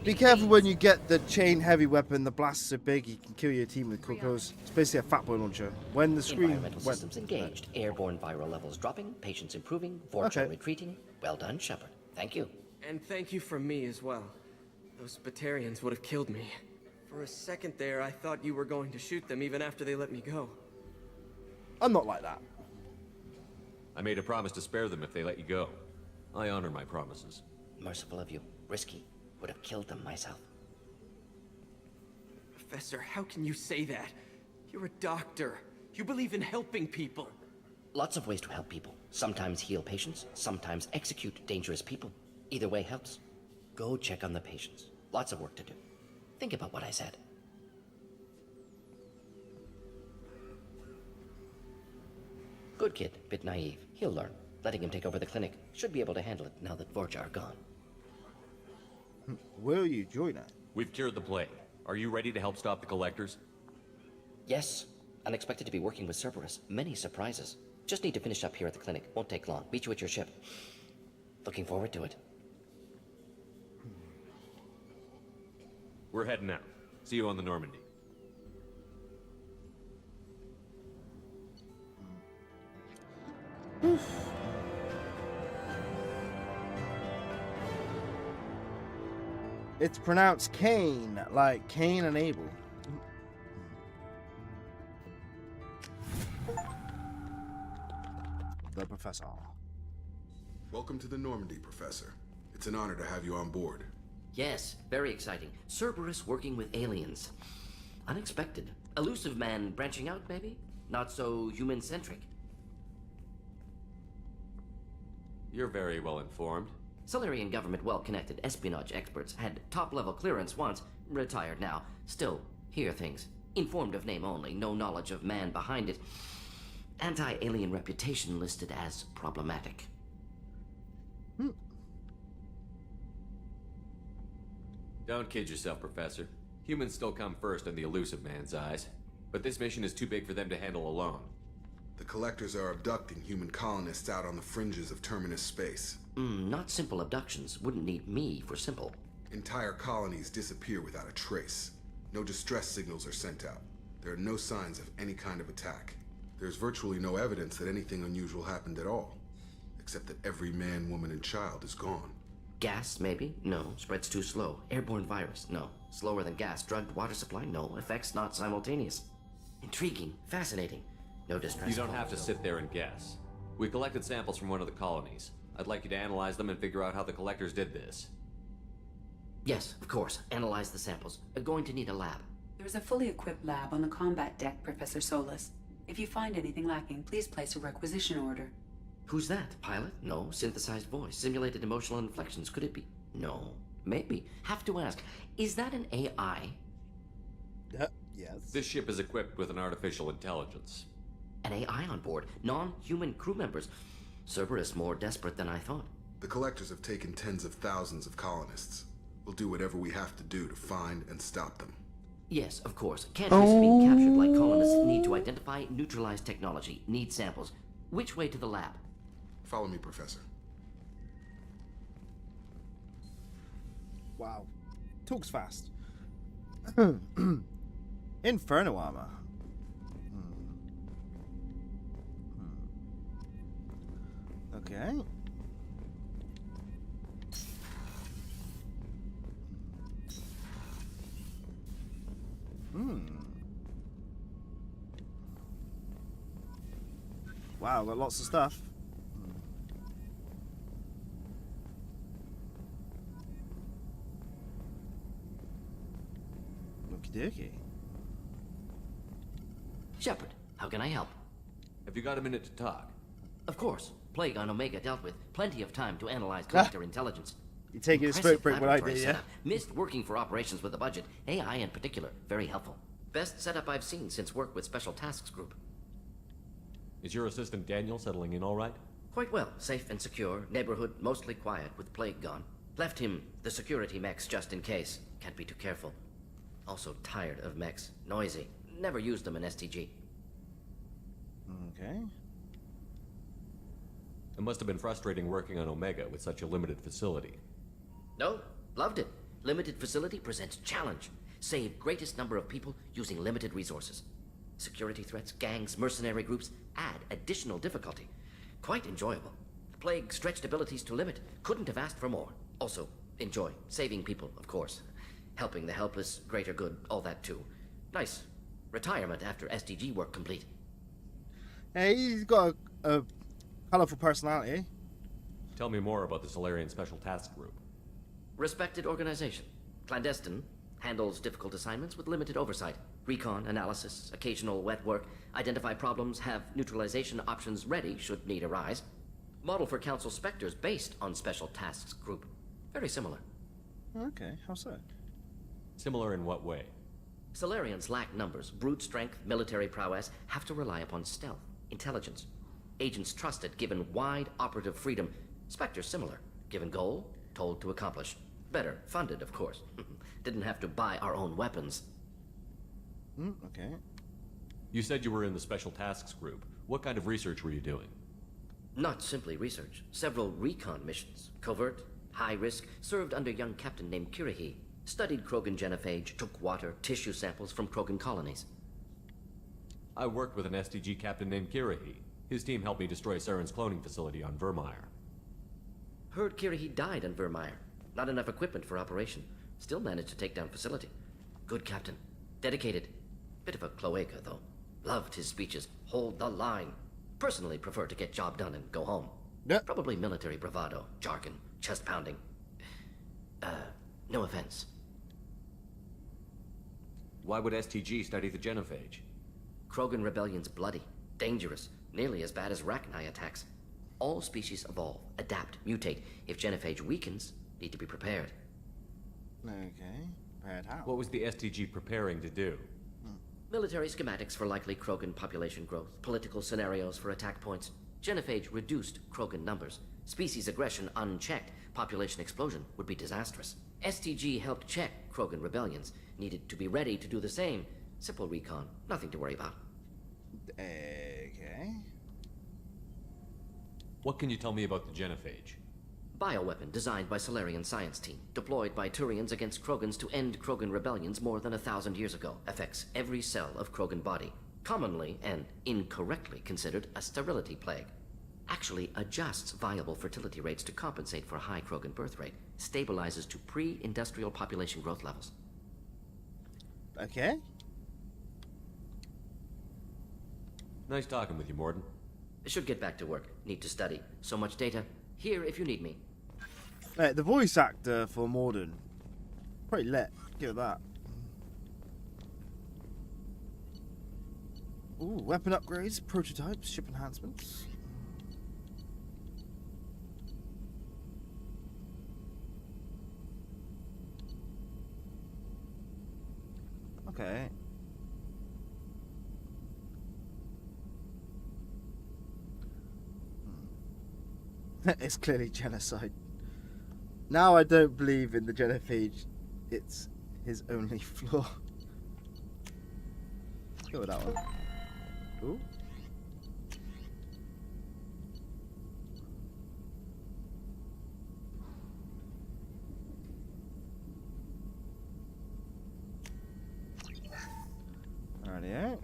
Be careful when you get the chain heavy weapon. The blast is so big you can kill your team with Kokos. It's basically a fat boy launcher. When the screen Environmental systems engaged. Airborne viral levels dropping. Patients improving. Vortex retreating. Well done, Shepard. Thank you. And thank you from me as well. Those Batarians would have killed me. For a second there, I thought you were going to shoot them even after they let me go. I'm not like that. I made a promise to spare them if they let you go. I honor my promises. Merciful of you. Risky. Would have killed them myself. Professor, how can you say that? You're a doctor. You believe in helping people. Lots of ways to help people. Sometimes heal patients, sometimes execute dangerous people. Either way helps. Go check on the patients. Lots of work to do. Think about what I said. Good kid, bit naive. He'll learn. Letting him take over the clinic. Should be able to handle it now that Vorcha are gone. Will you join us? We've cured the plague. Are you ready to help stop the Collectors? Yes. Unexpected to be working with Cerberus. Many surprises. Just need to finish up here at the clinic. Won't take long. Meet you at your ship. Looking forward to it. We're heading out. See you on the Normandy. It's pronounced Cain, like Cain and Abel. Professor. Welcome to the Normandy, Professor. It's an honor to have you on board. Yes, very exciting. Cerberus working with aliens. Unexpected. Elusive man branching out, maybe? Not so human-centric. You're very well informed. Solarian government well-connected espionage experts had top-level clearance once, retired now. Still, hear things. Informed of name only, no knowledge of man behind it. Anti-alien reputation listed as problematic. Don't kid yourself, Professor. Humans still come first in the elusive man's eyes. But this mission is too big for them to handle alone. The Collectors are abducting human colonists out on the fringes of Terminus space. Not simple abductions. Wouldn't need me for simple. Entire colonies disappear without a trace. No distress signals are sent out. There are no signs of any kind of attack. There's virtually no evidence that anything unusual happened at all. Except that every man, woman, and child is gone. Gas, maybe? No. Spreads too slow. Airborne virus? No. Slower than gas. Drugged water supply? No. Effects not simultaneous. Intriguing. Fascinating. No distress. You don't have to sit there and guess. We collected samples from one of the colonies. I'd like you to analyze them and figure out how the Collectors did this. Yes, of course. Analyze the samples. Going to need a lab. There's a fully equipped lab on the combat deck, Professor Solus. If you find anything lacking, please place a requisition order. Who's that? Pilot? No. Synthesized voice. Simulated emotional inflections. Could it be? No. Maybe. Have to ask. Is that an AI? Yes. This ship is equipped with an artificial intelligence. An AI on board. Non-human crew members. Cerberus more desperate than I thought. The Collectors have taken tens of thousands of colonists. We'll do whatever we have to do to find and stop them. Yes, of course. Can't risk being captured like colonists. Need to identify, neutralize technology. Need samples. Which way to the lab? Follow me, Professor. Wow. Talks fast. Inferno armor. Okay. Wow, got lots of stuff. Okie dokie. Shepard, how can I help? Have you got a minute to talk? Of course. Plague on Omega dealt with. Plenty of time to analyze collector intelligence. You take a smoke break what I did, yeah? Missed working for operations with a budget. AI in particular. Very helpful. Best setup I've seen since work with Special Tasks Group. Is your assistant Daniel settling in all right? Quite well. Safe and secure. Neighborhood mostly quiet with Plague gone. Left him the security mechs just in case. Can't be too careful. Also tired of mechs. Noisy. Never used them in STG. Okay. It must have been frustrating working on Omega with such a limited facility. No, loved it. Limited facility presents challenge. Save greatest number of people using limited resources. Security threats, gangs, mercenary groups add additional difficulty. Quite enjoyable. Plague stretched abilities to limit. Couldn't have asked for more. Also, enjoy. Saving people, of course. Helping the helpless, greater good, all that too. Nice. Retirement after SDG work complete. Hey, he's got a colorful personality. Tell me more about the Solarian Special Task Group. Respected organization. Clandestine. Handles difficult assignments with limited oversight. Recon, analysis, occasional wet work. Identify problems, have neutralization options ready should need arise. Model for Council Spectres based on Special Tasks Group. Very similar. Okay, how so? Similar in what way? Solarians lack numbers, brute strength, military prowess, have to rely upon stealth, intelligence. Agents trusted, given wide operative freedom. Spectres similar, given goal, told to accomplish. Better, funded, of course. Didn't have to buy our own weapons. Okay. You said you were in the Special Tasks Group. What kind of research were you doing? Not simply research. Several recon missions. Covert, high risk, served under young captain named Kirihi. Studied Krogan genophage, took water, tissue samples from Krogan colonies. I worked with an SDG captain named Kirihi. His team helped me destroy Saren's cloning facility on Vermeer. Heard Kirihi died on Vermeer. Not enough equipment for operation. Still managed to take down facility. Good captain. Dedicated. Bit of a cloaca, though. Loved his speeches. Hold the line. personally prefer to get job done and go home. Yep. Probably military bravado, jargon, chest pounding. No offense. Why would STG study the genophage? Krogan rebellion's bloody, dangerous, nearly as bad as Rachni attacks. All species evolve, adapt, mutate. If genophage weakens, need to be prepared. Okay. Prepared how? What was the STG preparing to do? Military schematics for likely Krogan population growth, political scenarios for attack points. Genophage reduced Krogan numbers. Species aggression unchecked, population explosion would be disastrous. STG helped check Krogan rebellions, needed to be ready to do the same. Simple recon, nothing to worry about. Okay. What can you tell me about the genophage? Bioweapon designed by Solarian science team, deployed by Turians against Krogans to end Krogan rebellions more than 1,000 years ago. Affects every cell of Krogan body. Commonly and incorrectly considered a sterility plague. Actually adjusts viable fertility rates to compensate for a high Krogan birth rate. Stabilizes to pre-industrial population growth levels. Okay. Nice talking with you, Mordin. Should get back to work. Need to study. So much data. Here if you need me. The voice actor for Mordin. Pretty lit. Give it that. Ooh, weapon upgrades, prototypes, ship enhancements. Okay. It's clearly genocide. Now I don't believe in the genophage. It's his only flaw. Go with that one. Ooh. Alrighty.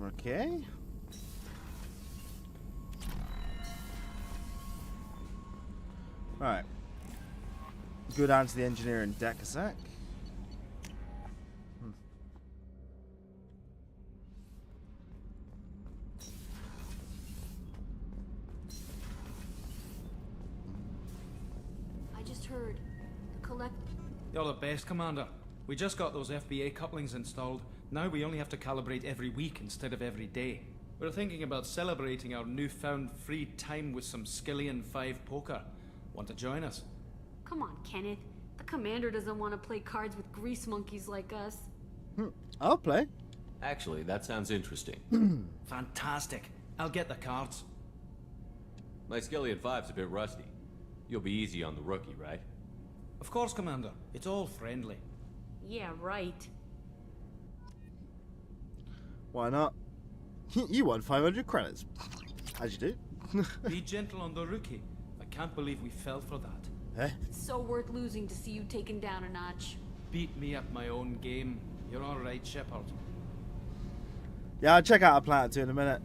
Okay. Alright. Go down to the engineering deck a sec. I just heard the collect. You're the best, Commander. We just got those FBA couplings installed. Now we only have to calibrate every week instead of every day. We're thinking about celebrating our newfound free time with some Skillian 5 poker. Want to join us? Come on, Kenneth. The commander doesn't want to play cards with grease monkeys like us. I'll play. Actually, that sounds interesting. Fantastic. I'll get the cards. My Skillian 5's a bit rusty. You'll be easy on the rookie, right? Of course, Commander. It's all friendly. Yeah, right. Why not? You won 500 credits. As you do. Be gentle on the rookie. I can't believe we fell for that. Eh? So worth losing to see you taken down a notch. Beat me at my own game. You're all right, Shepard. Yeah, I'll check out a Planet 2 in a minute.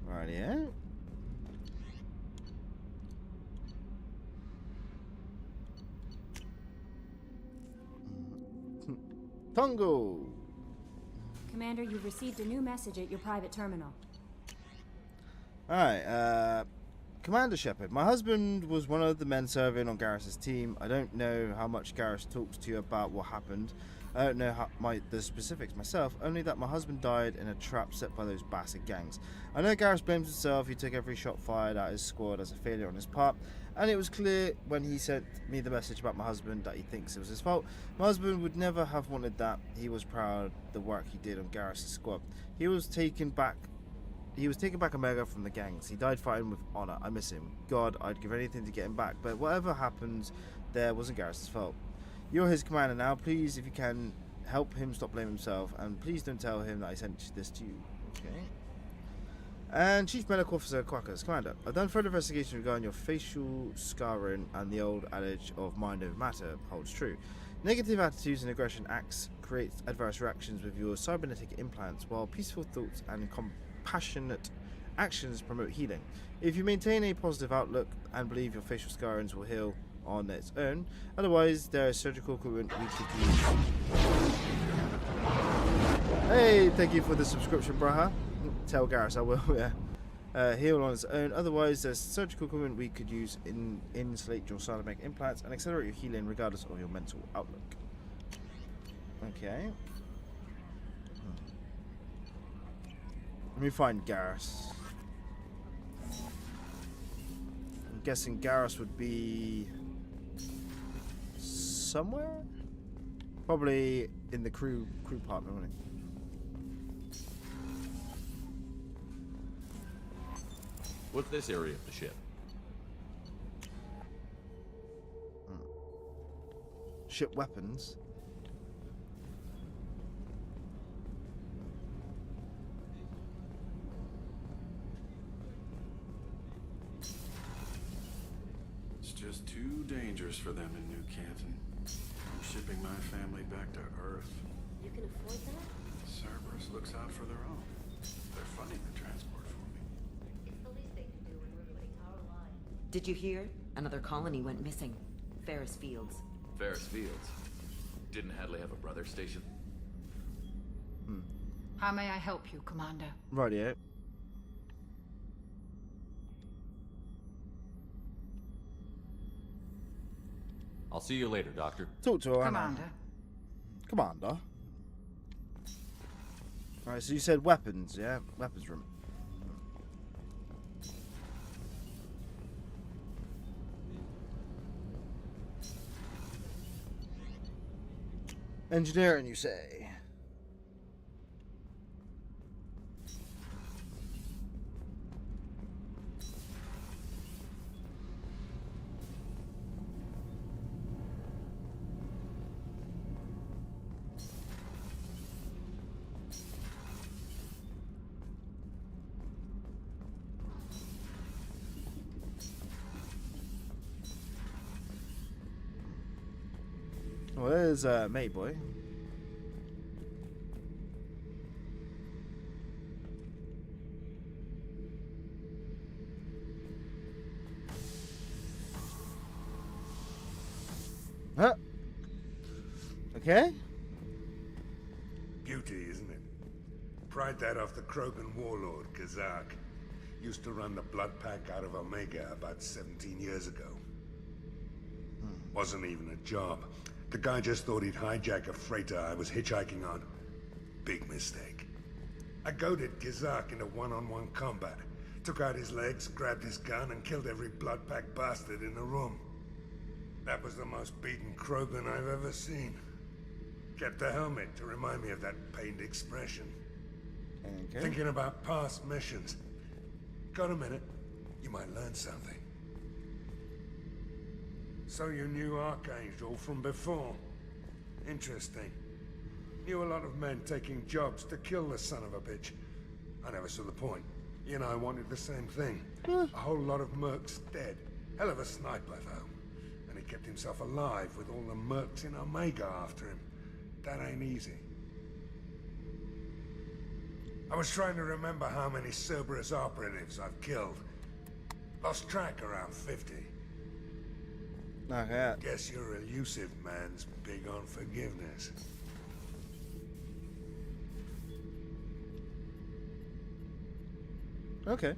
Alrighty, yeah. Tongo! Commander, you've received a new message at your private terminal. Alright, Commander Shepard, my husband was one of the men serving on Garrus's team. I don't know how much Garrus talks to you about what happened. I don't know the specifics myself, only that my husband died in a trap set by those bastard gangs. I know Garrus blames himself, he took every shot fired at his squad as a failure on his part, and it was clear when he sent me the message about my husband that he thinks it was his fault. My husband would never have wanted that. He was proud of the work he did on Garrus' squad. He was taking back Omega from the gangs. He died fighting with honor. I miss him. God, I'd give anything to get him back, but whatever happened there wasn't Garrus' fault. You're his commander now. Please, if you can, help him stop blaming himself, and please don't tell him that I sent this to you. Okay. And Chief Medical Officer Quackers, Commander, I've done further investigation regarding your facial scarring, and the old adage of mind over matter holds true. Negative attitudes and aggression acts create adverse reactions with your cybernetic implants, while peaceful thoughts and compassionate actions promote healing. If you maintain a positive outlook and believe your facial scarrings will heal on its own, otherwise there is surgical equipment we could use. Hey, thank you for the subscription, Braha. Tell Garrus I will, yeah. Heal on its own, otherwise there's surgical equipment we could use in insulate your ceramic implants and accelerate your healing regardless of your mental outlook. Okay. Let me find Garrus. I'm guessing Garrus would be somewhere? Probably in the crew department, wouldn't he? What's this area of the ship? Ship weapons. It's just too dangerous for them in New Canton. I'm shipping my family back to Earth. You can afford that? Cerberus looks out for their own. They're funding the transport for me. It's the least they can do when we're putting our lives. Did you hear? Another colony went missing. Ferris Fields. Ferris Fields. Didn't Hadley have a brother stationed? How may I help you, Commander? Rightio. I'll see you later, Doctor. Talk to her. Commander. Commander. Alright, so you said weapons, yeah? Weapons room. Engineering, you say? Well, there's Mate Boy. Huh? Okay. Beauty, isn't it? Pried that off the Krogan warlord, Kazak. Used to run the Blood Pack out of Omega about 17 years ago. Wasn't even a job. The guy just thought he'd hijack a freighter I was hitchhiking on. Big mistake. I goaded Kazak into one-on-one combat. Took out his legs, grabbed his gun, and killed every Blood Pack bastard in the room. That was the most beaten Krogan I've ever seen. Kept a helmet to remind me of that pained expression. Okay. Thinking about past missions. Got a minute? You might learn something. So you knew Archangel from before. Interesting. Knew a lot of men taking jobs to kill the son of a bitch. I never saw the point. He and I wanted the same thing. A whole lot of mercs dead. Hell of a sniper, though. And he kept himself alive with all the mercs in Omega after him. That ain't easy. I was trying to remember how many Cerberus operatives I've killed. Lost track around 50. Okay. Guess your elusive man's big on forgiveness. Okay.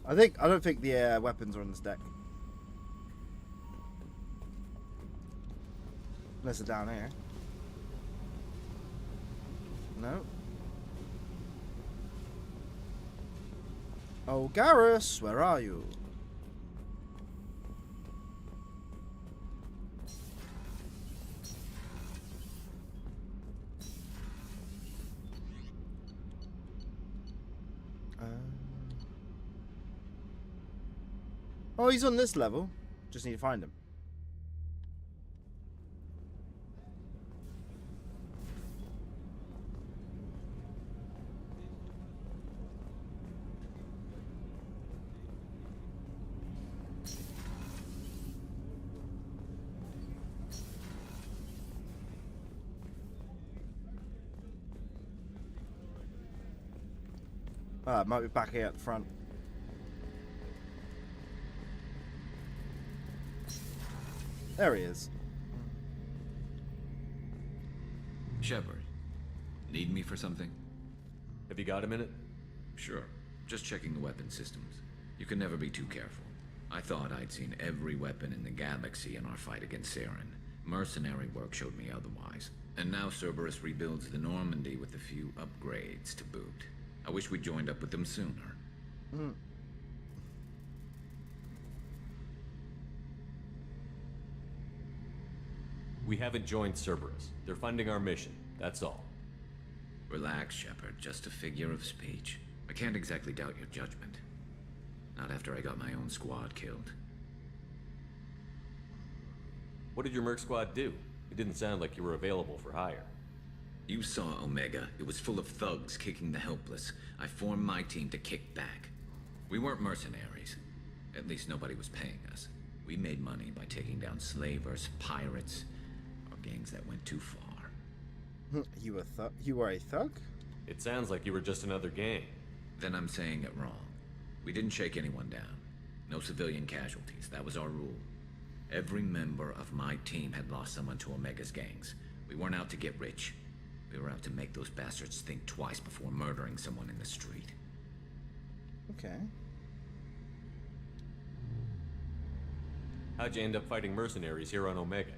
I don't think the weapons are on this deck. Unless they're down here. No. Oh, Garrus, where are you? Oh, he's on this level. Just need to find him. Might be back here at the front. There he is. Shepard, need me for something? Have you got a minute? Sure. Just checking the weapon systems. You can never be too careful. I thought I'd seen every weapon in the galaxy in our fight against Saren. Mercenary work showed me otherwise. And now Cerberus rebuilds the Normandy with a few upgrades to boot. I wish we'd joined up with them sooner. We haven't joined Cerberus. They're funding our mission, that's all. Relax, Shepard. Just a figure of speech. I can't exactly doubt your judgment. Not after I got my own squad killed. What did your merc squad do? It didn't sound like you were available for hire. You saw Omega. It was full of thugs kicking the helpless. I formed my team to kick back. We weren't mercenaries. At least nobody was paying us. We made money by taking down slavers, pirates, or gangs that went too far. You were a thug? It sounds like you were just another gang. Then I'm saying it wrong. We didn't shake anyone down. No civilian casualties. That was our rule. Every member of my team had lost someone to Omega's gangs. We weren't out to get rich. We were out to make those bastards think twice before murdering someone in the street. Okay. How'd you end up fighting mercenaries here on Omega?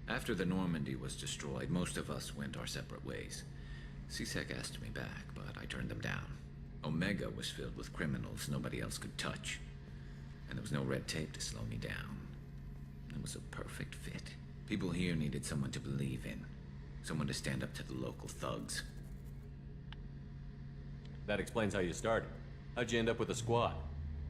After the Normandy was destroyed, most of us went our separate ways. C-Sec asked me back, but I turned them down. Omega was filled with criminals nobody else could touch. And there was no red tape to slow me down. It was a perfect fit. People here needed someone to believe in. Someone to stand up to the local thugs. That explains how you started. How'd you end up with a squad?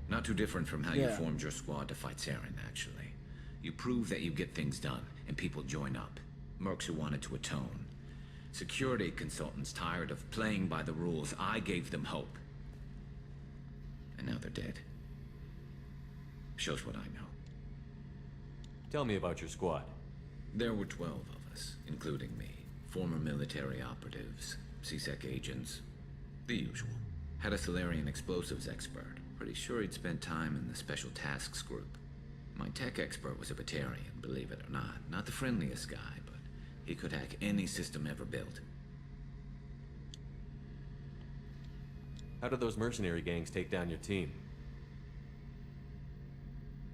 Not too different from how you formed your squad to fight Saren, actually. You prove that you get things done, and people join up. Mercs who wanted to atone. Security consultants tired of playing by the rules. I gave them hope. And now they're dead. Shows what I know. Tell me about your squad. There were 12 of us, including me. Former military operatives, C-Sec agents, the usual. Had a Solarian explosives expert. Pretty sure he'd spent time in the Special Tasks Group. My tech expert was a Batarian, believe it or not. Not the friendliest guy, but he could hack any system ever built. How did those mercenary gangs take down your team?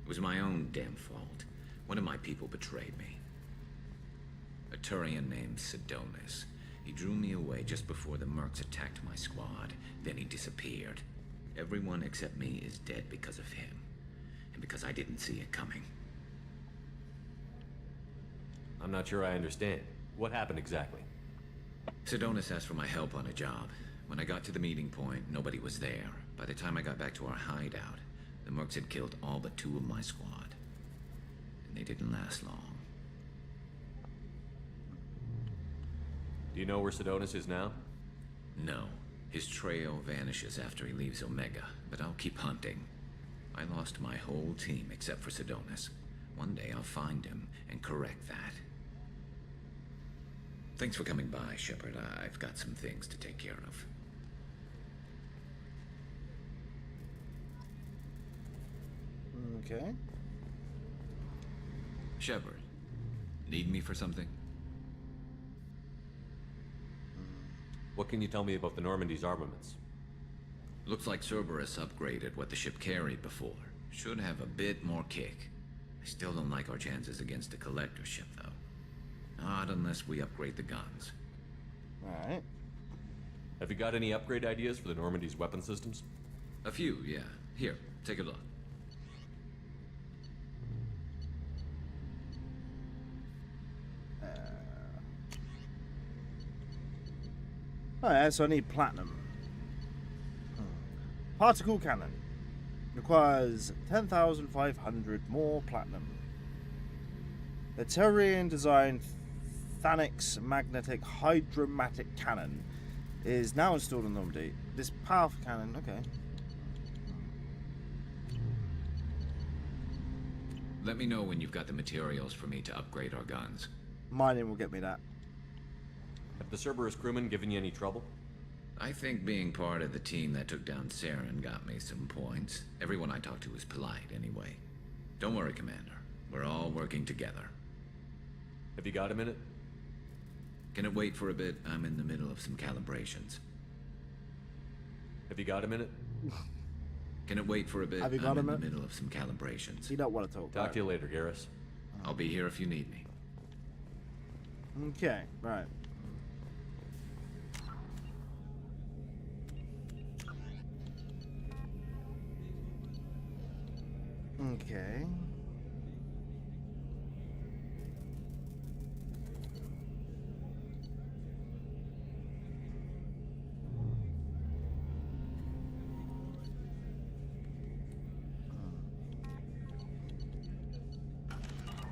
It was my own damn fault. One of my people betrayed me. A Turian named Sidonis. He drew me away just before the mercs attacked my squad. Then he disappeared. Everyone except me is dead because of him. And because I didn't see it coming. I'm not sure I understand. What happened exactly? Sidonis asked for my help on a job. When I got to the meeting point, nobody was there. By the time I got back to our hideout, the mercs had killed all but 2 of my squad. And they didn't last long. Do you know where Sidonis is now? No. His trail vanishes after he leaves Omega, but I'll keep hunting. I lost my whole team except for Sidonis. One day I'll find him and correct that. Thanks for coming by, Shepard. I've got some things to take care of. Okay. Shepard, need me for something? What can you tell me about the Normandy's armaments? Looks like Cerberus upgraded what the ship carried before. Should have a bit more kick. I still don't like our chances against the Collector ship, though. Not unless we upgrade the guns. Alright. Have you got any upgrade ideas for the Normandy's weapon systems? A few, yeah. Here, take a look. Oh yeah, so I need platinum. Particle cannon. Requires 10,500 more platinum. The Turian designed Thanix magnetic hydromatic cannon is now installed on Normandy. This powerful cannon, okay. Let me know when you've got the materials for me to upgrade our guns. Mining will get me that. Have the Cerberus crewmen given you any trouble? I think being part of the team that took down Saren got me some points. Everyone I talked to was polite anyway. Don't worry, Commander. We're all working together. Have you got a minute? Can it wait for a bit? I'm in the middle of some calibrations. Have you got a minute? Can it wait for a bit? Have you got I'm a in minute? the middle of some calibrations. You don't want to talk. Talk to you later, Garrus. I'll be here if you need me. Okay, right. Okay.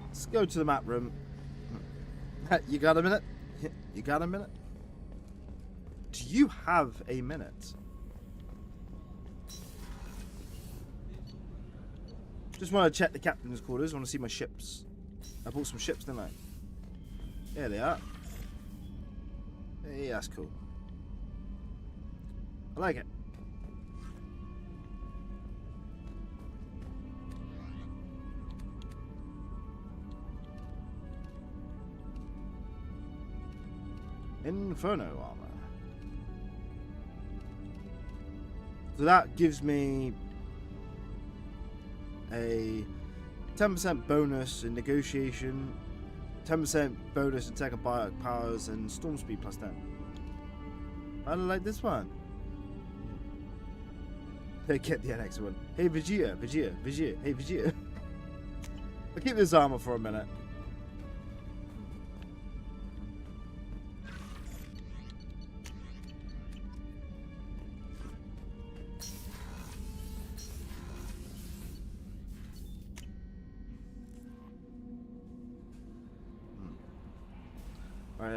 Let's go to the map room. You got a minute? You got a minute? Do you have a minute? Just want to check the captain's quarters. Want to see my ships. I bought some ships, didn't I? There they are. Yeah, that's cool. I like it. Inferno armor. So that gives me a 10% bonus in negotiation, 10% bonus in tech and biotic powers, and storm speed plus 10. I like this one. They get the next one. Hey Vegeta, hey Vegeta. I'll keep this armor for a minute.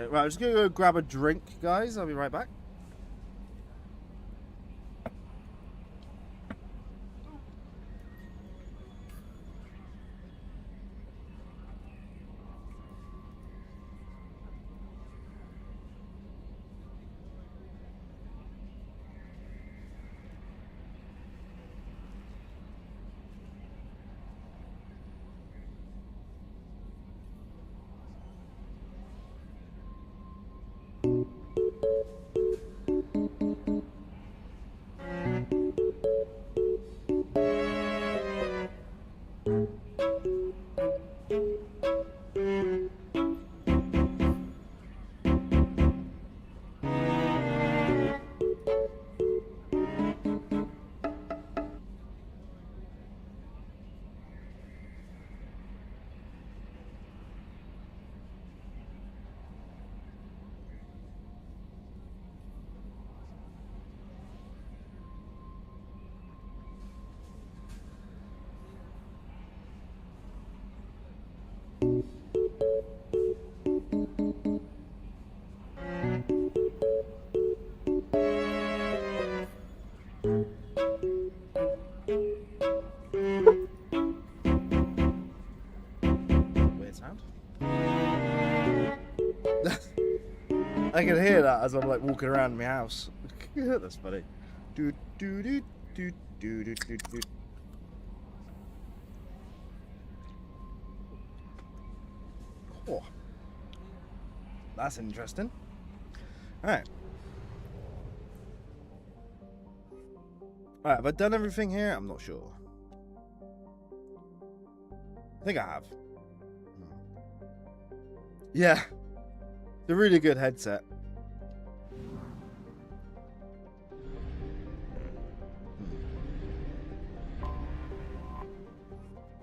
Right, I'm just gonna go grab a drink, guys. I'll be right back. I can hear that as I'm like walking around my house. That's funny. Do do do do do do do do. Oh, that's interesting. All right. All right. Have I done everything here? I'm not sure. I think I have. Yeah. It's a really good headset.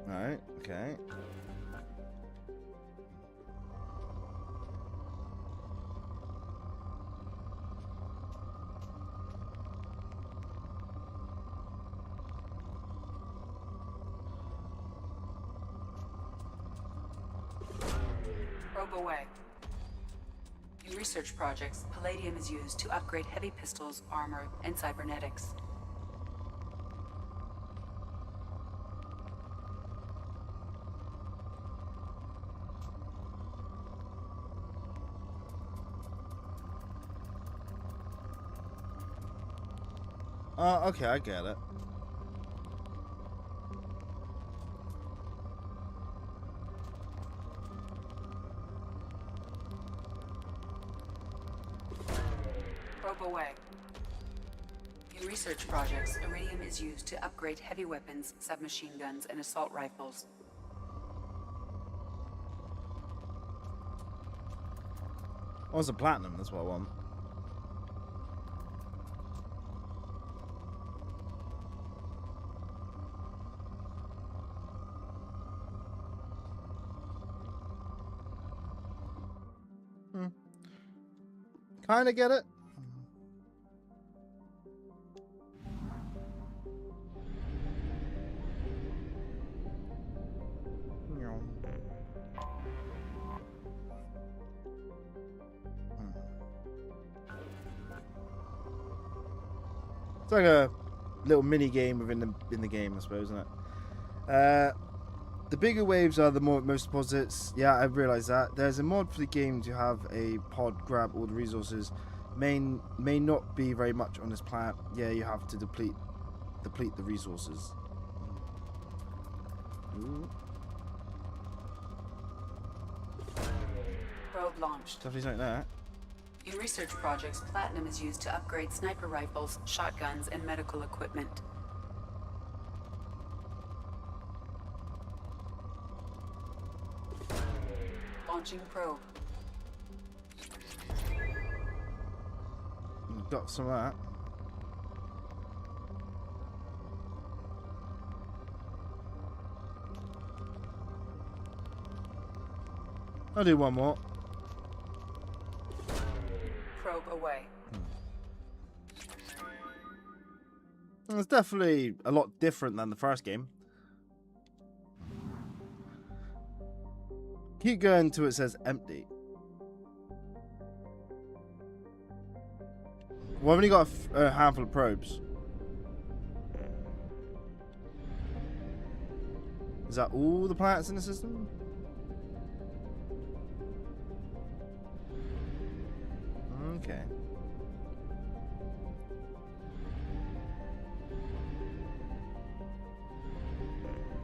Alright, okay. Probe away. In research projects, palladium is used to upgrade heavy pistols, armor, and cybernetics. Oh, okay, I get it. Probe away. In research projects, iridium is used to upgrade heavy weapons, submachine guns, and assault rifles. Oh, it's a platinum, that's what I want. Kinda get it. It's like a little mini game within the game, I suppose, isn't it? The bigger waves are the most deposits. Yeah, I realised that. There's a mod for the game to have a pod grab all the resources. May not be very much on this planet. Yeah, you have to deplete the resources. Ooh. Probe launched. Definitely something there. In research projects, platinum is used to upgrade sniper rifles, shotguns, and medical equipment. Launching probe. Got some of that. I'll do one more. Probe away. It's definitely a lot different than the first game. Keep going till it says empty. Well, I've only got a handful of probes. Is that all the planets in the system? Okay.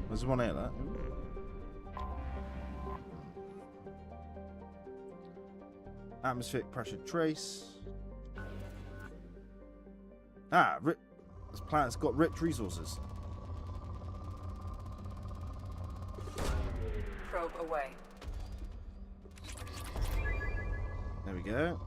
There's one here, that. Atmospheric pressure trace. Ah, this planet's got rich resources. Probe away. There we go.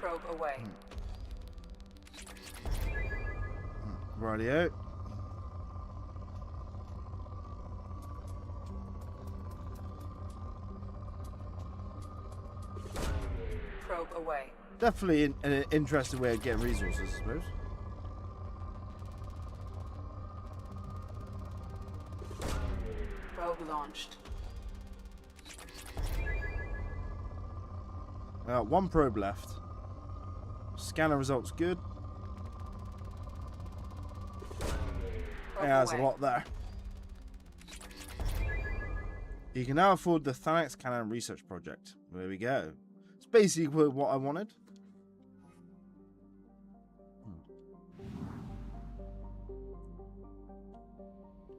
Probe away. Rightio. Probe away. Definitely an interesting way of getting resources, I suppose. Probe launched. One probe left. Scanner results good. Yeah, there's a lot there. You can now afford the Thanax Cannon Research Project. There we go. It's basically what I wanted.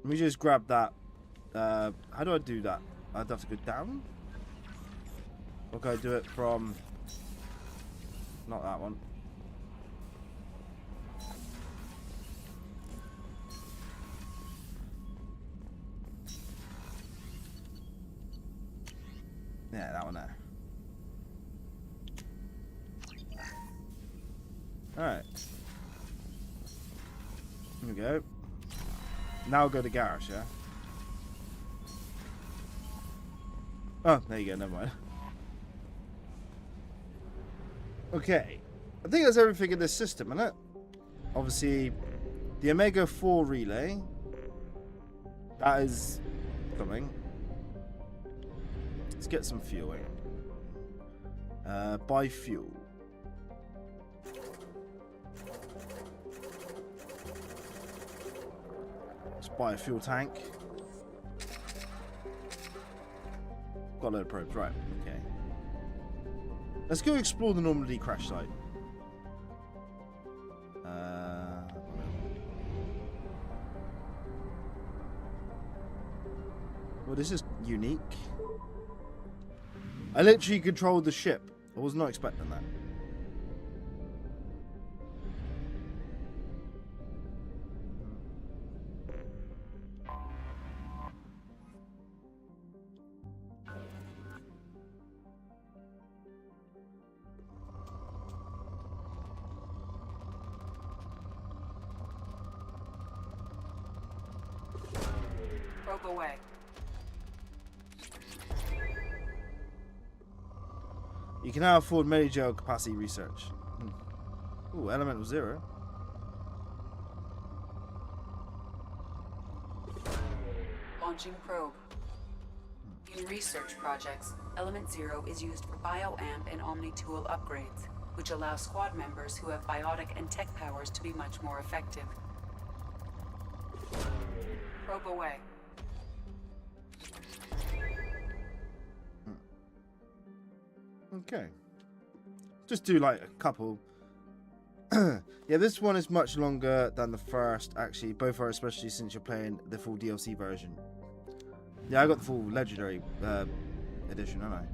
Let me just grab that. How do I do that? I'd have to go down? Or can I do it from... Not that one. Yeah, that one there. Alright. Here we go. Now go to Garrosh, yeah? Oh, there you go, never mind. Okay. I think that's everything in this system, isn't it? Obviously, the Omega 4 relay. That is coming. Let's get some fueling. Buy fuel. biofuel tank. Got a load of probes, right, okay. Let's go explore the Normandy crash site. Well, this is unique. I literally controlled the ship. I was not expecting that. Probe away. You can now afford Medi-gel capacity research. Ooh, elemental 0. Launching probe. In research projects, Element 0 is used for BioAmp and Omni-tool upgrades, which allow squad members who have biotic and tech powers to be much more effective. Probe away. Okay. Just do like a couple. Yeah, this one is much longer than the first, actually. Both are, especially since you're playing the full DLC version. Yeah, I got the full Legendary edition, haven't I?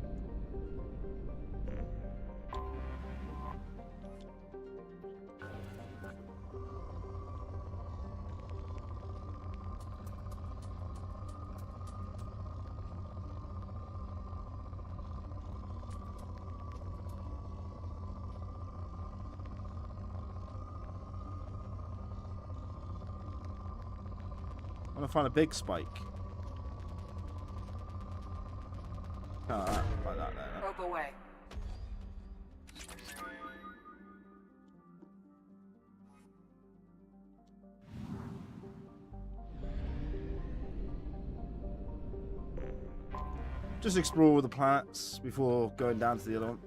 I'm gonna find a big spike. Oh, like that there. Probe away. Just explore all the planets before going down to the other one.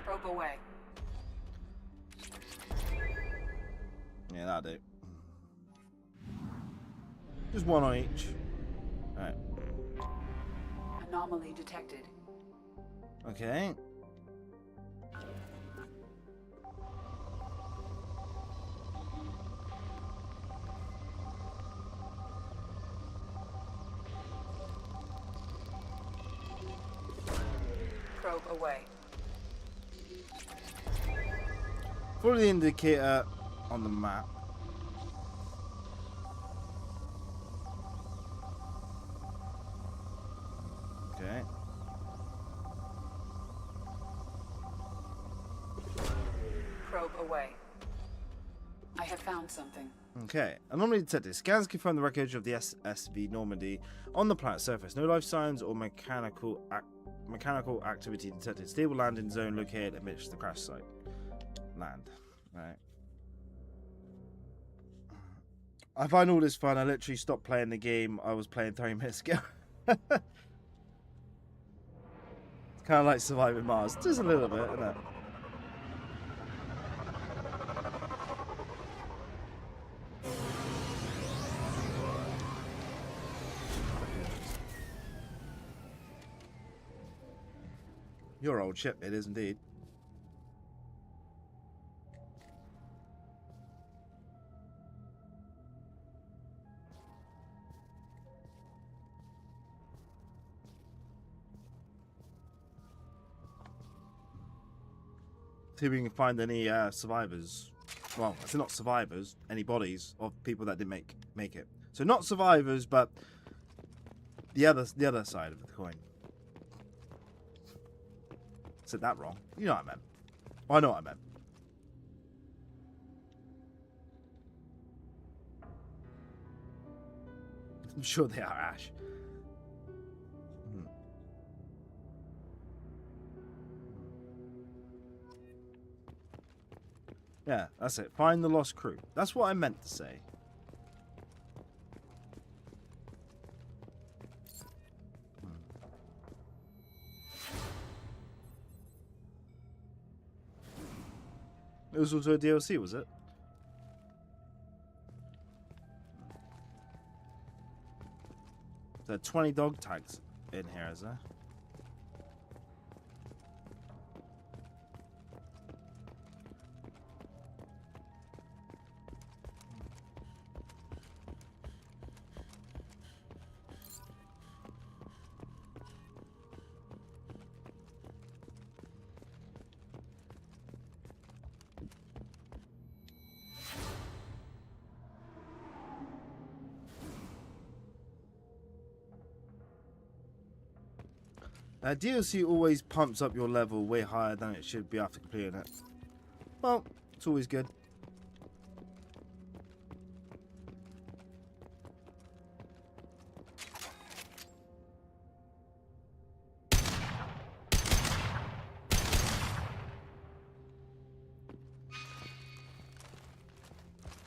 Probe away. Yeah, that'll do. Just one on each. Alright. Anomaly detected. Okay. Probe away. Follow the indicator on the map. Okay. Probe away. I have found something. Okay. Anomaly detected. Scans confirm the wreckage of the SSV Normandy on the planet's surface. No life signs or mechanical activity detected. Stable landing zone located amidst the crash site. Land. Right. I find all this fun. I literally stopped playing the game I was playing 30 minutes ago. It's kind of like surviving Mars. Just a little bit, isn't it? Your old ship, it is indeed. See if we can find any survivors. Well, I say not survivors, any bodies of people that didn't make it. So not survivors, but the other side of the coin. Said that wrong. You know what I meant. Well, I know what I meant. I'm sure they are, Ash. Yeah, that's it. Find the lost crew. That's what I meant to say. It was also a DLC, was it? There are 20 dog tags in here, is there? DLC always pumps up your level way higher than it should be after completing it. Well, it's always good.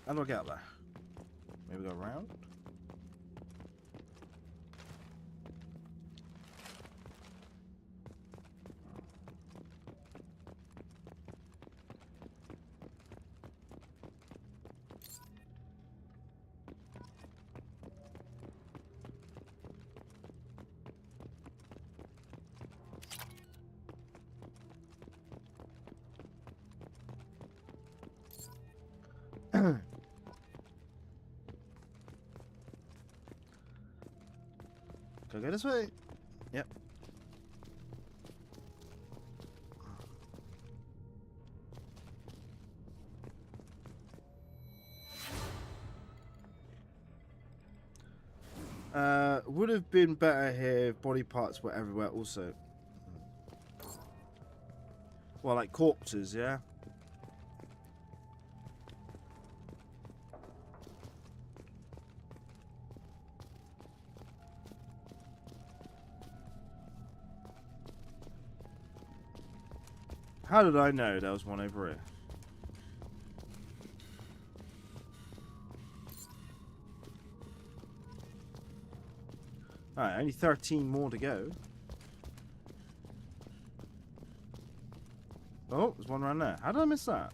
How do I get up there? Maybe go around? Can I go this way? Yep. Would have been better here if body parts were everywhere also. Well, like corpses, yeah? How did I know there was one over here? Alright, only 13 more to go. Oh, there's one around there. How did I miss that?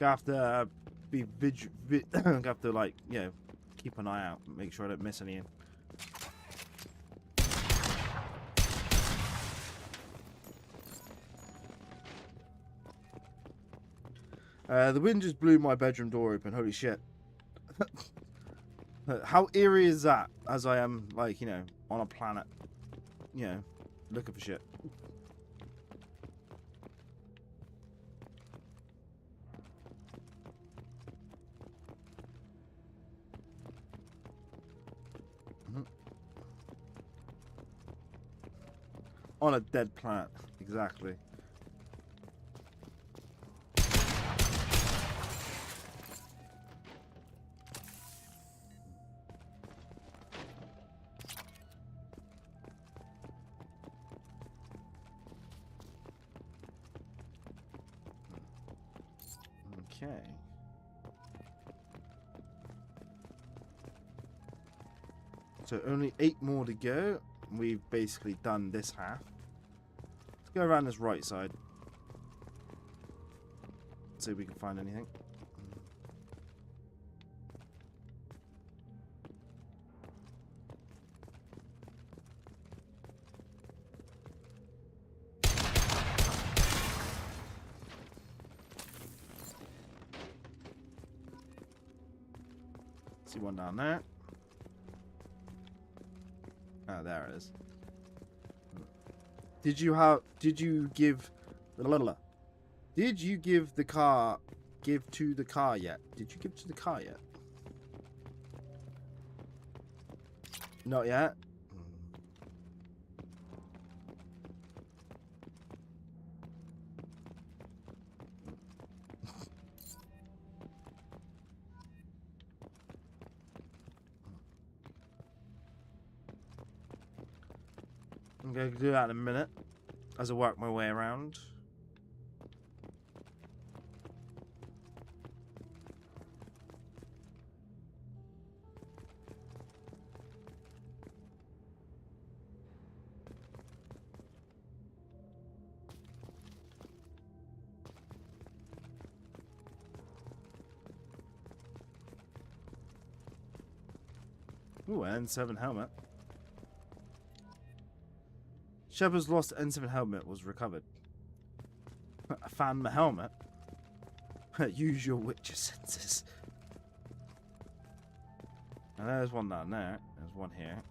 Have to be have to, like, you know, keep an eye out, make sure I don't miss any. The wind just blew my bedroom door open. Holy shit! How eerie is that? As I am, like, you know, on a planet, you know, looking for shit. On a dead planet, exactly. Okay. So only 8 more to go. We've basically done this half. Let's go around this right side. See if we can find anything. See one down there. Oh, there it is. Did you give the car to the car yet? Did you give to the car yet? Not yet. I'm going to do that in a minute as I work my way around. Ooh, an N7 helmet. Shepard's lost N7 helmet was recovered. I found my helmet. Use your Witcher senses. And there's one down there. There's one here.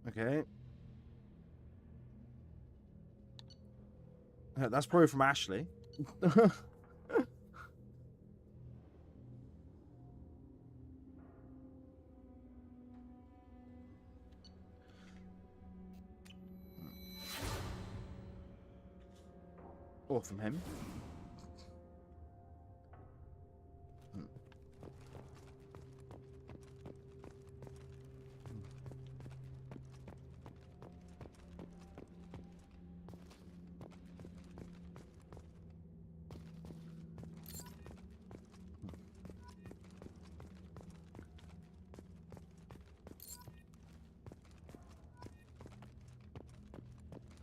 Okay. That's probably from Ashley. Or from him.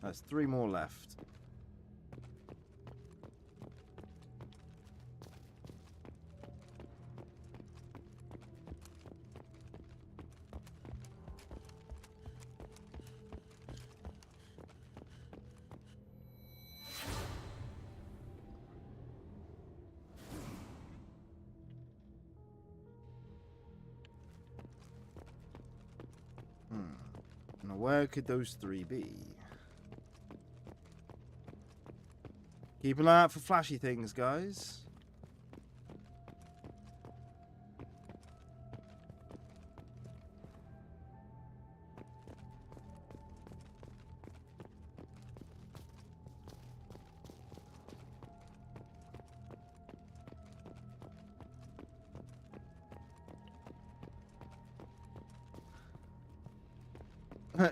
There's 3 more left. Now where could those 3 be? Keep an eye out for flashy things, guys.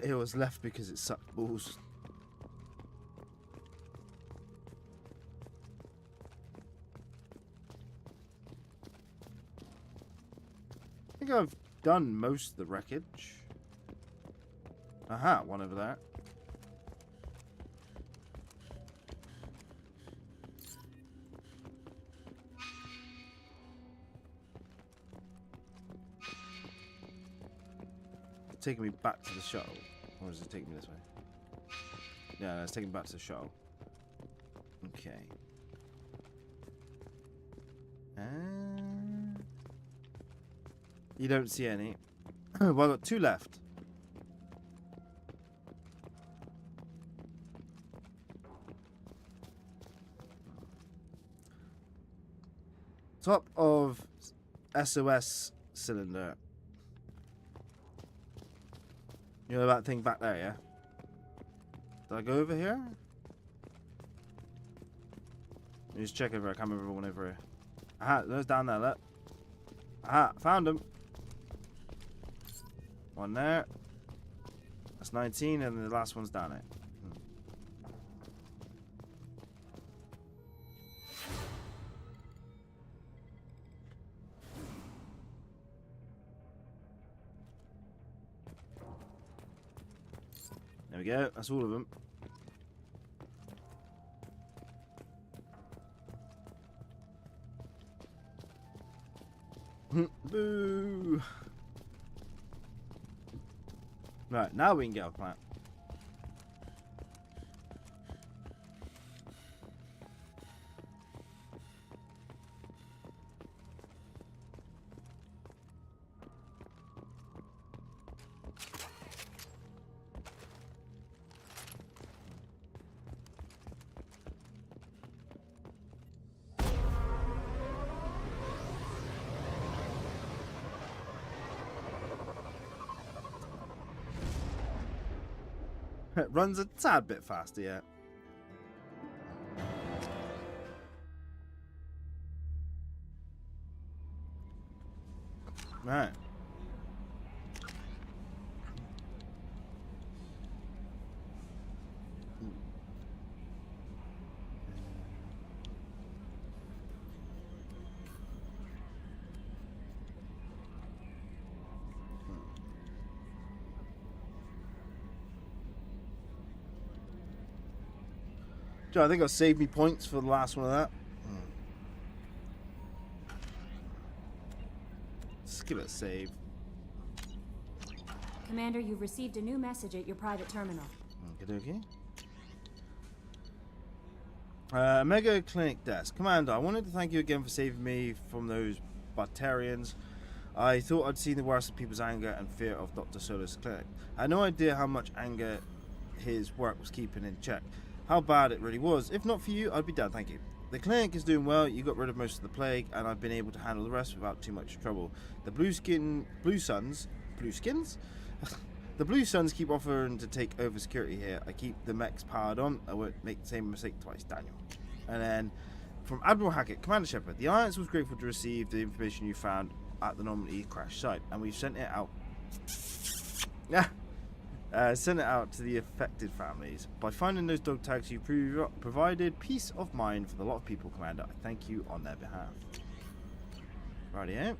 It was left because it sucked balls. I think I've done most of the wreckage. Aha, one over there. It's taking me back to the shuttle. Or is it taking me this way? Yeah, no, it's taking me back to the shuttle. Okay. You don't see any. Well, I've got 2 left. Top of SOS cylinder. You know that thing back there, yeah? Did I go over here? Let me just check over. I can't remember one over here. Aha, there's down there, look. Aha, found him. One there. That's 19, and the last one's down there. There we go. That's all of them. Boo! Right, now we can get our plant. Runs a tad bit faster, yeah. Right. Joe, I think I'll save me points for the last one of that. Let's give it a save. Commander, you've received a new message at your private terminal. Okay. Mega Clinic Desk. Commander, I wanted to thank you again for saving me from those Batarians. I thought I'd seen the worst of people's anger and fear of Dr. Solar's clinic. I had no idea how much anger his work was keeping in check. How bad it really was. If not for you, I'd be dead, thank you. The clinic is doing well, you got rid of most of the plague, and I've been able to handle the rest without too much trouble. The Blue Suns? The Blue Suns keep offering to take over security here. I keep the mechs powered on, I won't make the same mistake twice, Daniel. And then, from Admiral Hackett, Commander Shepard, the Alliance was grateful to receive the information you found at the Normandy crash site, and we've sent it out. Send it out to the affected families. By finding those dog tags, you provided peace of mind for a lot of people, Commander. I thank you on their behalf. Rightio.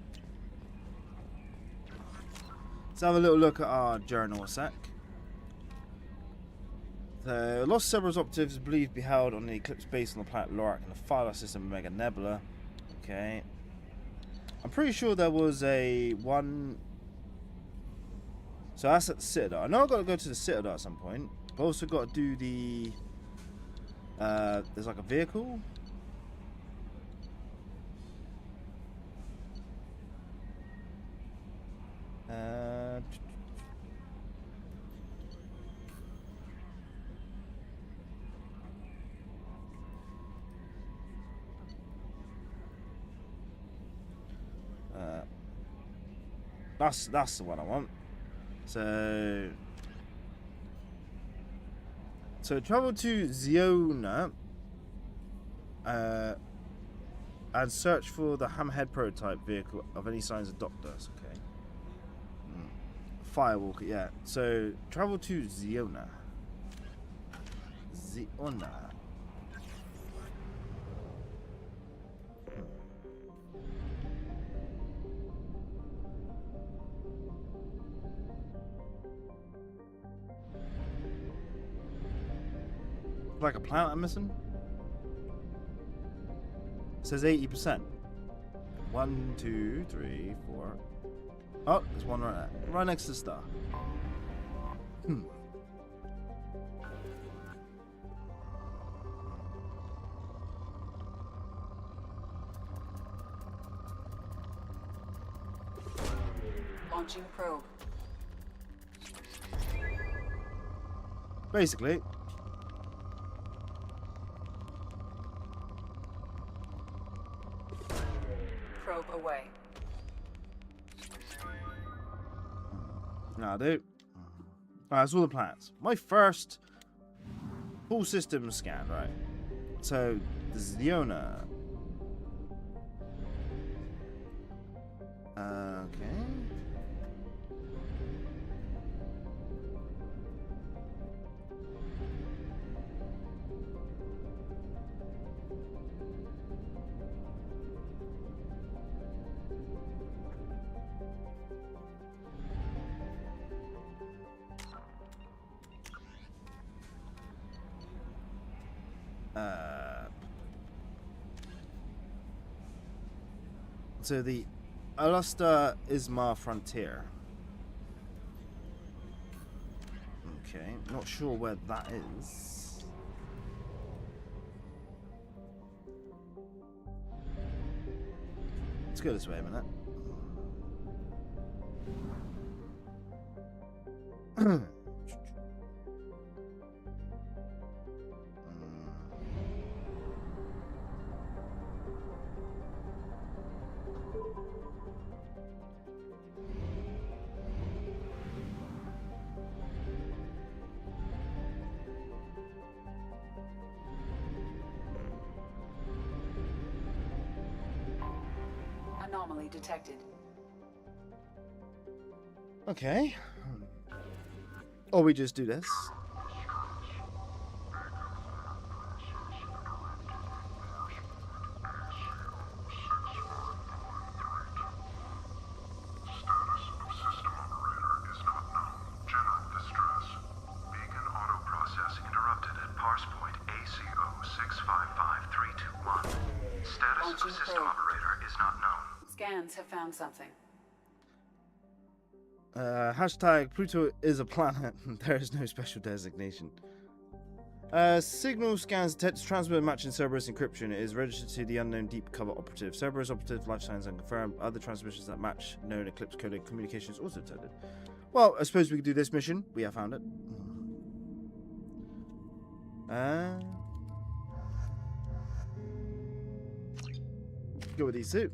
Let's have a little look at our journal a sec. The lost Cerberus operatives believed to be held on the Eclipse base on the planet Lorak in the Phyla system Mega Nebula. Okay. I'm pretty sure there was a one... So that's at the Citadel. I know I've got to go to the Citadel at some point. I've also got to do the... there's like a vehicle. That's the one I want. So travel to Ziona and search for the Hammerhead prototype vehicle of any signs of doctors. Okay. Firewalker, yeah. So travel to Ziona. Like a planet I'm missing? It says 80%. 1, 2, 3, 4. Oh, there's one right next to the star. Launching probe. Basically. Probe away. Nah, dude. Alright, that's all the planets. My first full system scan, right? So, this is Ziona. Okay. So the Alusta Ismar frontier. Okay, not sure where that is. Let's go this way a minute. anomaly detected. Okay. Or we just do this. Scans have found something. Hashtag Pluto is a planet. There is no special designation. Signal scans detect transmitter matching Cerberus encryption. It is registered to the unknown deep cover operative. Cerberus operative life signs unconfirmed. Other transmissions that match known Eclipse coded communications also detected. Well, I suppose we could do this mission. We have found it. Go with these two.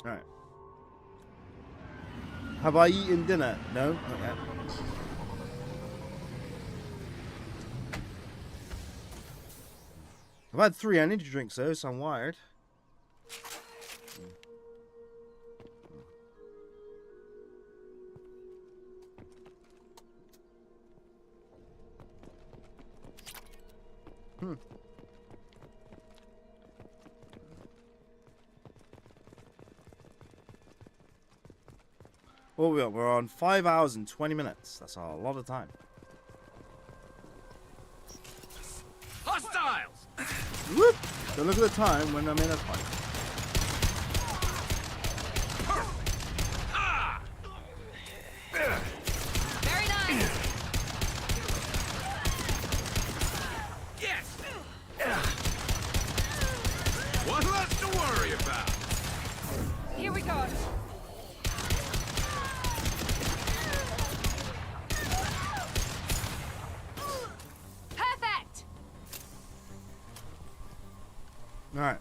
Alright. Have I eaten dinner? No, not yet. I've had 3 energy drinks though, so I'm wired. Well, we're on 5 hours and 20 minutes. That's a lot of time. Hostiles! Whoop! So look at the time when I'm in a fight. Very nice! Yes! One less to worry about! Here we go. Perfect! Alright.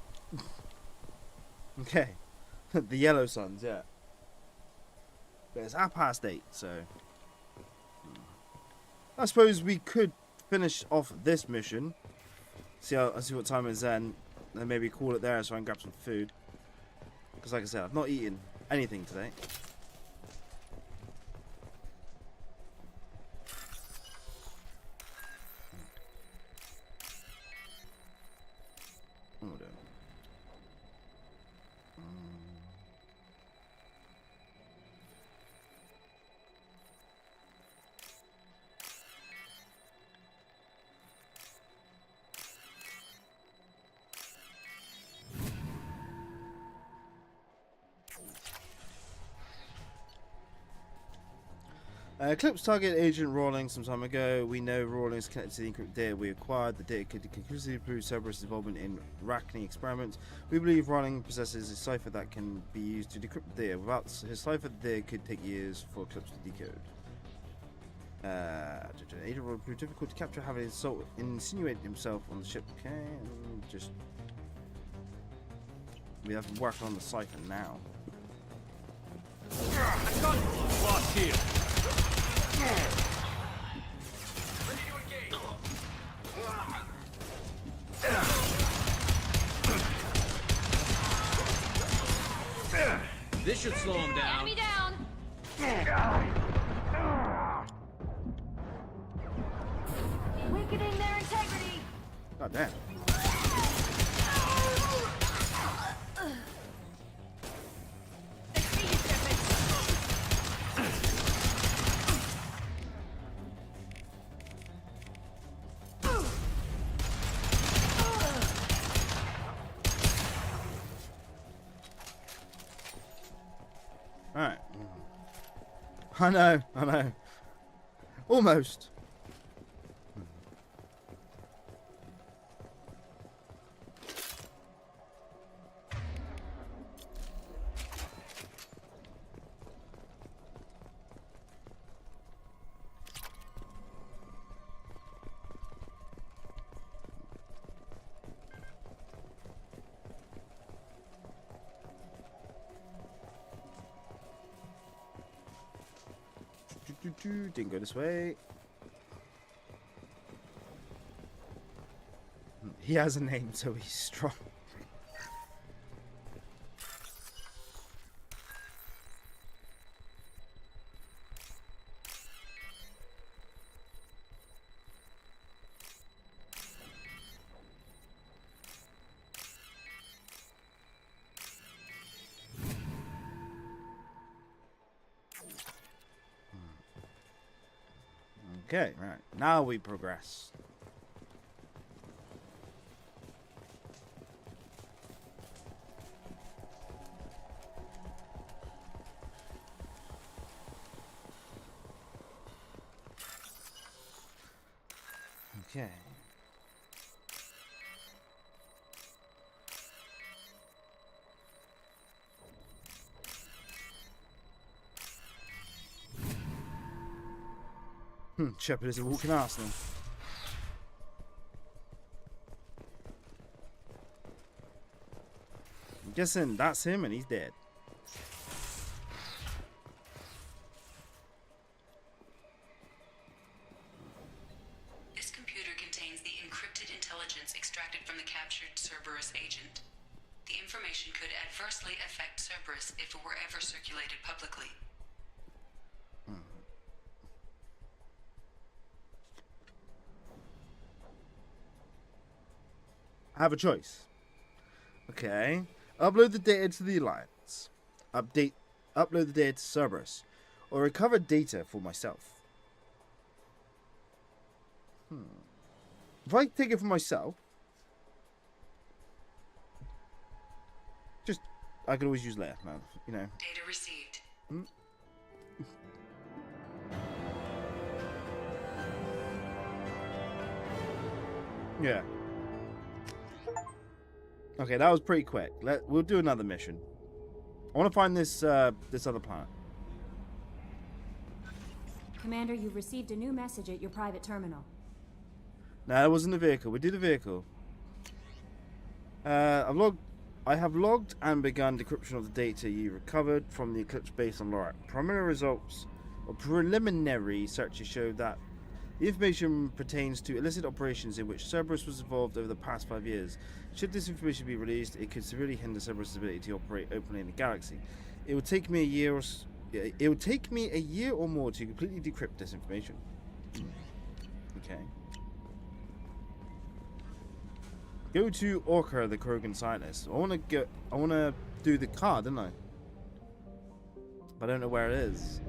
Okay. The yellow suns, yeah. But it's 8:30, so I suppose we could finish off this mission. See what time it is then maybe call it there so I can grab some food. Because like I said, I've not eaten anything today. What am I doing? Eclipse target agent Rawlings some time ago. We know Rawlings connected to the encrypted data we acquired. The data could conclusively prove Cerberus' involvement in Arachne experiments. We believe Rawlings possesses a cipher that can be used to decrypt the data. Without his cipher, the data could take years for Eclipse to decode. Agent will prove difficult to capture, having insinuated himself on the ship. Okay, just we have to work on the cipher now. I got lost here. This should slow him down. Enemy down. Weakening their integrity. God damn. Alright. I know. Almost. Didn't go this way. He has a name, so he's strong. Okay, right. Now we progress. Okay. Shepard is a walking arsenal. I'm guessing that's him and he's dead. This computer contains the encrypted intelligence extracted from the captured Cerberus agent. The information could adversely affect Cerberus if it were ever circulated publicly. I have a choice. Okay. Upload the data to the Alliance. Upload the data to Cerberus. Or recover data for myself. If I take it for myself, I could always use later, man. You know. Data received. Yeah. Okay, that was pretty quick. We'll do another mission. I want to find this this other planet. Commander, you've received a new message at your private terminal. No, that wasn't the vehicle. We did the vehicle. I have logged and begun decryption of the data you recovered from the Eclipse base on Lorak. Preliminary searches show that the information pertains to illicit operations in which Cerberus was involved over the past 5 years. Should this information be released, it could severely hinder Cerberus' ability to operate openly in the galaxy. It would take me a year or more to completely decrypt this information. Okay. Go to Orca, the Krogan scientist. I wanna do the card, don't I? But I don't know where it is.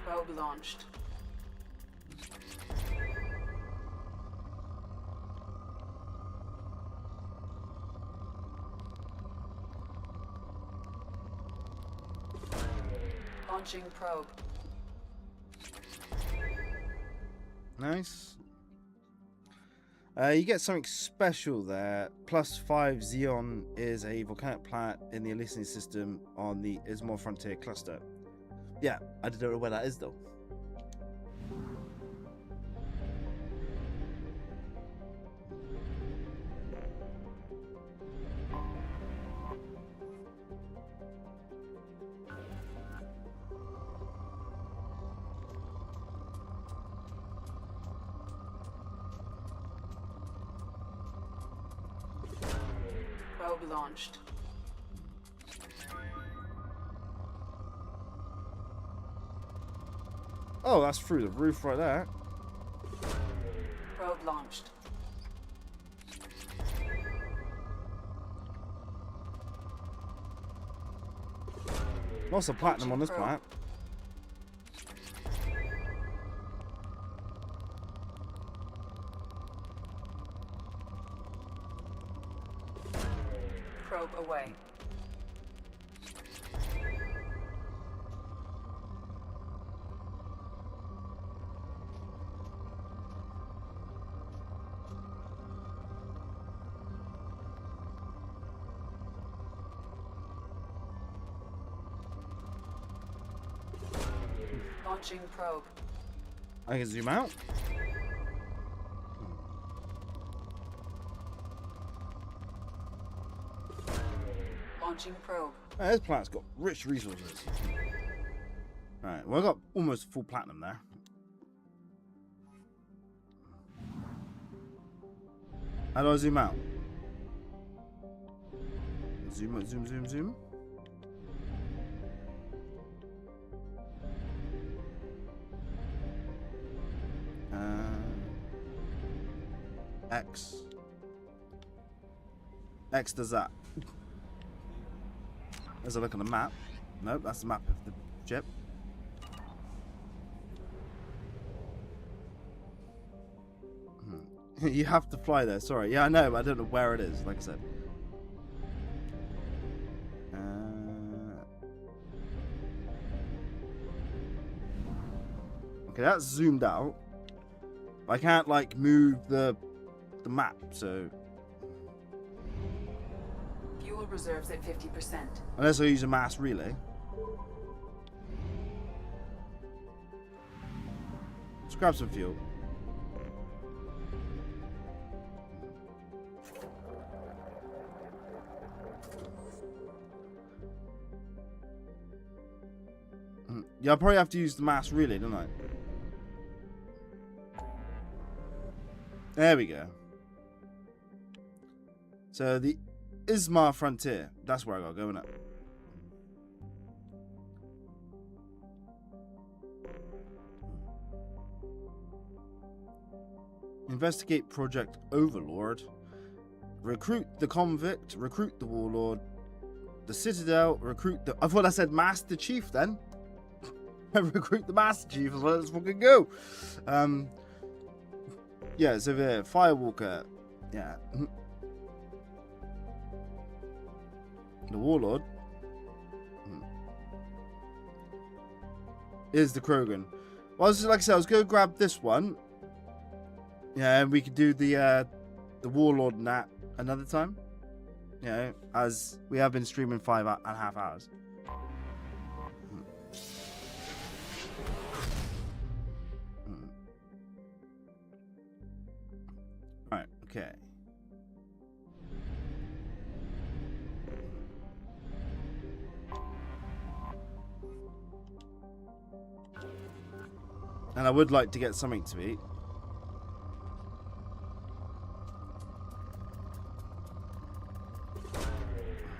Probe launched. Launching probe. Nice. You get something special there. +5 Xeon is a volcanic planet in the Elysian system on the Ismor Frontier cluster. Yeah, I don't know where that is though. Probe launched. Oh, that's through the roof right there. Probe launched. Lots of platinum on this planet. Probe away. Launching probe. I can zoom out. Launching probe. Oh, this planet's got rich resources. Alright, well I got almost full platinum there. How do I zoom out? Zoom, zoom, zoom, zoom. X. X does that. There's a look on the map. Nope, that's the map of the ship. You have to fly there, sorry. Yeah, I know, but I don't know where it is, like I said. Okay, that's zoomed out. I can't, like, move the map, so... Fuel reserves at 50%. Unless I use a mass relay. Let's grab some fuel. Yeah, I'll probably have to use the mass relay, don't I? There we go. So the Ismar Frontier. That's where I gotta go, innit? Investigate Project Overlord. Recruit the convict. Recruit the warlord. The Citadel. Recruit the... I thought I said Master Chief then. Recruit the Master Chief as well. Let's fucking go. Yeah, it's over there. Firewalker. Yeah. The warlord. Is the Krogan. Well, like I said, I was going to grab this one. Yeah, and we could do the warlord and that another time. You know, as we have been streaming 5.5 hours. Alright, okay. And I would like to get something to eat.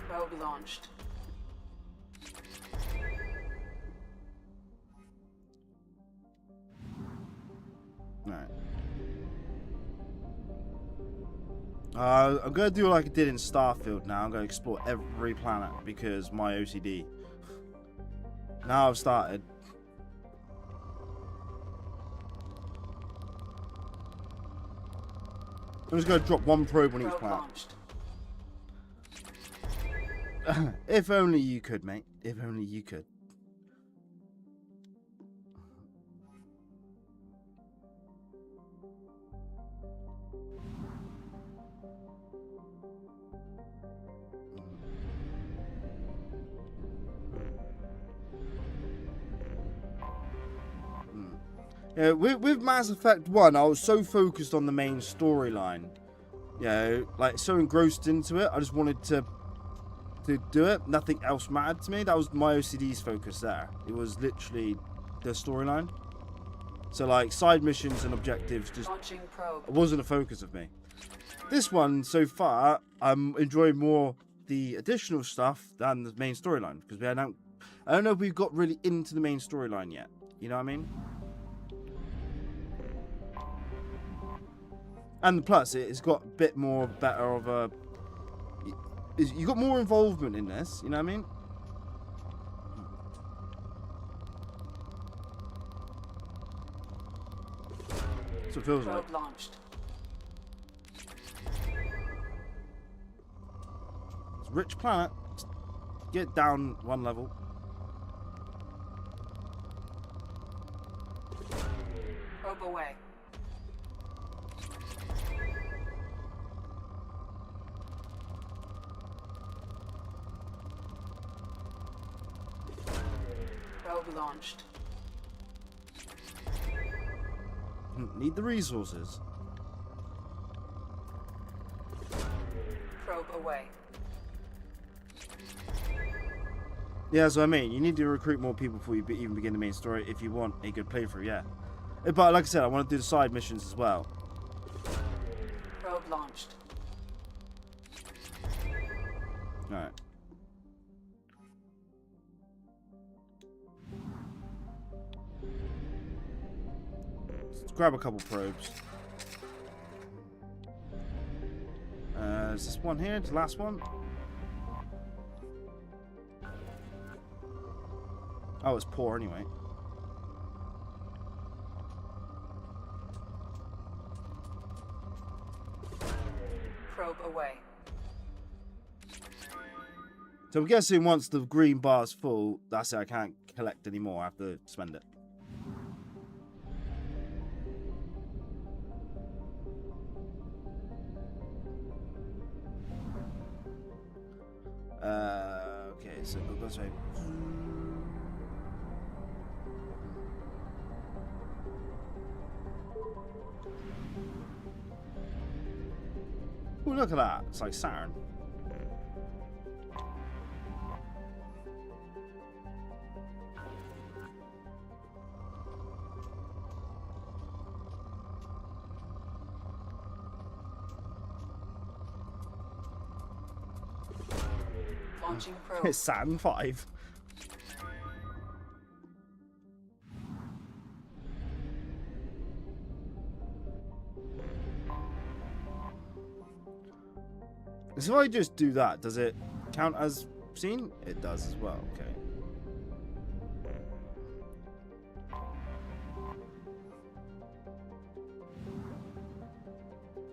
Probe launched. Alright. I'm going to do like I did in Starfield now. I'm going to explore every planet because my OCD. Now I've started. I'm just going to drop one probe on each planet. If only you could, mate. If only you could. Yeah, with Mass Effect 1, I was so focused on the main storyline. You know, like so engrossed into it, I just wanted to do it. Nothing else mattered to me. That was my OCD's focus there. It was literally the storyline. So like side missions and objectives just wasn't a focus of me. This one, so far, I'm enjoying more the additional stuff than the main storyline. Because I don't know if we've got really into the main storyline yet. You know what I mean? And plus, it's got a bit more better of a... You got more involvement in this, you know what I mean? That's what it feels like. Launched. It's a rich planet. Just get down one level. Probe away. Probe launched. Need the resources. Probe away. Yeah, so I mean, you need to recruit more people before you even begin the main story if you want a good playthrough, yeah. But like I said, I want to do the side missions as well. Probe launched. Alright. Let's grab a couple probes. Is this one here? The last one? Oh, it's poor anyway. Probe away. So I'm guessing once the green bar's full, that's it, I can't collect any more, I have to spend it. Okay, so go this way. Oh, look at that. It's like Saturn. Launching probe. It's Saturn 5. So if I just do that, does it count as seen? It does as well, okay.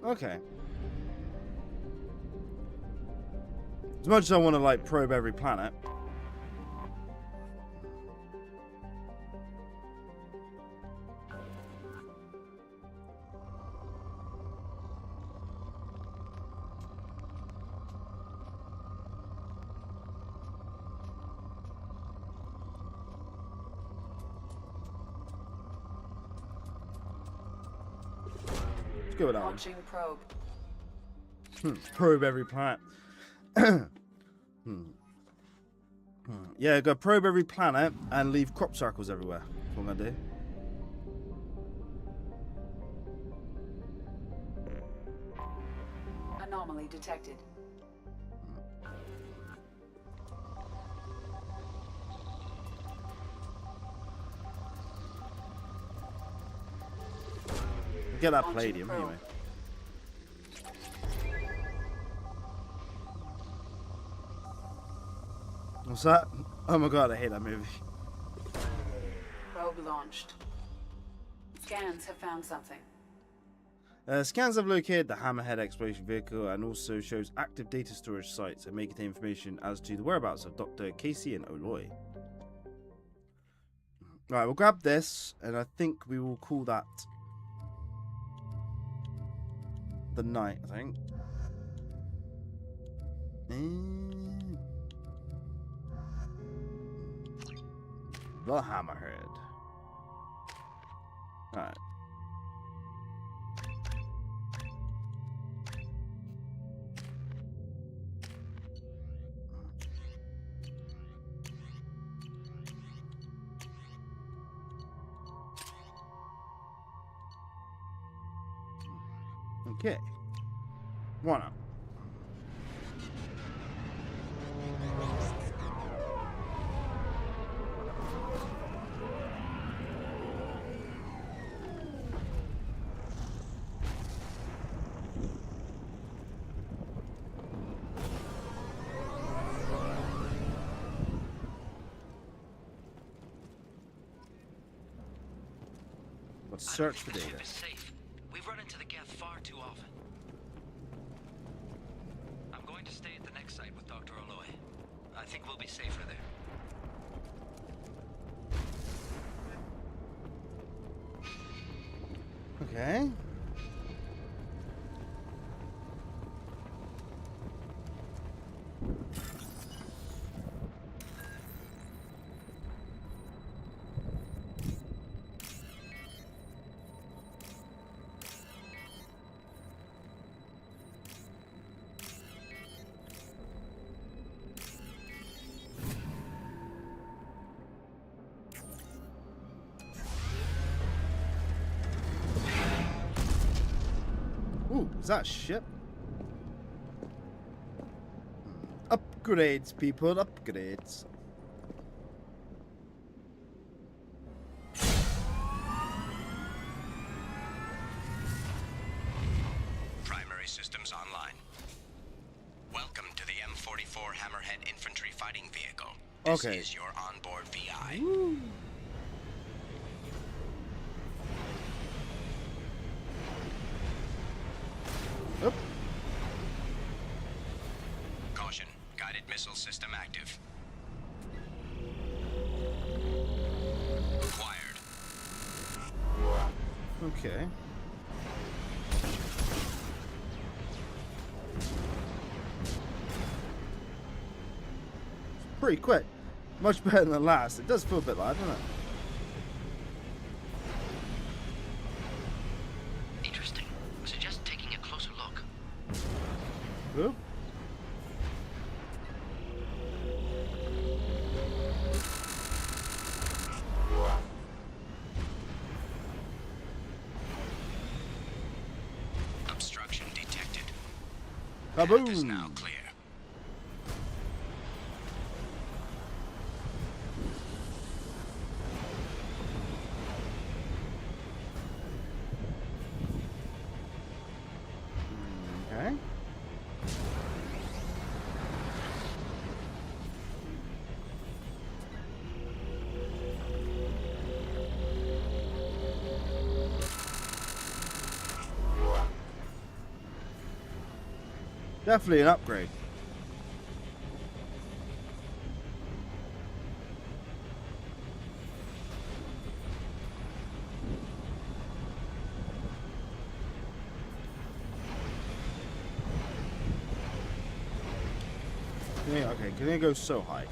Okay. As much as I want to like probe every planet. Let's go with that one. Launching probe. Probe every planet. Yeah, go probe every planet and leave crop circles everywhere. That's what I'm gonna do. Anomaly detected. Get that palladium anyway. What's that? Oh my god, I hate that movie. Probe launched. Scans have found something. Scans have located the Hammerhead exploration vehicle and also shows active data storage sites and may contain information as to the whereabouts of Dr. Casey and Aloy. Right, we'll grab this and I think we will call that the night, I think. The Hammerhead. Alright. Okay. One up. Let's search for data. Is safe. We've run into the Geth far too often. I'm going to stay at the next site with Dr. Aloy. I think we'll be safer there. Okay. Ooh, is that a ship? Upgrades, people, upgrades. Primary systems online. Welcome to the M44 Hammerhead Infantry Fighting Vehicle. This is your onboard VI. Woo. Oop. Caution, guided missile system active. Acquired. Okay. Pretty quick. Much better than the last. It does feel a bit like, doesn't it? Interesting. Suggest taking a closer look. Oop. Obstruction detected. Kaboom! Path is now clear. Okay. Definitely an upgrade. Okay, can it go so high?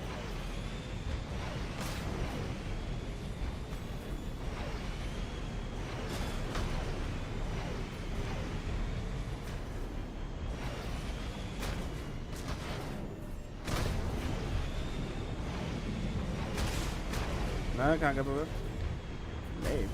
No, I can't go above it. Maybe.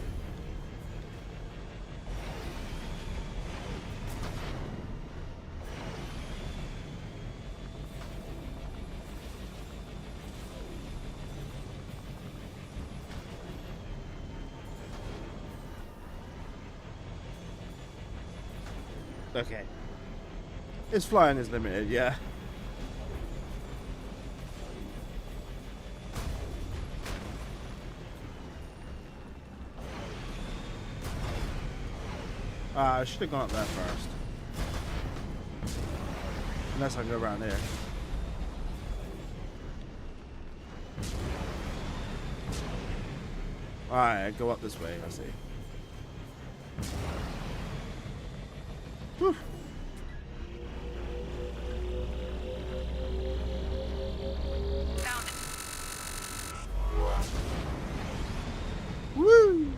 Okay. His flying is limited, yeah. I should have gone up there first. Unless I go around here. Alright, go up this way, I see. Whew. Woo!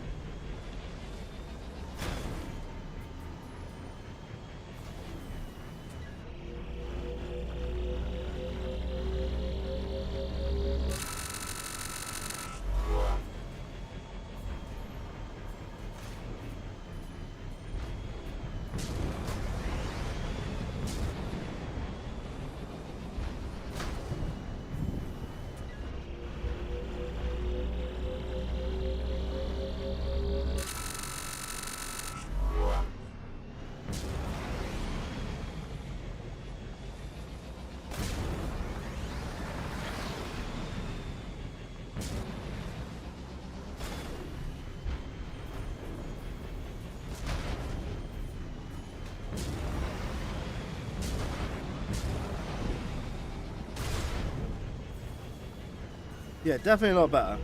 Yeah, definitely a lot better.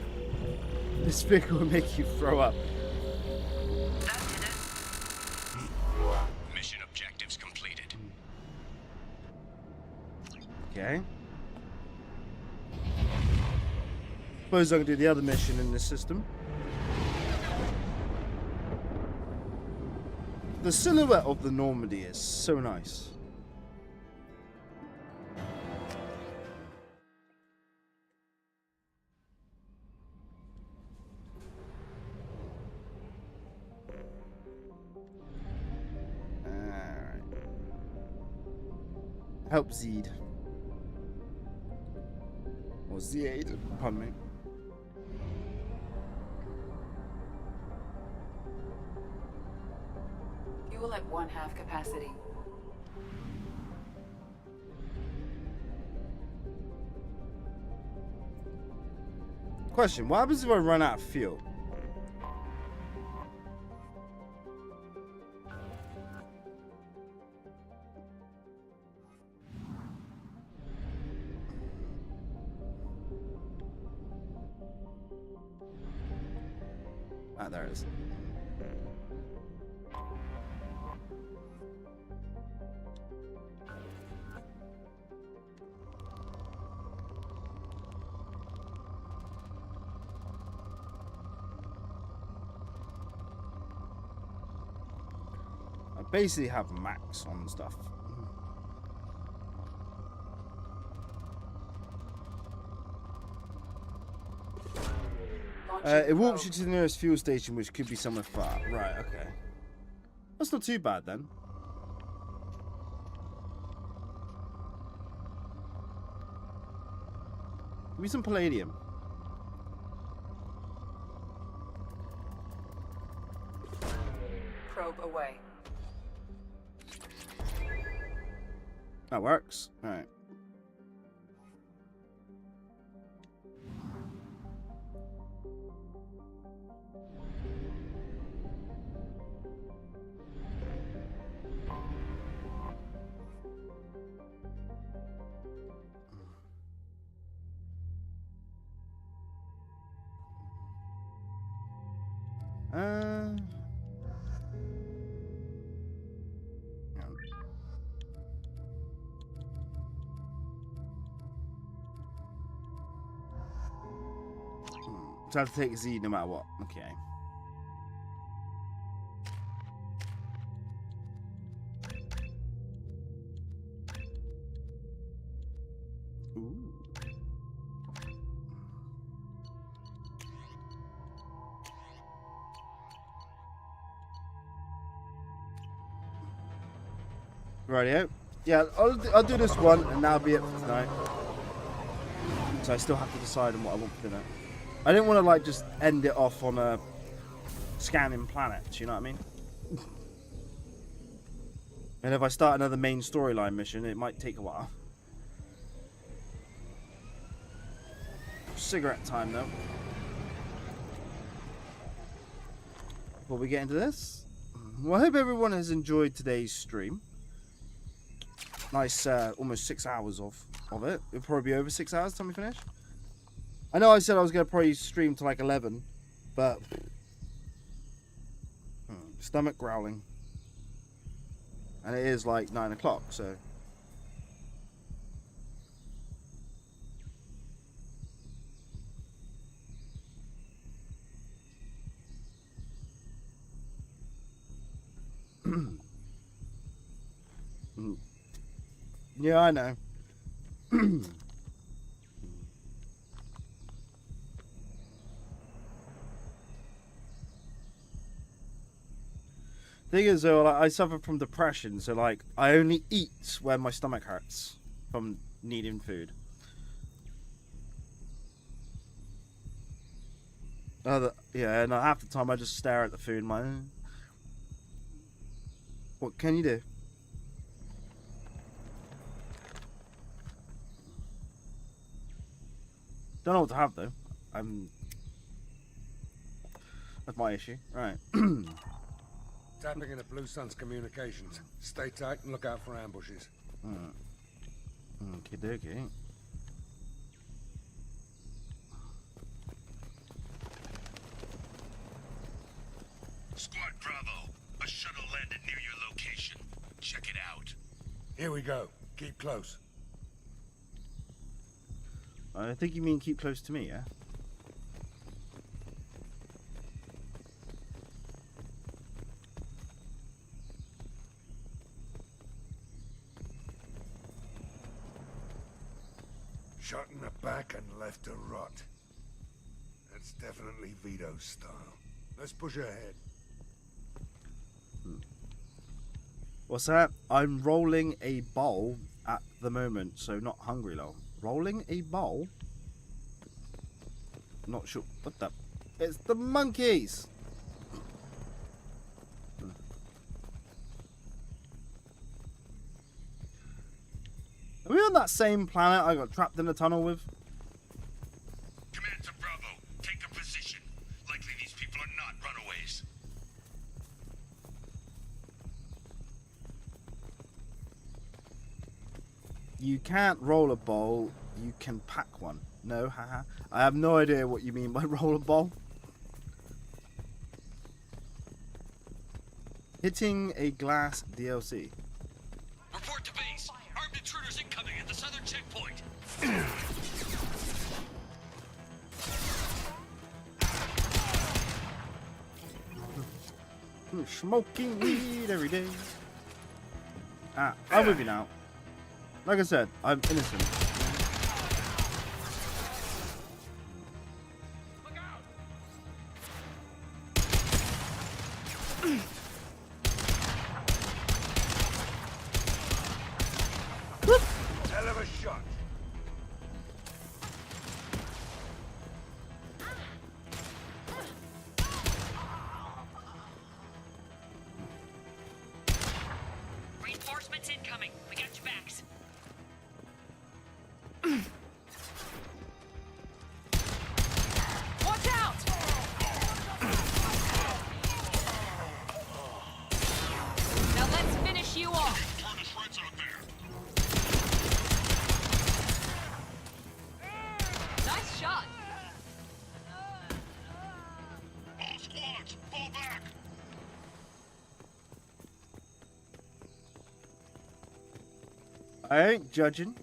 This vehicle will make you throw up. Mission objectives completed. Okay. Suppose I can do the other mission in this system. The silhouette of the Normandy is so nice. Alright. Help Zed. Or Zed, pardon me. Fuel at 1/2 capacity. Question, what happens if I run out of fuel? Ah, there it is. I basically have max on stuff. It walks you to the nearest fuel station, which could be somewhere far. Right, okay. That's not too bad then. Give me some palladium. Probe away. That works. Alright. So I have to take a Z no matter what. Okay. Ooh. Rightio. Yeah, I'll do this one, and that'll be it for tonight. So I still have to decide on what I want for dinner. I didn't want to like just end it off on a scanning planets, you know what I mean? And if I start another main storyline mission, it might take a while. Cigarette time though. Before we get into this, well, I hope everyone has enjoyed today's stream. Nice, almost 6 hours of it. It'll probably be over 6 hours time we finish. I know I said I was going to probably stream to like 11, but stomach growling. And it is like 9 o'clock, so. Yeah, I know. Thing is though, like, I suffer from depression, so like I only eat when my stomach hurts from needing food. Yeah, and half the time I just stare at the food and like, what can you do? Don't know what to have though. That's my issue. Right. Tapping into Blue Sun's communications. Stay tight and look out for ambushes. Okie dokie. Squad Bravo, a shuttle landed near your location. Check it out. Here we go. Keep close. I think you mean keep close to me, yeah? Shot in the back and left to rot. That's definitely Vito's style. Let's push ahead. What's that? I'm rolling a bowl at the moment, so not hungry lol. Rolling a bowl? Not sure. What the? It's the monkeys! Are we on that same planet I got trapped in a tunnel with? Command to Bravo. Take a position. Likely these people are not runaways. You can't roll a bowl, you can pack one. No, haha. I have no idea what you mean by roll a bowl. Hitting a glass DLC. Report to base. Armed intruders incoming at the southern checkpoint. Smoking weed every day. I'm with you now. Like I said, I'm innocent. Hell of a shot. Reinforcements incoming. We got your backs. Watch out! Now let's finish you off. Nice shot. All squads, fall back. I ain't judging.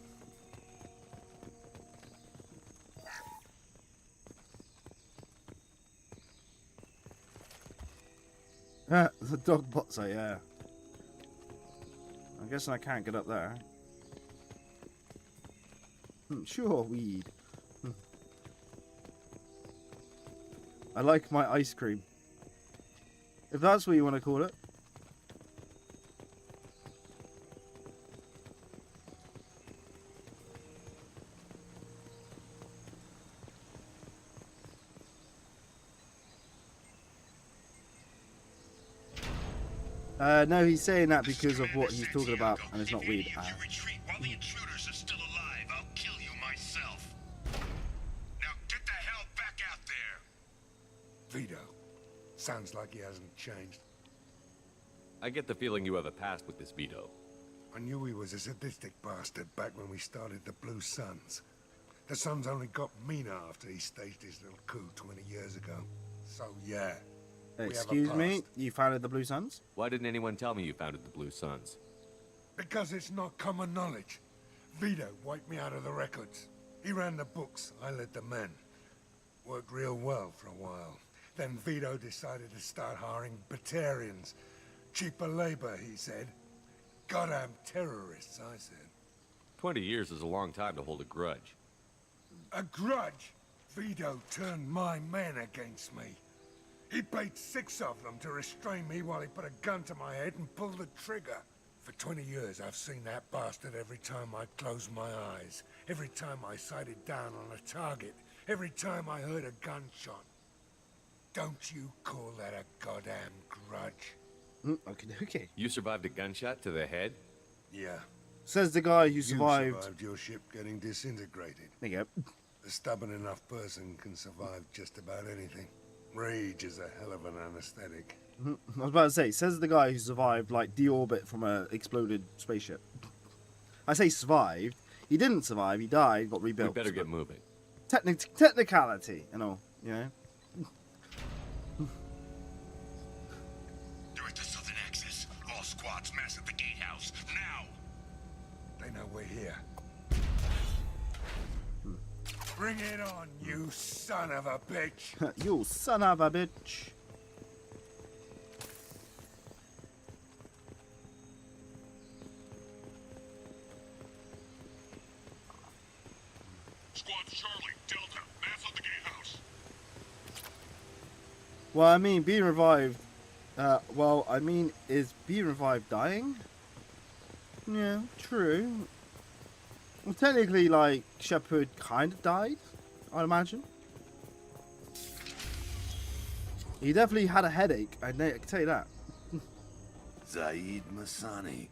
The dog bots are, yeah. I'm guessing I can't get up there. Sure, weed. I like my ice cream. If that's what you want to call it. No, he's saying that because of what he's talking about, and it's not weed. Retreat while the intruders are still alive. I'll kill you myself. Now get the hell back out there. Vito. Sounds like he hasn't changed. I get the feeling you have a past with this Vito. I knew he was a sadistic bastard back when we started the Blue Suns. The Suns only got meaner after he staged his little coup 20 years ago. So yeah. Excuse me, you founded the Blue Suns? Why didn't anyone tell me you founded the Blue Suns? Because it's not common knowledge. Vito wiped me out of the records. He ran the books, I led the men. Worked real well for a while. Then Vito decided to start hiring Batarians. Cheaper labor, he said. Goddamn terrorists, I said. 20 years is a long time to hold a grudge. A grudge? Vito turned my men against me. He paid 6 of them to restrain me while he put a gun to my head and pulled the trigger. For 20 years, I've seen that bastard every time I closed my eyes. Every time I sighted down on a target. Every time I heard a gunshot. Don't you call that a goddamn grudge? Okay. You survived a gunshot to the head? Yeah. Says the guy who You survived your ship getting disintegrated. There you go. A stubborn enough person can survive just about anything. Rage is a hell of an anesthetic. I was about to say, says the guy who survived, like, deorbit from a exploded spaceship. I say survived. He didn't survive. He died, got rebuilt. We better get moving. Technicality and all, you know? Direct to Southern Access. All squads mass at the gatehouse. Now! They know we're here. Bring it on, you son of a bitch! You son of a bitch! Squad Charlie, Delta, mass at the gatehouse. Well, I mean, being revived... is being revived dying? Yeah, true. Well, technically, like, Shepard kind of died, I'd imagine. He definitely had a headache, I can tell you that. Zaid Masani,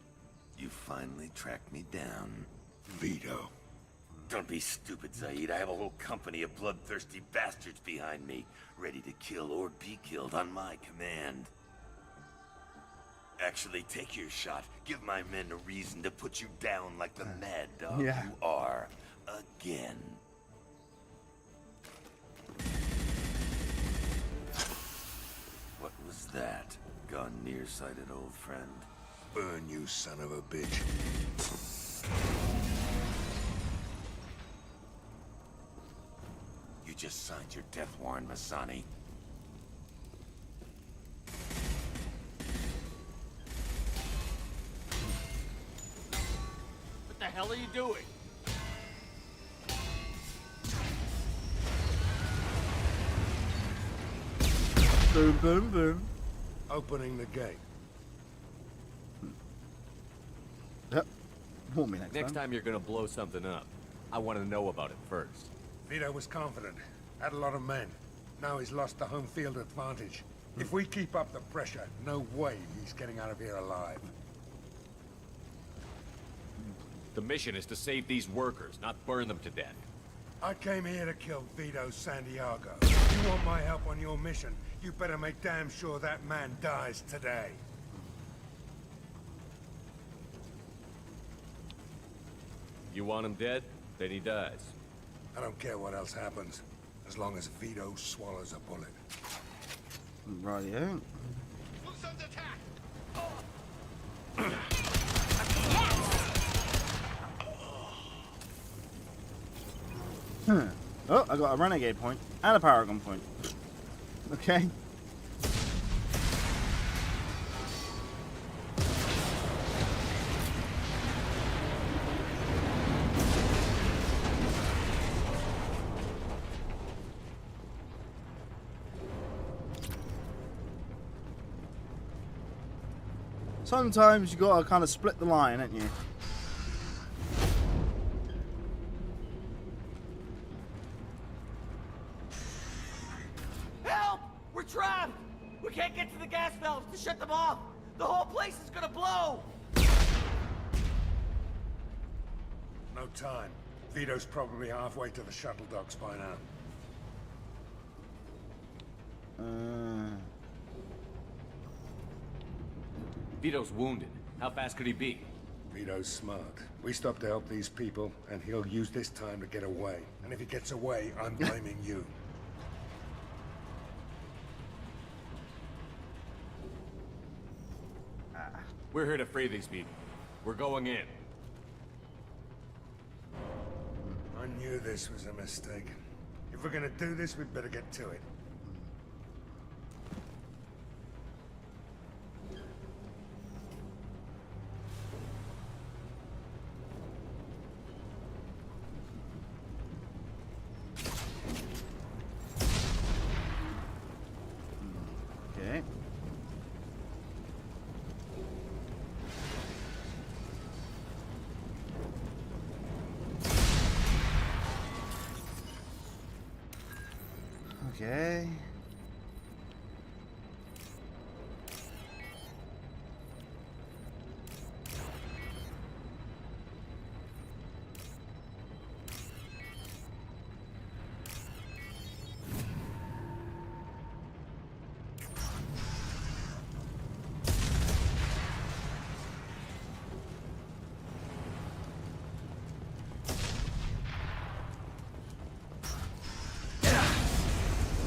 you finally tracked me down. Vito. Don't be stupid, Zaid. I have a whole company of bloodthirsty bastards behind me, ready to kill or be killed on my command. Actually, take your shot. Give my men a reason to put you down like the mad dog you are. Again. What was that? Gone nearsighted, old friend. Burn, you son of a bitch. You just signed your death warrant, Masani. What the hell are you doing? Boom, boom, boom. Opening the gate. Yep. Warn me Next time you're gonna blow something up, I want to know about it first. Vito was confident. Had a lot of men. Now he's lost the home field advantage. If we keep up the pressure, no way he's getting out of here alive. The mission is to save these workers, not burn them to death. I came here to kill Vito Santiago. If you want my help on your mission, you better make damn sure that man dies today. You want him dead? Then he dies. I don't care what else happens, as long as Vito swallows a bullet. Right, yeah. Oh, I got a renegade point and a paragon point. Okay. Sometimes you gotta kind of split the line, ain't you? Help! We're trapped! We can't get to the gas valves to shut them off! The whole place is gonna blow! No time. Vito's probably halfway to the shuttle docks by now. Vito's wounded. How fast could he be? Vito's smart. We stopped to help these people, and he'll use this time to get away. And if he gets away, I'm blaming you. We're here to free these people. We're going in. I knew this was a mistake. If we're gonna do this, we'd better get to it. Okay. Okay.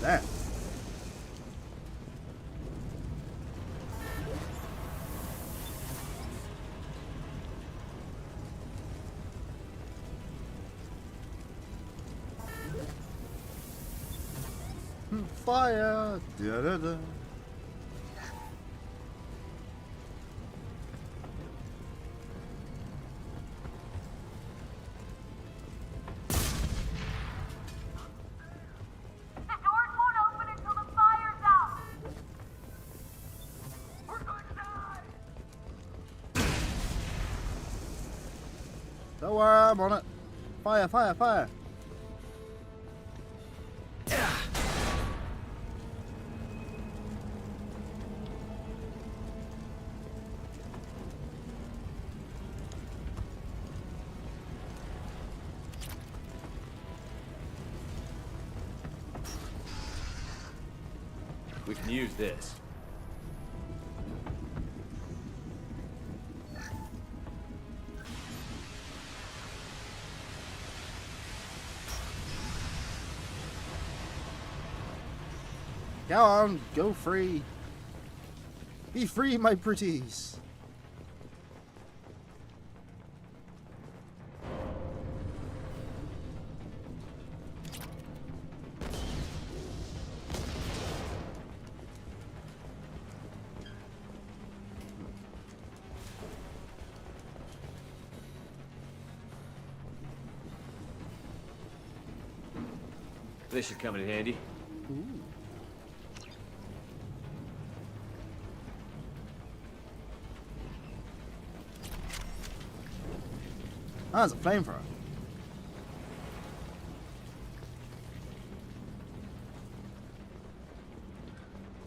That. Fire! Da da da. Don't worry, I'm on it. Fire, fire, fire. We can use this. Go on, go free. Be free, my pretties. This should come in handy. Ooh. Oh, that's a flamethrower.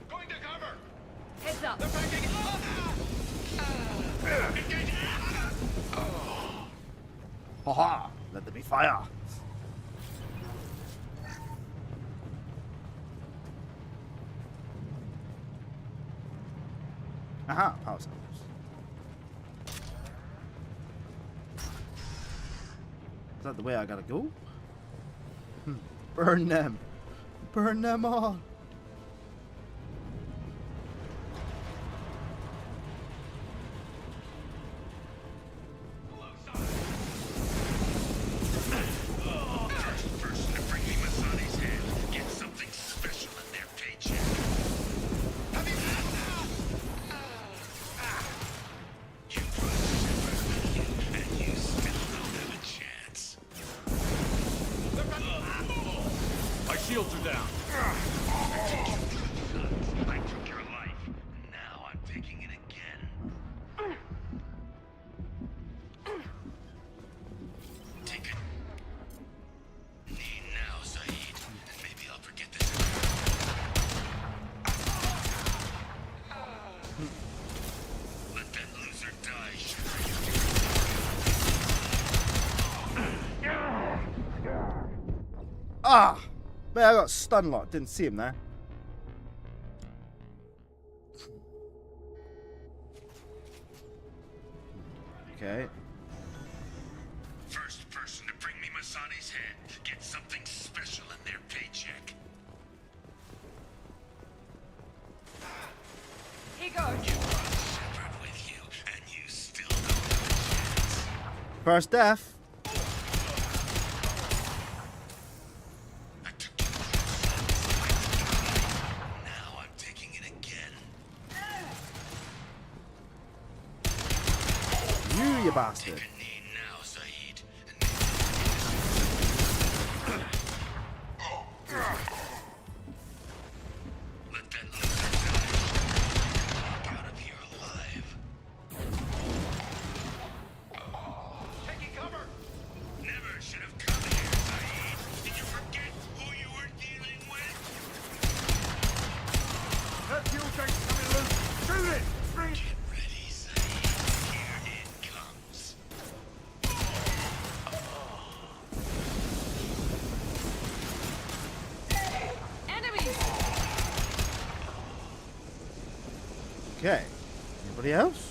Going to cover. Heads up. They're backing up. Haha! Let there be fire. Aha! Power cells. Is that the way I gotta go? Burn them! Burn them all! First person to bring me Masani's head gets something special in their paycheck. Have you You and you still don't have a chance. My shields are down. I took your life. Now I'm taking it again. Take it. Knee now, Zaid. And maybe I'll forget this. Let that loser die, Ah! Man, I got stun locked. Didn't see him there. Okay. First person to bring me Masani's head gets something special in their paycheck. Here goes. You brought Shepard with you, and you still don't have a chance. First death. Now I'm taking it again. You bastard. Take a knee now, Zaid. Let that loser die. Walk out of here alive. Taking cover. Never should have come here, Zaid. Did you forget who you were dealing with? That fuel tank's coming loose. Shoot it! Bring it! Get ready, Zaid. Here it comes. Enemies! Okay. Anybody else?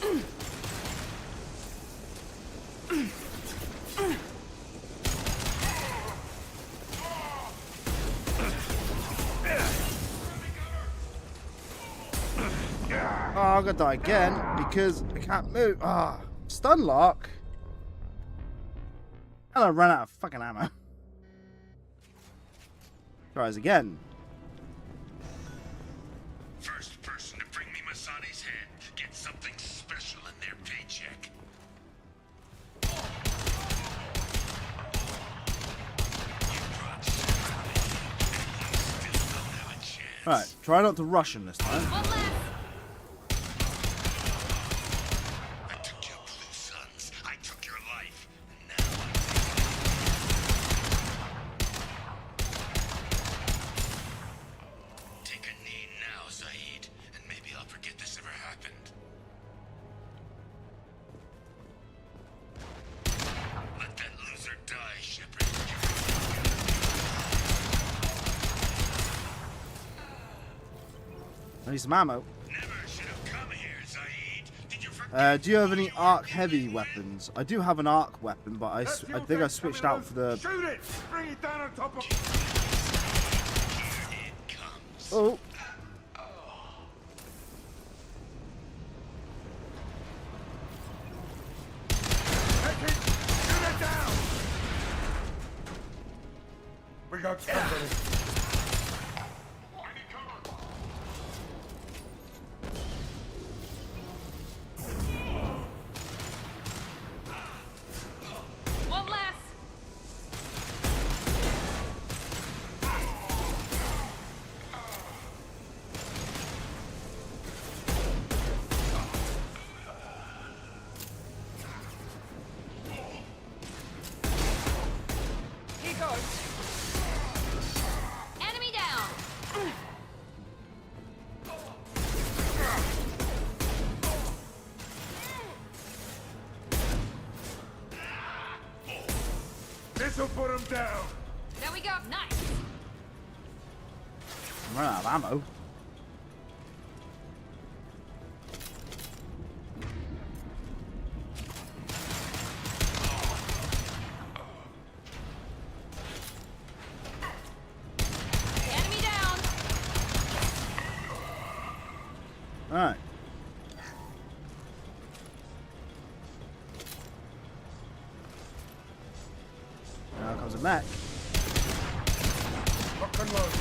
Oh, I'm gonna die again because I can't move. Ah, stun lock. And I ran out of fucking ammo. Tries again. First person to bring me Masani's head gets something special in their paycheck. You brought Shepard with you, and you still don't have a chance. Alright, try not to rush him this time. One left. I took your blue sons. I took your life. And now I'm taking I need some ammo. Do you have any arc heavy weapons? I do have an arc weapon, but I think I switched out for the... Shoot it! Bring it down on top of... Oh. We got company. One less. Here goes. Enemy down. This'll put him down. There we go. Nice. I'm running out of ammo. Enemy down. Alright. Now comes a mech. Lock and load.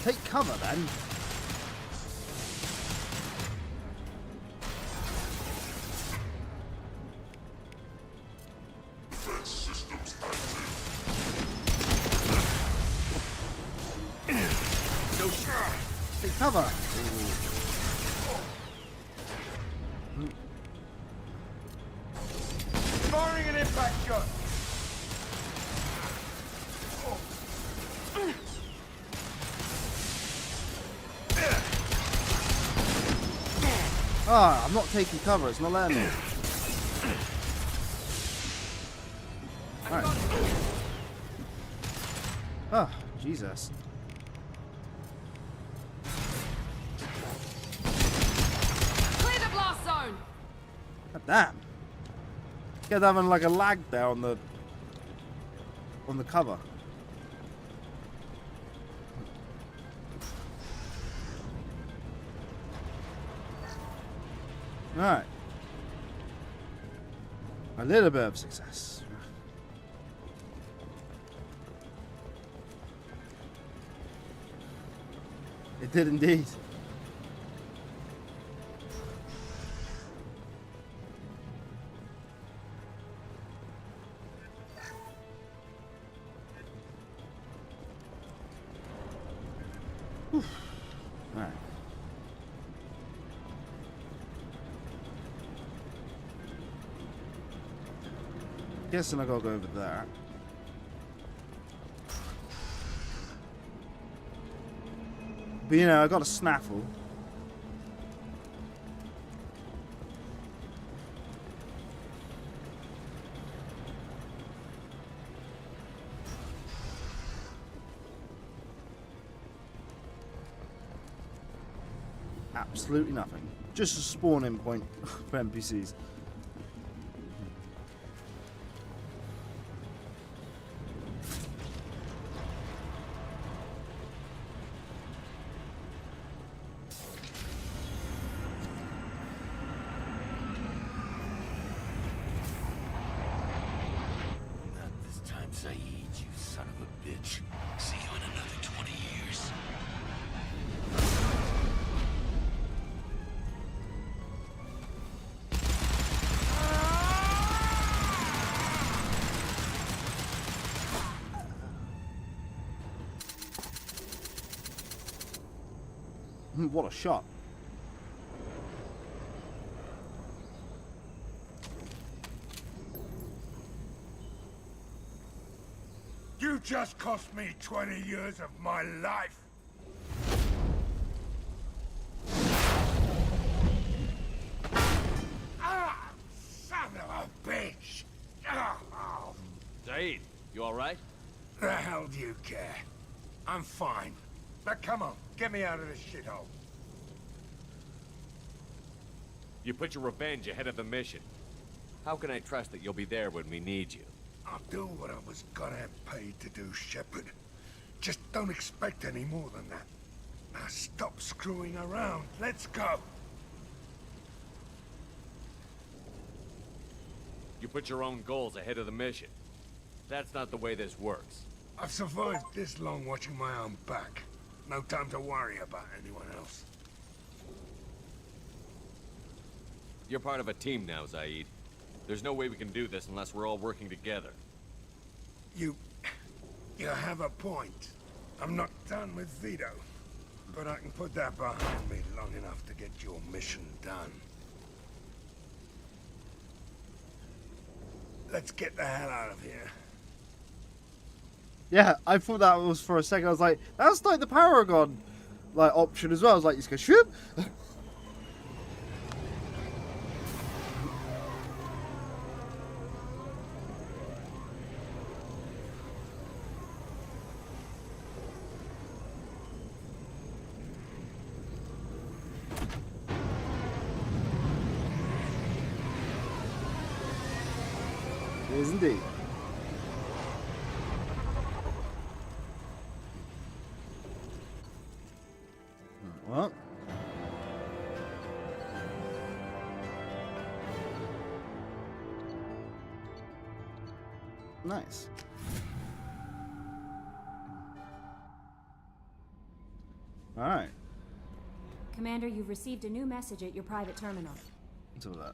Take cover then. Take cover. Firing an impact shot. Ah, I'm not taking cover. It's not letting me. Alright. Oh, Jesus. Clear the blast zone. God damn. Get having like a lag there on the cover. Alright. A little bit of success. It did indeed. Alright. Guessing I gotta go over there. But you know, I got a snaffle. Absolutely nothing. Just a spawning point for NPCs. Not this time, Saeed, you son of a bitch. See you in another 20 years. What a shot. You just cost me 20 years of my life. Ah, son of a bitch. Oh. Saeed, you alright? The hell do you care? I'm fine. Now come on, get me out of this shithole. You put your revenge ahead of the mission. How can I trust that you'll be there when we need you? I'll do what I was goddamn paid to do, Shepard. Just don't expect any more than that. Now stop screwing around. Let's go. You put your own goals ahead of the mission. That's not the way this works. I've survived this long watching my own back. No time to worry about anyone else. You're part of a team now, Zaid. There's no way we can do this unless we're all working together. You have a point. I'm not done with Vito, but I can put that behind me long enough to get your mission done. Let's get the hell out of here. Yeah, I thought that was for a second. I was like, that's like the Paragon like option as well. I was like, you just go shoot. It is indeed. Well. Nice. All right. Commander, you've received a new message at your private terminal. What's all that?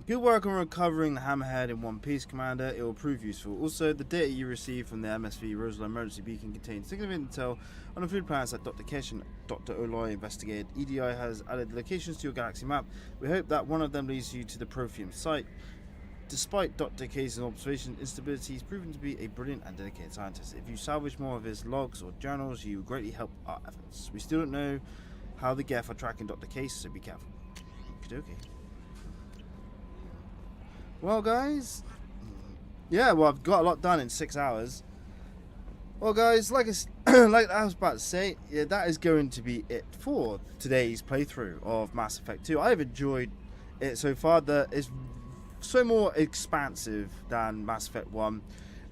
Good work on recovering the Hammerhead in one piece, Commander. It will prove useful. Also, the data you received from the MSV Roswell emergency beacon contains significant intel on the food plants that Dr. Kesh and Dr. Oloy investigated. EDI has added locations to your galaxy map. We hope that one of them leads you to the Protheum site. Despite Dr. K's observation instability, he's proven to be a brilliant and dedicated scientist. If you salvage more of his logs or journals, you will greatly help our efforts. We still don't know how the Geth are tracking Dr. Case, so be careful. Okey-dokey. Well, guys, yeah, well, I've got a lot done in 6 hours. Well, guys, like I was about to say, yeah, that is going to be it for today's playthrough of Mass Effect 2. I've enjoyed it so far. It's so more expansive than Mass Effect 1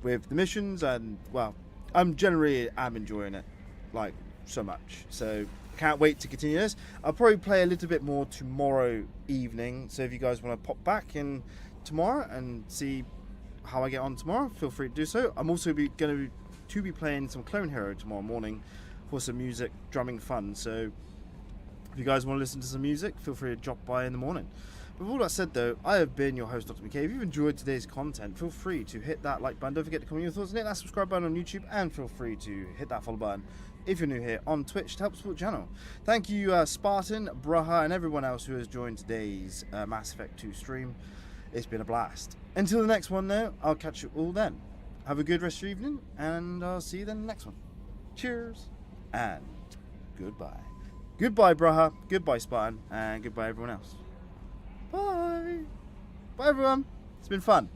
with the missions, and, well, I'm enjoying it, like, so much. So, can't wait to continue this. I'll probably play a little bit more tomorrow evening, so if you guys want to pop back in tomorrow and see how I get on tomorrow, feel free to do so. I'm also going to be playing some Clone Hero tomorrow morning for some music drumming fun, so if you guys want to listen to some music, feel free to drop by in the morning. With all that said though, I have been your host, Dr. McKay. If you've enjoyed today's content, feel free to hit that like button. Don't forget to comment your thoughts and hit that subscribe button on YouTube, and feel free to hit that follow button if you're new here on Twitch to help support the channel. Thank you Spartan, Braha, and everyone else who has joined today's Mass Effect 2 stream. It's been a blast. Until the next one though, I'll catch you all then. Have a good rest of your evening, and I'll see you then in the next one. Cheers, and goodbye. Goodbye, Braha. Goodbye, Spartan. And goodbye, everyone else. Bye. Bye, everyone. It's been fun.